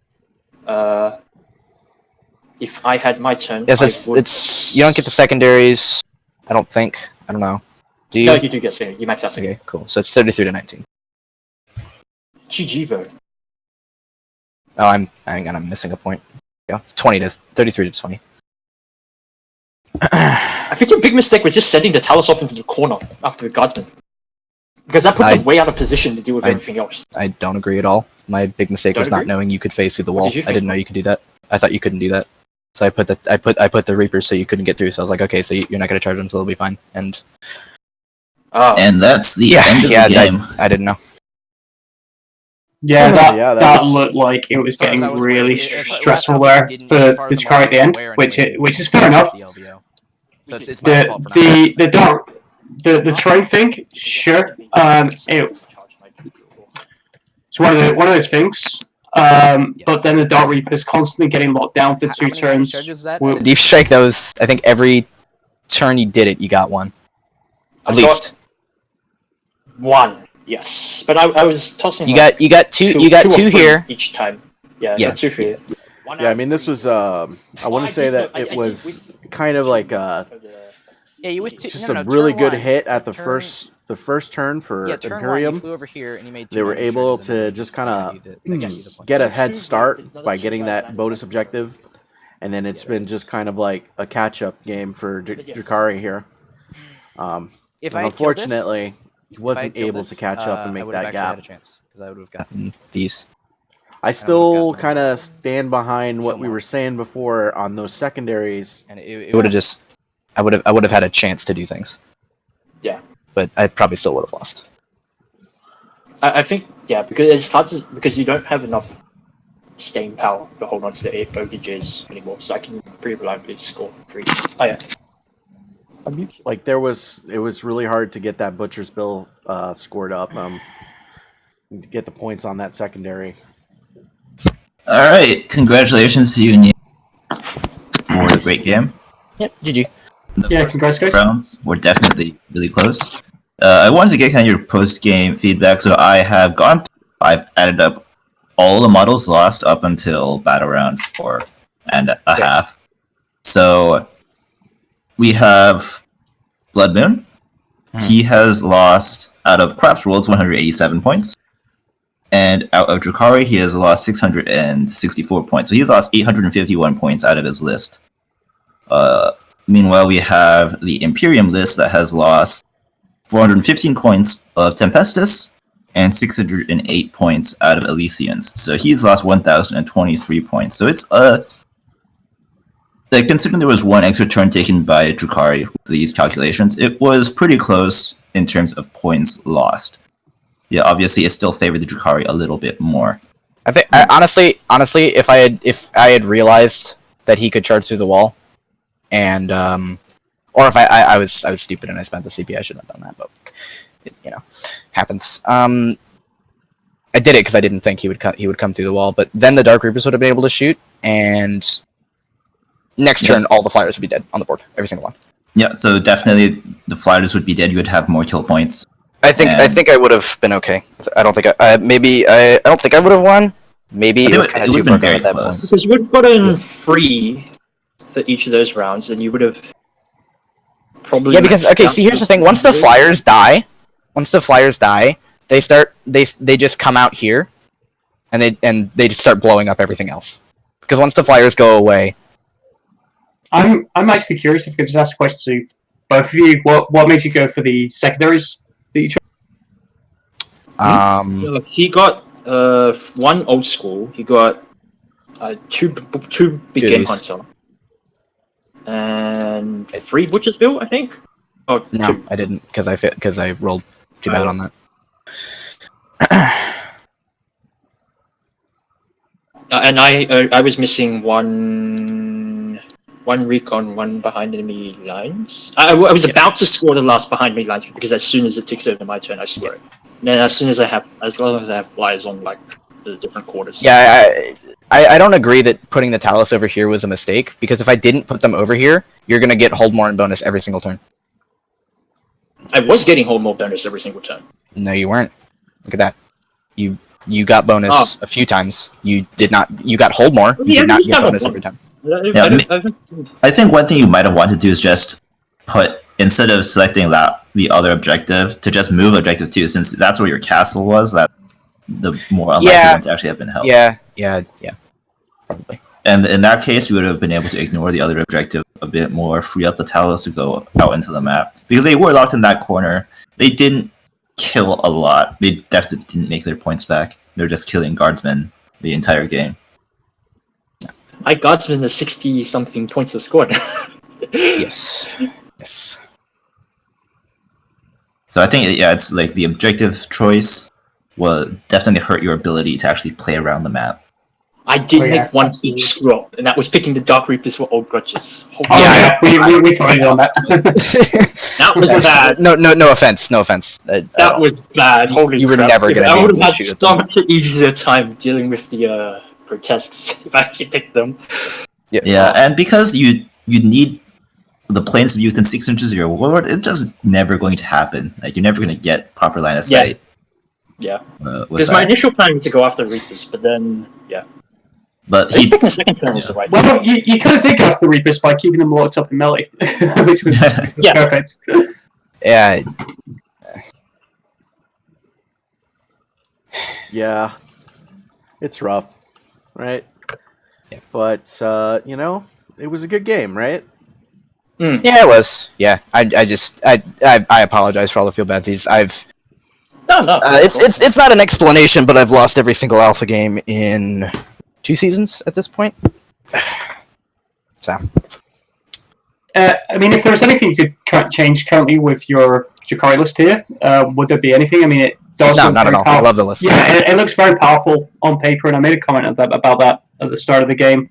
If I had my turn, Yes, I would... it's you don't get the secondaries. I don't think. I don't know. Do you? No, you do get second. You max out second. Okay, cool. So it's 33 to 19. GG though. Oh, hang on, I'm missing a point. Yeah, 20 to 33 to 20. I think your big mistake was just sending the Talos off into the corner after the guardsman, because that put them way out of position to deal with everything else. I don't agree at all. My big mistake was not agree? knowing you could phase through the What wall. did you I think? didn't know you could do that. I thought you couldn't do that. So I put the Reapers so you couldn't get through. So I was like, okay, so you're not gonna charge them, so they'll be fine. And And that's the end of the game. I didn't know. Yeah, Yeah, that looked like it was getting really stressful there for the Druhkari at the end, which is fair enough. So it's my fault for not. The terrain thing, sure. It's one of those things. But then the Dark Reaper is constantly getting locked down for 2 turns. Deep Strike, that was, I think every turn you did it, you got 1. At least. 1, yes. But I was tossing. You got 2 or 3 here each time. Yeah, Yeah. got 2 for you. Yeah, I mean, this was, I want to say that it was kind of like Yeah, you with 2. just a really good hit at the first turn for turn 1, you Imperium. flew over here and you made 2 They were damage able charges, and then to you just I kind gave you of the- I gave you the points. get a The head 2 start the by 2 getting guys that landed bonus on objective, and then it's been just kind of like a catch-up game for But yes. Druhkari here. If And I had killed this, unfortunately, he wasn't able to catch up and I make would have that actually gap. had a chance because I would have gotten these. I would've still gotten kind of stand behind what kill we were mark. saying before on those secondaries. And it would have just, I would have had a chance to do things. Yeah. But I probably still would have lost. I think, yeah, because it's hard to, because you don't have enough staying power to hold on to the OBJs anymore, so I can pretty reliably score 3. Oh yeah. Like it was really hard to get that Butcher's Bill scored up, to get the points on that secondary. All right, congratulations to you, Neil, for the great game. Yep, GG. The Yeah, first congrats, guys. rounds were definitely really close. I wanted to get kind of your post-game feedback, so I've added up all the models lost up until battle round 4 and a half. So we have Bloodmoon. He has lost out of Craft Worlds 187 points. And out of Druhkari, he has lost 664 points. So he's lost 851 points out of his list. Meanwhile, we have the Imperium list that has lost 415 points of Tempestus and 608 points out of Elysians. So he's lost 1,023 points. So it's considering there was 1 extra turn taken by Druhkari with these calculations, it was pretty close in terms of points lost. Yeah, obviously it still favored the Druhkari a little bit more. I think honestly, if I had realized that he could charge through the wall, and or if I was stupid and I spent the CP, I shouldn't have done that, but it, happens. I did it because I didn't think he would come through the wall, but then the Dark Reapers would have been able to shoot, and next turn all the flyers would be dead on the board, every single one. Yeah, so definitely the flyers would be dead. You would have more kill points. I think I would have been okay. I don't think I don't think I would have won. Maybe it was kind of too far gone at that point. Because you would have gotten 3 for each of those rounds, and you would have probably. Yeah, because okay. See, here's the thing. Once the flyers die, they just come out here, and they just start blowing up everything else. Because once the flyers go away, I'm actually curious if I could just ask a question to both of you. What made you go for the secondaries that you chose? He got 1 old school. He got 2 begin hunter, and 3 butcher's bill, I think. Oh no, 2. I didn't because I rolled too bad on that. And I was missing one recon, 1 behind enemy lines. I was about to score the last behind enemy lines because as soon as it ticks over my turn, I score it. And then as long as I have flyers on like the different quarters. Yeah, I don't agree that putting the Talus over here was a mistake because if I didn't put them over here, you're gonna get hold more and bonus every single turn. I was getting hold more bonus every single turn. No, you weren't. Look at that. You got bonus a few times. You did not. You got hold more. You did not get bonus every time. Yeah, I think one thing you might have wanted to do is just put, instead of selecting the other objective, to just move objective 2, since that's where your castle was. That the more unlikely one to actually have been held. Yeah, probably. And in that case, you would have been able to ignore the other objective a bit more, free up the Talos to go out into the map. Because they were locked in that corner. They didn't kill a lot. They definitely didn't make their points back. They were just killing guardsmen the entire game. My guardsmen the 60-something points of score. Yes. So I think, yeah, it's like the objective choice will definitely hurt your ability to actually play around the map. I did make one each screw up, and that was picking the Dark Reapers for old grudges. We commented on that. That was bad. No offense. That was bad. Holy you were crap. never going to be able to have shoot so much easier time dealing with the grotesques if I actually picked them. Yeah, and because you need the planes of youth in 6 inches of your warlord, it's just never going to happen. Like, you're never going to get proper line of sight. Yeah. Because my initial plan was to go after Reapers, but then, yeah. But picking the second turn was the right Well, you kind of did go after the Reapers by keeping them locked up in melee, which was perfect. Yeah. Yeah. It's rough, right? Yeah. But, it was a good game, right? Yeah, it was. Yeah, I apologize for all the feel badsies. No. It's not an explanation, but I've lost every single alpha game in 2 seasons at this point. So, I mean, if there was anything you could change currently with your Druhkari list here, would there be anything? I mean, it does. No, not at all. I love the list. Yeah, it looks very powerful on paper, and I made a comment about that at the start of the game.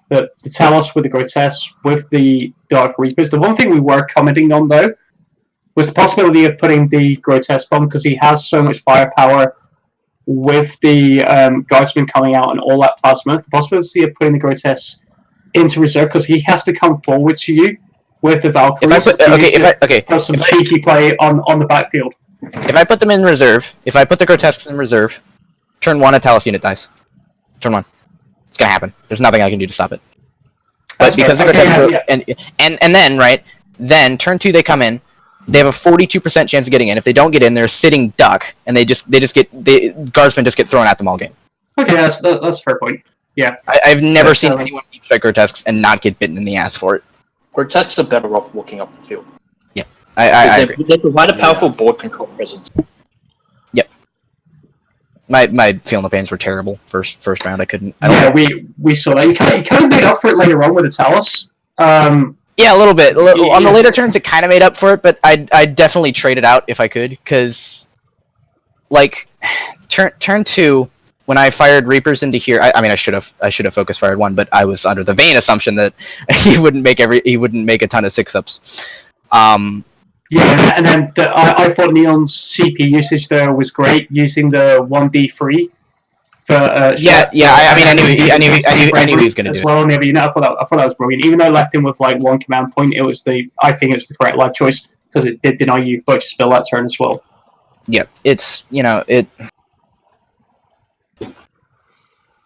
That the Talos with the Grotesque, with the Dark Reapers. The one thing we were commenting on, though, was the possibility of putting the Grotesque on, because he has so much firepower with the Guardsman coming out and all that plasma. The possibility of putting the Grotesque into reserve, because he has to come forward to you with the Valkyries. Some cheeky play on the backfield. If I put them in reserve, if I put the Grotesques in reserve, turn 1 a Talos unit dies. Turn 1. It's gonna happen. There's nothing I can do to stop it. But because the Grotesques and then right, then turn 2 they come in. They have a 42% chance of getting in. If they don't get in, they're a sitting duck, and Guardsmen just get thrown at them all game. Okay, that's a fair point. Yeah, I've never seen anyone deep strike Grotesques and not get bitten in the ass for it. Grotesques are better off walking up the field. Yeah, I agree. They provide a powerful board control presence. Yep. My Feel No Pains were terrible first round. I couldn't. We saw that. You kind of made up for it later on with the Talus. Yeah, a little bit. On the later turns, it kind of made up for it, but I'd definitely trade it out if I could, because, like, turn 2, when I fired Reapers into here, I mean, I should have focus fired 1, but I was under the vain assumption that he wouldn't make a ton of 6-ups. Yeah, and then I thought Neon's CP usage there was great, using the 1B3 For I knew he was going to do it. Well, maybe I thought that was brilliant. Even though I left him with like 1 command point, I think it was the correct life choice because it did deny you Butcher Spill that turn as well. Yeah, it's it.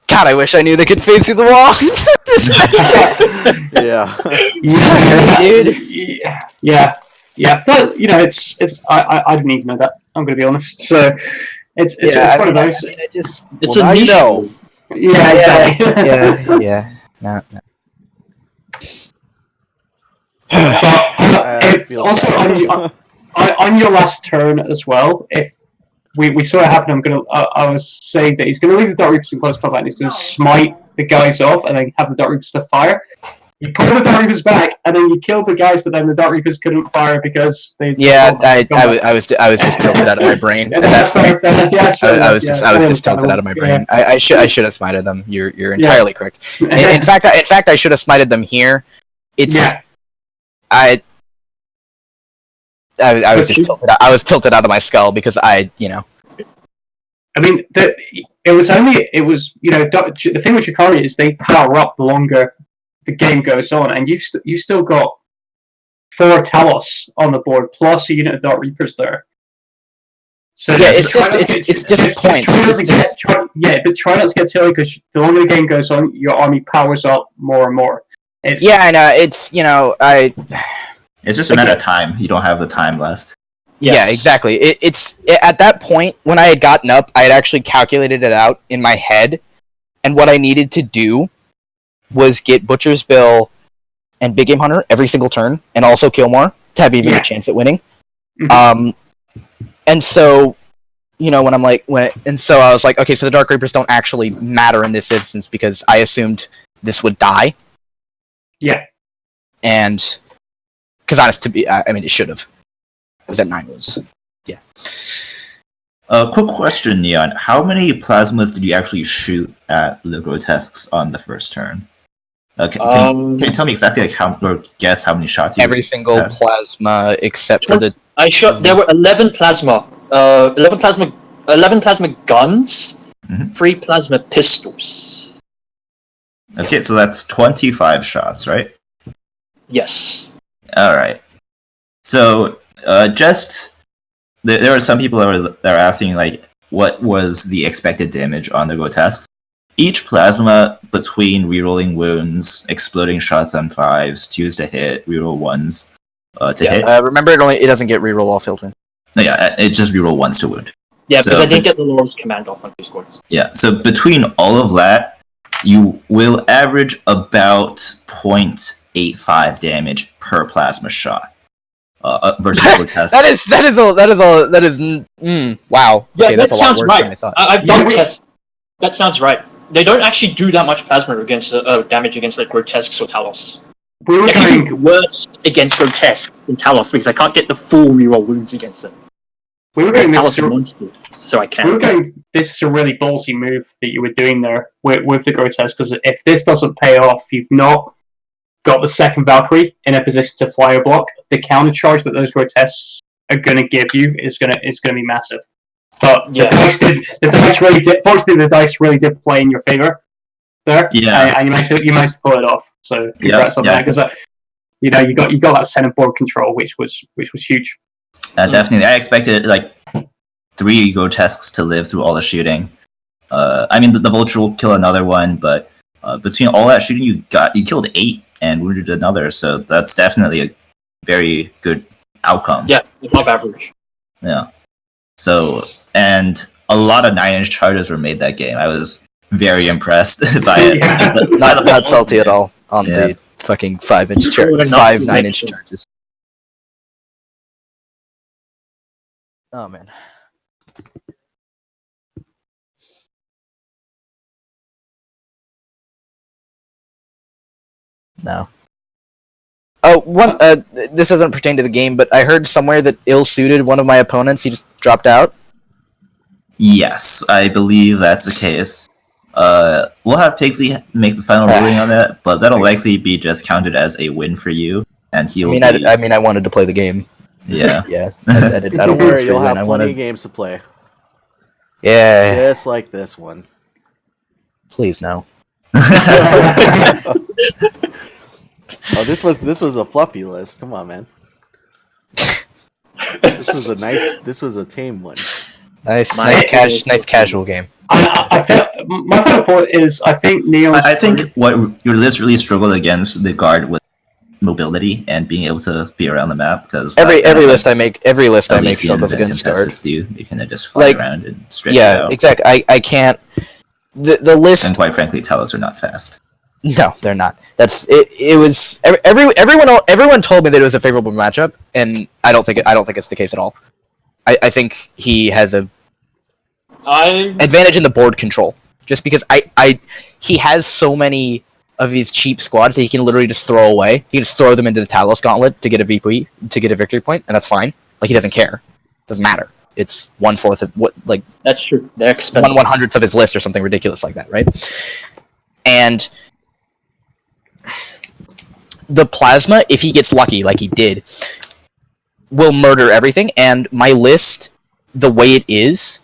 God, I wish I knew they could phase through the wall. Yeah. Dude. Yeah. But it's I didn't even know that. I'm going to be honest. So it's one of those. It's Well, a now you niche. know. Yeah, exactly. Yeah. No. I feel Also, bad. on your last turn as well, if we saw it happen, I was saying that he's gonna leave the Dark Reapers in close combat and he's gonna smite the guys off and then have the Dark Reapers to fire. You pull the Dark Reapers back and then you kill the guys, but then the Dark Reapers couldn't fire because they. Yeah, I was just tilted out of my brain at that point. I was just tilted out of my brain. I should have smited them. You're entirely correct. In fact, I should have smited them here. I was just tilted. I was tilted out of my skull because I mean, it was the thing with Druhkari is they power up the longer the game goes on, and you've still got 4 Talos on the board plus a unit of Dark Reapers there. So yeah, it's just points. But try not to get silly because the longer the game goes on, your army powers up more and more. I know. It's It's just a matter of time. You don't have the time left. Yes. Yeah, exactly. It's at that point when I had gotten up, I had actually calculated it out in my head, and what I needed to do was get Butcher's Bill and Big Game Hunter every single turn, and also kill more to have even a chance at winning. Mm-hmm. And so, so I was like, okay, so the Dark Reapers don't actually matter in this instance because I assumed this would die. Yeah. And because honest to be, it should have. It was at 9 wounds. Yeah. Quick question, Neon. How many plasmas did you actually shoot at the grotesques on the first turn? Can you tell me exactly or guess how many shots you every single have? Plasma except for the. I shot. There were 11 plasma. 11 plasma guns. 3 plasma pistols. Okay, so that's 25 shots, right? Yes. All right. So, there are some people that are asking what was the expected damage on the grotesques. Each plasma between rerolling wounds, exploding shots on 5s, 2s to hit, reroll 1s to hit. Remember, it doesn't get reroll off failed wound. No, yeah, it just reroll 1s to wound. Yeah, because I didn't get the Lord's command off on 2 scores. Yeah, so between all of that, you will average about 0.85 damage per plasma shot. Versus grotesque. That is wow. Yeah, okay, that's that a lot sounds worse right. than I thought. I've done tests. That sounds right. They don't actually do that much plasma against damage against grotesques or Talos. We were They going do worse against grotesques than Talos because I can't get the full reroll wounds against them. We were going Talos are monsters, so I can. We were going. This is a really ballsy move that you were doing there with the grotesque because if this doesn't pay off, you've not got the second Valkyrie in a position to flyer block. The counter charge that those grotesques are going to give you is going to be massive. But the dice really did play in your favor there. Yeah, and you managed to pull it off. So congrats on that because you got that center board control, which was huge. Definitely. I expected 3 grotesques to live through all the shooting. The vulture will kill another one, but between all that shooting, you killed 8 and wounded another. So that's definitely a very good outcome. Yeah, above average. Yeah. So, and a lot of 9-inch charges were made that game. I was very impressed by it. Yeah. Not salty at all on the fucking 5-inch charges. 9-inch charges. Oh man. No. Oh, this doesn't pertain to the game, but I heard somewhere that ill-suited one of my opponents. He just dropped out. Yes, I believe that's the case. We'll have Piggsy make the final ruling on that, but that'll likely be just counted as a win for you, and he'll. I wanted to play the game. Yeah. Yeah. I don't worry, you'll win. have plenty of games to play. Yeah. Just like this one. Please no. Oh, this was a fluffy list. Come on, man. This was a tame one. Nice casual game. I feel, my final thought is I think Neil's. I think what your list really struggled against the guard with mobility and being able to be around the map, because Every list I make struggles against guard. Tempestus do. You can just fly around and stretch it out. Yeah, exactly. I can't. The list. And quite frankly, Talos are not fast. No, they're not. That's it. It was everyone told me that it was a favorable matchup, and I don't think it's the case at all. I think he has a advantage in the board control, just because he has so many of these cheap squads that he can literally just throw away. He can just throw them into the Talos Gauntlet to get a victory point, and that's fine. Like, he doesn't care. Doesn't matter. It's 1/4 of what, like, that's true. They're expensive. 1/100th of his list or something ridiculous like that, right? And the plasma, if he gets lucky, like he did, will murder everything. And my list, the way it is,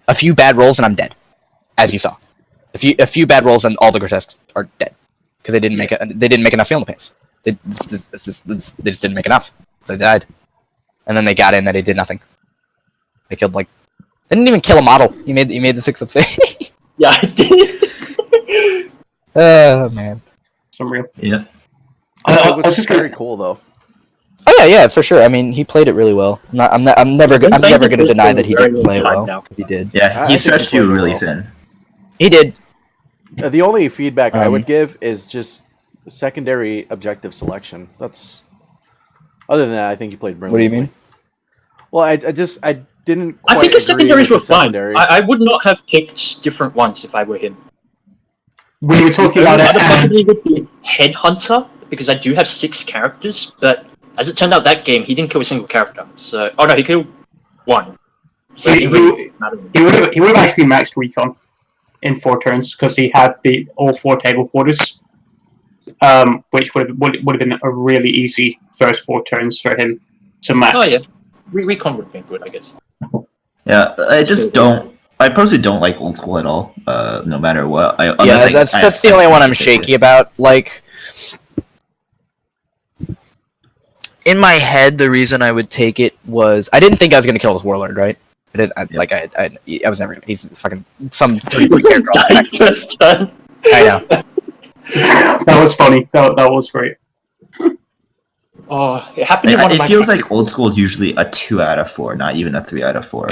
a few bad rolls and I'm dead, as you saw. A few bad rolls and all the grotesques are dead because they didn't make enough feel in the paints. They just didn't make enough. So they died, and then they got in that it did nothing. They killed they didn't even kill a model. You made the 6-up save. Yeah, I did. Oh man. Some real. Yeah. It was just very cool though. Oh yeah, for sure. I mean, he played it really well. I'm never going to deny that he didn't play it well, because he did. Yeah, he stretched you really thin. He did. The only feedback I would give is just secondary objective selection. That's other than that, I think you played brilliantly. What do you mean? Well, I didn't. I think his agree secondaries with were the fine. secondary. I would not have picked different ones if I were him. We were talking about The other it. possibility would be Headhunter, because I do have 6 characters, but as it turned out that game, he didn't kill a single character. So, oh no, he killed 1. So He would have actually maxed recon in 4 turns because he had all 4 table quarters, which would have been a really easy first 4 turns for him to max. Oh yeah, recon would have been good, I guess. Yeah, I personally don't like old school at all. No matter what. That's the only one I'm shaky about. Like, in my head, the reason I would take it was I didn't think I was going to kill this warlord, right? I was never. He's fucking some. First turn. I know. That was funny. That was great. Oh, it happened in one of my. It feels like old school is usually a 2 out of 4, not even a 3 out of 4.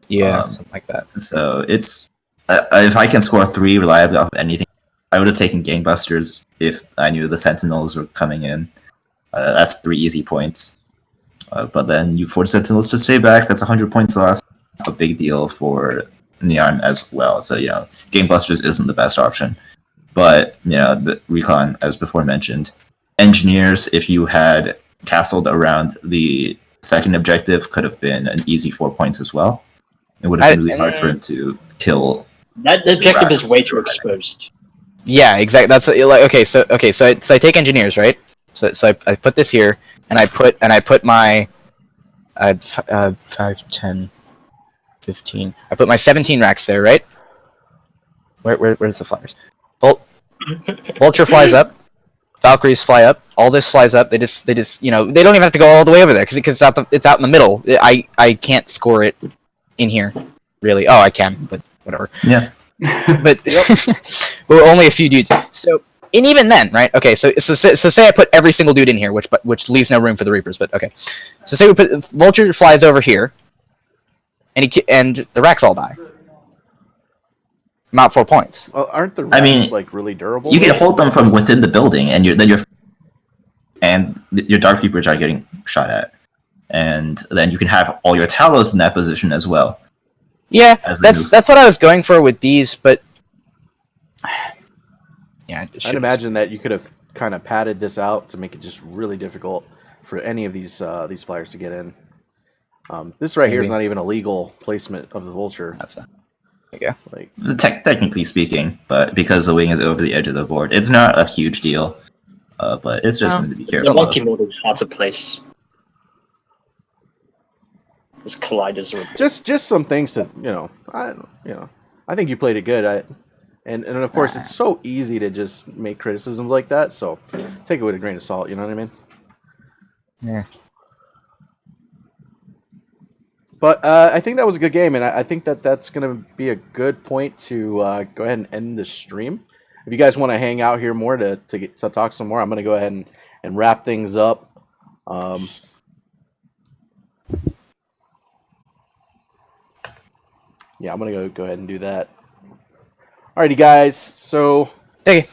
Yeah, something like that. So it's if I can score 3 reliably off of anything, I would have taken gangbusters if I knew the sentinels were coming in. That's 3 easy points. But then you force sentinels to stay back. That's 100 points lost. A big deal for Neon as well. So gangbusters isn't the best option. But the recon, as before mentioned, engineers, if you had castled around the second objective, could have been an easy 4 points as well. It would have been really hard for him to kill. That objective is way too exposed. Yeah, exactly. That's So I take engineers, right? So I put this here, and I put my 5, 10, 15. I put my 17 racks there, right? Where's the flyers? Vulture flies up. Valkyries fly up. All this flies up. They just they don't even have to go all the way over there because it's out in the middle. I can't score it in here, really. Oh, I can, but whatever. Yeah. But we're only a few dudes. So, and even then, right? Okay, so say I put every single dude in here, which leaves no room for the Reapers. But okay, so say we put Vulture flies over here, and the racks all die. I'm out 4 points. Well, aren't the racks really durable? You can hold them from within the building, and your Dark Reapers are getting shot at, and then you can have all your Talos in that position as well. Yeah, that's what I was going for with these, but yeah, I'd imagine that you could have kind of padded this out to make it just really difficult for any of these flyers to get in. This right here is not even a legal placement of the Vulture. That's not. Yeah. Technically speaking, but because the wing is over the edge of the board, it's not a huge deal. But it's just something to be careful The monkey of. model is hard to place. His colliders are Just some things that I think you played it good. And of course, it's so easy to just make criticisms like that. So take it with a grain of salt. You know what I mean? Yeah. But I think that was a good game, and I think that that's going to be a good point to go ahead and end the stream. If you guys want to hang out here more to talk some more, I'm going to go ahead and wrap things up. Yeah, I'm going to go ahead and do that. Alrighty, guys. So Okay.